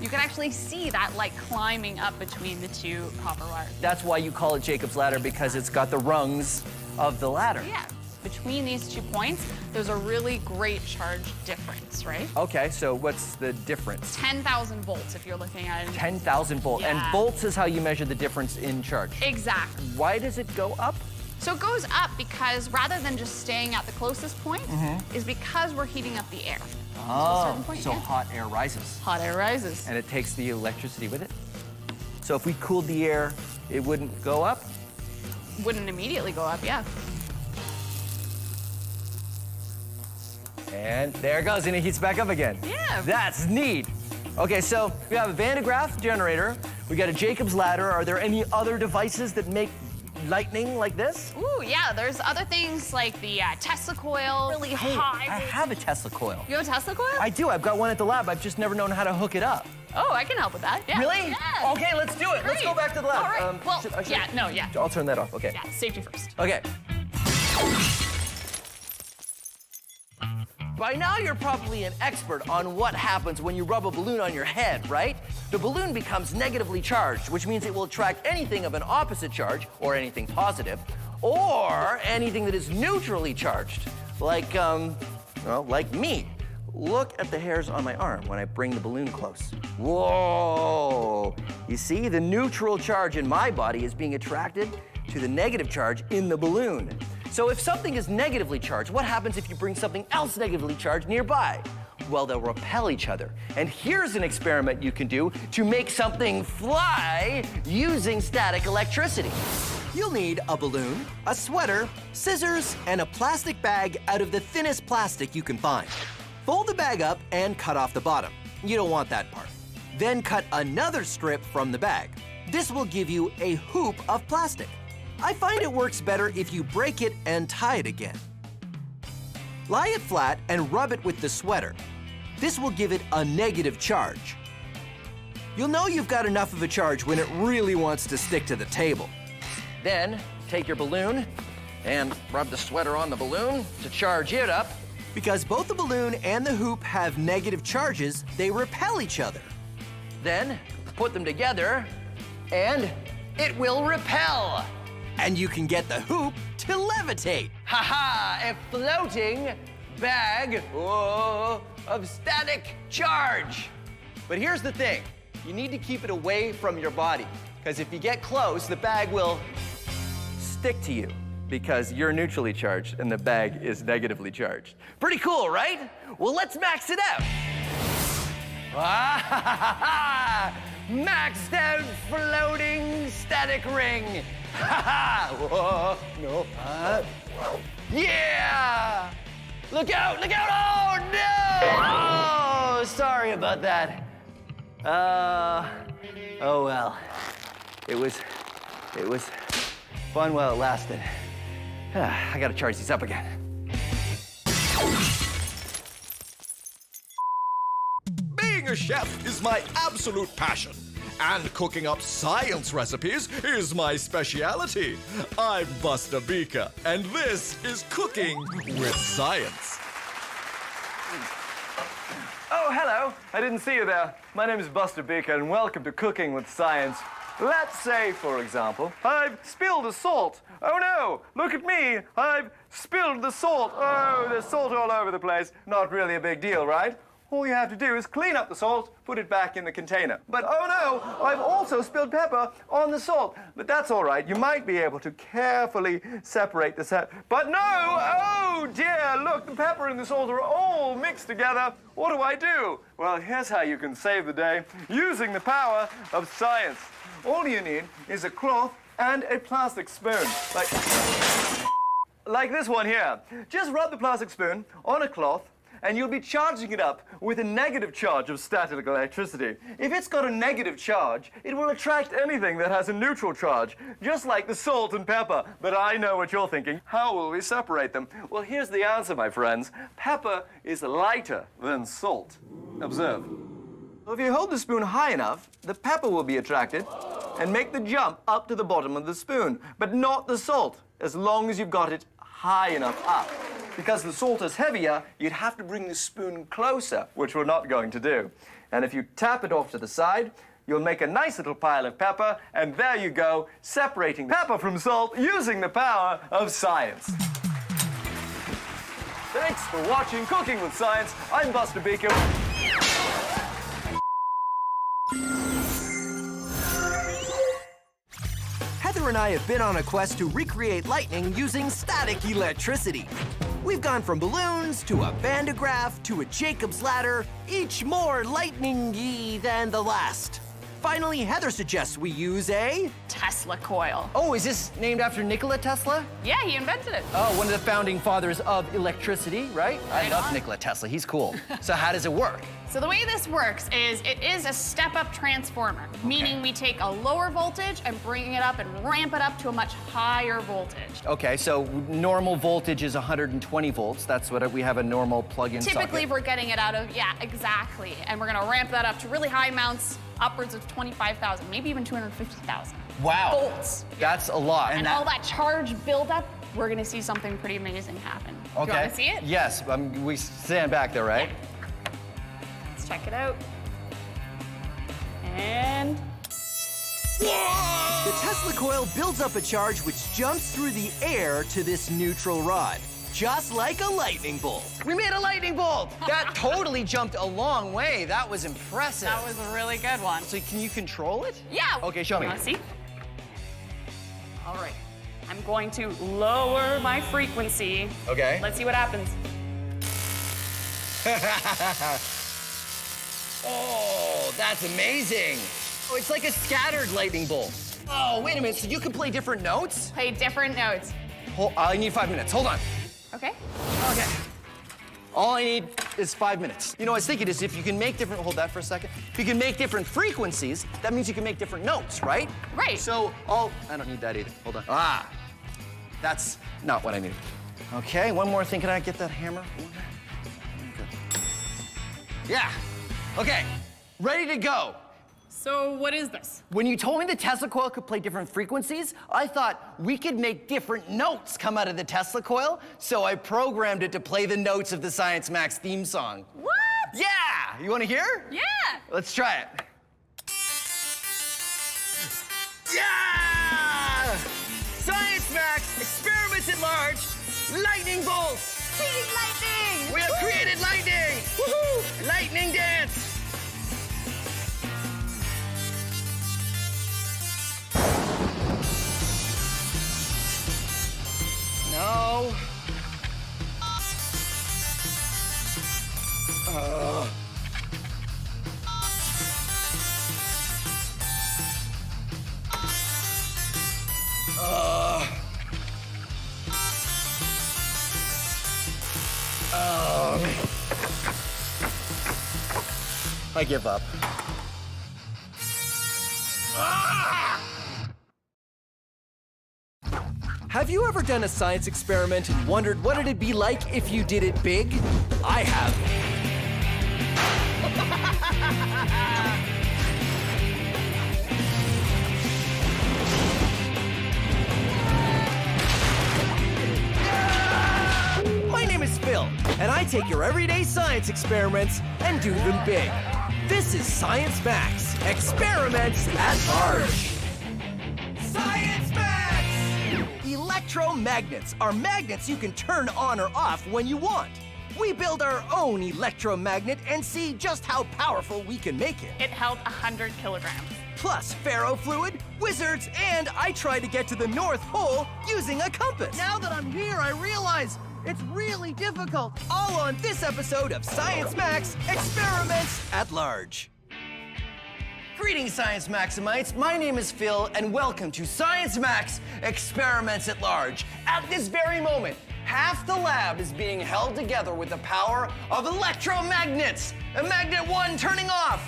You can actually see that light climbing up between the 2 copper wires. That's why you call it Jacob's ladder, because it's got the rungs of the ladder. Yeah. Between these 2 points, there's a really great charge difference, right? Okay, so what's the difference? 10,000 volts if you're looking at it. 10,000 volts. Yeah. And volts is how you measure the difference in charge. Exactly. Why does it go up? So it goes up because rather than just staying at the closest point, is because we're heating up the air. Oh, so hot air rises. Hot air rises. And it takes the electricity with it. So if we cooled the air, it wouldn't go up? Wouldn't immediately go up, yeah. And there it goes, and it heats back up again. Yeah. That's neat. Okay, so we have a Van de Graaff generator. We got a Jacob's ladder. Are there any other devices that make lightning like this? Ooh, yeah, there's other things like the Tesla coil, really high. I have a Tesla coil. You have a Tesla coil? I do, I've got one at the lab. I've just never known how to hook it up. Oh, I can help with that. Yeah. Really? Yeah. Okay, let's do it. Let's go back to the lab. All right. I'll turn that off, okay. Yeah, safety first. Okay. By now, you're probably an expert on what happens when you rub a balloon on your head, right? The balloon becomes negatively charged, which means it will attract anything of an opposite charge, or anything positive, or anything that is neutrally charged, like, like me. Look at the hairs on my arm when I bring the balloon close. Whoa! You see, the neutral charge in my body is being attracted to the negative charge in the balloon. So if something is negatively charged, what happens if you bring something else negatively charged nearby? Well, they'll repel each other. And here's an experiment you can do to make something fly using static electricity. You'll need a balloon, a sweater, scissors, and a plastic bag out of the thinnest plastic you can find. Fold the bag up and cut off the bottom. You don't want that part. Then cut another strip from the bag. This will give you a hoop of plastic. I find it works better if you break it and tie it again. Lie it flat and rub it with the sweater. This will give it a negative charge. You'll know you've got enough of a charge when it really wants to stick to the table. Then take your balloon and rub the sweater on the balloon to charge it up. Because both the balloon and the hoop have negative charges, they repel each other. Then put them together and it will repel. And you can get the hoop to levitate. Ha-ha, a floating bag of static charge. But here's the thing, you need to keep it away from your body, because if you get close, the bag will stick to you, because you're neutrally charged and the bag is negatively charged. Pretty cool, right? Well, let's max it out. Maxed out floating static ring. Whoa, no. Yeah! Look out, look out! Oh, no! Oh, sorry about that. Oh well. It was fun while it lasted. I gotta charge these up again. Being a chef is my absolute passion. And cooking up science recipes is my speciality. I'm Buster Beaker, and this is Cooking with Science. Oh, hello. I didn't see you there. My name is Buster Beaker, and welcome to Cooking with Science. Let's say, for example, I've spilled the salt. Oh no, look at me. I've spilled the salt. Oh, there's salt all over the place. Not really a big deal, right? All you have to do is clean up the salt, put it back in the container. But oh no, I've also spilled pepper on the salt. But that's all right. You might be able to carefully separate the But no! Oh dear, look, the pepper and the salt are all mixed together. What do? Well, here's how you can save the day using the power of science. All you need is a cloth and a plastic spoon. Like this one here. Just rub the plastic spoon on a cloth, and you'll be charging it up with a negative charge of static electricity. If it's got a negative charge, it will attract anything that has a neutral charge, just like the salt and pepper. But I know what you're thinking. How will we separate them? Well, here's the answer, my friends. Pepper is lighter than salt. Observe. So if you hold the spoon high enough, the pepper will be attracted and make the jump up to the bottom of the spoon, but not the salt, as long as you've got it high enough up. Because the salt is heavier, you'd have to bring the spoon closer, which we're not going to do. And if you tap it off to the side, you'll make a nice little pile of pepper, and there you go, separating pepper from salt using the power of science. Thanks for watching Cooking with Science. I'm Buster Beaker. Heather and I have been on a quest to recreate lightning using static electricity. We've gone from balloons to a Van de Graaff to a Jacob's ladder, each more lightning-y than the last. Finally, Heather suggests we use a Tesla coil. Oh, is this named after Nikola Tesla? Yeah, he invented it. Oh, one of the founding fathers of electricity, right? I Right love on. Nikola Tesla. He's cool. So how does it work? So the way this works is it is a step-up transformer, meaning we take a lower voltage and bring it up and ramp it up to a much higher voltage. Okay, so normal voltage is 120 volts. That's what we have a normal plug-in Typically, socket. we're getting it out of, yeah, exactly. And we're gonna ramp that up to really high amounts, upwards of 25,000, maybe even 250,000. Wow. Volts. That's a lot. And all that charge buildup, we're gonna see something pretty amazing happen. Okay. Do you wanna see it? Yes, we stand back there, right? Let's check it out. And The Tesla coil builds up a charge which jumps through the air to this neutral rod, just like a lightning bolt. We made a lightning bolt! That totally jumped a long way. That was impressive. that was a really good one. So can you control it? Yeah. Okay, show me. You wanna see? All right. I'm going to lower my frequency. Okay. Let's see what happens. Oh, that's amazing. Oh, it's like a scattered lightning bolt. Oh, wait a minute, so you can play different notes? Play different notes. I need 5 minutes, hold on. Okay. Okay. All I need is 5 minutes. You know, I was thinking is if you can make different, hold that for a second. If you can make different frequencies, that means you can make different notes, right? Right. So I don't need that either, hold on. That's not what I need. Okay, one more thing, can I get that hammer? Okay. Yeah, okay, ready to go. So what is this? When you told me the Tesla coil could play different frequencies, I thought we could make different notes come out of the Tesla coil, so I programmed it to play the notes of the Science Max theme song. What? Yeah! You wanna hear? Yeah! Let's try it. Yeah! Science Max, experiments at large, lightning bolts! Speed lightning! We have created lightning! Woohoo! Lightning dance! No. I give up. Have you ever done a science experiment and wondered what it'd be like if you did it big? I have. My name is Phil, and I take your everyday science experiments and do them big. This is Science Max, experiments at large. Science Max! Electromagnets are magnets you can turn on or off when you want. We build our own electromagnet and see just how powerful we can make it. It held 100 kilograms. Plus ferrofluid, wizards, and I try to get to the North Pole using a compass. Now that I'm here, I realize it's really difficult. All on this episode of Science Max, Experiments at Large. Greetings, Science Maximites. My name is Phil, and welcome to Science Max Experiments at Large. At this very moment, half the lab is being held together with the power of electromagnets. And magnet 1 turning off.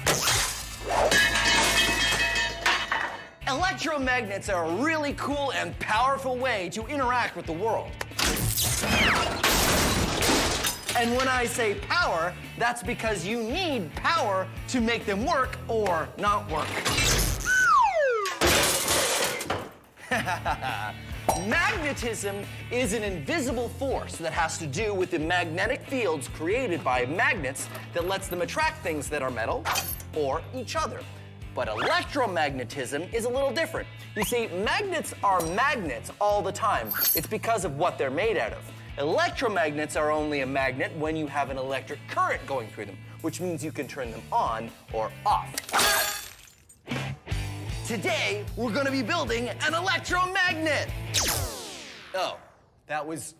Electromagnets are a really cool and powerful way to interact with the world. And when I say power, that's because you need power to make them work or not work. Magnetism is an invisible force that has to do with the magnetic fields created by magnets that lets them attract things that are metal or each other. But electromagnetism is a little different. You see, magnets are magnets all the time. It's because of what they're made out of. Electromagnets are only a magnet when you have an electric current going through them, which means you can turn them on or off. Today, we're gonna be building an electromagnet. Oh, that was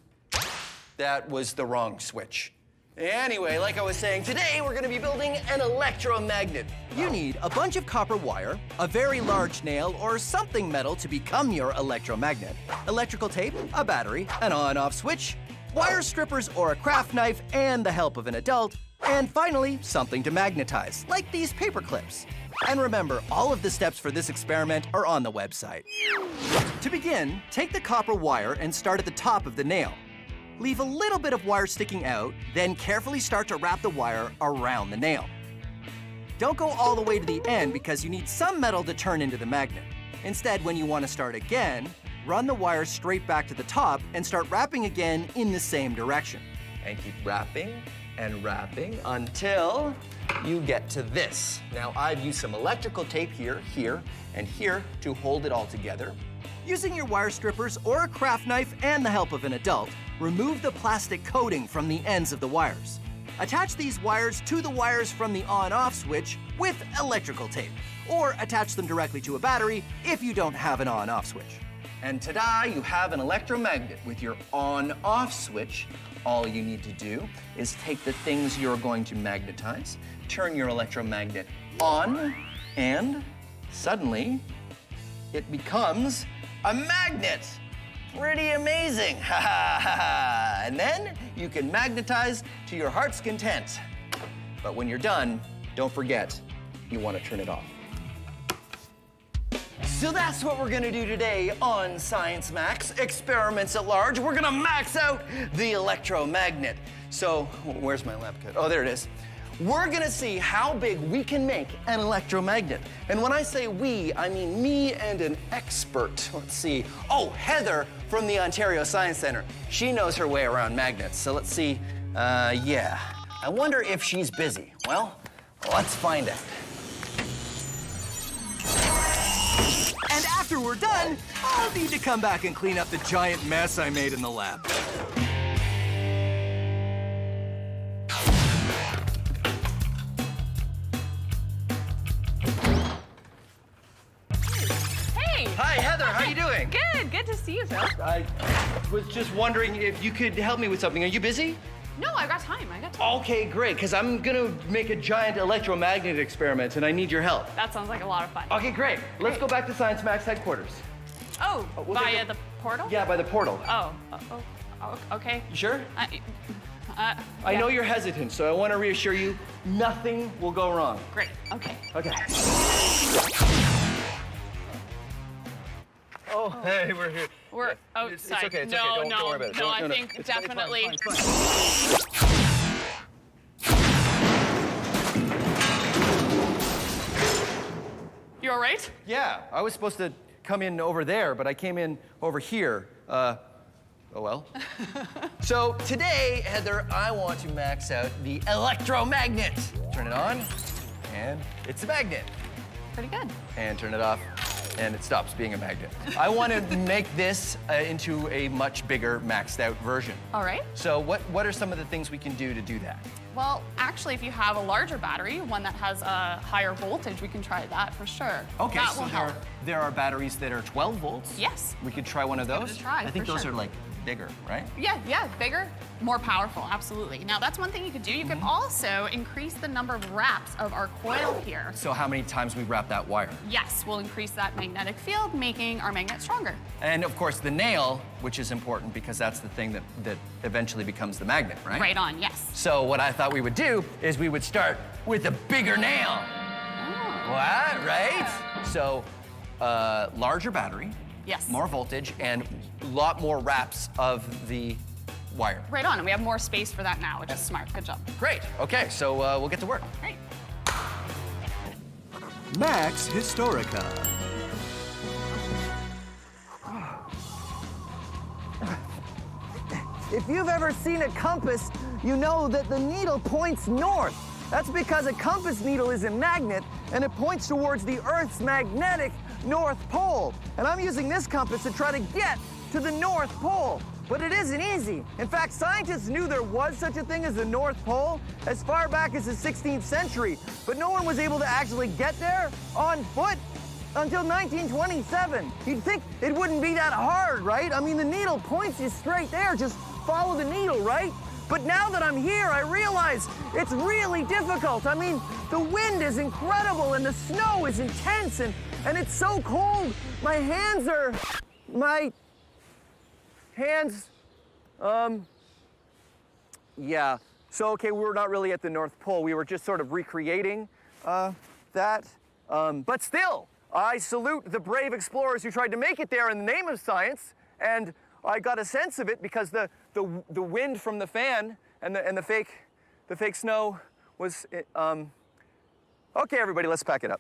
That was the wrong switch. Anyway, like I was saying, today we're gonna be building an electromagnet. You need a bunch of copper wire, a very large nail, or something metal to become your electromagnet, electrical tape, a battery, an on-off switch, wire strippers or a craft knife, and the help of an adult, and finally, something to magnetize, like these paper clips. And remember, all of the steps for this experiment are on the website. To begin, take the copper wire and start at the top of the nail. Leave a little bit of wire sticking out, then carefully start to wrap the wire around the nail. Don't go all the way to the end because you need some metal to turn into the magnet. Instead, when you want to start again, run the wire straight back to the top and start wrapping again in the same direction. And keep wrapping and wrapping until you get to this. Now, I've used some electrical tape here, here, and here to hold it all together. Using your wire strippers or a craft knife and the help of an adult, remove the plastic coating from the ends of the wires. Attach these wires to the wires from the on-off switch with electrical tape, or attach them directly to a battery if you don't have an on-off switch. And ta-da, you have an electromagnet with your on-off switch. All you need to do is take the things you're going to magnetize, turn your electromagnet on, and suddenly it becomes a magnet. Pretty amazing, ha ha ha ha. And then you can magnetize to your heart's content. But when you're done, don't forget, you want to turn it off. So that's what we're gonna do today on Science Max, Experiments at Large. We're gonna max out the electromagnet. So, where's my lab coat? Oh, there it is. We're gonna see how big we can make an electromagnet. And when I say we, I mean me and an expert. Let's see. Oh, Heather from the Ontario Science Center. She knows her way around magnets. So let's see. Yeah. I wonder if she's busy. Well, let's find out. And after we're done, I'll need to come back and clean up the giant mess I made in the lab. Hey! Hi, Heather, how you doing? Good to see you, Phil. I was just wondering if you could help me with something. Are you busy? No, I got time. I got time. Okay, great, because I'm gonna make a giant electromagnet experiment and I need your help. That sounds like a lot of fun. Okay, great. Let's go back to Science Max headquarters. Oh, via the portal? Yeah, by the portal. Oh, okay. You sure? I yeah. know you're hesitant, so I want to reassure you, nothing will go wrong. Great, okay. Okay. Oh, hey, we're here. We're outside. It's okay, it's no, okay. Don't worry about it. No, I No, think it's fine, definitely. it's fine. You all right? Yeah, I was supposed to come in over there, but I came in over here. Oh well. So today, Heather, I want to max out the electromagnet. Turn it on, and it's a magnet. Pretty good. And turn it off, and it stops being a magnet. I want to make this into a much bigger, maxed out version. All right. So what are some of the things we can do to do that? Well, actually, if you have a larger battery, one that has a higher voltage, we can try that for sure. Okay, that so will help. there are batteries that are 12 volts? Yes. We could try one of Give it those? a try, I think for those sure. are like bigger, right? Yeah, bigger, more powerful, absolutely. Now, that's one thing you could do. You Mm-hmm. can also increase the number of wraps of our coil here. So how many times we wrap that wire? Yes, we'll increase that magnetic field, making our magnet stronger. And of course the nail, which is important because that's the thing that eventually becomes the magnet, right? Right on, yes. So what I thought we would do is we would start with a bigger nail. What, right? So larger battery. Yes. More voltage and a lot more wraps of the wire. Right on, and we have more space for that now, which is smart. Good job. Great, okay, so we'll get to work. Great. Max Historica. If you've ever seen a compass, you know that the needle points north. That's because a compass needle is a magnet, and it points towards the Earth's magnetic North Pole. And I'm using this compass to try to get to the North Pole. But it isn't easy. In fact, scientists knew there was such a thing as the North Pole as far back as the 16th century. But no one was able to actually get there on foot until 1927. You'd think it wouldn't be that hard, right? I mean, the needle points you straight there. Just follow the needle, right? But now that I'm here, I realize it's really difficult. I mean, the wind is incredible and the snow is intense and it's so cold. My hands, yeah. So, okay, we were not really at the North Pole. We were just sort of recreating that. But still, I salute the brave explorers who tried to make it there in the name of science. And I got a sense of it because the wind from the fan and the fake snow was. Okay, everybody, let's pack it up.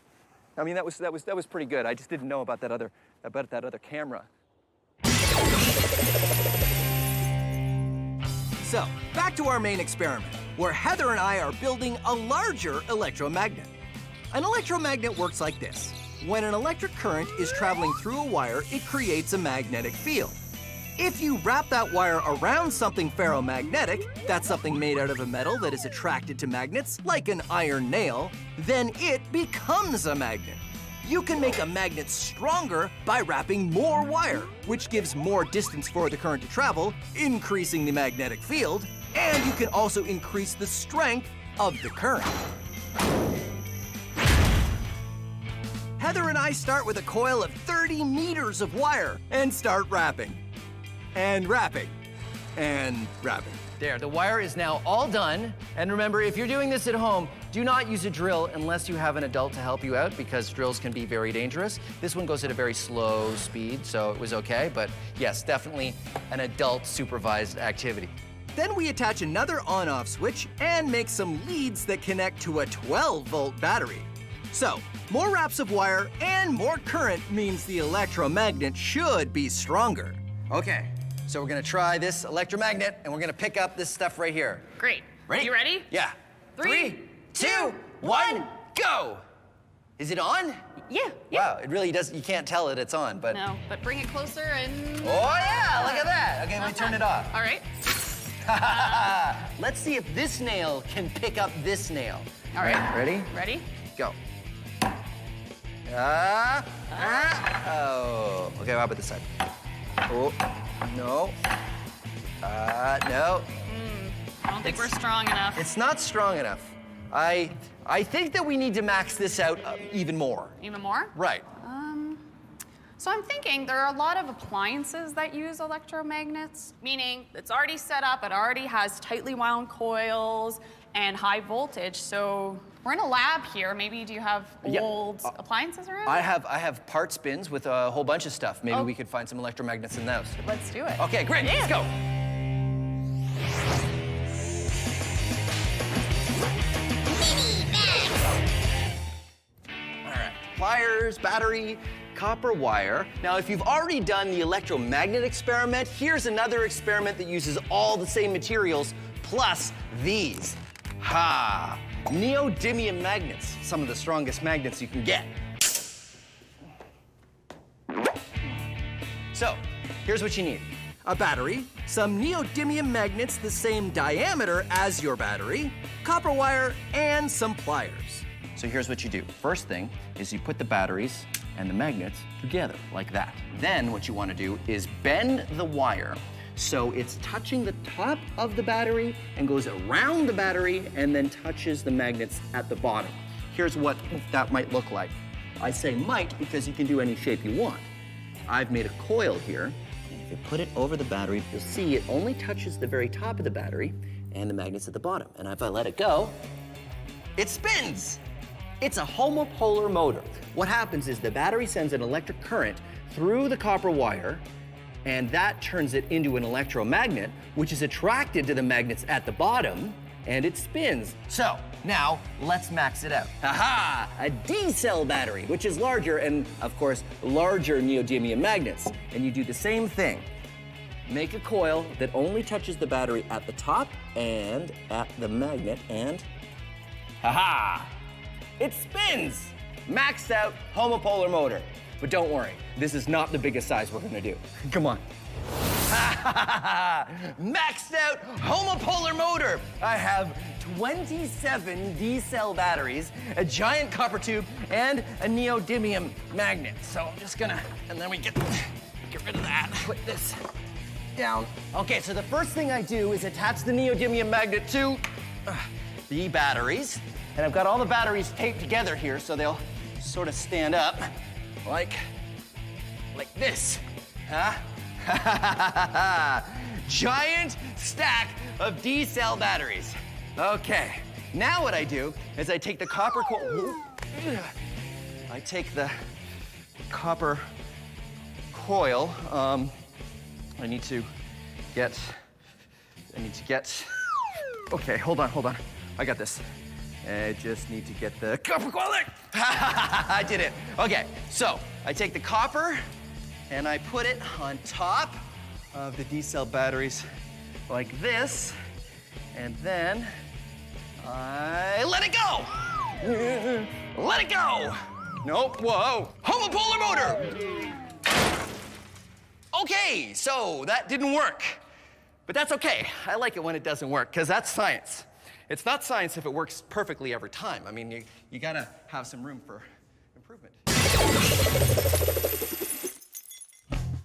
I mean, that was pretty good. I just didn't know about that other camera. So, back to our main experiment, where Heather and I are building a larger electromagnet. An electromagnet works like this. When an electric current is traveling through a wire, it creates a magnetic field. If you wrap that wire around something ferromagnetic, that's something made out of a metal that is attracted to magnets, like an iron nail, then it becomes a magnet. You can make a magnet stronger by wrapping more wire, which gives more distance for the current to travel, increasing the magnetic field, and you can also increase the strength of the current. Heather and I start with a coil of 30 meters of wire and start wrapping. And wrapping. And wrapping. There, the wire is now all done. And remember, if you're doing this at home, do not use a drill unless you have an adult to help you out because drills can be very dangerous. This one goes at a very slow speed, so it was okay. But yes, definitely an adult supervised activity. Then we attach another on-off switch and make some leads that connect to a 12-volt battery. So, more wraps of wire and more current means the electromagnet should be stronger. Okay, so we're gonna try this electromagnet and we're gonna pick up this stuff right here. Great. Ready? You ready? Yeah. 3, 2, 1, go! Is it on? Yeah. Wow, it really does, you can't tell that it's on, but. No, but bring it closer and. Oh yeah, look at that. Okay, let me turn it off. All right. Let's see if this nail can pick up this nail. All right. Ready? Ready? Go. Oh. Okay, how about this side? Oh, no. No. I don't think we're strong enough. It's not strong enough. I think that we need to max this out even more. Even more? Right. So I'm thinking there are a lot of appliances that use electromagnets, meaning it's already set up, it already has tightly wound coils and high voltage. So we're in a lab here. Maybe do you have old appliances around? I have parts bins with a whole bunch of stuff. Maybe we could find some electromagnets in those. Let's do it. Okay, great. Let's go. All right, pliers, battery, copper wire. Now, if you've already done the electromagnet experiment, here's another experiment that uses all the same materials plus these. Ha! Neodymium magnets, some of the strongest magnets you can get. So, here's what you need. A battery, some neodymium magnets the same diameter as your battery, copper wire, and some pliers. So here's what you do. First thing is you put the batteries and the magnets together, like that. Then what you want to do is bend the wire so it's touching the top of the battery and goes around the battery and then touches the magnets at the bottom. Here's what that might look like. I say might because you can do any shape you want. I've made a coil here, and if you put it over the battery, you'll see it only touches the very top of the battery and the magnets at the bottom. And if I let it go, it spins. It's a homopolar motor. What happens is the battery sends an electric current through the copper wire, and that turns it into an electromagnet, which is attracted to the magnets at the bottom, and it spins. So, now, let's max it out. Aha! A D-cell battery, which is larger, and of course, larger neodymium magnets. And you do the same thing. Make a coil that only touches the battery at the top and at the magnet, and ha-ha! It spins! Maxed out homopolar motor. But don't worry, this is not the biggest size we're gonna do. Come on. Maxed out homopolar motor. I have 27 D-cell batteries, a giant copper tube, and a neodymium magnet. So I'm just gonna, and then we get rid of that. Put this down. Okay, so the first thing I do is attach the neodymium magnet to the batteries. And I've got all the batteries taped together here so they'll sort of stand up like this. Huh? Giant stack of D-cell batteries. Okay, now what I do is I take the copper coil. I take the copper coil. I need to get. Okay, hold on. I got this. I just need to get the copper coil in. I did it. Okay, so I take the copper and I put it on top of the D-cell batteries like this, and then I let it go. Let it go. Nope, whoa. Homopolar motor. Okay, so that didn't work. But that's okay. I like it when it doesn't work, because that's science. It's not science if it works perfectly every time. I mean, you gotta have some room for improvement.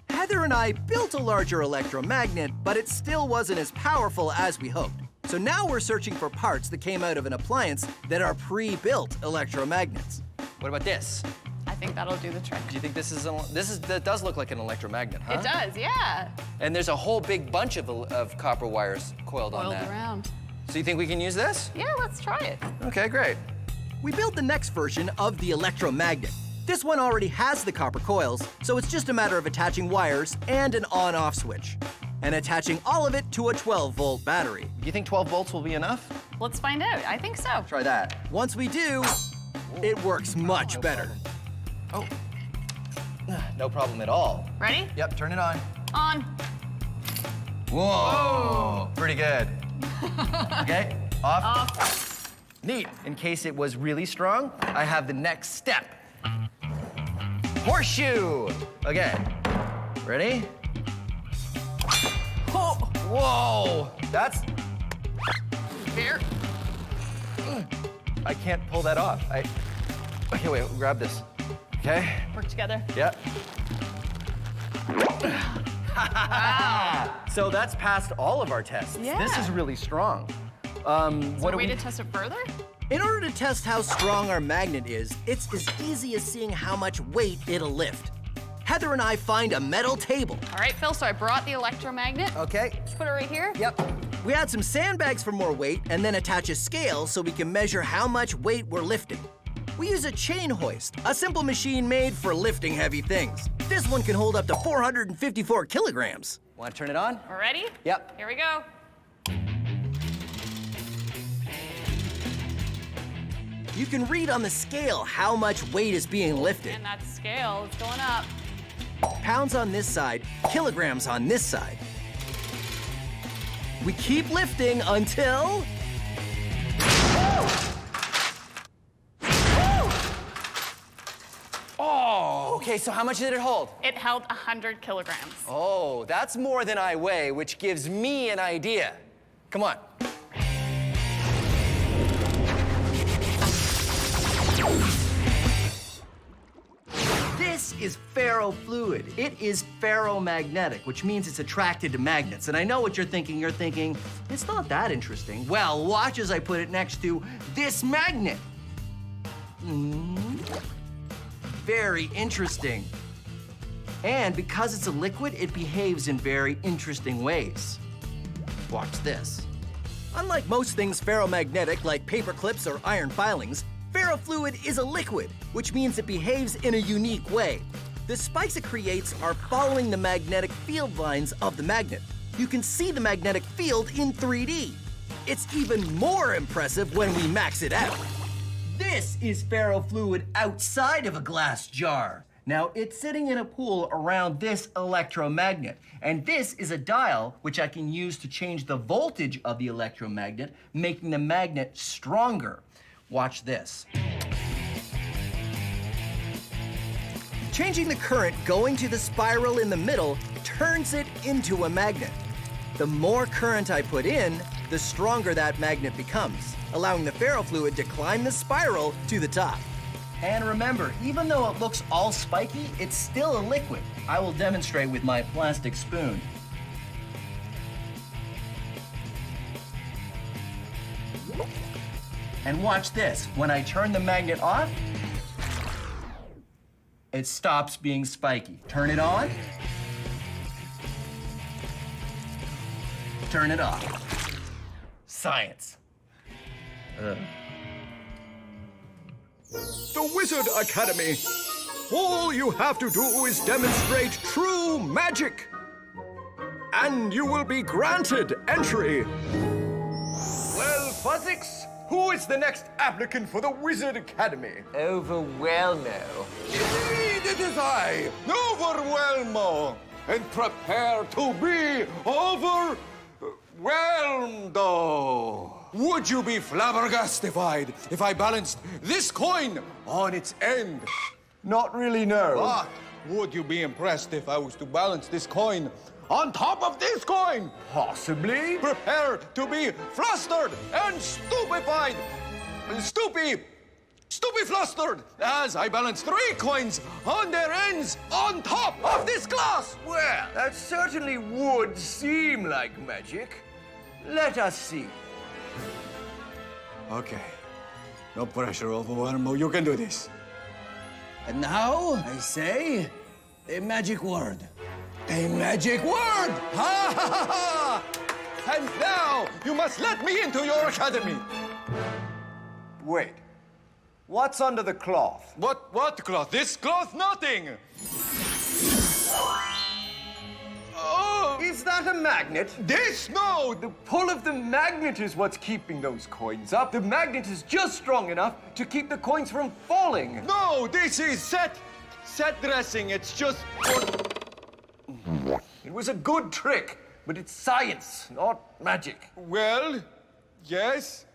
Heather and I built a larger electromagnet, but it still wasn't as powerful as we hoped. So now we're searching for parts that came out of an appliance that are pre-built electromagnets. What about this? I think that'll do the trick. Do you think that does look like an electromagnet, huh? It does, yeah. And there's a whole big bunch of copper wires coiled on that. Around. So you think we can use this? Yeah, let's try it. Okay, great. We built the next version of the electromagnet. This one already has the copper coils, so it's just a matter of attaching wires and an on-off switch, and attaching all of it to a 12-volt battery. Do you think 12 volts will be enough? Let's find out. I think so. Try that. Once we do, it works much better. Oh, no problem at all. Ready? Yep, turn it on. On. Whoa, pretty good. Okay, off. Off. Neat. In case it was really strong, I have the next step. Horseshoe. Okay, ready? Oh, whoa, that's... Here. I can't pull that off. Okay, wait, grab this. Okay. Work together. Yep. Wow. So that's passed all of our tests. Yeah. This is really strong. Is there a way to test it further? In order to test how strong our magnet is, it's as easy as seeing how much weight it'll lift. Heather and I find a metal table. All right, Phil, so I brought the electromagnet. Okay. Just put it right here. Yep. We add some sandbags for more weight and then attach a scale so we can measure how much weight we're lifting. We use a chain hoist, a simple machine made for lifting heavy things. This one can hold up to 454 kilograms. Want to turn it on? We're ready? Yep. Here we go. You can read on the scale how much weight is being lifted. And that scale is going up. Pounds on this side, kilograms on this side. We keep lifting until... Oh, okay, so how much did it hold? It held 100 kilograms. Oh, that's more than I weigh, which gives me an idea. Come on. This is ferrofluid. It is ferromagnetic, which means it's attracted to magnets. And I know what you're thinking. You're thinking, it's not that interesting. Well, watch as I put it next to this magnet. Very interesting. And because it's a liquid, it behaves in very interesting ways. Watch this. Unlike most things ferromagnetic, like paper clips or iron filings, ferrofluid is a liquid, which means it behaves in a unique way. The spikes it creates are following the magnetic field lines of the magnet. You can see the magnetic field in 3D. It's even more impressive when we max it out. This is ferrofluid outside of a glass jar. Now, it's sitting in a pool around this electromagnet. And this is a dial which I can use to change the voltage of the electromagnet, making the magnet stronger. Watch this. Changing the current going to the spiral in the middle turns it into a magnet. The more current I put in, the stronger that magnet becomes, allowing the ferrofluid to climb the spiral to the top. And remember, even though it looks all spiky, it's still a liquid. I will demonstrate with my plastic spoon. And watch this. When I turn the magnet off, it stops being spiky. Turn it on. Turn it off. Science. The Wizard Academy. All you have to do is demonstrate true magic. And you will be granted entry. Well, Fuzzix, who is the next applicant for the Wizard Academy? Overwhelmo. Indeed, it is I, Overwhelmo. And prepare to be overwhelmed. Would you be flabbergastified if I balanced this coin on its end? Not really, no. But would you be impressed if I was to balance this coin on top of this coin? Possibly. Prepare to be flustered and stupefied. Stupeflustered as I balance 3 coins on their ends on top of this glass. Well, that certainly would seem like magic. Let us see. Okay. No pressure, Overwhelmo. You can do this. And now, I say, a magic word. A magic word! Ha ha ha ha! And now you must let me into your academy. Wait. What's under the cloth? What cloth? This cloth? Nothing. Oh! Is that a magnet? This? No! The pull of the magnet is what's keeping those coins up. The magnet is just strong enough to keep the coins from falling. No, this is set dressing. It's just... It was a good trick, but it's science, not magic. Well, yes.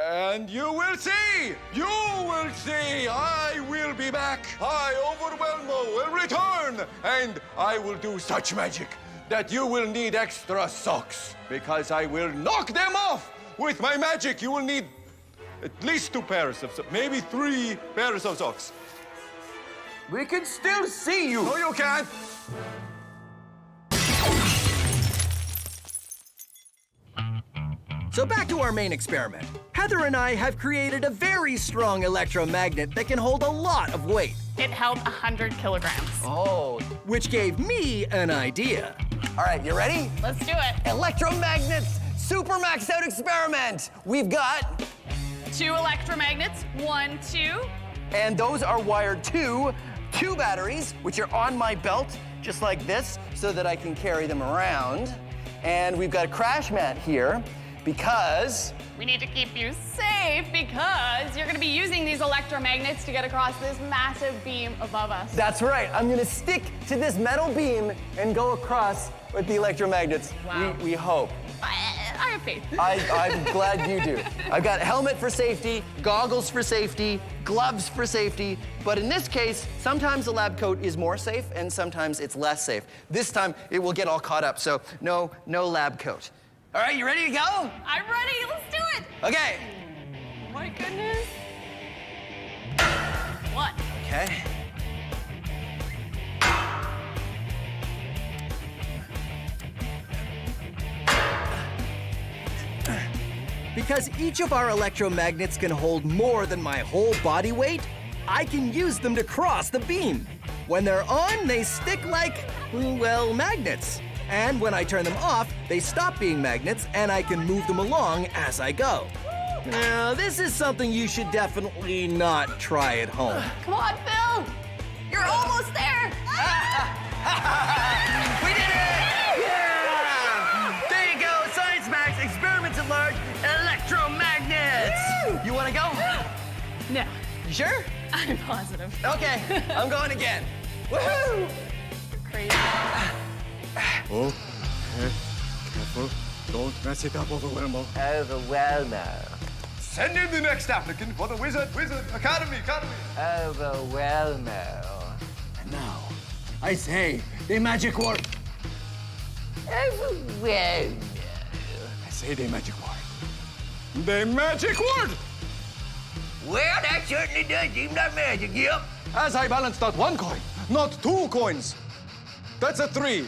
And you will see! You will see! I will be back! I, Overwhelmo, will return! And I will do such magic that you will need extra socks. Because I will knock them off! With my magic, you will need at least 2 pairs of socks, maybe 3 pairs of socks. We can still see you! No, you can't! So back to our main experiment. Heather and I have created a very strong electromagnet that can hold a lot of weight. It held 100 kilograms. Oh, which gave me an idea. All right, you ready? Let's do it. Electromagnets super maxed out experiment. We've got 2 electromagnets, 1, 2. And those are wired to 2 batteries, which are on my belt, just like this, so that I can carry them around. And we've got a crash mat here, because we need to keep you safe because you're going to be using these electromagnets to get across this massive beam above us. That's right. I'm going to stick to this metal beam and go across with the electromagnets. Wow. We hope. I have faith. I'm glad you do. I've got a helmet for safety, goggles for safety, gloves for safety, but in this case, sometimes the lab coat is more safe and sometimes it's less safe. This time, it will get all caught up, so no lab coat. All right, you ready to go? I'm ready. Let's do it. Okay. Oh my goodness. What? Okay. Because each of our electromagnets can hold more than my whole body weight, I can use them to cross the beam. When they're on, they stick like, well, magnets. And when I turn them off, they stop being magnets and I can move them along as I go. Now, this is something you should definitely not try at home. Come on, Phil. You're almost there. We did it! Yeah! There you go, Science Max, experiments at large, electromagnets! Woo! You wanna go? No. You sure? I'm positive. Okay, I'm going again. Woohoo! Crazy. Oh, careful. Don't mess it up, Overwhelmo. Overwhelmo. Send in the next applicant for the Wizard Academy. Overwhelmo. And now, I say the magic word. Overwhelmo. I say the magic word. The magic word! Well, that certainly does seem like magic, yep. As I balance not 1 coin, not 2 coins. That's a 3.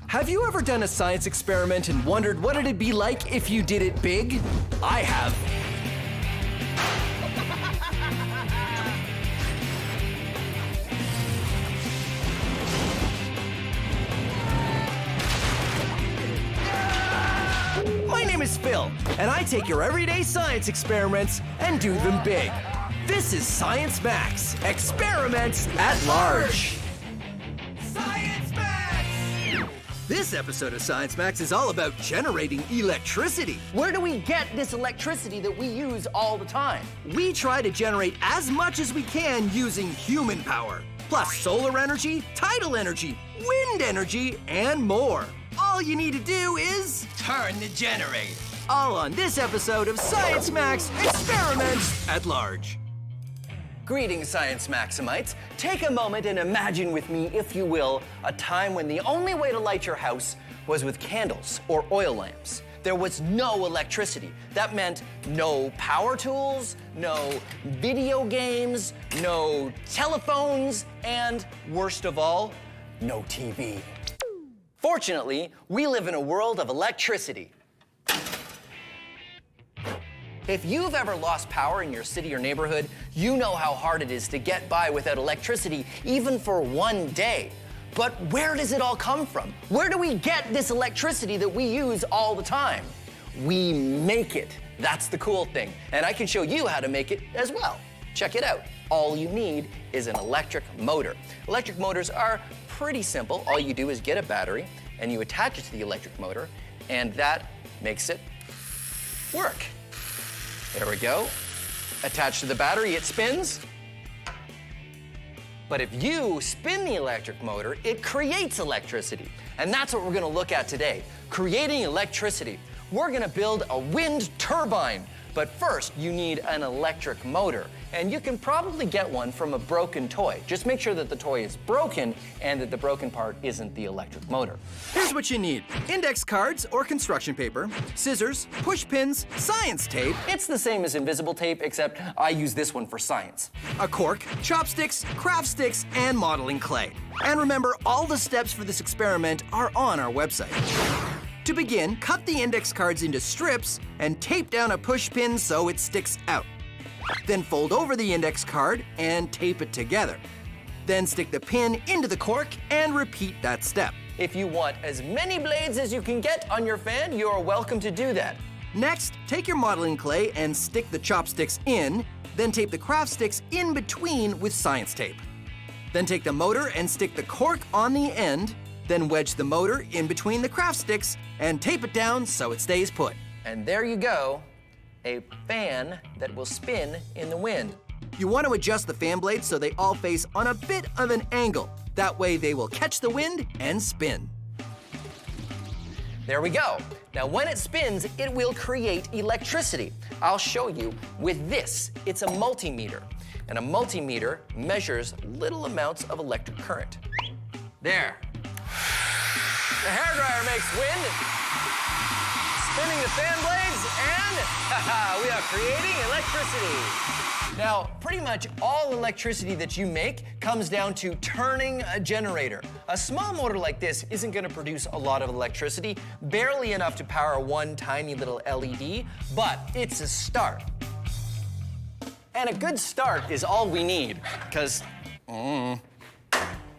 Have you ever done a science experiment and wondered what it'd be like if you did it big? I have. My name is Phil, and I take your everyday science experiments and do them big. This is Science Max, experiments at large. Science Max! This episode of Science Max is all about generating electricity. Where do we get this electricity that we use all the time? We try to generate as much as we can using human power, plus solar energy, tidal energy, wind energy, and more. All you need to do is turn the generator. All on this episode of Science Max Experiments at Large. Greetings, Science Maximites. Take a moment and imagine with me, if you will, a time when the only way to light your house was with candles or oil lamps. There was no electricity. That meant no power tools, no video games, no telephones, and worst of all, no TV. Fortunately, we live in a world of electricity. If you've ever lost power in your city or neighborhood, you know how hard it is to get by without electricity, even for one day. But where does it all come from? Where do we get this electricity that we use all the time? We make it. That's the cool thing. And I can show you how to make it as well. Check it out. All you need is an electric motor. Electric motors are pretty simple. All you do is get a battery and you attach it to the electric motor, and that makes it work. There we go. Attached to the battery, it spins. But if you spin the electric motor, it creates electricity. And that's what we're gonna look at today, creating electricity. We're gonna build a wind turbine. But first, you need an electric motor. And you can probably get one from a broken toy. Just make sure that the toy is broken and that the broken part isn't the electric motor. Here's what you need: index cards or construction paper, scissors, push pins, science tape. It's the same as invisible tape, except I use this one for science. A cork, chopsticks, craft sticks, and modeling clay. And remember, all the steps for this experiment are on our website. To begin, cut the index cards into strips and tape down a push pin so it sticks out. Then fold over the index card and tape it together. Then stick the pin into the cork and repeat that step. If you want as many blades as you can get on your fan, you're welcome to do that. Next, take your modeling clay and stick the chopsticks in, then tape the craft sticks in between with science tape. Then take the motor and stick the cork on the end, then wedge the motor in between the craft sticks and tape it down so it stays put. And there you go, a fan that will spin in the wind. You want to adjust the fan blades so they all face on a bit of an angle. That way they will catch the wind and spin. There we go. Now when it spins, it will create electricity. I'll show you with this. It's a multimeter. And a multimeter measures little amounts of electric current. There. The hairdryer makes wind, spinning the fan blades, and we are creating electricity. Now, pretty much all electricity that you make comes down to turning a generator. A small motor like this isn't gonna produce a lot of electricity, barely enough to power one tiny little LED, but it's a start. And a good start is all we need, because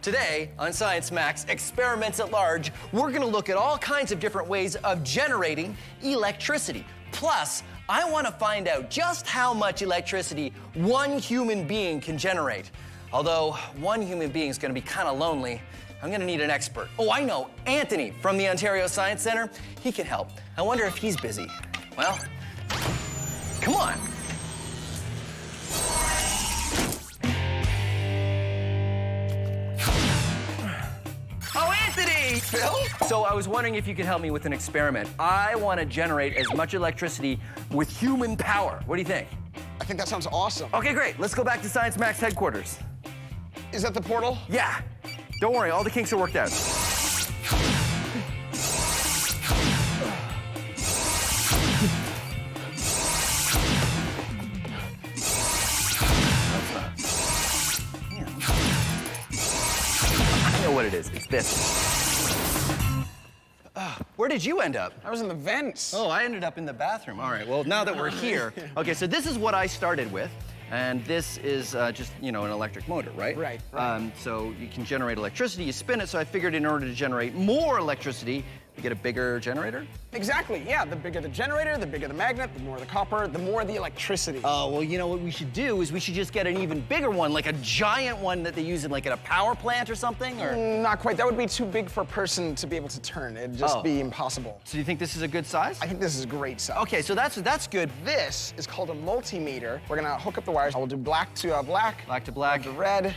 today, on Science Max Experiments at Large, we're gonna look at all kinds of different ways of generating electricity. Plus, I wanna find out just how much electricity one human being can generate. Although, one human being is gonna be kinda lonely, I'm gonna need an expert. Oh, I know, Anthony from the Ontario Science Centre. He can help. I wonder if he's busy. Well, come on. Oh, Anthony! Phil? So I was wondering if you could help me with an experiment. I want to generate as much electricity with human power. What do you think? I think that sounds awesome. Okay, great. Let's go back to Science Max headquarters. Is that the portal? Yeah. Don't worry, all the kinks are worked out. I know what it is. It's this. Where did you end up? I was in the vents. Oh, I ended up in the bathroom. All right, well, now that we're here. Okay, so this is what I started with. And this is just, you know, an electric motor, right? Right. So you can generate electricity, you spin it, so I figured in order to generate more electricity, we get a bigger generator? Exactly, yeah. The bigger the generator, the bigger the magnet, the more the copper, the more the electricity. Oh, well, you know what we should do is we should just get an even bigger one, like a giant one that they use in like at a power plant or something, or? Not quite. That would be too big for a person to be able to turn. It'd just be impossible. So you think this is a good size? I think this is a great size. Okay, so that's good. This is called a multimeter. We're gonna hook up the wires. I will do black to black. Black to black. To red.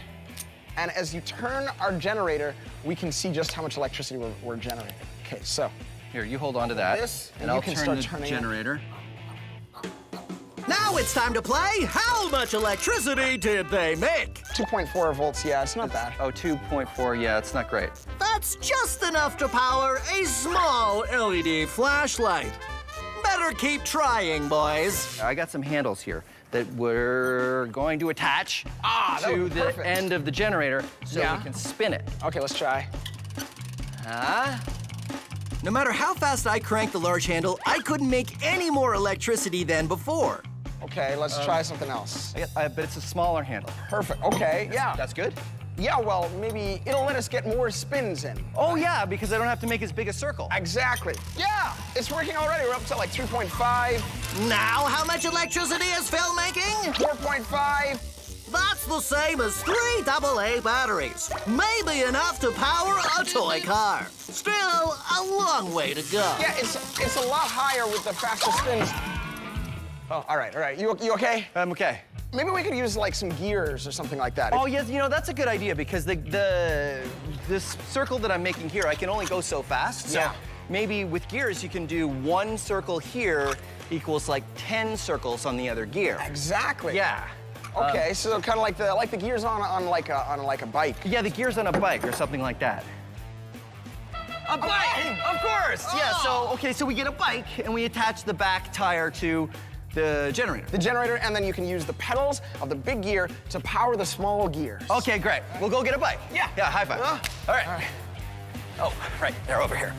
And as you turn our generator, we can see just how much electricity we're generating. Okay, so. Here, you hold on to that. And I'll you can turn start the turning generator. Now it's time to play How Much Electricity Did They Make? 2.4 volts, yeah, it's not bad. Oh, 2.4, yeah, it's not great. That's just enough to power a small LED flashlight. Better keep trying, boys. I got some handles here that we're going to attach to the end of the generator so we can spin it. Okay, let's try. No matter how fast I cranked the large handle, I couldn't make any more electricity than before. Okay, let's try something else. But it's a smaller handle. Perfect, okay, yeah. That's good? Yeah, well, maybe it'll let us get more spins in. Oh, yeah, because I don't have to make as big a circle. Exactly. Yeah, it's working already. We're up to like 3.5. Now, how much electricity is Phil making? 4.5. That's the same as 3 AA batteries. Maybe enough to power a toy car. Still a long way to go. Yeah, it's a lot higher with the faster spins. Oh, all right. You okay? I'm okay. Maybe we could use like some gears or something like that. Oh, yes, you know, that's a good idea because this circle that I'm making here, I can only go so fast. So maybe with gears, you can do 1 circle here equals like 10 circles on the other gear. Exactly. Yeah. Okay, so kind of like the gears on like a bike. Yeah, the gears on a bike or something like that. A bike! Of course! Yeah, so we get a bike and we attach the back tire to the generator. The generator, and then you can use the pedals of the big gear to power the small gears. Okay, great. We'll go get a bike. Yeah. Yeah, high five. All right. Oh, right, they're over here.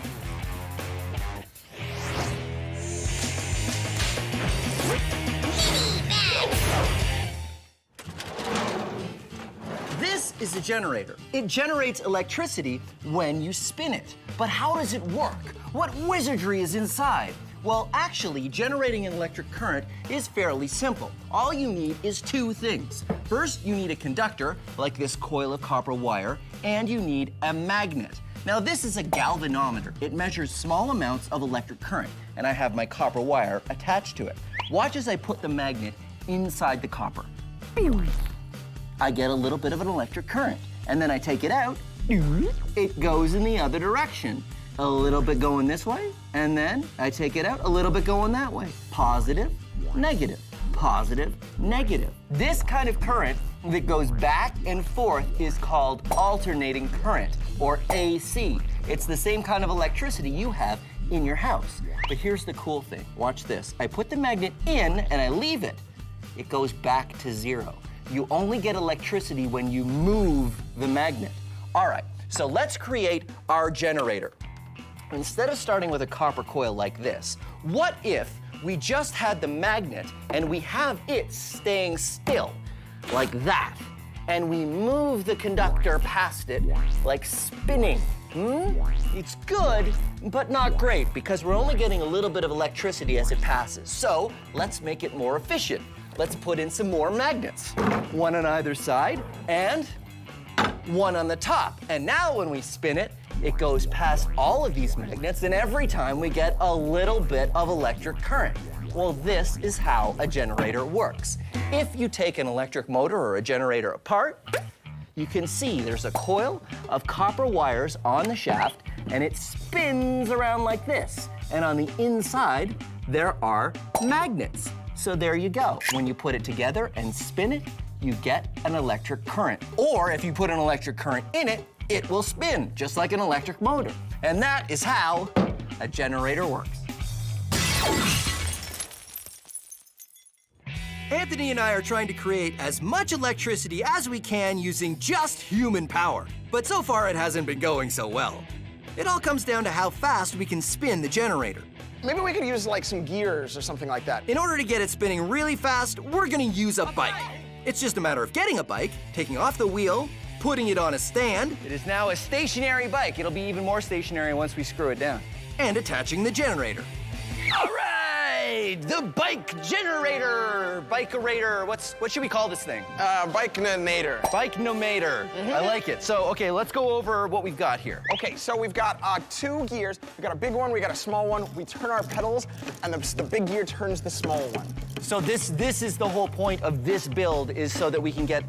This is a generator. It generates electricity when you spin it. But how does it work? What wizardry is inside? Well, actually, generating an electric current is fairly simple. All you need is 2 things. First, you need a conductor, like this coil of copper wire, and you need a magnet. Now, this is a galvanometer. It measures small amounts of electric current, and I have my copper wire attached to it. Watch as I put the magnet inside the copper. I get a little bit of an electric current, and then I take it out, it goes in the other direction. A little bit going this way, and then I take it out, a little bit going that way. Positive, negative, positive, negative. This kind of current that goes back and forth is called alternating current, or AC. It's the same kind of electricity you have in your house. But here's the cool thing. Watch this. I put the magnet in and I leave it. It goes back to 0. You only get electricity when you move the magnet. All right, so let's create our generator. Instead of starting with a copper coil like this, what if we just had the magnet and we have it staying still, like that, and we move the conductor past it, like spinning? It's good, but not great, because we're only getting a little bit of electricity as it passes. So let's make it more efficient. Let's put in some more magnets. 1 on either side, and 1 on the top. And now when we spin it, it goes past all of these magnets, and every time we get a little bit of electric current. Well, this is how a generator works. If you take an electric motor or a generator apart, you can see there's a coil of copper wires on the shaft, and it spins around like this. And on the inside, there are magnets. So there you go. When you put it together and spin it, you get an electric current. Or if you put an electric current in it, it will spin, just like an electric motor. And that is how a generator works. Anthony and I are trying to create as much electricity as we can using just human power. But so far, it hasn't been going so well. It all comes down to how fast we can spin the generator. Maybe we could use like some gears or something like that. In order to get it spinning really fast, we're gonna use a bike. It's just a matter of getting a bike, taking off the wheel, putting it on a stand. It is now a stationary bike. It'll be even more stationary once we screw it down. And attaching the generator. All right, the bike generator. Bike-orator, what should we call this thing? Bike-nomator. Bike-nomator, I like it. So, okay, let's go over what we've got here. Okay, so we've got 2 gears. We've got a big one, we got a small one. We turn our pedals, and the big gear turns the small one. So this is the whole point of this build, is so that we can get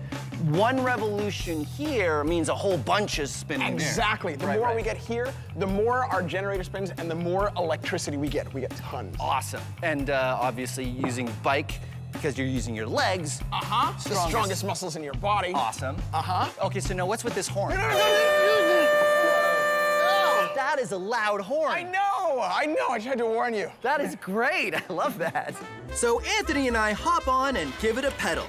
1 revolution here means a whole bunch is spinning. Exactly. The more we get here, the more our generator spins and the more electricity we get. We get tons. Awesome. And obviously using bike, because you're using your legs. The strongest muscles in your body. Awesome. Okay, so now what's with this horn? That is a loud horn. I know, I tried to warn you. That is great, I love that. So Anthony and I hop on and give it a pedal.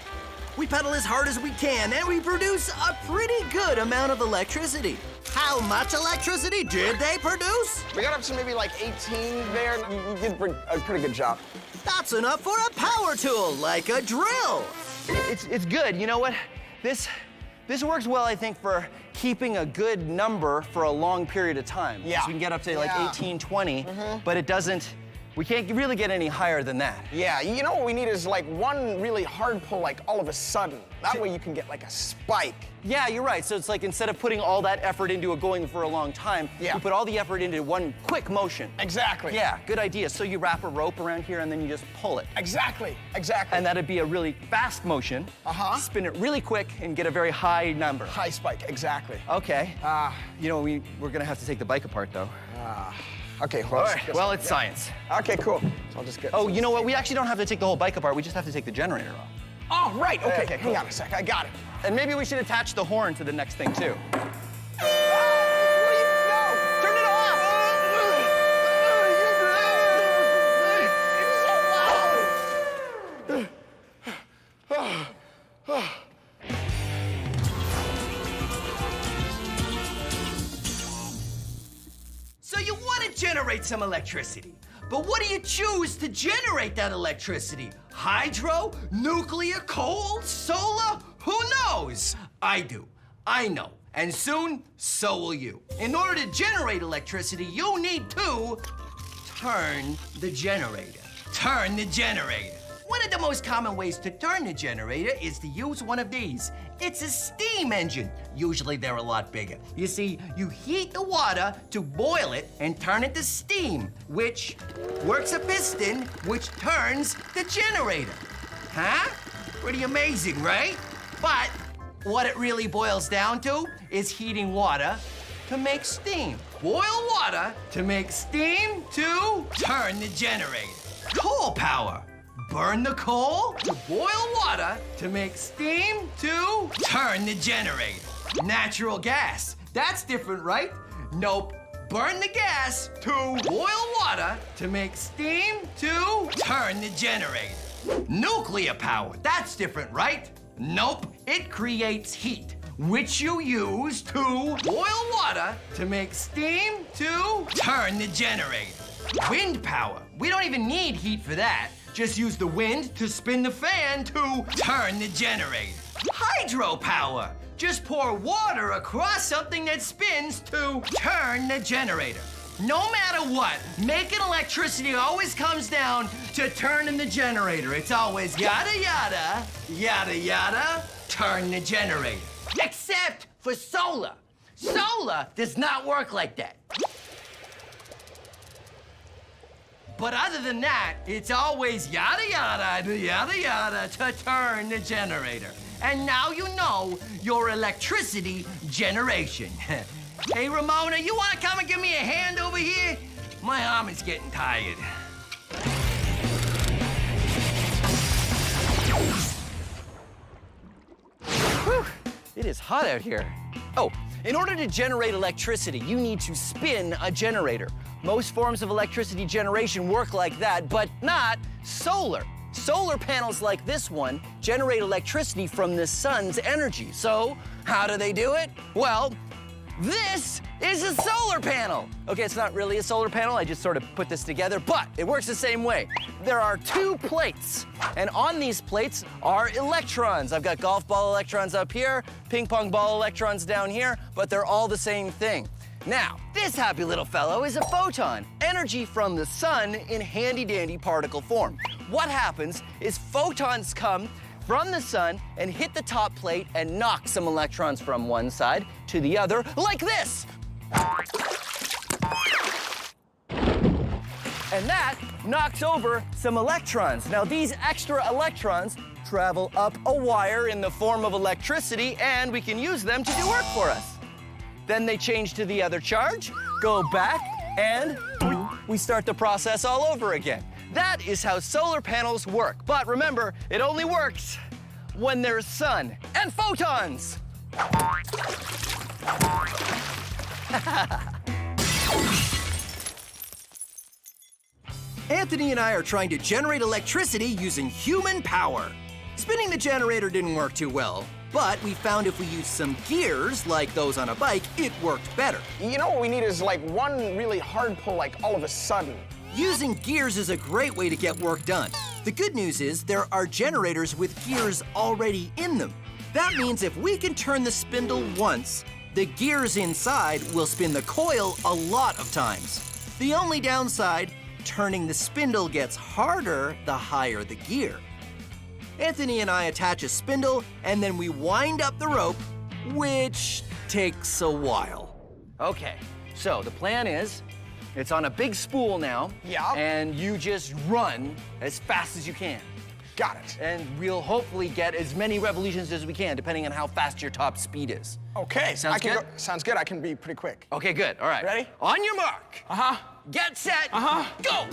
We pedal as hard as we can, and we produce a pretty good amount of electricity. How much electricity did they produce? We got up to maybe like 18 there. You did a pretty good job. That's enough for a power tool, like a drill. It's good, you know what? This works well, I think, for keeping a good number for a long period of time. Yeah. So we can get up to like 18, 20, but it doesn't, we can't really get any higher than that. Yeah, you know what we need is like one really hard pull, like all of a sudden. That way you can get like a spike. Yeah, you're right. So it's like instead of putting all that effort into it going for a long time, you put all the effort into one quick motion. Exactly. Yeah, good idea. So you wrap a rope around here and then you just pull it. Exactly. And that'd be a really fast motion. Spin it really quick and get a very high number. High spike, exactly. Okay. You know, we're gonna have to take the bike apart though. Okay, all right. Well, it's science. Okay, cool. So I'll just get. Oh, you know what? We actually don't have to take the whole bike apart. We just have to take the generator off. Oh, right. Okay. Okay, Hang on a sec. I got it. And maybe we should attach the horn to the next thing too. Turn it off! So you want to generate some electricity. But what do you choose to generate that electricity? Hydro? Nuclear? Coal? Solar? Who knows? I do. I know. And soon, so will you. In order to generate electricity, you need to turn the generator. Turn the generator. One of the most common ways to turn the generator is to use one of these. It's a steam engine. Usually they're a lot bigger. You see, you heat the water to boil it and turn it to steam, which works a piston, which turns the generator. Huh? Pretty amazing, right? But what it really boils down to is heating water to make steam. Boil water to make steam to turn the generator. Coal power. Burn the coal to boil water to make steam to turn the generator. Natural gas. That's different, right? Nope. Burn the gas to boil water to make steam to turn the generator. Nuclear power. That's different, right? Nope. It creates heat, which you use to boil water to make steam to turn the generator. Wind power. We don't even need heat for that. Just use the wind to spin the fan to turn the generator. Hydropower. Just pour water across something that spins to turn the generator. No matter what, making electricity always comes down to turning the generator. It's always yada yada, yada yada, turn the generator. Except for solar. Solar does not work like that. But other than that, it's always yada yada, yada yada to turn the generator. And now you know your electricity generation. Hey, Ramona, you wanna come and give me a hand over here? My arm is getting tired. Whew, it is hot out here. Oh, in order to generate electricity, you need to spin a generator. Most forms of electricity generation work like that, but not solar. Solar panels like this one generate electricity from the sun's energy. So, how do they do it? Well, This is a solar panel. Okay, it's not really a solar panel. I just sort of put this together, but it works the same way. There are 2 plates, and on these plates are electrons. I've got golf ball electrons up here, ping pong ball electrons down here, but they're all the same thing. Now, this happy little fellow is a photon, energy from the sun in handy-dandy particle form. What happens is photons come from the sun and hit the top plate and knock some electrons from one side to the other, like this. And that knocks over some electrons. Now, these extra electrons travel up a wire in the form of electricity, and we can use them to do work for us. Then they change to the other charge, go back, and we start the process all over again. That is how solar panels work. But remember, it only works when there's sun and photons. Anthony and I are trying to generate electricity using human power. Spinning the generator didn't work too well, but we found if we used some gears, like those on a bike, it worked better. You know what we need is like one really hard pull, like all of a sudden. Using gears is a great way to get work done. The good news is there are generators with gears already in them. That means if we can turn the spindle once, the gears inside will spin the coil a lot of times. The only downside, turning the spindle gets harder the higher the gear. Anthony and I attach a spindle, and then we wind up the rope, which takes a while. Okay, so the plan is, it's on a big spool now. Yeah. And you just run as fast as you can. Got it. And we'll hopefully get as many revolutions as we can, depending on how fast your top speed is. Okay. Sounds good? Sounds good. I can be pretty quick. Okay, good. All right. Ready? On your mark. Uh-huh. Get set. Uh-huh. Go.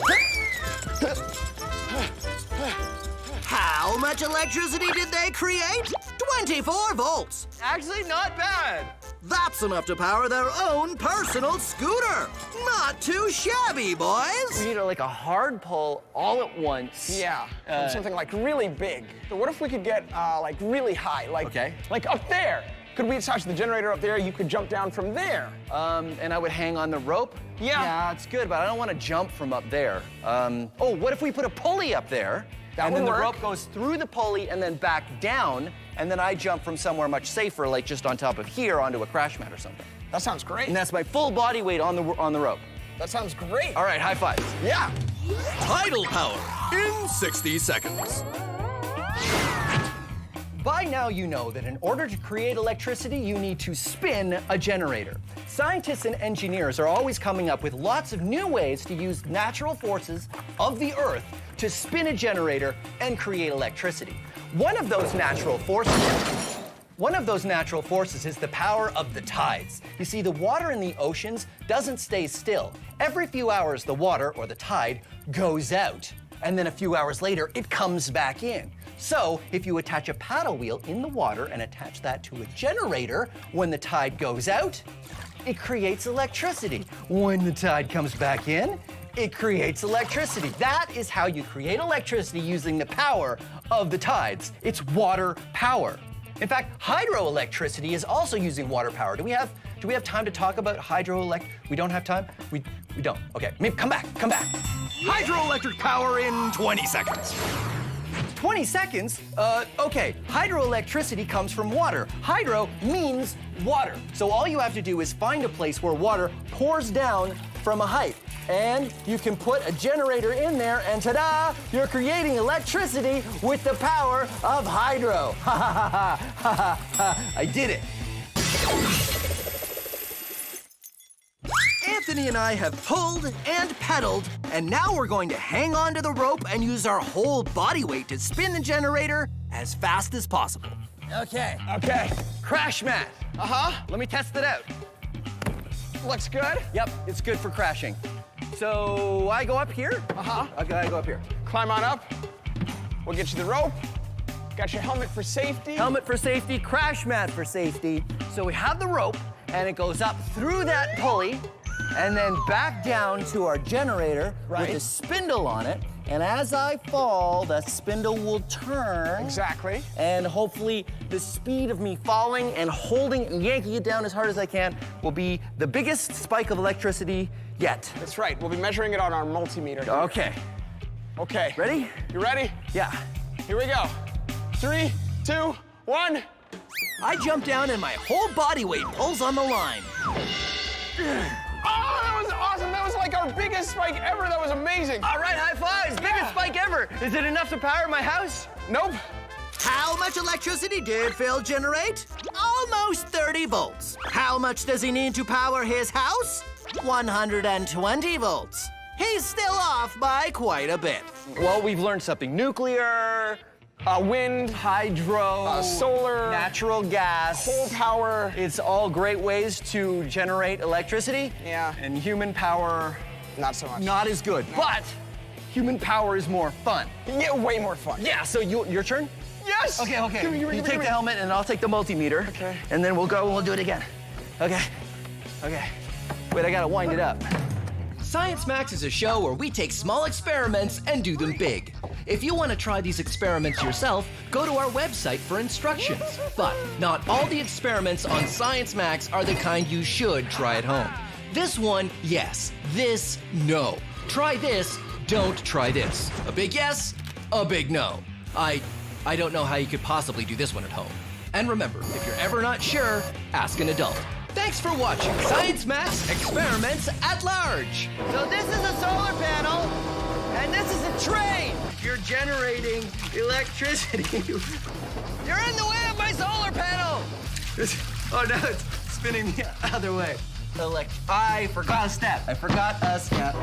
How much electricity did they create? 24 volts. Actually, not bad. That's enough to power their own personal scooter. Not too shabby, boys. We need like a hard pull all at once. Yeah, from something like really big. So what if we could get like really high, like up there? Could we attach the generator up there? You could jump down from there. And I would hang on the rope? Yeah. Yeah, it's good, but I don't want to jump from up there. Oh, what if we put a pulley up there? That and would then work. the rope goes through the pulley and then back down, and then I jump from somewhere much safer, like just on top of here onto a crash mat or something. That sounds great. And that's my full body weight on the rope. That sounds great. All right, high fives. Yeah. Tidal power in 60 seconds. By now you know that in order to create electricity, you need to spin a generator. Scientists and engineers are always coming up with lots of new ways to use natural forces of the Earth to spin a generator and create electricity. One of those natural forces is the power of the tides. You see, the water in the oceans doesn't stay still. Every few hours, the water, or the tide, goes out. And then a few hours later, it comes back in. So if you attach a paddle wheel in the water and attach that to a generator, when the tide goes out, it creates electricity. When the tide comes back in, it creates electricity. That is how you create electricity using the power of the tides. It's water power. In fact, hydroelectricity is also using water power. Do we have time to talk about hydroelectric? We don't have time? We don't. Okay, maybe come back. Hydroelectric power in 20 seconds. 20 seconds? Okay, hydroelectricity comes from water. Hydro means water. So all you have to do is find a place where water pours down from a height. And you can put a generator in there, and ta-da! You're creating electricity with the power of hydro. Ha ha ha ha ha! I did it. Anthony and I have pulled and pedaled, and now we're going to hang on to the rope and use our whole body weight to spin the generator as fast as possible. Okay. Okay. Crash mat. Uh-huh. Let me test it out. Looks good. Yep, it's good for crashing. So I go up here. Uh-huh. Okay, I go up here. Climb on up. We'll get you the rope. Got your helmet for safety. Helmet for safety, crash mat for safety. So we have the rope, and it goes up through that pulley, and then back down to our generator with a spindle on it. And as I fall, the spindle will turn. Exactly. And hopefully the speed of me falling and holding and yanking it down as hard as I can will be the biggest spike of electricity yet. That's right. We'll be measuring it on our multimeter. Here. Okay. Okay. Ready? You ready? Yeah. Here we go. 3, 2, 1. I jump down and my whole body weight pulls on the line. Oh, that was awesome. That was like our biggest spike ever. That was amazing. All right, high fives. Biggest spike ever. Is it enough to power my house? Nope. How much electricity did Phil generate? Almost 30 volts. How much does he need to power his house? 120 volts. He's still off by quite a bit. Well, we've learned something. Nuclear, wind, hydro, solar, natural gas, coal power. It's all great ways to generate electricity. Yeah. And human power, not so much. Not as good. No. But human power is more fun. Yeah, way more fun. Yeah, so your turn? Yes! Okay. Give me, you take the helmet and I'll take the multimeter. Okay. And then we'll go and we'll do it again. Okay. Wait, I gotta wind it up. Science Max is a show where we take small experiments and do them big. If you want to try these experiments yourself, go to our website for instructions. But not all the experiments on Science Max are the kind you should try at home. This one, yes. This, no. Try this, don't try this. A big yes, a big no. I don't know how you could possibly do this one at home. And remember, if you're ever not sure, ask an adult. Thanks for watching Science Max Experiments at Large. So this is a solar panel, and this is a train. You're generating electricity. You're in the way of my solar panel. Oh, no, it's spinning the other way. I forgot a step. I forgot a step.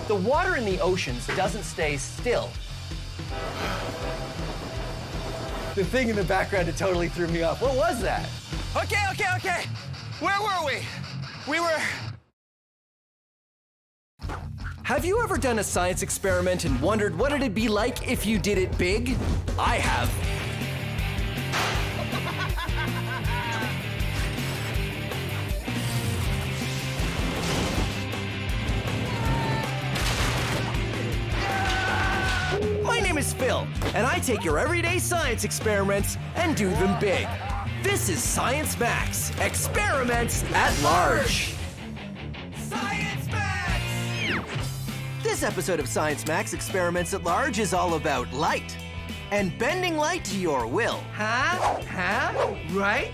The water in the oceans doesn't stay still. The thing in the background, it totally threw me off. What was that? Okay. Where were we? We were... Have you ever done a science experiment and wondered what it'd be like if you did it big? I have. My name is Phil, and I take your everyday science experiments and do them big. This is Science Max, Experiments at Large. Science Max! This episode of Science Max, Experiments at Large is all about light. And bending light to your will. Right?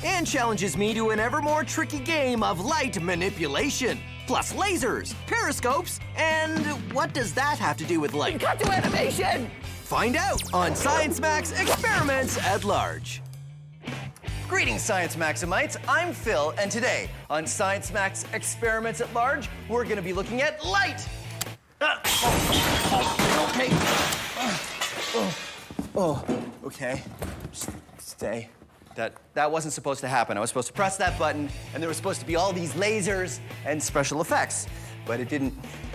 And challenges me to an ever more tricky game of light manipulation. Plus lasers, periscopes, and what does that have to do with light? Cut to animation! Find out on Science Max Experiments at Large. Greetings, Science Maximites. I'm Phil, and today on Science Max Experiments at Large, we're going to be looking at light. Okay. Just stay. That wasn't supposed to happen. I was supposed to press that button, and there was supposed to be all these lasers and special effects, but it didn't.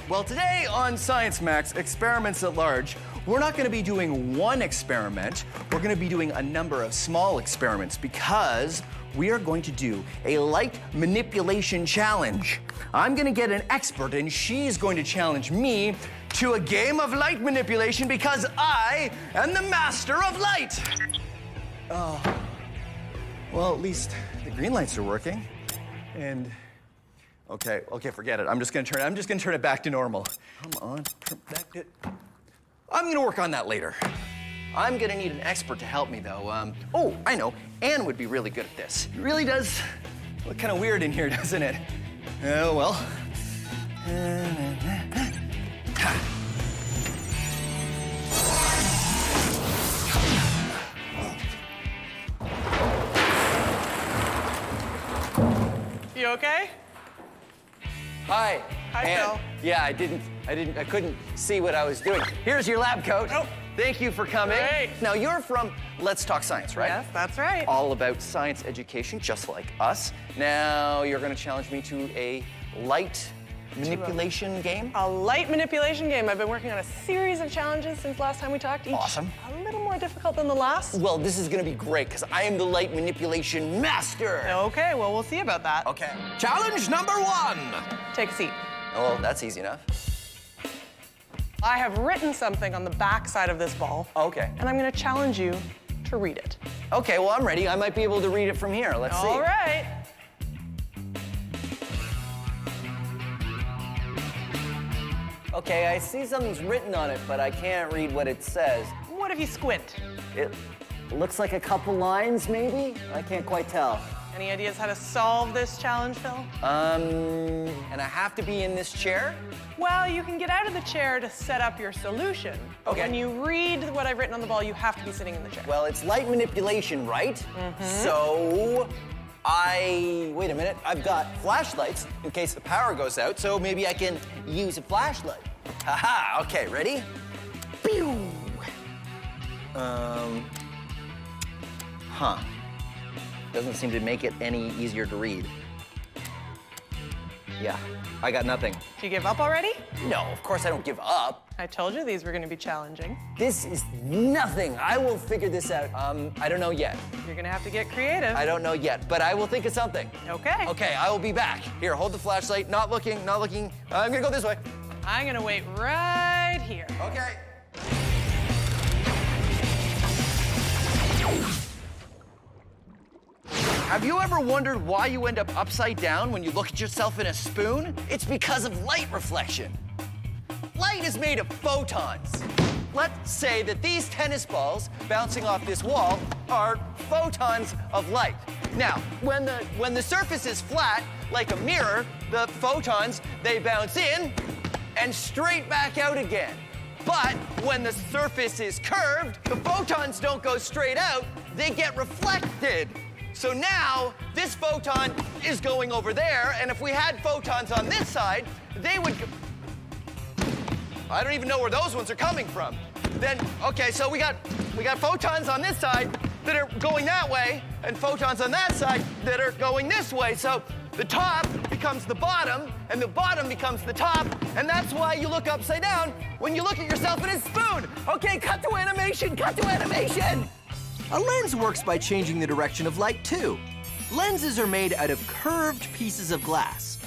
Well, today on Science Max Experiments at Large, we're not going to be doing one experiment. We're going to be doing a number of small experiments because we are going to do a light manipulation challenge. I'm going to get an expert, and she's going to challenge me to a game of light manipulation because I am the master of light. Oh. Well, at least the green lights are working. And okay, forget it. I'm just gonna turn it back to normal. Come on, connect it. I'm gonna work on that later. I'm gonna need an expert to help me though. Oh, I know, Anne would be really good at this. It really does look kind of weird in here, doesn't it? Oh, well. You okay? Hi. Hi, Ann. Phil. Yeah, I couldn't see what I was doing. Here's your lab coat. Oh. Thank you for coming. Great. Now, you're from Let's Talk Science, right? Yes, that's right. All about science education, just like us. Now, you're going to challenge me to a light manipulation game? A light manipulation game. I've been working on a series of challenges since last time we talked. Each awesome. A little more difficult than the last. Well, this is going to be great because I am the light manipulation master. Okay, well, we'll see about that. Okay. Challenge number 1. Take a seat. Oh, that's easy enough. I have written something on the back side of this ball. Okay. And I'm going to challenge you to read it. Okay, well, I'm ready. I might be able to read it from here. Let's see. All right. Okay, I see something's written on it, but I can't read what it says. What if you squint? It looks like a couple lines, maybe? I can't quite tell. Any ideas how to solve this challenge, Phil? And I have to be in this chair? Well, you can get out of the chair to set up your solution. But Okay. when you read what I've written on the ball, you have to be sitting in the chair. Well, it's light manipulation, right? So wait a minute, I've got flashlights in case the power goes out, so maybe I can use a flashlight. Haha, okay, ready? Pew! Doesn't seem to make it any easier to read. Yeah, I got nothing. Do you give up already? No, of course I don't give up. I told you these were going to be challenging. This is nothing. I will figure this out. I don't know yet. You're going to have to get creative. I don't know yet, but I will think of something. Okay. Okay, I will be back. Here, hold the flashlight. Not looking, not looking. I'm gonna go this way. I'm going to wait right here. Okay. Have you ever wondered why you end up upside down when you look at yourself in a spoon? It's because of light reflection. Light is made of photons. Let's say that these tennis balls bouncing off this wall are photons of light. Now, when the surface is flat, like a mirror, the photons, they bounce in and straight back out again. But when the surface is curved, the photons don't go straight out, they get reflected. So now, this photon is going over there, and if we had photons on this side, they would... I don't even know where those ones are coming from. Then, okay, so we got photons on this side that are going that way, and photons on that side that are going this way. So the top becomes the bottom, and the bottom becomes the top, and that's why you look upside down when you look at yourself in a spoon. Okay, cut to animation, cut to animation! A lens works by changing the direction of light, too. Lenses are made out of curved pieces of glass.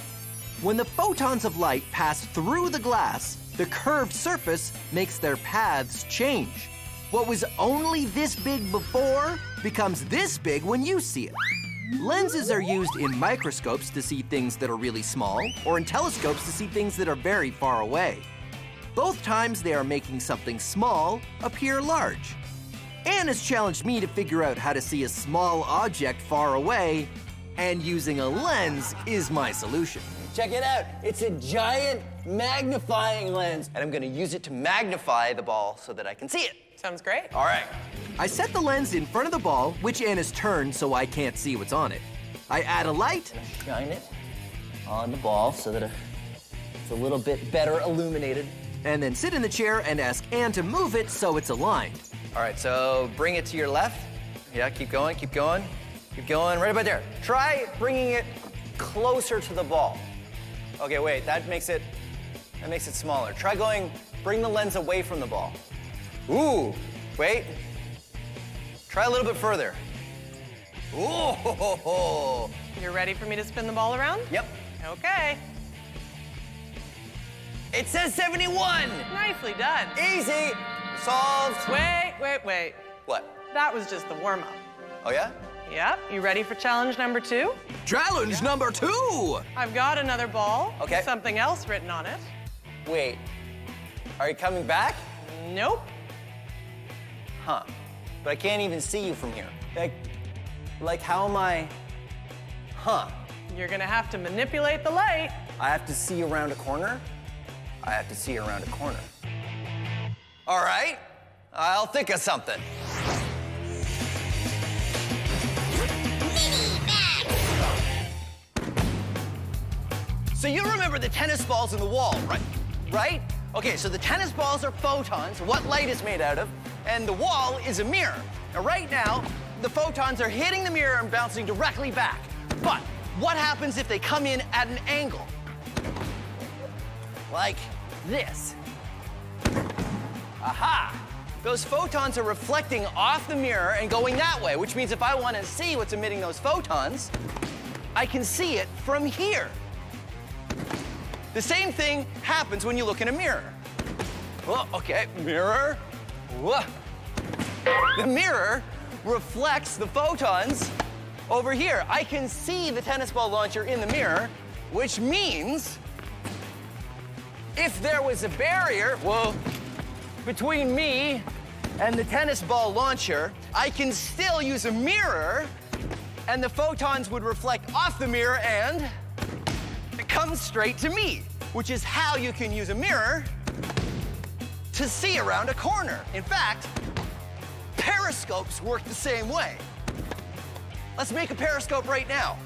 When the photons of light pass through the glass, the curved surface makes their paths change. What was only this big before becomes this big when you see it. Lenses are used in microscopes to see things that are really small, or in telescopes to see things that are very far away. Both times they are making something small appear large. Anne has challenged me to figure out how to see a small object far away, and using a lens is my solution. Check it out. It's a giant magnifying lens, and I'm gonna use it to magnify the ball so that I can see it. Sounds great. All right. I set the lens in front of the ball, which Anne has turned so I can't see what's on it. I add a light. Shine it on the ball so that it's a little bit better illuminated. And then sit in the chair and ask Anne to move it so it's aligned. All right, so bring it to your left. Yeah, keep going, keep going. Keep going, right about there. Try bringing it closer to the ball. Okay, wait, that makes it smaller. Bring the lens away from the ball. Ooh, wait. Try a little bit further. Ooh, ho, ho, ho. You're ready for me to spin the ball around? Yep. Okay. It says 71. Nicely done. Easy. Solved. Wait. What? That was just the warm-up. Oh, yeah? Yep. You ready for challenge number 2? Challenge number 2! I've got another ball. Okay. Something else written on it. Wait. Are you coming back? Nope. Huh. But I can't even see you from here. Like how am I... Huh. You're gonna have to manipulate the light. I have to see around a corner? I have to see around a corner. All right. I'll think of something. So you remember the tennis balls in the wall, right? Okay, so the tennis balls are photons, what light is made out of, and the wall is a mirror. Now, right now, the photons are hitting the mirror and bouncing directly back. But what happens if they come in at an angle? Like this. Aha! Those photons are reflecting off the mirror and going that way, which means if I want to see what's emitting those photons, I can see it from here. The same thing happens when you look in a mirror. Oh, okay, mirror. Whoa. The mirror reflects the photons over here. I can see the tennis ball launcher in the mirror, which means if there was a barrier, between me and the tennis ball launcher, I can still use a mirror, and the photons would reflect off the mirror and it comes straight to me, which is how you can use a mirror to see around a corner. In fact, periscopes work the same way. Let's make a periscope right now.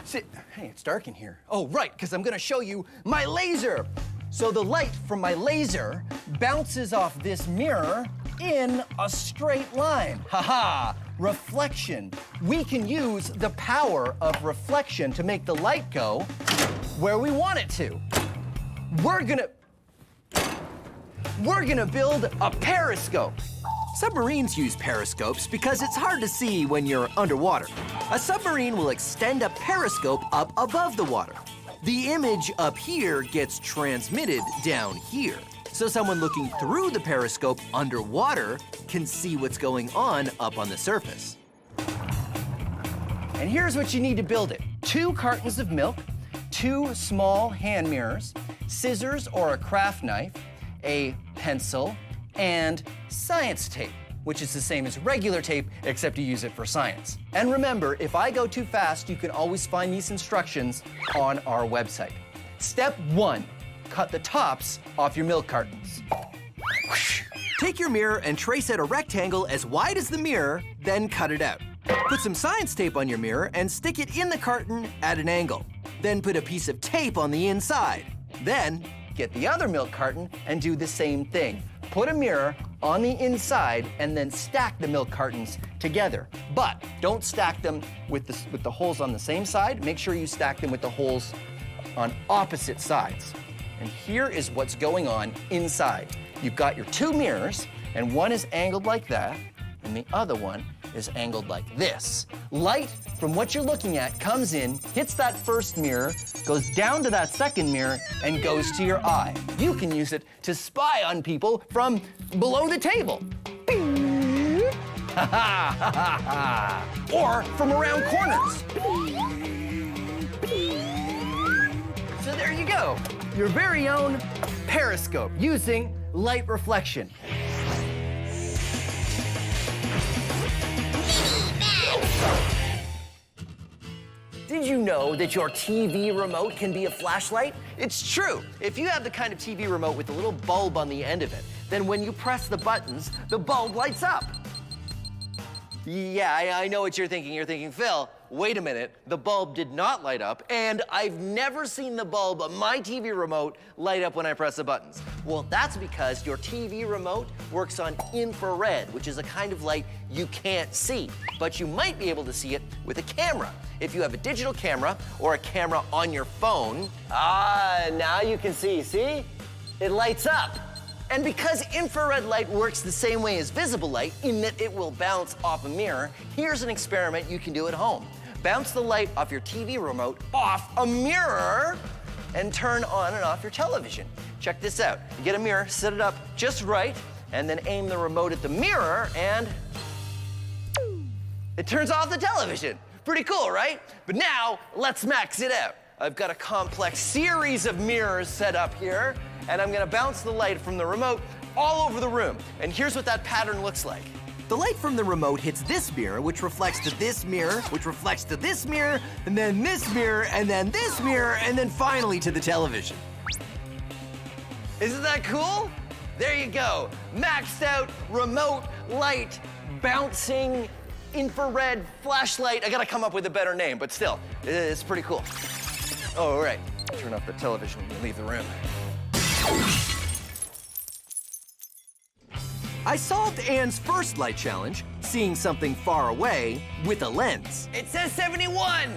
See, hey, it's dark in here. Oh, right, because I'm gonna show you my laser. So the light from my laser bounces off this mirror in a straight line. Haha, reflection. We can use the power of reflection to make the light go where we want it to. We're gonna build a periscope. Submarines use periscopes because it's hard to see when you're underwater. A submarine will extend a periscope up above the water. The image up here gets transmitted down here. So someone looking through the periscope underwater can see what's going on up on the surface. And here's what you need to build it. 2 cartons of milk, 2 small hand mirrors, scissors or a craft knife, a pencil, and science tape, which is the same as regular tape, except you use it for science. And remember, if I go too fast, you can always find these instructions on our website. Step 1, cut the tops off your milk cartons. Take your mirror and trace out a rectangle as wide as the mirror, then cut it out. Put some science tape on your mirror and stick it in the carton at an angle. Then put a piece of tape on the inside. Then, get the other milk carton and do the same thing. Put a mirror on the inside and then stack the milk cartons together. But don't stack them with the holes on the same side. Make sure you stack them with the holes on opposite sides. And here is what's going on inside. You've got your 2 mirrors, and one is angled like that, and the other one is angled like this. Light from what you're looking at comes in, hits that first mirror, goes down to that second mirror, and goes to your eye. You can use it to spy on people from below the table. Or from around corners. So there you go, your very own periscope using light reflection. Did you know that your TV remote can be a flashlight? It's true. If you have the kind of TV remote with a little bulb on the end of it, then when you press the buttons, the bulb lights up. Yeah, I know what you're thinking. You're thinking, Phil, wait a minute, the bulb did not light up, and I've never seen the bulb on my TV remote light up when I press the buttons. Well, that's because your TV remote works on infrared, which is a kind of light you can't see, but you might be able to see it with a camera. If you have a digital camera or a camera on your phone, now you can see, It lights up. And because infrared light works the same way as visible light, in that it will bounce off a mirror, here's an experiment you can do at home. Bounce the light off your TV remote off a mirror and turn on and off your television. Check this out. You get a mirror, set it up just right, and then aim the remote at the mirror, and it turns off the television. Pretty cool, right? But now, let's max it out. I've got a complex series of mirrors set up here, and I'm gonna bounce the light from the remote all over the room. And here's what that pattern looks like. The light from the remote hits this mirror, which reflects to this mirror, which reflects to this mirror, and then this mirror, and then this mirror, and then finally to the television. Isn't that cool? There you go. Maxed out remote light bouncing infrared flashlight. I gotta come up with a better name, but still, it's pretty cool. Oh, right. Turn off the television when you leave the room. I solved Anne's first light challenge, seeing something far away with a lens. It says 71!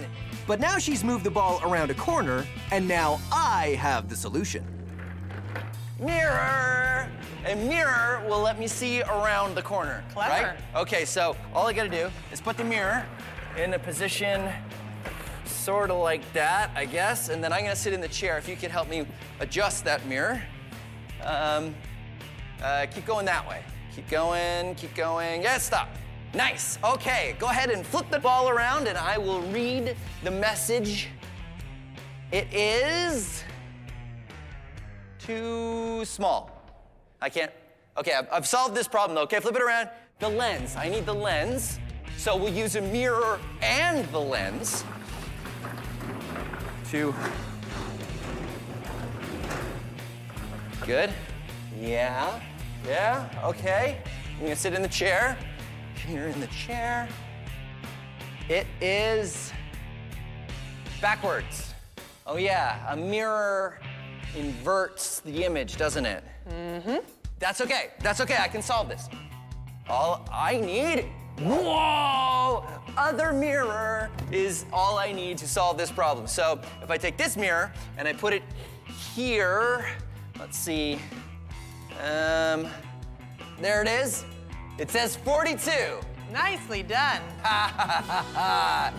But now she's moved the ball around a corner, and now I have the solution. Mirror! A mirror will let me see around the corner. Clever. Right? Okay, so all I gotta do is put the mirror in a position sort of like that, I guess, and then I'm gonna sit in the chair. If you could help me adjust that mirror. Keep going that way. Keep going, keep going. Yeah, stop. Nice. Okay, go ahead and flip the ball around and I will read the message. It is too small. I can't. Okay, I've solved this problem though. Okay, flip it around. The lens. I need the lens. So we'll use a mirror and the lens to. Good. Yeah. Yeah. Okay. I'm gonna sit in the chair. You're in the chair. It is backwards. Oh yeah, a mirror inverts the image, doesn't it? Mm-hmm. That's okay. That's okay. I can solve this. All I need. Whoa! Other mirror is all I need to solve this problem. So if I take this mirror and I put it here, let's see. There it is. It says 42. Nicely done. I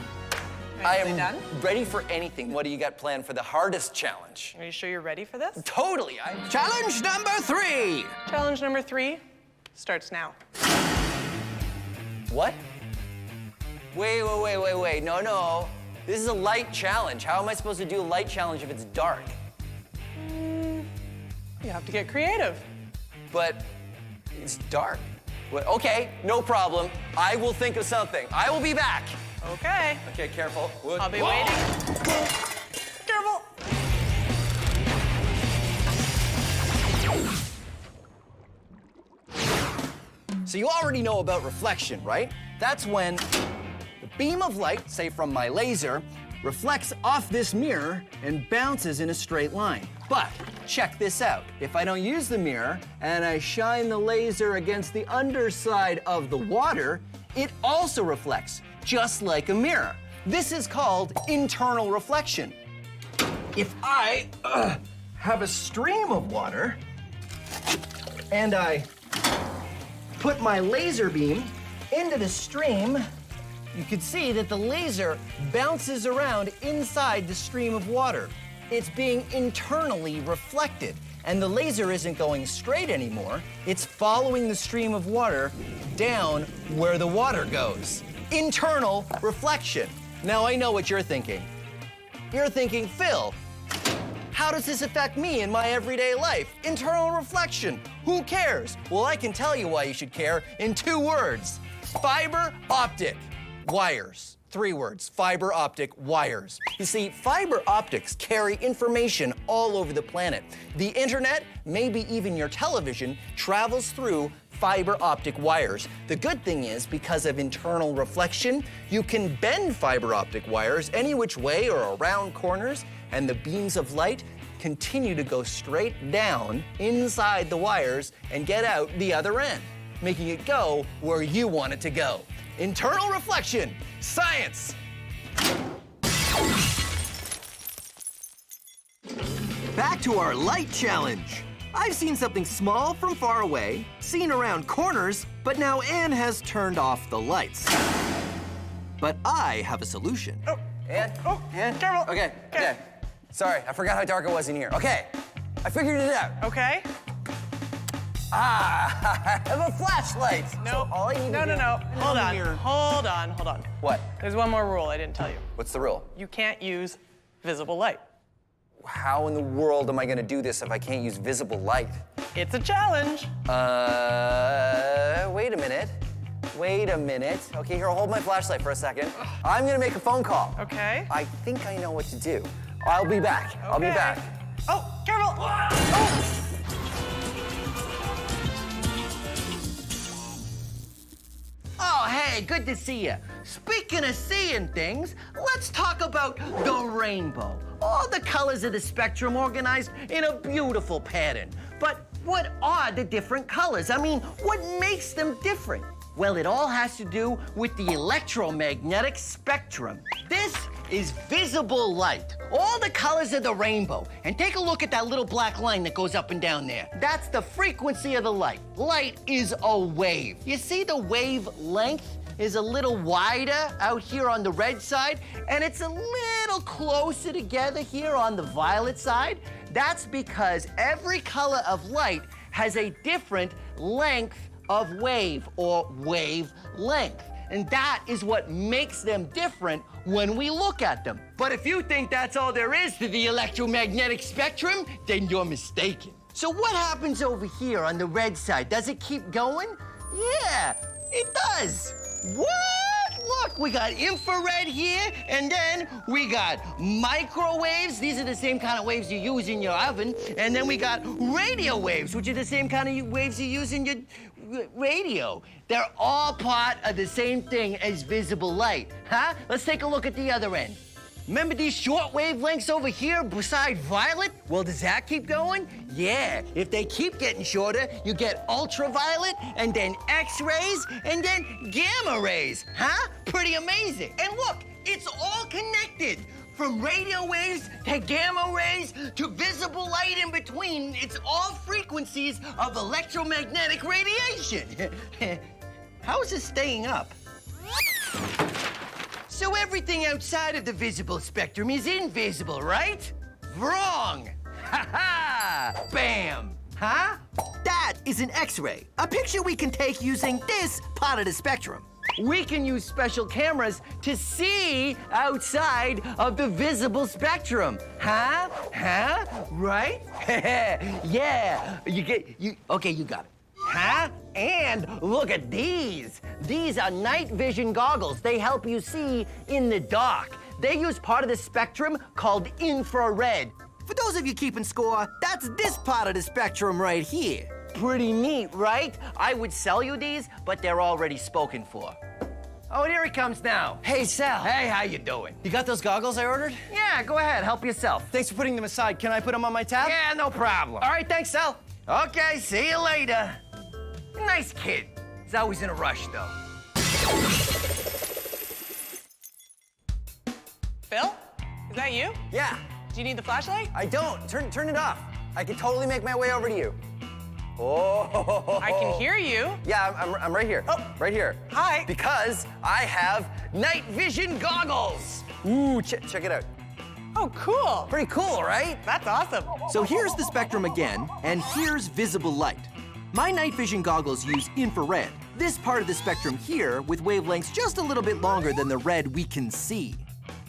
am done? ready for anything. What do you got planned for the hardest challenge? Are you sure you're ready for this? Totally. Challenge number 3. Challenge number 3 starts now. What? Wait. No. This is a light challenge. How am I supposed to do a light challenge if it's dark? You have to get creative. But it's dark. Okay, no problem. I will think of something. I will be back. Okay. Okay, careful. I'll be waiting. Careful. So you already know about reflection, right? That's when the beam of light, say from my laser, reflects off this mirror and bounces in a straight line. But check this out. If I don't use the mirror and I shine the laser against the underside of the water, it also reflects, just like a mirror. This is called internal reflection. If I have a stream of water and I put my laser beam into the stream, you can see that the laser bounces around inside the stream of water. It's being internally reflected, and the laser isn't going straight anymore. It's following the stream of water down where the water goes. Internal reflection. Now I know what you're thinking. You're thinking, Phil, how does this affect me in my everyday life? Internal reflection. Who cares? Well, I can tell you why you should care in 2 words. Fiber optic wires. 3 words, fiber optic wires. You see, fiber optics carry information all over the planet. The internet, maybe even your television, travels through fiber optic wires. The good thing is, because of internal reflection, you can bend fiber optic wires any which way or around corners, and the beams of light continue to go straight down inside the wires and get out the other end, making it go where you want it to go. Internal reflection, science. Back to our light challenge. I've seen something small from far away, seen around corners, but now Anne has turned off the lights. But I have a solution. Anne? Anne? Careful. Okay. Sorry, I forgot how dark it was in here. Okay, I figured it out. Okay. I have a flashlight. No. So all I need to do. No. Hold on. What? There's one more rule I didn't tell you. What's the rule? You can't use visible light. How in the world am I gonna do this if I can't use visible light? It's a challenge. Wait a minute. Okay, here, I'll hold my flashlight for a second. I'm gonna make a phone call. Okay. I think I know what to do. I'll be back. I'll be back. Oh, careful. Oh. Oh, hey, good to see you. Speaking of seeing things, let's talk about the rainbow. All the colors of the spectrum organized in a beautiful pattern. But what are the different colors? I mean, what makes them different? Well, it all has to do with the electromagnetic spectrum. This is visible light. All the colors of the rainbow. And take a look at that little black line that goes up and down there. That's the frequency of the light. Light is a wave. You see the wavelength is a little wider out here on the red side, and it's a little closer together here on the violet side. That's because every color of light has a different length of wave, or wavelength. And that is what makes them different when we look at them. But if you think that's all there is to the electromagnetic spectrum, then you're mistaken. So what happens over here on the red side? Does it keep going? Yeah, it does. What? Look, we got infrared here, and then we got microwaves. These are the same kind of waves you use in your oven. And then we got radio waves, which are the same kind of waves you use in your radio. They're all part of the same thing as visible light, huh? Let's take a look at the other end. Remember these short wavelengths over here beside violet? Well, does that keep going? Yeah, if they keep getting shorter, you get ultraviolet, and then X-rays, and then gamma rays, huh? Pretty amazing. And look, it's all connected. From radio waves to gamma rays to visible light in between, it's all frequencies of electromagnetic radiation. How is this staying up? So everything outside of the visible spectrum is invisible, right? Wrong! Ha-ha! Bam! Huh? That is an X-ray, a picture we can take using this part of the spectrum. We can use special cameras to see outside of the visible spectrum. Huh? Huh? Right? Yeah. Okay, you got it. Huh? And look at these. These are night vision goggles. They help you see in the dark. They use part of the spectrum called infrared. For those of you keeping score, that's this part of the spectrum right here. Pretty neat, right? I would sell you these, but they're already spoken for. Oh, and here he comes now. Hey, Sal. Hey, how you doing? You got those goggles I ordered? Yeah, go ahead, help yourself. Thanks for putting them aside. Can I put them on my tab? Yeah, no problem. All right, thanks, Sal. Okay, see you later. Nice kid. He's always in a rush, though. Phil? Is that you? Yeah. Do you need the flashlight? I don't. Turn it off. I can totally make my way over to you. Oh. I can hear you. Yeah, I'm right here. Oh. Right here. Hi. Because I have night vision goggles. Ooh, check it out. Oh, cool. Pretty cool, right? That's awesome. So here's the spectrum again, and here's visible light. My night vision goggles use infrared, this part of the spectrum here with wavelengths just a little bit longer than the red we can see.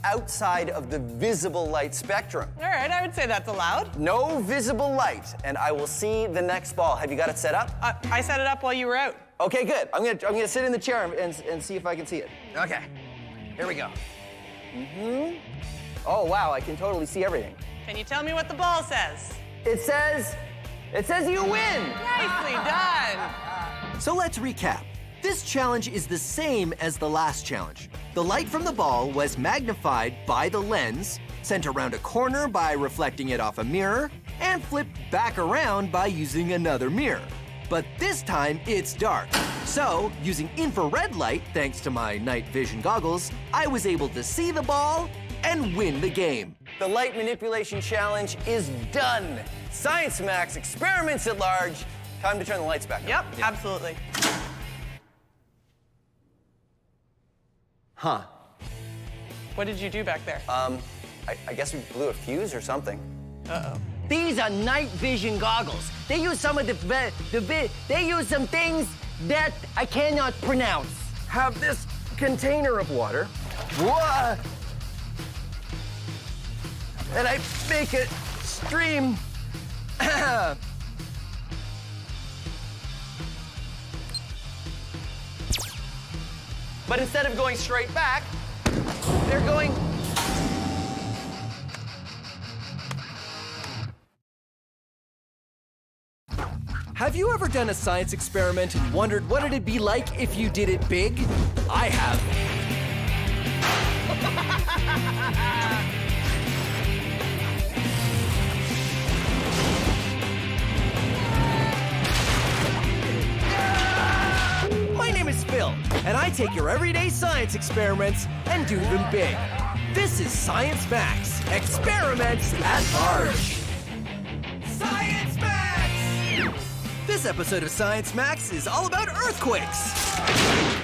Outside of the visible light spectrum. All right, I would say that's allowed. No visible light, and I will see the next ball. Have you got it set up? I set it up while you were out. Okay, good. I'm gonna sit in the chair and see if I can see it. Okay, here we go. Mm-hmm. Oh, wow, I can totally see everything. Can you tell me what the ball says? It says you win. Nicely done. So let's recap. This challenge is the same as the last challenge. The light from the ball was magnified by the lens, sent around a corner by reflecting it off a mirror, and flipped back around by using another mirror. But this time it's dark. So, using infrared light, thanks to my night vision goggles, I was able to see the ball and win the game. The light manipulation challenge is done. Science Max, experiments at large. Time to turn the lights back on. Yep, absolutely. Huh. What did you do back there? I guess we blew a fuse or something. Uh-oh. These are night vision goggles. They use some of they use some things that I cannot pronounce. Have this container of water. Whoa! And I make it stream. But instead of going straight back, they're going. Have you ever done a science experiment and wondered what it'd be like if you did it big? I have. My name is Phil, and I take your everyday science experiments and do them big. This is Science Max, experiments at large. Science Max! This episode of Science Max is all about earthquakes.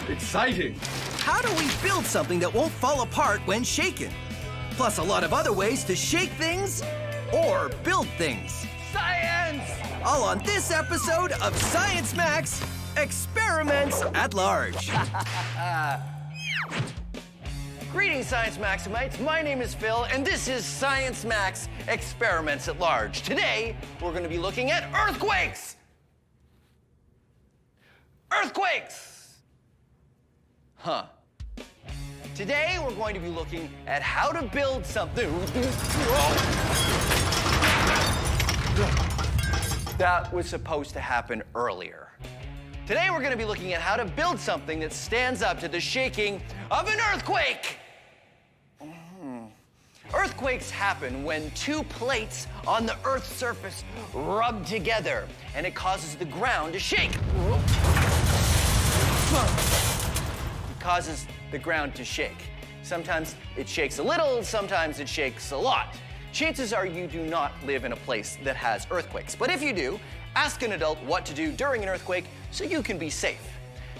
Exciting. How do we build something that won't fall apart when shaken? Plus a lot of other ways to shake things or build things. Science! All on this episode of Science Max Experiments at Large. Greetings, Science Maximites. My name is Phil, and this is Science Max Experiments at Large. Today, we're going to be looking at earthquakes. Earthquakes! Huh. Today, we're going to be looking at how to build something. That was supposed to happen earlier. Today, we're going to be looking at how to build something that stands up to the shaking of an earthquake. Earthquakes happen when two plates on the Earth's surface rub together, and it causes the ground to shake. It causes the ground to shake. Sometimes it shakes a little, sometimes it shakes a lot. Chances are you do not live in a place that has earthquakes. But if you do, ask an adult what to do during an earthquake so you can be safe.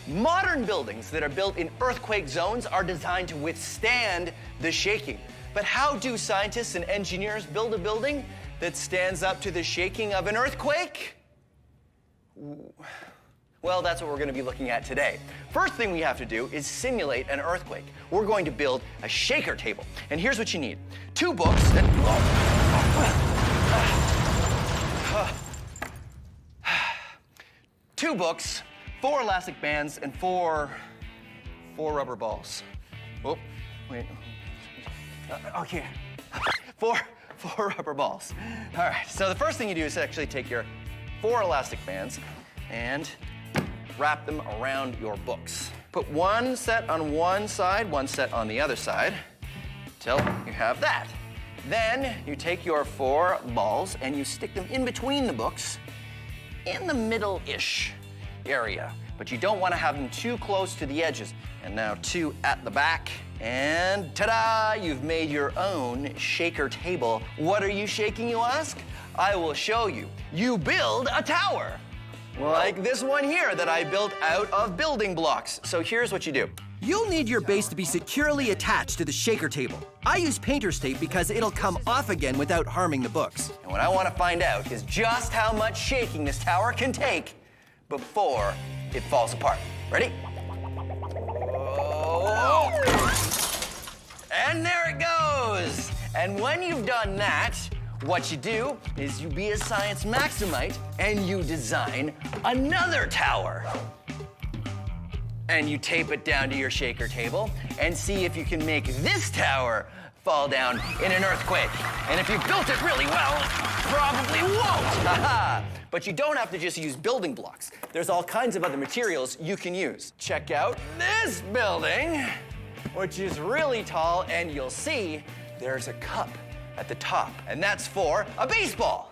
Modern buildings that are built in earthquake zones are designed to withstand the shaking. But how do scientists and engineers build a building that stands up to the shaking of an earthquake? Well, that's what we're going to be looking at today. First thing we have to do is simulate an earthquake. We're going to build a shaker table. And here's what you need. 2 books and... Two books, 4 elastic bands, and 4 rubber balls. Oh, wait. Okay. 4 rubber balls. All right, so the first thing you do is actually take your 4 elastic bands and wrap them around your books. Put 1 set on one side, 1 set on the other side, till you have that. Then you take your 4 balls and you stick them in between the books in the middle-ish area. But you don't want to have them too close to the edges. And now 2 at the back. And ta-da! You've made your own shaker table. What are you shaking, you ask? I will show you. You build a tower. Like this one here that I built out of building blocks. So here's what you do. You'll need your base to be securely attached to the shaker table. I use painter's tape because it'll come off again without harming the books. And what I want to find out is just how much shaking this tower can take before it falls apart. Ready? Oh. And there it goes. And when you've done that, what you do is you be a Science Maximite and you design another tower. And you tape it down to your shaker table and see if you can make this tower fall down in an earthquake. And if you built it really well, probably won't. But you don't have to just use building blocks. There's all kinds of other materials you can use. Check out this building, which is really tall, and you'll see there's a cup at the top, and that's for a baseball.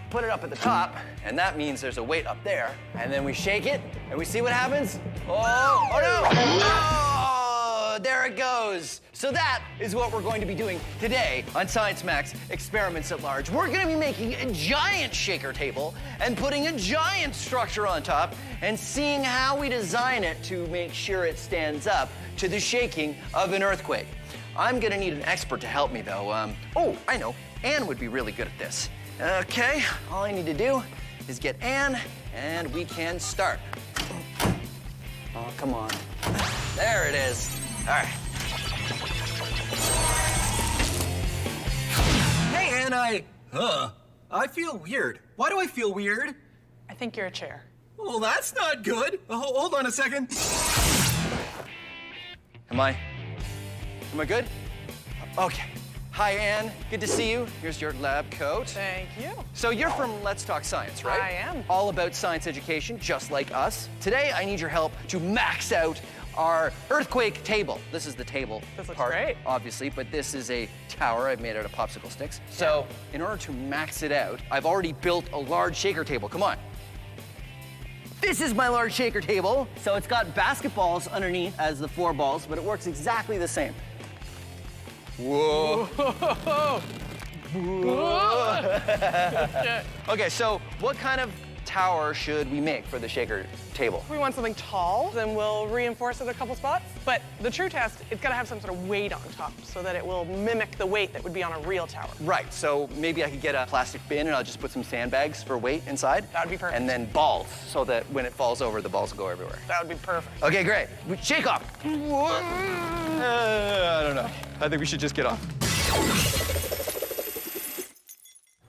Put it up at the top, and that means there's a weight up there, and then we shake it, and we see what happens. Oh no! Oh, there it goes. So that is what we're going to be doing today on Science Max Experiments at Large. We're going to be making a giant shaker table and putting a giant structure on top and seeing how we design it to make sure it stands up to the shaking of an earthquake. I'm gonna need an expert to help me though. Oh, I know, Anne would be really good at this. Okay, all I need to do is get Anne and we can start. Oh, come on. There it is. All right. Hey, Anne, I feel weird. Why do I feel weird? I think you're a chair. Well, that's not good. Hold on a second. Am I good? Okay. Hi, Anne. Good to see you. Here's your lab coat. Thank you. So you're from Let's Talk Science, right? I am. All about science education, just like us. Today, I need your help to max out our earthquake table. This is the table part, great. obviously, but this is a tower I've made out of popsicle sticks. So in order to max it out, I've already built a large shaker table. Come on. This is my large shaker table. So it's got basketballs underneath as the 4 balls, but it works exactly the same. Whoa. Whoa. Okay, so what kind of tower should we make for the shaker table? If we want something tall, then we'll reinforce it a couple spots. But the true test, it's got to have some sort of weight on top so that it will mimic the weight that would be on a real tower. Right, so maybe I could get a plastic bin and I'll just put some sandbags for weight inside. That would be perfect. And then balls, so that when it falls over, the balls will go everywhere. That would be perfect. Okay, great. Shake off. I don't know. I think we should just get off.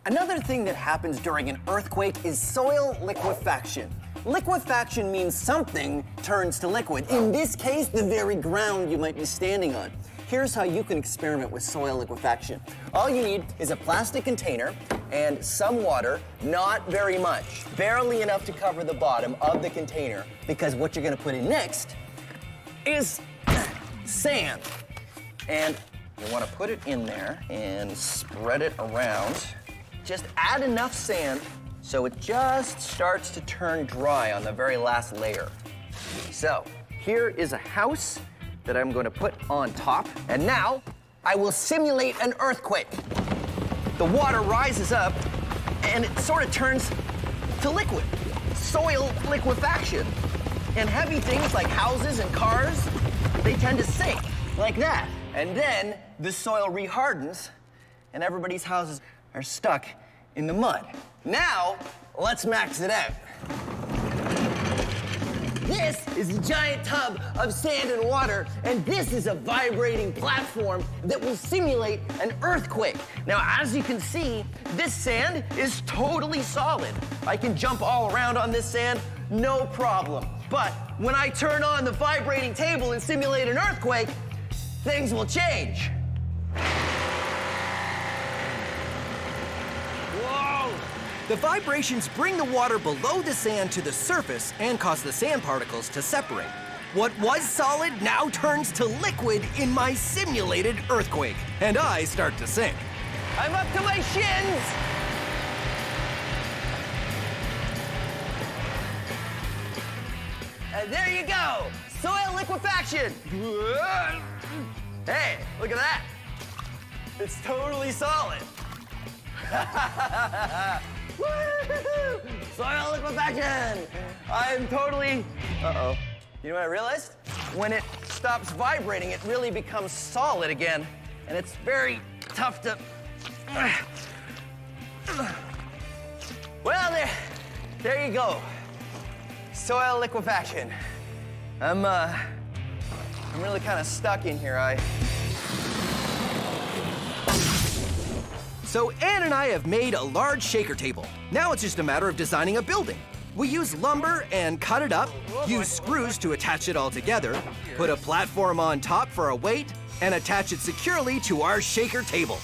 Another thing that happens during an earthquake is soil liquefaction. Liquefaction means something turns to liquid. In this case, the very ground you might be standing on. Here's how you can experiment with soil liquefaction. All you need is a plastic container and some water, not very much, barely enough to cover the bottom of the container, because what you're gonna put in next is sand. And you wanna put it in there and spread it around. Just add enough sand so it just starts to turn dry on the very last layer. So here is a house that I'm going to put on top. And now I will simulate an earthquake. The water rises up and it sort of turns to liquid. Soil liquefaction. And heavy things like houses and cars, they tend to sink like that. And then the soil rehardens and everybody's houses are stuck in the mud. Now, let's max it out. This is a giant tub of sand and water, and this is a vibrating platform that will simulate an earthquake. Now, as you can see, this sand is totally solid. I can jump all around on this sand, no problem. But when I turn on the vibrating table and simulate an earthquake, things will change. The vibrations bring the water below the sand to the surface and cause the sand particles to separate. What was solid now turns to liquid in my simulated earthquake, and I start to sink. I'm up to my shins! And there you go, soil liquefaction. Hey, look at that. It's totally solid. Woo-hoo-hoo! Soil liquefaction! I'm totally... Uh-oh. You know what I realized? When it stops vibrating, it really becomes solid again. And it's very tough to... Well, there you go. Soil liquefaction. I'm really kind of stuck in here. So Ann and I have made a large shaker table. Now it's just a matter of designing a building. We use lumber and cut it up, use screws to attach it all together, put a platform on top for a weight, and attach it securely to our shaker table.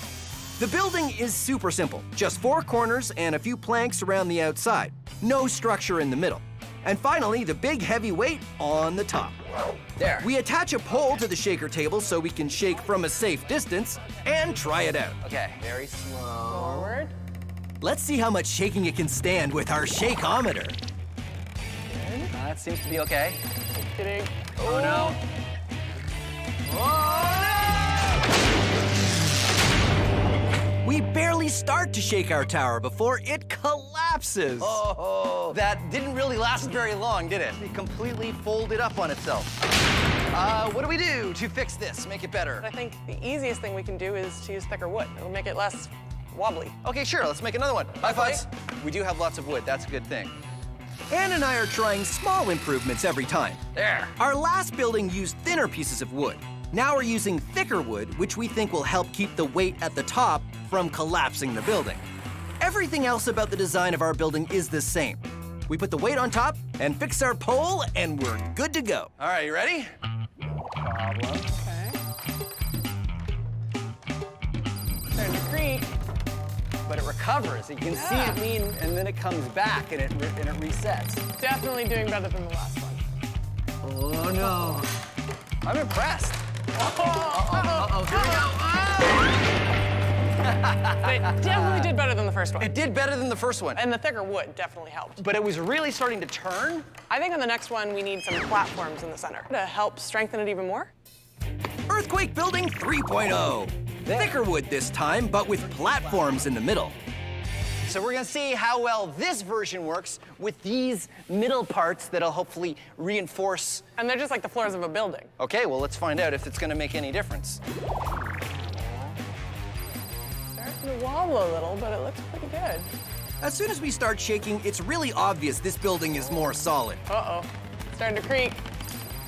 The building is super simple, just 4 corners and a few planks around the outside. No structure in the middle. And finally, the big heavy weight on the top. There. We attach a pole to the shaker table so we can shake from a safe distance and try it out. Okay, very slow. Forward. Let's see how much shaking it can stand with our shakeometer. That seems to be okay. Kidding. Oh no. Oh no! We barely start to shake our tower before it collapses. Oh, that didn't really last very long, did it? It completely folded up on itself. What do we do to fix this, make it better? I think the easiest thing we can do is to use thicker wood. It'll make it less wobbly. Okay, sure, let's make another one. High fives. We do have lots of wood, that's a good thing. Ann and I are trying small improvements every time. There. Our last building used thinner pieces of wood. Now we're using thicker wood, which we think will help keep the weight at the top from collapsing the building. Everything else about the design of our building is the same. We put the weight on top and fix our pole, and we're good to go. All right, you ready? No problem. Okay. Starting to creak. But it recovers. You can see it lean, and then it comes back, and it resets. Definitely doing better than the last one. Oh, no. I'm impressed. Uh-oh, here we go. But it definitely did better than the first one. It did better than the first one. And the thicker wood definitely helped. But it was really starting to turn. I think on the next one, we need some platforms in the center to help strengthen it even more. Earthquake Building 3.0. Thicker wood this time, but with platforms in the middle. so we're gonna see how well this version works with these middle parts that'll hopefully reinforce. And they're just like the floors of a building. Okay, well, let's find out if it's gonna make any difference. Starting to wobble a little, but it looks pretty good. As soon as we start shaking, it's really obvious this building is more solid. Uh-oh, starting to creak.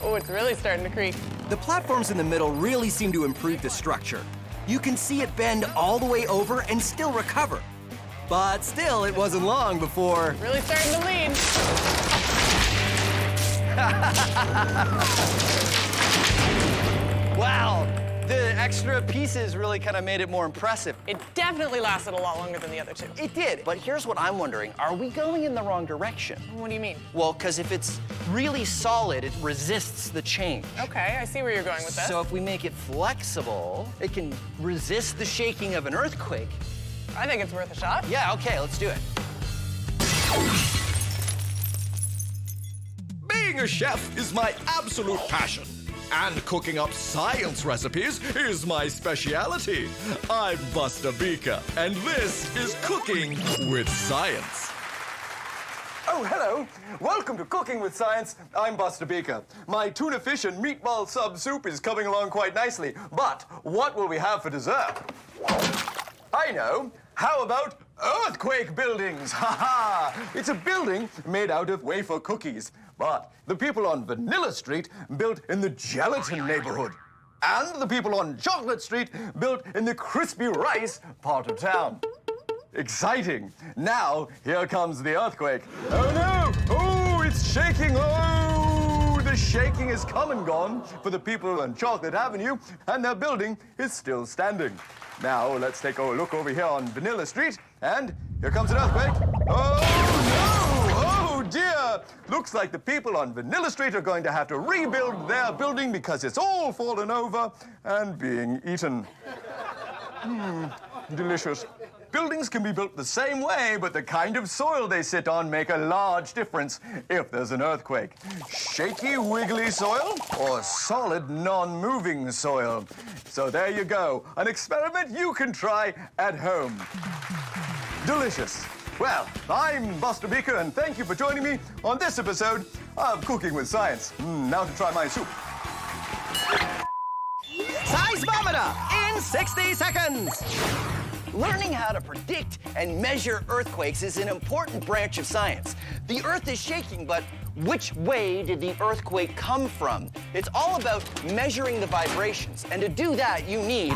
Oh, it's really starting to creak. The platforms in the middle really seem to improve the structure. You can see it bend all the way over and still recover. But still, it wasn't long before... Really starting to lean. Wow, the extra pieces really kind of made it more impressive. It definitely lasted a lot longer than the other two. It did, but here's what I'm wondering. Are we going in the wrong direction? What do you mean? Well, because if it's really solid, it resists the change. Okay, I see where you're going with this. So if we make it flexible, it can resist the shaking of an earthquake. I think it's worth a shot. Yeah, okay, let's do it. Being a chef is my absolute passion. And cooking up science recipes is my speciality. I'm Buster Beaker, and this is Cooking with Science. Oh, hello. Welcome to Cooking with Science. I'm Buster Beaker. My tuna fish and meatball sub soup is coming along quite nicely. But what will we have for dessert? I know. How about earthquake buildings? Ha ha! It's a building made out of wafer cookies. But the people on Vanilla Street built in the gelatin neighborhood. And the people on Chocolate Street built in the crispy rice part of town. Exciting. Now, here comes the earthquake. Oh no! Oh, it's shaking! Oh, the shaking is come and gone for the people on Chocolate Avenue, and their building is still standing. Now, let's take a look over here on Vanilla Street, and here comes an earthquake. Oh no! Oh dear! Looks like the people on Vanilla Street are going to have to rebuild their building because it's all fallen over and being eaten. Delicious. Buildings can be built the same way, but the kind of soil they sit on make a large difference if there's an earthquake. Shaky, wiggly soil or solid, non-moving soil. So there you go, an experiment you can try at home. Delicious. Well, I'm Buster Beaker, and thank you for joining me on this episode of Cooking with Science. Now to try my soup. Seismometer in 60 seconds! Learning how to predict and measure earthquakes is an important branch of science. The Earth is shaking, but which way did the earthquake come from? It's all about measuring the vibrations, and to do that, you need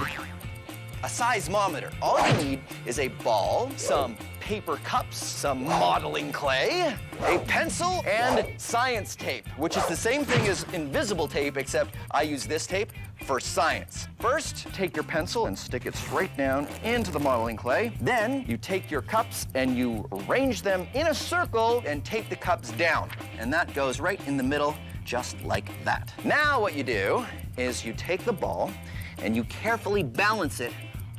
a seismometer. All you need is a ball, some paper cups, some modeling clay, a pencil, and science tape, which is the same thing as invisible tape, except I use this tape for science. First, take your pencil and stick it straight down into the modeling clay. Then, you take your cups and you arrange them in a circle and tape the cups down. And that goes right in the middle, just like that. Now what you do is you take the ball and you carefully balance it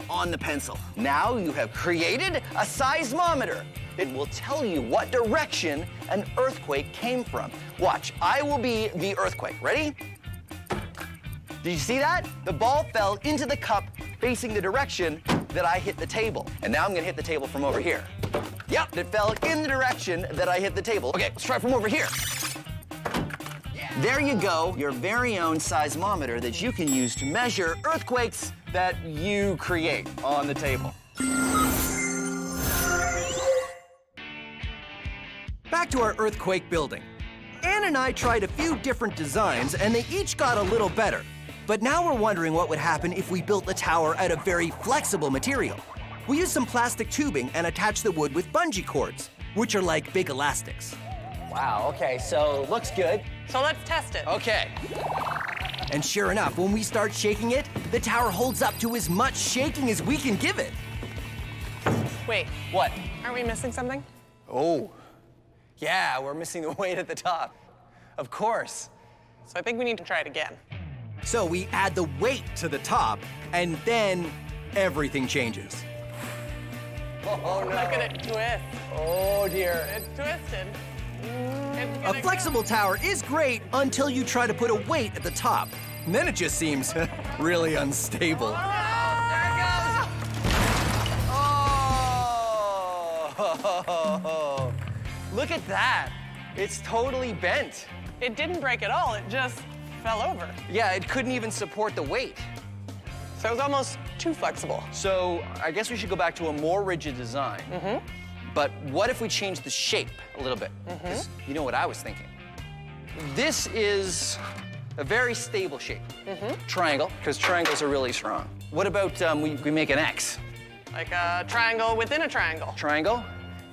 on the pencil. Now you have created a seismometer. It will tell you what direction an earthquake came from. Watch, I will be the earthquake. Ready? Did you see that? The ball fell into the cup facing the direction that I hit the table. And now I'm gonna hit the table from over here. Yep, it fell in the direction that I hit the table. Okay, let's try from over here. There you go, your very own seismometer that you can use to measure earthquakes that you create on the table. Back to our earthquake building. Anne and I tried a few different designs, and they each got a little better. But now we're wondering what would happen if we built the tower out of very flexible material. We used some plastic tubing and attached the wood with bungee cords, which are like big elastics. Wow, okay, so looks good. So let's test it. Okay. And sure enough, when we start shaking it, the tower holds up to as much shaking as we can give it. Wait. What? Aren't we missing something? Oh. Yeah, we're missing the weight at the top. Of course. So I think we need to try it again. So we add the weight to the top, and then everything changes. Oh, no. Look at it twist. Oh, dear. It's twisted. A flexible tower is great until you try to put a weight at the top. And then it just seems really unstable. Oh! Whoa! Look at that. It's totally bent. It didn't break at all. It just fell over. Yeah, it couldn't even support the weight. So it was almost too flexible. So I guess we should go back to a more rigid design. But what if we change the shape a little bit? 'Cause you know what I was thinking? This is a very stable shape. Triangle, because triangles are really strong. What about we make an X? Like a triangle within a triangle. Triangle,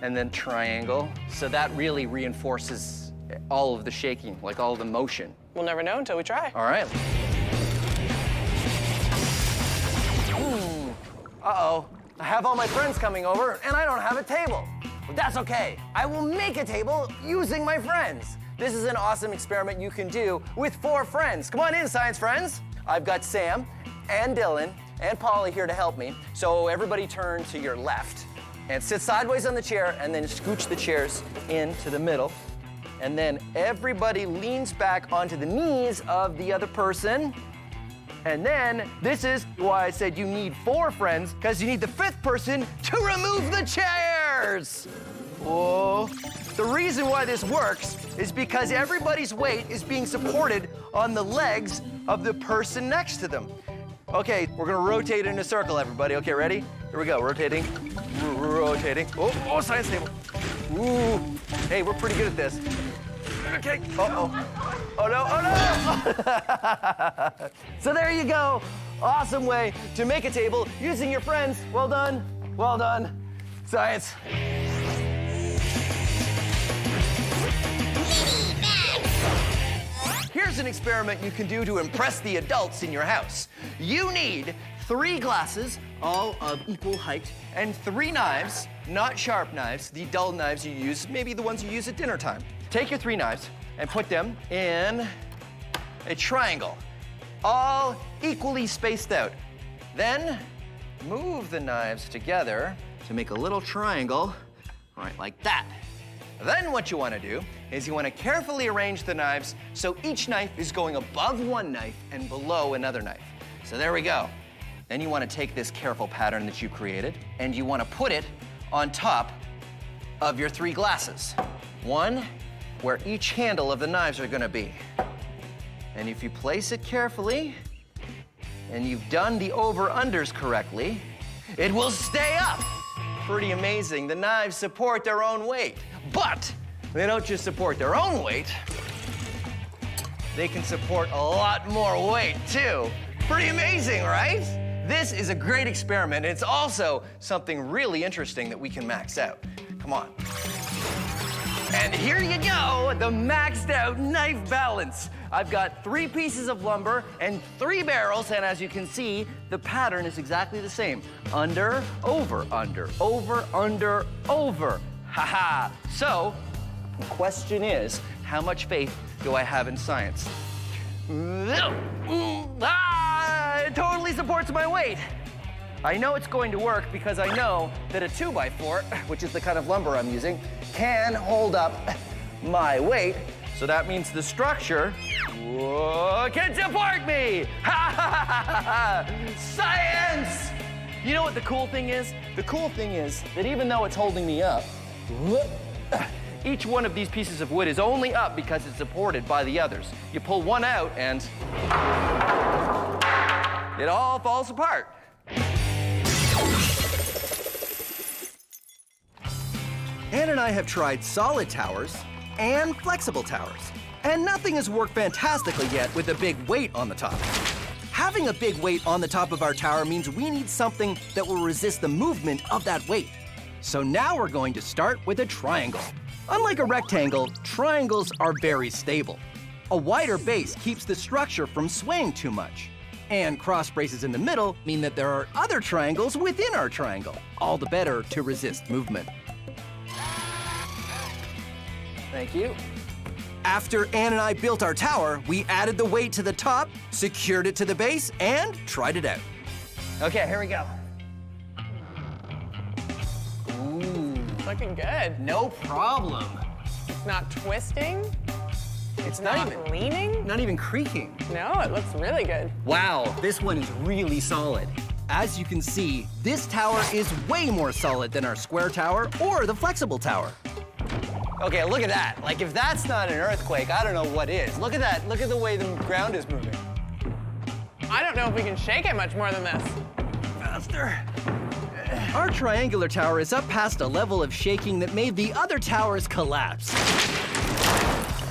and then triangle. So that really reinforces all of the shaking, like all of the motion. We'll never know until we try. All right. Uh-oh. I have all my friends coming over, and I don't have a table. But that's okay. I will make a table using my friends. This is an awesome experiment you can do with 4 friends. Come on in, science friends. I've got Sam and Dylan and Polly here to help me. So everybody turn to your left and sit sideways on the chair, and then scooch the chairs into the middle. And then everybody leans back onto the knees of the other person. And then, this is why I said you need 4 friends, because you need the 5th person to remove the chairs. Whoa. The reason why this works is because everybody's weight is being supported on the legs of the person next to them. Okay, we're gonna rotate in a circle, everybody. Okay, ready? Here we go, rotating, rotating. Oh, science table. Ooh, hey, we're pretty good at this. Okay, uh-oh. Oh no, oh no! So there you go. Awesome way to make a table using your friends. Well done, science. Here's an experiment you can do to impress the adults in your house. You need 3 glasses, all of equal height, and 3 knives, not sharp knives, the dull knives you use, maybe the ones you use at dinner time. Take your 3 knives and put them in a triangle, all equally spaced out. Then move the knives together to make a little triangle, right, like that. Then what you want to do is you want to carefully arrange the knives so each knife is going above one knife and below another knife. So there we go. Then you want to take this careful pattern that you created and you want to put it on top of your 3 glasses. One where each handle of the knives are going to be. And if you place it carefully and you've done the over-unders correctly, it will stay up. Pretty amazing. The knives support their own weight. But they don't just support their own weight, they can support a lot more weight too. Pretty amazing, right? This is a great experiment. It's also something really interesting that we can max out. Come on. And here you go, the maxed out knife balance. I've got 3 pieces of lumber and 3 barrels, and as you can see, the pattern is exactly the same. Under, over, under, over, under, over. Ha-ha. So, the question is, how much faith do I have in science? It totally supports my weight. I know it's going to work because I know that a 2x4, which is the kind of lumber I'm using, can hold up my weight. So that means the structure can support me. Science! You know what the cool thing is? The cool thing is that even though it's holding me up, each one of these pieces of wood is only up because it's supported by the others. You pull one out and it all falls apart. Ann and I have tried solid towers and flexible towers, and nothing has worked fantastically yet with a big weight on the top. Having a big weight on the top of our tower means we need something that will resist the movement of that weight. So now we're going to start with a triangle. Unlike a rectangle, triangles are very stable. A wider base keeps the structure from swaying too much. And cross braces in the middle mean that there are other triangles within our triangle, all the better to resist movement. Thank you. After Ann and I built our tower, we added the weight to the top, secured it to the base, and tried it out. Okay, here we go. Looking good. No problem. It's not twisting. It's not even leaning. Not even creaking. No, it looks really good. Wow, this one is really solid. As you can see, this tower is way more solid than our square tower or the flexible tower. Okay, look at that. Like, if that's not an earthquake, I don't know what is. Look at that. Look at the way the ground is moving. I don't know if we can shake it much more than this. Faster. Our triangular tower is up past a level of shaking that made the other towers collapse.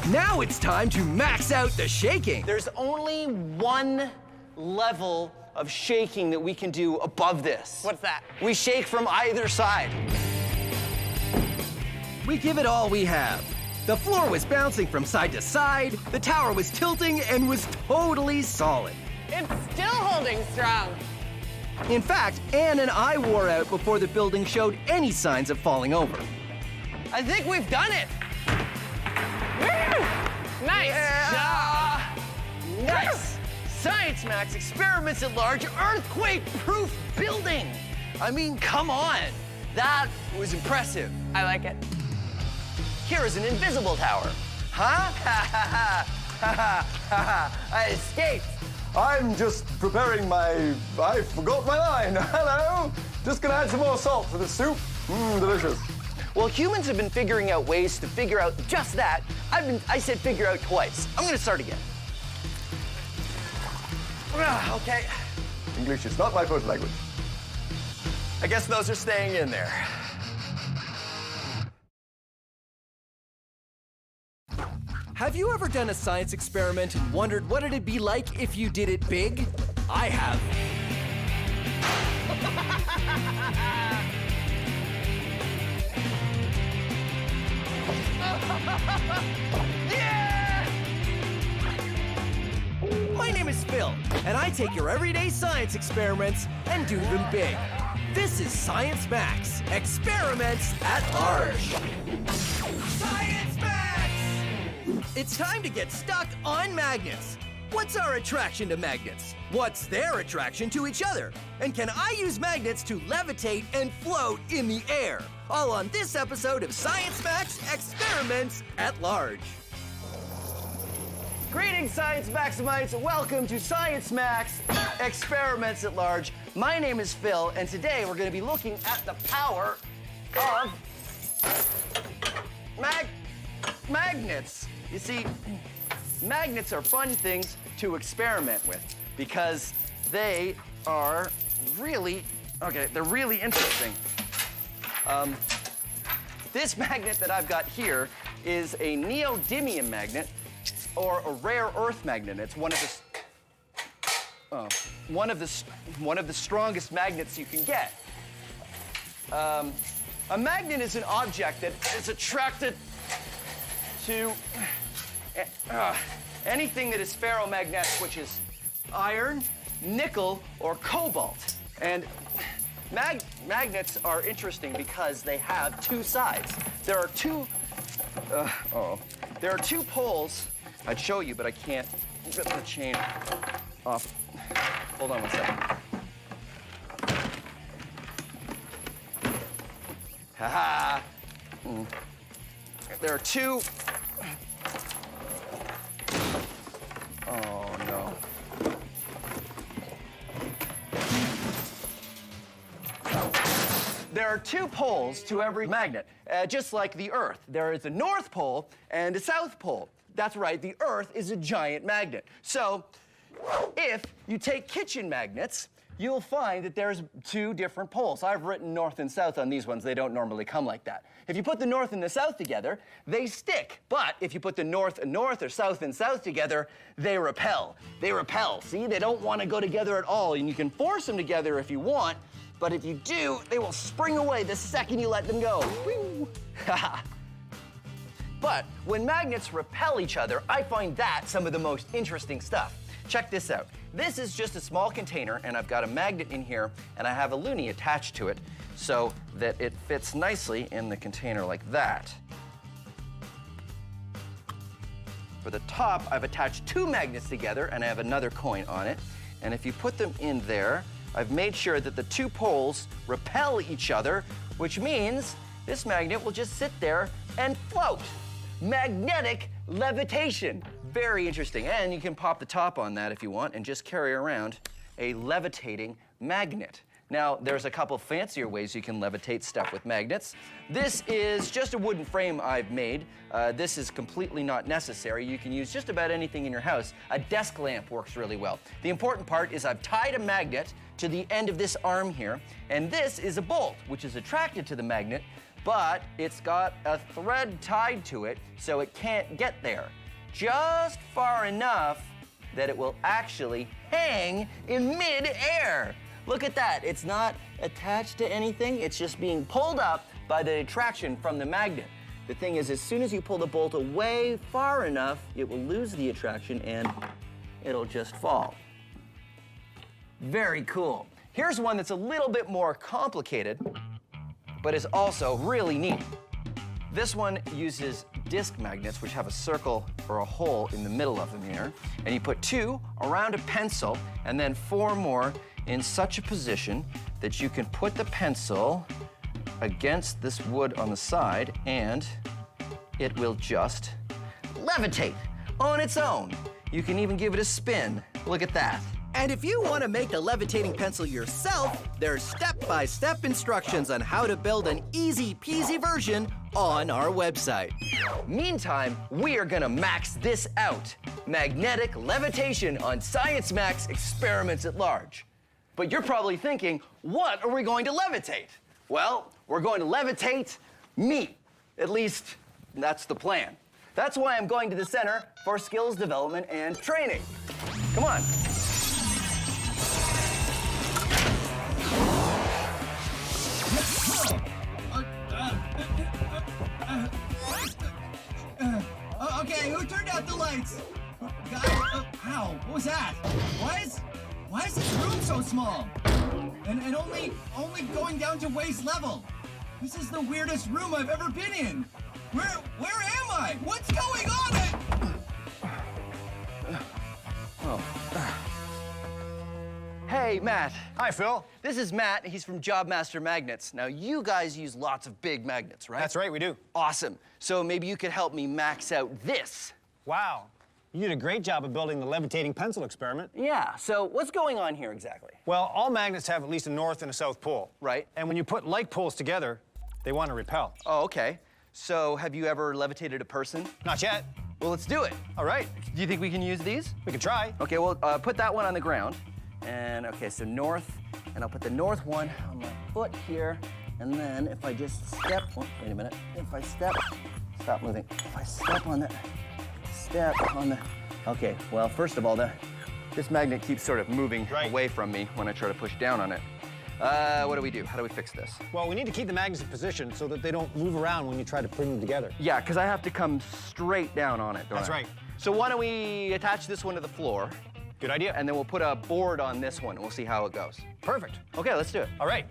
Now it's time to max out the shaking. There's only one level of shaking that we can do above this. What's that? We shake from either side. We give it all we have. The floor was bouncing from side to side, the tower was tilting, and was totally solid. It's still holding strong. In fact, Anne and I wore out before the building showed any signs of falling over. I think we've done it. Woo! Nice. Yeah. Nice. Science Max experiments at large earthquake-proof building. I mean, come on. That was impressive. I like it. Here is an invisible tower. Huh? Ha ha ha ha ha ha. I escaped. I'm just preparing my... I forgot my line. Hello. Just gonna add some more salt to the soup. Mmm, delicious. Well, humans have been figuring out ways to figure out just that. I said figure out twice. I'm gonna start again. Okay. English is not my first language. I guess those are staying in there. Have you ever done a science experiment and wondered what it'd be like if you did it big? I have. Yeah! My name is Phil, and I take your everyday science experiments and do them big. This is Science Max, experiments at large. Science Max! It's time to get stuck on magnets. What's our attraction to magnets? What's their attraction to each other? And can I use magnets to levitate and float in the air? All on this episode of Science Max, experiments at large. Greetings, Science Maximites. Welcome to Science Max Experiments at Large. My name is Phil, and today we're going to be looking at the power of magnets. You see, magnets are fun things to experiment with because they are really, they're really interesting. This magnet that I've got here is a neodymium magnet, or a rare earth magnet. It's one of the strongest magnets you can get. A magnet is an object that is attracted to anything that is ferromagnetic, which is iron, nickel, or cobalt. And magnets are interesting because they have two sides. There are two poles. I'd show you, but I can't get the chain off. Hold on one second. Ha-ha! There are two... Oh, no. There are two poles to every magnet, just like the Earth. There is a North Pole and a South Pole. That's right, the Earth is a giant magnet. So, if you take kitchen magnets, you'll find that there's two different poles. I've written north and south on these ones. They don't normally come like that. If you put the north and the south together, they stick. But if you put the north and north or south and south together, they repel. They repel, see? They don't want to go together at all. And you can force them together if you want, but if you do, they will spring away the second you let them go. But when magnets repel each other, I find that some of the most interesting stuff. Check this out. This is just a small container, and I've got a magnet in here, and I have a loonie attached to it so that it fits nicely in the container like that. For the top, I've attached two magnets together, and I have another coin on it. And if you put them in there, I've made sure that the two poles repel each other, which means this magnet will just sit there and float. Magnetic levitation. Very interesting. And you can pop the top on that if you want and just carry around a levitating magnet. Now, there's a couple fancier ways you can levitate stuff with magnets. This is just a wooden frame I've made. This is completely not necessary. You can use just about anything in your house. A desk lamp works really well. The important part is I've tied a magnet to the end of this arm here, and this is a bolt, which is attracted to the magnet, but it's got a thread tied to it, so it can't get there. Just far enough that it will actually hang in mid-air. Look at that, it's not attached to anything, it's just being pulled up by the attraction from the magnet. The thing is, as soon as you pull the bolt away far enough, it will lose the attraction and it'll just fall. Very cool. Here's one that's a little bit more complicated, but is also really neat. This one uses disc magnets, which have a circle or a hole in the middle of them here, and you put 2 around a pencil and then 4 more in such a position that you can put the pencil against this wood on the side and it will just levitate on its own. You can even give it a spin. Look at that. And if you want to make the levitating pencil yourself, there's step-by-step instructions on how to build an easy-peasy version on our website. Meantime, we are gonna max this out. Magnetic levitation on Science Max Experiments at Large. But you're probably thinking, what are we going to levitate? Well, we're going to levitate me. At least, that's the plan. That's why I'm going to the Center for Skills Development and Training. Come on. Okay, who turned out the lights? Ow, what was that? Why is this room so small? And only going down to waist level. This is the weirdest room I've ever been in. Where am I? What's going on? Hey, Matt. Hi, Phil. This is Matt. He's from Jobmaster Magnets. Now, you guys use lots of big magnets, right? That's right, we do. Awesome. So maybe you could help me max out this. Wow. You did a great job of building the levitating pencil experiment. Yeah, so what's going on here exactly? Well, all magnets have at least a north and a south pole. Right. And when you put like poles together, they want to repel. Oh, okay. So have you ever levitated a person? Not yet. Well, let's do it. All right. Do you think we can use these? We can try. Okay, well, put that one on the ground. And, okay, so north, and I'll put the north one on my foot here. And then if I just step, oh, wait a minute. If I step, stop moving. If I step on the, okay, well, first of all, this magnet keeps sort of moving away from me when I try to push down on it. What do we do? How do we fix this? Well, we need to keep the magnets in position so that they don't move around when you try to bring them together. Yeah, because I have to come straight down on it, don't I? That's right. So why don't we attach this one to the floor? Good idea. And then we'll put a board on this one, and we'll see how it goes. Perfect. Okay, let's do it. All right.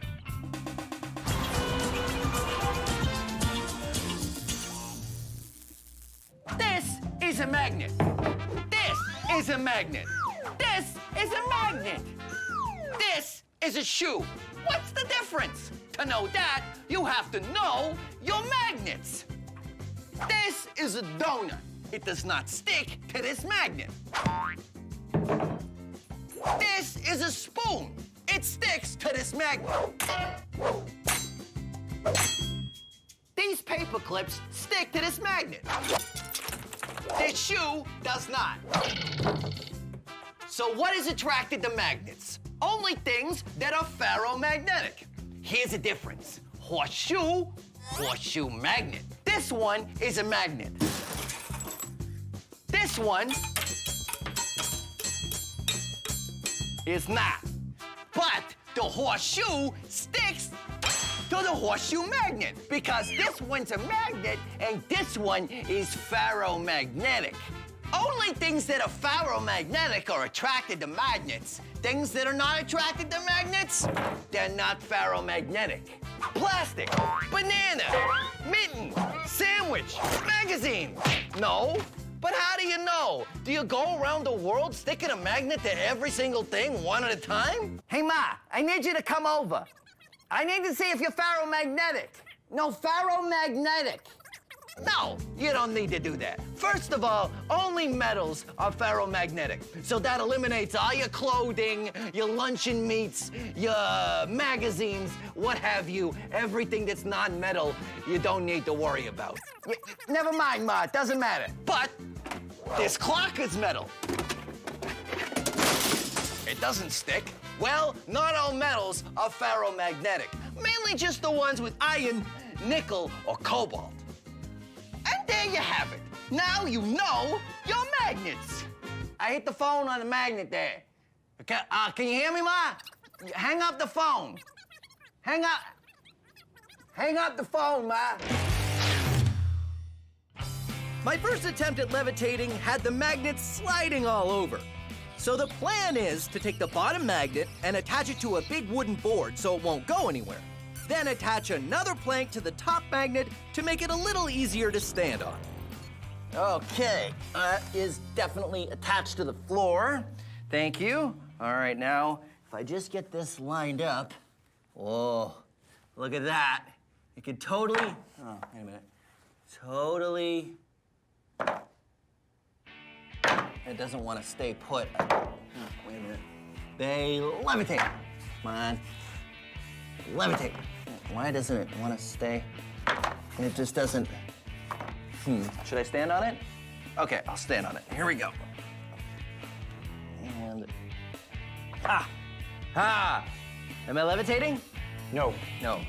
This is a magnet. This is a magnet. This is a magnet. This is a shoe. What's the difference? To know that, you have to know your magnets. This is a donut. It does not stick to this magnet. This is a spoon. It sticks to this magnet. These paper clips stick to this magnet. This shoe does not. So what is attracted to magnets? Only things that are ferromagnetic. Here's the difference. Horseshoe, horseshoe magnet. This one is a magnet. This one is not. But the horseshoe sticks to the horseshoe magnet because this one's a magnet and this one is ferromagnetic. Only things that are ferromagnetic are attracted to magnets. Things that are not attracted to magnets, they're not ferromagnetic. Plastic, banana, mitten, sandwich, magazine. No, but how do you know? Do you go around the world sticking a magnet to every single thing one at a time? Hey, Ma, I need you to come over. I need to see if you're ferromagnetic. No, ferromagnetic. No, you don't need to do that. First of all, only metals are ferromagnetic. So that eliminates all your clothing, your luncheon meats, your magazines, what have you. Everything that's non-metal, you don't need to worry about. Never mind, Ma, it doesn't matter. But this clock is metal. It doesn't stick. Well, not all metals are ferromagnetic. Mainly just the ones with iron, nickel, or cobalt. And there you have it. Now you know your magnets. I hit the phone on the magnet there. Okay, can you hear me, Ma? Hang up the phone. Hang up the phone, Ma. My first attempt at levitating had the magnet sliding all over. So the plan is to take the bottom magnet and attach it to a big wooden board so it won't go anywhere. Then attach another plank to the top magnet to make it a little easier to stand on. Okay, is definitely attached to the floor. Thank you. All right, now, if I just get this lined up, oh, look at that. You could totally, oh, wait a minute. Totally, it doesn't want to stay put. Oh, wait a minute. They levitate. Come on, levitate. Why doesn't it want to stay? It just doesn't. Should I stand on it? Okay, I'll stand on it. Here we go. And am I levitating? No. No.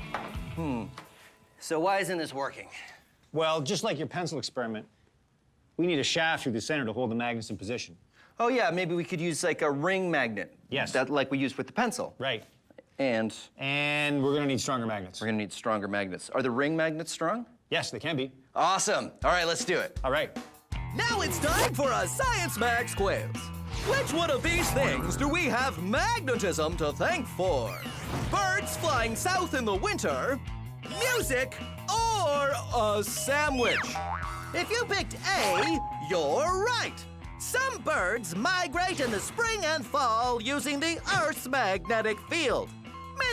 So why isn't this working? Well, just like your pencil experiment, we need a shaft through the center to hold the magnets in position. Oh yeah, maybe we could use like a ring magnet. Yes. That like we used with the pencil. Right. And we're gonna need stronger magnets. We're gonna need stronger magnets. Are the ring magnets strong? Yes, they can be. Awesome. All right, let's do it. All right. Now it's time for a Science Max quiz. Which one of these things do we have magnetism to thank for? Birds flying south in the winter, music, or a sandwich? If you picked A, you're right. Some birds migrate in the spring and fall using the Earth's magnetic field.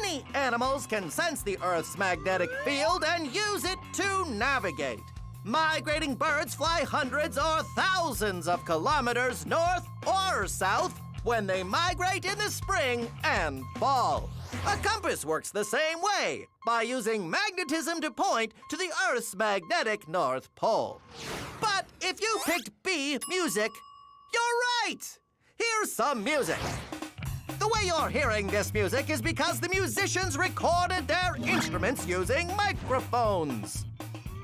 Many animals can sense the Earth's magnetic field and use it to navigate. Migrating birds fly hundreds or thousands of kilometers north or south when they migrate in the spring and fall. A compass works the same way, by using magnetism to point to the Earth's magnetic North Pole. But if you picked B, music, you're right! Here's some music. The way you're hearing this music is because the musicians recorded their instruments using microphones,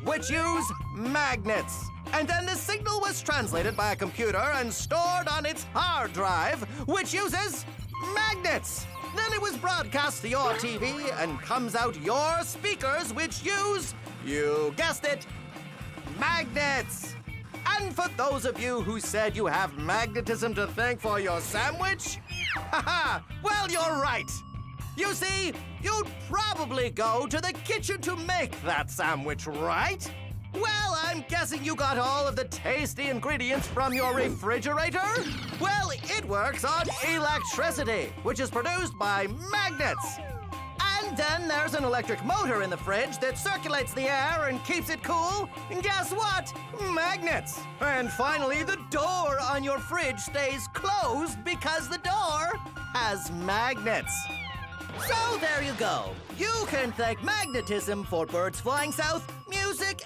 which use magnets. And then the signal was translated by a computer and stored on its hard drive, which uses magnets. Then it was broadcast to your TV and comes out your speakers, which use, you guessed it, magnets. And for those of you who said you have magnetism to thank for your sandwich, well, you're right. You see, you'd probably go to the kitchen to make that sandwich, right? Well, I'm guessing you got all of the tasty ingredients from your refrigerator? Well, it works on electricity, which is produced by magnets. And then there's an electric motor in the fridge that circulates the air and keeps it cool. And guess what? Magnets. And finally, the door on your fridge stays closed because the door has magnets. So there you go. You can thank magnetism for birds flying south, music,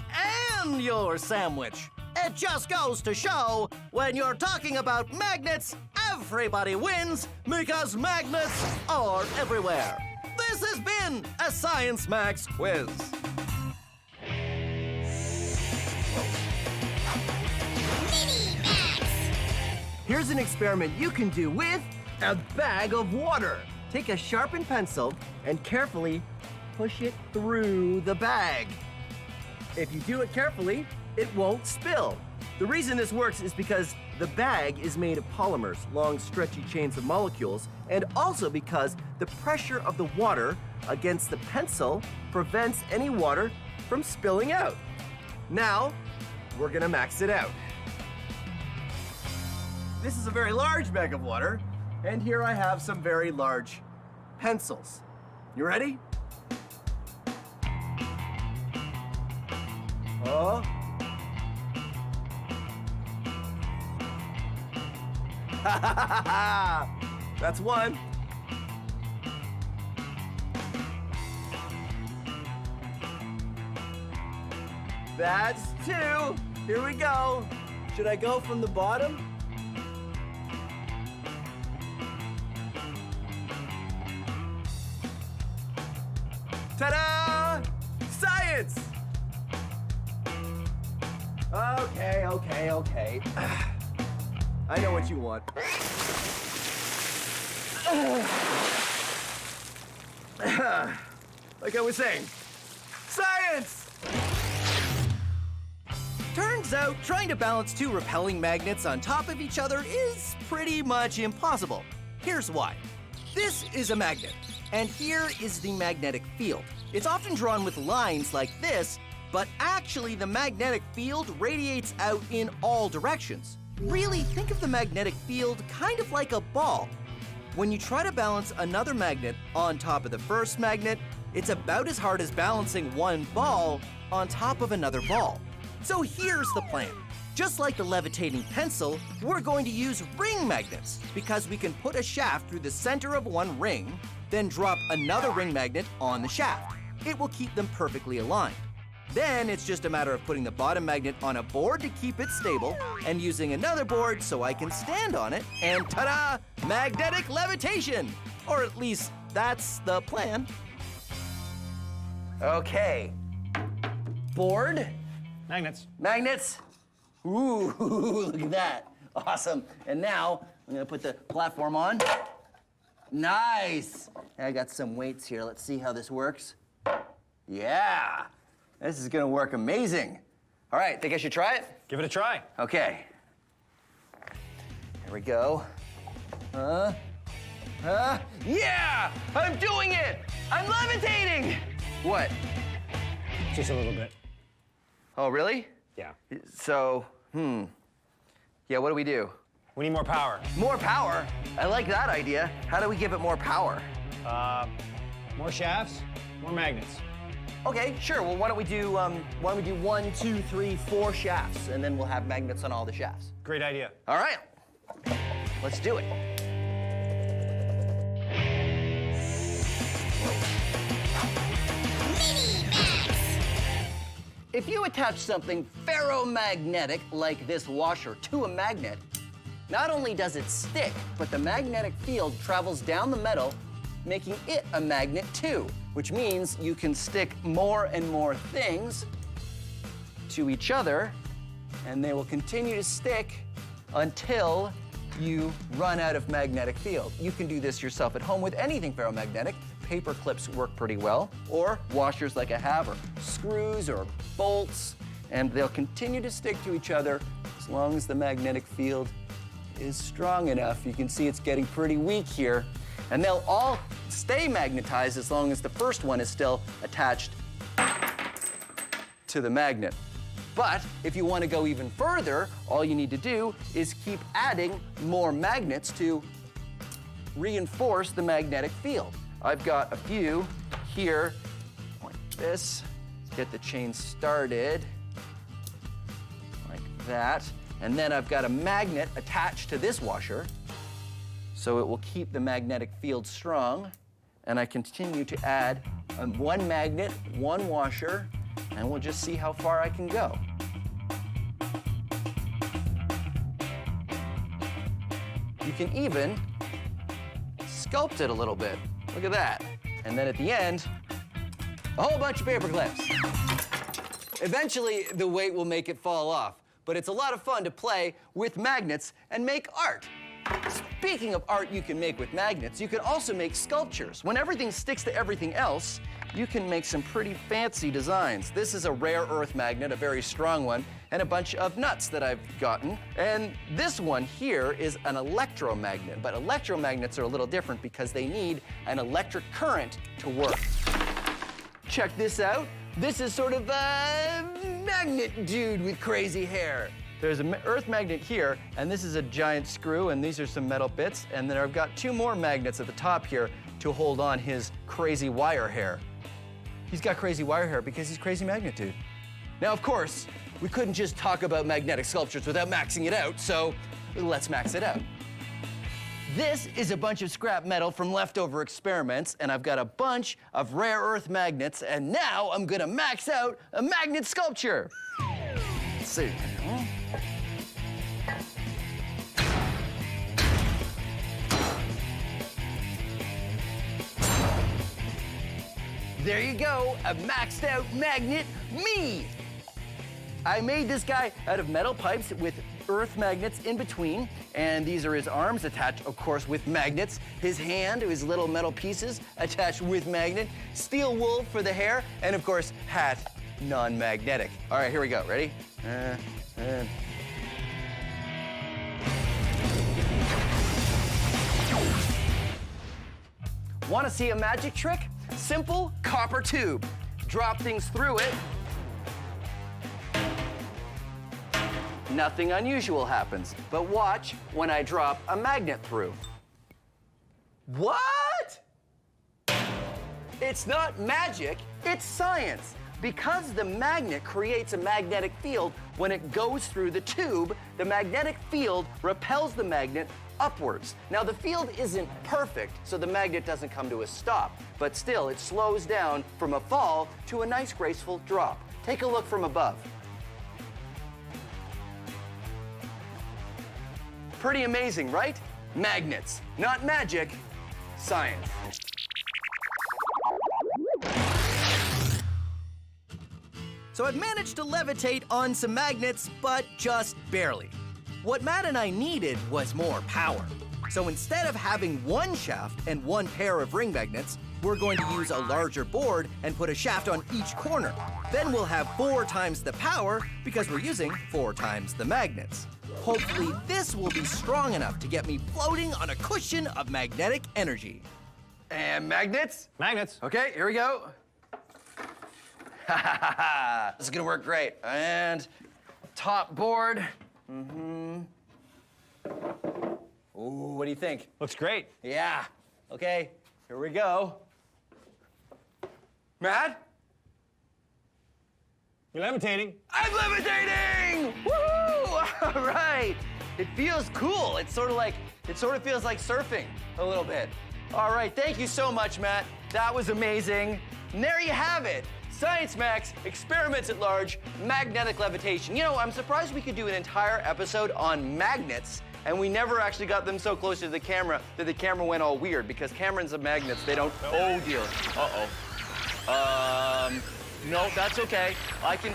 and your sandwich. It just goes to show, when you're talking about magnets, everybody wins because magnets are everywhere. This has been a Science Max quiz. Here's an experiment you can do with a bag of water. Take a sharpened pencil and carefully push it through the bag. If you do it carefully, it won't spill. The reason this works is because the bag is made of polymers, long stretchy chains of molecules, and also because the pressure of the water against the pencil prevents any water from spilling out. Now, we're gonna max it out. This is a very large bag of water, and here I have some very large pencils. You ready? Oh, That's one. That's two. Here we go. Should I go from the bottom? Ta-da! Science! Okay. I know what you want. Like I was saying, science! Turns out, trying to balance two repelling magnets on top of each other is pretty much impossible. Here's why. This is a magnet, and here is the magnetic field. It's often drawn with lines like this, but actually the magnetic field radiates out in all directions. Really, think of the magnetic field kind of like a ball. When you try to balance another magnet on top of the first magnet, it's about as hard as balancing one ball on top of another ball. So here's the plan. Just like the levitating pencil, we're going to use ring magnets because we can put a shaft through the center of one ring, then drop another ring magnet on the shaft. It will keep them perfectly aligned. Then it's just a matter of putting the bottom magnet on a board to keep it stable and using another board so I can stand on it and ta-da, magnetic levitation! Or at least that's the plan. Okay. Board. Magnets. Magnets. Ooh, look at that. Awesome. And now I'm gonna put the platform on. Nice. I got some weights here. Let's see how this works. Yeah. This is gonna work amazing. All right, think I should try it? Give it a try. Okay. Here we go. Yeah! I'm doing it! I'm levitating! What? Just a little bit. Oh, really? Yeah. So, yeah, what do we do? We need more power. More power? I like that idea. How do we give it more power? More shafts, more magnets. Okay, sure. Well, why don't we do 1, 2, 3, 4 shafts, and then we'll have magnets on all the shafts. Great idea. All right. Let's do it. If you attach something ferromagnetic like this washer to a magnet, not only does it stick, but the magnetic field travels down the metal, making it a magnet too, which means you can stick more and more things to each other, and they will continue to stick until you run out of magnetic field. You can do this yourself at home with anything ferromagnetic. Paper clips work pretty well, or washers like I have, or screws or bolts, and they'll continue to stick to each other as long as the magnetic field is strong enough. You can see it's getting pretty weak here, and they'll all stay magnetized as long as the first one is still attached to the magnet. But if you want to go even further, all you need to do is keep adding more magnets to reinforce the magnetic field. I've got a few here, like this. Get the chain started, like that. And then I've got a magnet attached to this washer, so it will keep the magnetic field strong. And I continue to add one magnet, one washer, and we'll just see how far I can go. You can even sculpt it a little bit. Look at that. And then at the end, a whole bunch of paper clips. Eventually, the weight will make it fall off, but it's a lot of fun to play with magnets and make art. Speaking of art you can make with magnets, you can also make sculptures. When everything sticks to everything else, you can make some pretty fancy designs. This is a rare earth magnet, a very strong one, and a bunch of nuts that I've gotten. And this one here is an electromagnet, but electromagnets are a little different because they need an electric current to work. Check this out. This is sort of a magnet dude with crazy hair. There's an earth magnet here, and this is a giant screw, and these are some metal bits, and then I've got 2 more magnets at the top here to hold on his crazy wire hair. He's got crazy wire hair because he's crazy magnet dude. Now, of course, we couldn't just talk about magnetic sculptures without maxing it out, so let's max it out. This is a bunch of scrap metal from leftover experiments, and I've got a bunch of rare earth magnets, and now I'm gonna max out a magnet sculpture. Let's see. There you go, a maxed out magnet, me! I made this guy out of metal pipes with earth magnets in between, and these are his arms attached, of course, with magnets. His hand, his little metal pieces attached with magnet. Steel wool for the hair, and of course, hat, non-magnetic. All right, here we go, ready? Want to see a magic trick? Simple copper tube. Drop things through it. Nothing unusual happens, but watch when I drop a magnet through. What? It's not magic, it's science. Because the magnet creates a magnetic field, when it goes through the tube, the magnetic field repels the magnet upwards. Now, the field isn't perfect, so the magnet doesn't come to a stop, but still, it slows down from a fall to a nice, graceful drop. Take a look from above. Pretty amazing, right? Magnets, not magic, science. So I've managed to levitate on some magnets, but just barely. What Matt and I needed was more power. So instead of having one shaft and one pair of ring magnets, we're going to use a larger board and put a shaft on each corner. Then we'll have 4 times the power because we're using 4 times the magnets. Hopefully this will be strong enough to get me floating on a cushion of magnetic energy. And magnets? Magnets. Okay, here we go. This is gonna work great. And top board. Ooh, what do you think? Looks great. Yeah. Okay, here we go. Matt? You're levitating. I'm levitating! Woohoo! All right. It feels cool. It sort of feels like surfing a little bit. All right, thank you so much, Matt. That was amazing. And there you have it. Science Max, experiments at large, magnetic levitation. You know, I'm surprised we could do an entire episode on magnets, and we never actually got them so close to the camera that the camera went all weird, because cameras and magnets, they don't, oh dear. No, that's okay. I can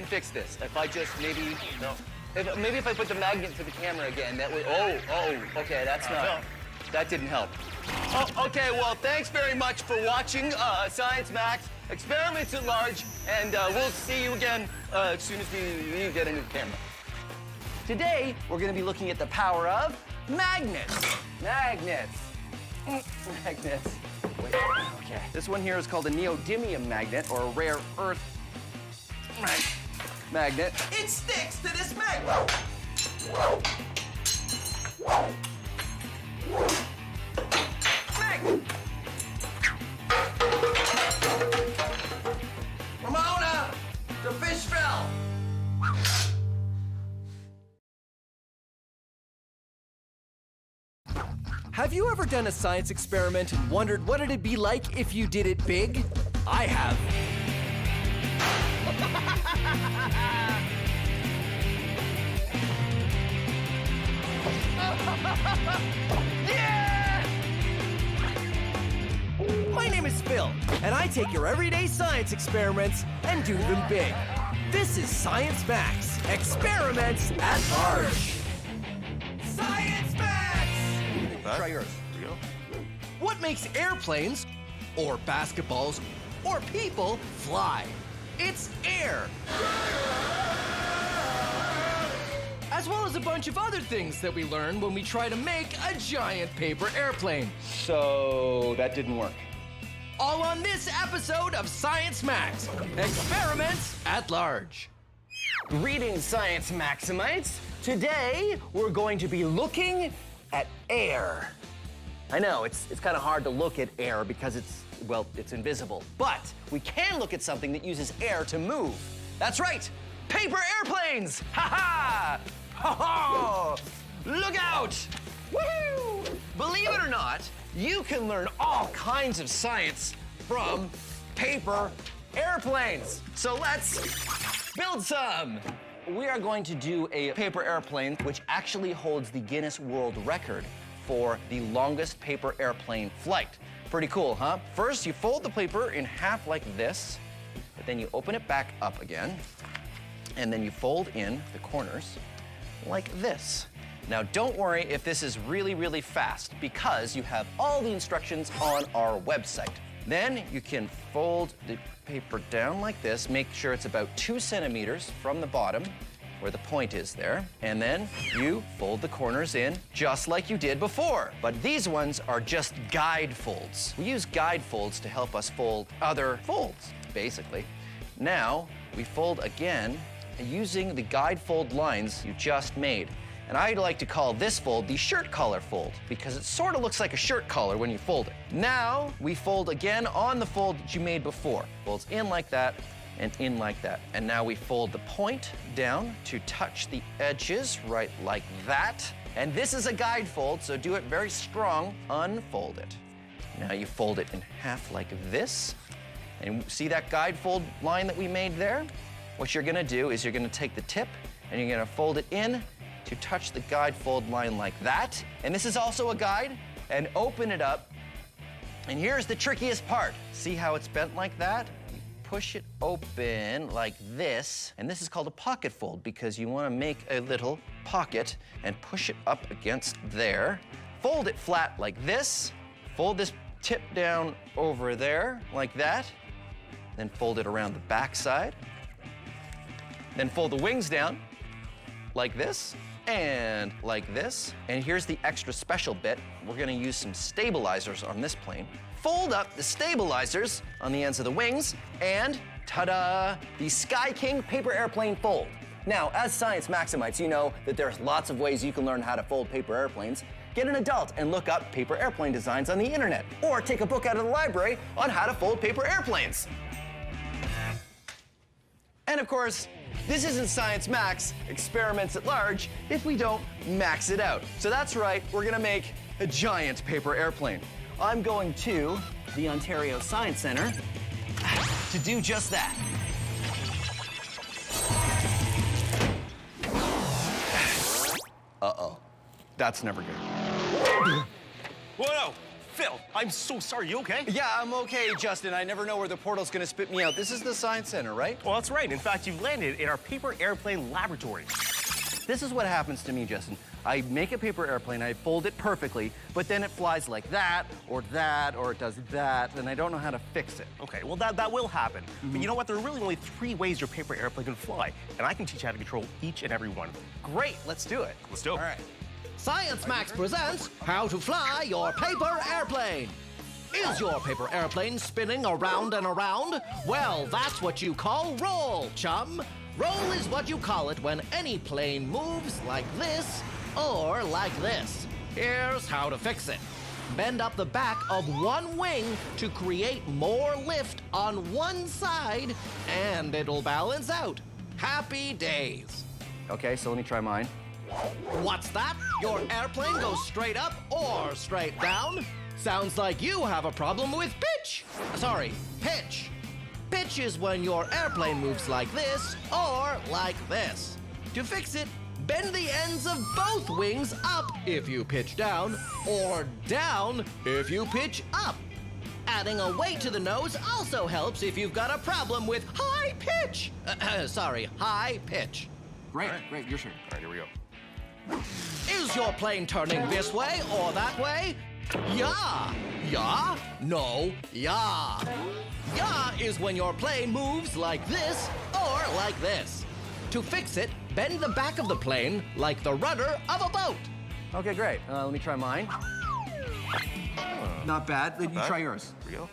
fix this. If I just maybe, maybe if I put the magnet to the camera again, that would, okay, that's not, that didn't help. Oh, okay, well, thanks very much for watching Science Max, experiments at large, and we'll see you again as soon as we get into the camera. Today, we're gonna be looking at the power of magnets. Magnets. Magnets. Wait, okay. This one here is called a neodymium magnet, or a rare earth magnet. It sticks to this magnet. Magnet. Ramona, the fish fell. Have you ever done a science experiment and wondered what it'd be like if you did it big? I have. Yeah! My name is Phil, and I take your everyday science experiments and do them big. This is Science Max, experiments at large. Science Max! Try yours. Here you go. What makes airplanes, or basketballs, or people fly? It's air. As well as a bunch of other things that we learn when we try to make a giant paper airplane. So that didn't work. All on this episode of Science Max, experiments at large. Greetings, Science Maximites. Today, we're going to be looking at air. I know, it's kind of hard to look at air because it's invisible. But we can look at something that uses air to move. That's right, paper airplanes! Ha ha! Ha ha! Look out! Woohoo! Believe it or not, you can learn all kinds of science from paper airplanes. So let's build some. We are going to do a paper airplane which actually holds the Guinness World Record for the longest paper airplane flight. Pretty cool, huh? First, you fold the paper in half like this, but then you open it back up again, and then you fold in the corners like this. Now, don't worry if this is really, really fast, because you have all the instructions on our website. Then you can fold the paper down like this, make sure it's about 2 centimeters from the bottom, where the point is there, and then you fold the corners in just like you did before. But these ones are just guide folds. We use guide folds to help us fold other folds, basically. Now, we fold again using the guide fold lines you just made. And I like to call this fold the shirt collar fold, because it sort of looks like a shirt collar when you fold it. Now, we fold again on the fold that you made before. Folds in like that and in like that. And now we fold the point down to touch the edges right like that. And this is a guide fold, so do it very strong. Unfold it. Now you fold it in half like this. And see that guide fold line that we made there? What you're gonna do is you're gonna take the tip and you're gonna fold it in to touch the guide fold line like that. And this is also a guide, and open it up. And here's the trickiest part. See how it's bent like that? You push it open like this, and this is called a pocket fold because you wanna make a little pocket and push it up against there. Fold it flat like this. Fold this tip down over there like that. Then fold it around the back side. Then fold the wings down like this. And like this. And here's the extra special bit. We're gonna use some stabilizers on this plane. Fold up the stabilizers on the ends of the wings, and ta-da, the Sky King paper airplane fold. Now, as science maximites, you know that there's lots of ways you can learn how to fold paper airplanes. Get an adult and look up paper airplane designs on the internet, or take a book out of the library on how to fold paper airplanes. And of course, this isn't Science Max, experiments at large, if we don't max it out. So that's right, we're gonna make a giant paper airplane. I'm going to the Ontario Science Centre to do just that. Uh-oh, that's never good. Whoa, Phil, I'm so sorry, you okay? Yeah, I'm okay, Justin. I never know where the portal's gonna spit me out. This is the Science Center, right? Well, that's right. In fact, you've landed in our paper airplane laboratory. This is what happens to me, Justin. I make a paper airplane, I fold it perfectly, but then it flies like that, or it does that, and I don't know how to fix it. Okay, well, that will happen. But you know what? There are really only 3 ways your paper airplane can fly, and I can teach you how to control each and every one of them. Great, let's do it. Let's do it. All right. Science Max presents How to Fly Your Paper Airplane. Is your paper airplane spinning around and around? Well, that's what you call roll, chum. Roll is what you call it when any plane moves like this or like this. Here's how to fix it. Bend up the back of one wing to create more lift on one side, and it'll balance out. Happy days. Okay, so let me try mine. What's that? Your airplane goes straight up or straight down? Sounds like you have a problem with pitch. Sorry, pitch. Pitch is when your airplane moves like this or like this. To fix it, bend the ends of both wings up if you pitch down, or down if you pitch up. Adding a weight to the nose also helps if you've got a problem with high pitch. High pitch. Great, great, your turn. All right, here we go. Is your plane turning this way or that way? Yeah. Yeah? No. Yeah. Yeah is when your plane moves like this or like this. To fix it, bend the back of the plane like the rudder of a boat. Okay, great. Let me try mine. Not bad. Then you try yours. Here we go.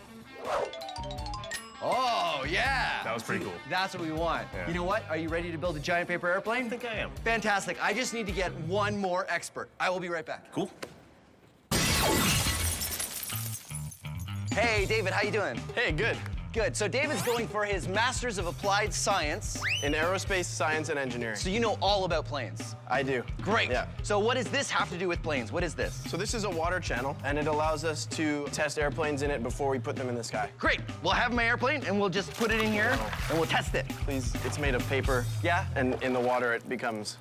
Oh, yeah. That was pretty cool. That's what we want. Yeah. You know what? Are you ready to build a giant paper airplane? I think I am. Fantastic. I just need to get one more expert. I will be right back. Cool. Hey, David, how you doing? Hey, good. Good. So David's going for his Masters of Applied Science. In aerospace science and engineering. So you know all about planes. I do. Great. Yeah. So what does this have to do with planes? What is this? So this is a water channel, and it allows us to test airplanes in it before we put them in the sky. Great. We'll have my airplane, and we'll just put it in here, and we'll test it. Please, it's made of paper. Yeah? And in the water, it becomes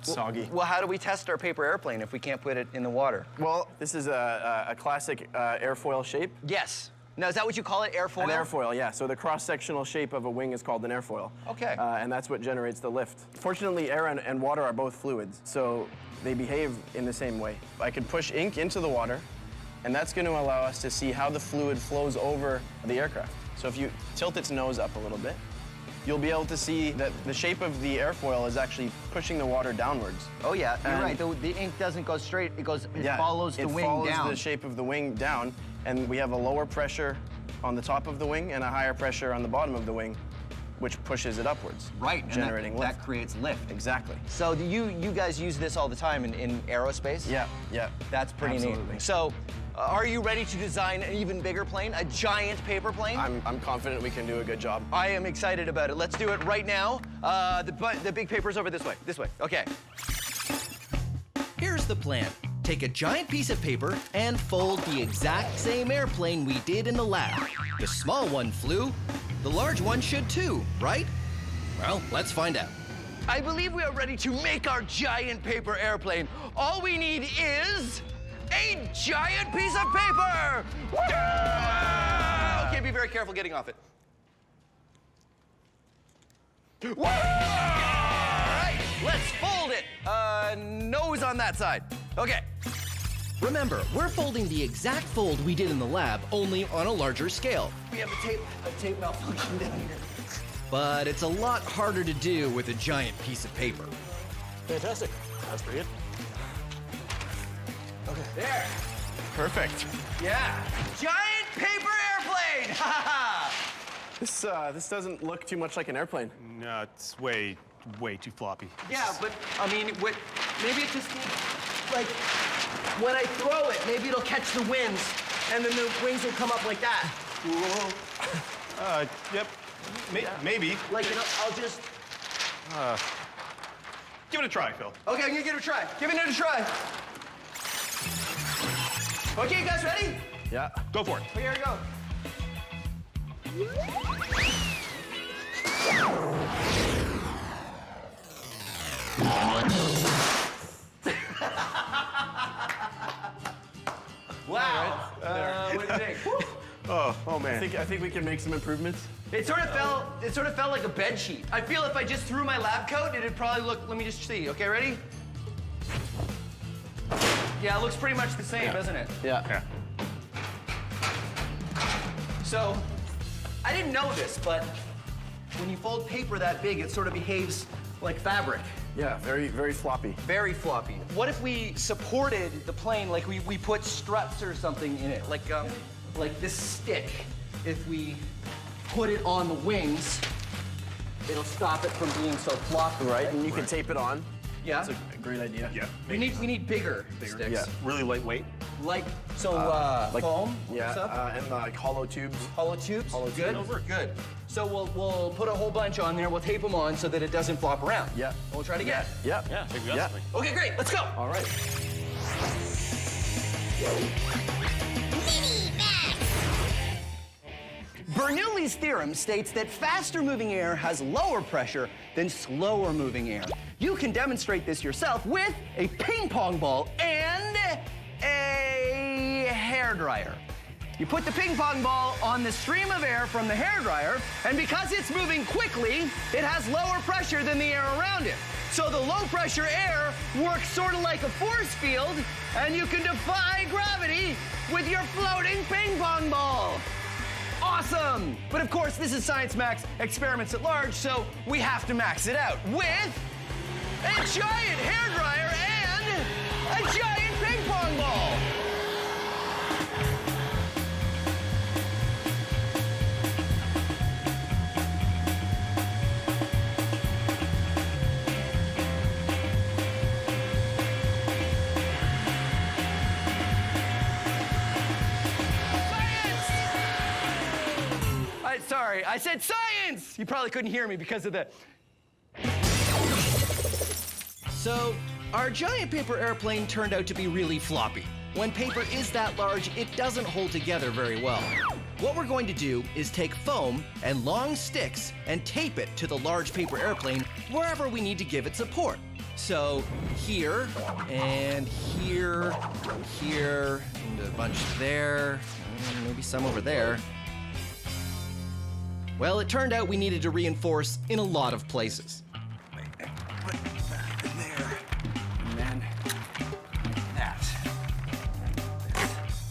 soggy. Well, how do we test our paper airplane if we can't put it in the water? Well, this is a classic airfoil shape. Yes. Now, is that what you call it, airfoil? An airfoil, yeah. So the cross-sectional shape of a wing is called an airfoil. Okay. And that's what generates the lift. Fortunately, air and water are both fluids, so they behave in the same way. I could push ink into the water, and that's going to allow us to see how the fluid flows over the aircraft. So if you tilt its nose up a little bit, you'll be able to see that the shape of the airfoil is actually pushing the water downwards. Oh, yeah, you're right. The ink doesn't go straight. It follows the wing down. It follows the shape of the wing down, and we have a lower pressure on the top of the wing and a higher pressure on the bottom of the wing, which pushes it upwards. Right, generating and lift. that creates lift. Exactly. So do you guys use this all the time in aerospace? Yeah, yeah. That's pretty Absolutely. neat. So are you ready to design an even bigger plane, a giant paper plane? I'm confident we can do a good job. I am excited about it. Let's do it right now. The big paper's over this way. This way. Okay. Here's the plan. Take a giant piece of paper and fold the exact same airplane we did in the lab. The small one flew. The large one should too, right? Well, let's find out. I believe we are ready to make our giant paper airplane. All we need is a giant piece of paper! Okay, be very careful getting off it. All right, let's fold it. Nose on that side. Okay. Remember, we're folding the exact fold we did in the lab, only on a larger scale. We have a tape malfunction down here. But it's a lot harder to do with a giant piece of paper. Fantastic. That's pretty good. Okay. There. Perfect. Yeah. Giant paper airplane! This doesn't look too much like an airplane. No, it's way too floppy. Yeah, but I mean, maybe it just needs, like, when I throw it, maybe it'll catch the winds, and then the wings will come up like that. Yep. Maybe. Like, I'll just... Give it a try, Phil. Okay, I'm gonna give it a try. Giving it a try. Okay, you guys ready? Yeah. Go for it. Okay, here we go. Wow. What do you think? Oh man. I think we can make some improvements. It sort of felt like a bed sheet. I feel if I just threw my lab coat, it'd probably look. Let me just see. Okay, ready? Yeah, it looks pretty much the same, doesn't it? Yeah. So, I didn't know this, but when you fold paper that big, it sort of behaves like fabric. Yeah, very floppy. Very floppy. What if we supported the plane, like we put struts or something in it, like this stick? If we put it on the wings, it'll stop it from being so floppy. Right, and you can tape it on. Yeah. That's a great idea. Yeah. We need bigger sticks. Yeah. Really lightweight. Like foam. Yeah. Stuff? And like hollow tubes. Hollow tubes. Good. Over. Good. So we'll put a whole bunch on there. We'll tape them on so that it doesn't flop around. Yeah. We'll try it again. Yeah. Yeah. Think we got Yeah. something. Okay, great. Let's go. All right. Bernoulli's theorem states that faster moving air has lower pressure than slower moving air. You can demonstrate this yourself with a ping pong ball and a hairdryer. You put the ping pong ball on the stream of air from the hairdryer, and because it's moving quickly, it has lower pressure than the air around it. So the low pressure air works sort of like a force field, and you can defy gravity with your floating ping pong ball. Awesome! But of course, this is Science Max Experiments at Large, so we have to max it out with a giant hairdryer and a giant ping pong ball. sorry. I said science! You probably couldn't hear me because of the... So, our giant paper airplane turned out to be really floppy. When paper is that large, it doesn't hold together very well. What we're going to do is take foam and long sticks and tape it to the large paper airplane wherever we need to give it support. So here, and here, here, and a bunch there, and maybe some over there. Well, it turned out we needed to reinforce in a lot of places.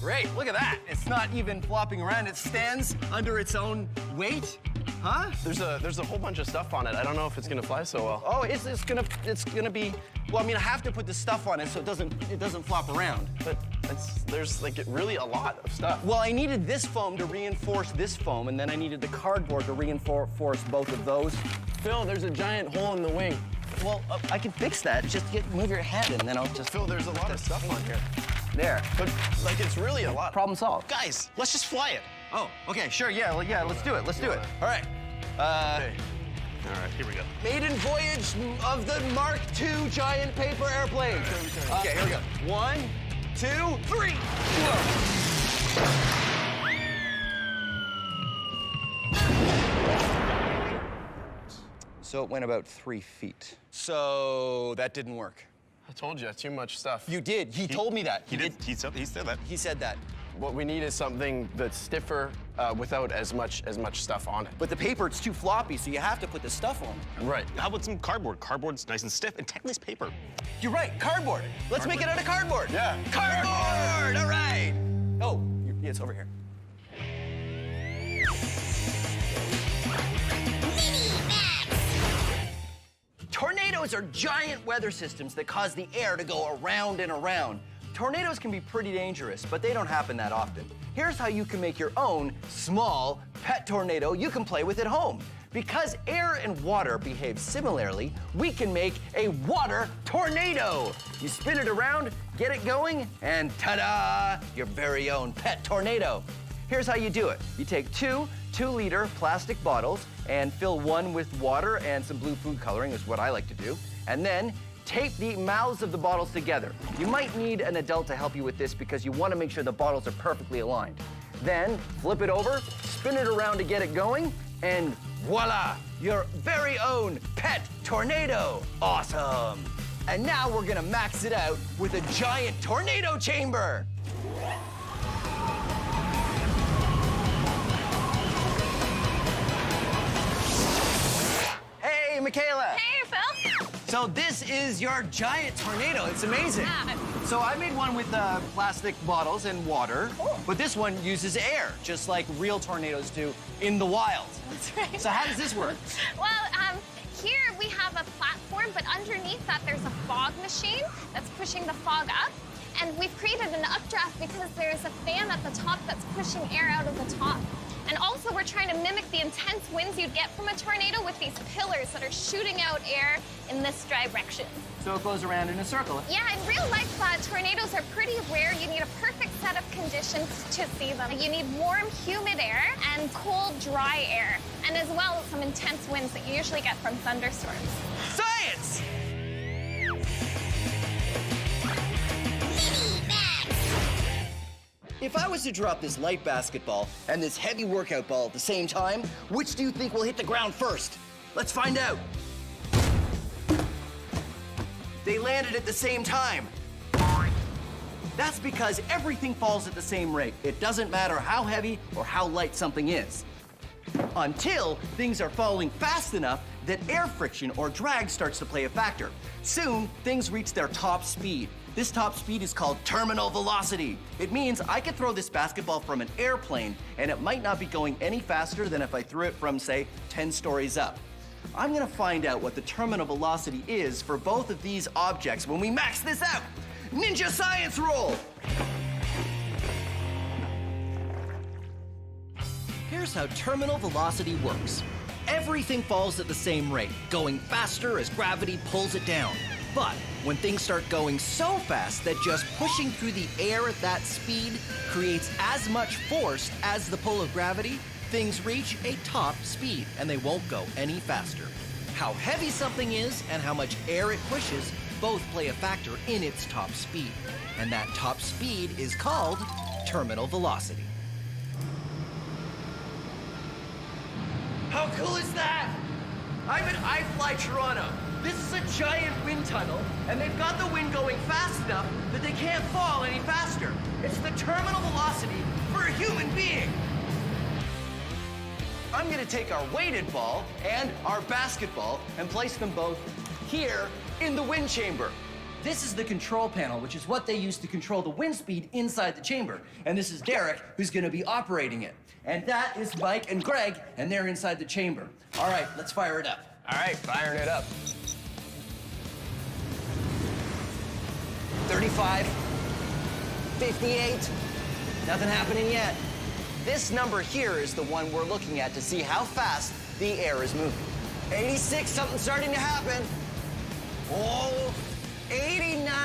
Great, look at that. It's not even flopping around. It stands under its own weight. Huh? There's a whole bunch of stuff on it. I don't know if it's gonna fly so well. Oh, it's gonna be. Well, I mean, I have to put the stuff on it so it doesn't flop around. But there's like really a lot of stuff. Well, I needed this foam to reinforce this foam, and then I needed the cardboard to reinforce both of those. Phil, there's a giant hole in the wing. Well, I can fix that. Just move your head, and then I'll just. Phil, there's a lot of stuff on here. There. But like it's really a lot. Problem solved. Guys, let's just fly it. Oh, okay, sure, yeah, let's do it. Let's do it. All right. Okay. All right, here we go. Maiden voyage of the Mark II giant paper airplane. Okay, here we go. 1, 2, 3. So it went about 3 feet. So that didn't work. I told you, too much stuff. You did. He told me that. He said that. He said that. What we need is something that's stiffer without as much stuff on it. But the paper, it's too floppy, so you have to put the stuff on. Right. How about some cardboard? Cardboard's nice and stiff, and technically it's paper. You're right, cardboard. Let's make it out of cardboard. Yeah. Cardboard, all right. Oh, yeah, it's over here. Tornadoes are giant weather systems that cause the air to go around and around. Tornadoes can be pretty dangerous, but they don't happen that often. Here's how you can make your own small pet tornado you can play with at home. Because air and water behave similarly, we can make a water tornado. You spin it around, get it going, and ta-da, your very own pet tornado. Here's how you do it. You take two 2-liter plastic bottles and fill one with water and some blue food coloring, is what I like to do. And then tape the mouths of the bottles together. You might need an adult to help you with this because you want to make sure the bottles are perfectly aligned. Then flip it over, spin it around to get it going, and voila, your very own pet tornado. Awesome. And now we're gonna max it out with a giant tornado chamber. Hey, Michaela. Hey, Phil. So this is your giant tornado. It's amazing. Yeah. So I made one with plastic bottles and water, but this one uses air, just like real tornadoes do in the wild. That's right. So how does this work? Well, here we have a platform, but underneath that there's a fog machine that's pushing the fog up. And we've created an updraft because there's a fan at the top that's pushing air out of the top. And also we're trying to mimic the intense winds you'd get from a tornado with these pillars that are shooting out air in this direction. So it goes around in a circle. Yeah, in real life, tornadoes are pretty rare. You need a perfect set of conditions to see them. You need warm, humid air and cold, dry air. And as well as some intense winds that you usually get from thunderstorms. Science! If I was to drop this light basketball and this heavy workout ball at the same time, which do you think will hit the ground first? Let's find out. They landed at the same time. That's because everything falls at the same rate. It doesn't matter how heavy or how light something is. Until things are falling fast enough that air friction or drag starts to play a factor. Soon, things reach their top speed. This top speed is called terminal velocity. It means I could throw this basketball from an airplane and it might not be going any faster than if I threw it from, say, 10 stories up. I'm gonna find out what the terminal velocity is for both of these objects when we max this out. Ninja science roll! Here's how terminal velocity works. Everything falls at the same rate, going faster as gravity pulls it down. But when things start going so fast that just pushing through the air at that speed creates as much force as the pull of gravity, things reach a top speed, and they won't go any faster. How heavy something is and how much air it pushes both play a factor in its top speed. And that top speed is called terminal velocity. How cool is that? I'm at iFly Toronto. This is a giant wind tunnel, and they've got the wind going fast enough that they can't fall any faster. It's the terminal velocity for a human being. I'm gonna take our weighted ball and our basketball and place them both here in the wind chamber. This is the control panel, which is what they use to control the wind speed inside the chamber. And this is Derek, who's gonna be operating it. And that is Mike and Greg, and they're inside the chamber. All right, let's fire it up. All right, firing it up. 35, 58, nothing happening yet. This number here is the one we're looking at to see how fast the air is moving. 86, something's starting to happen. Oh, 89.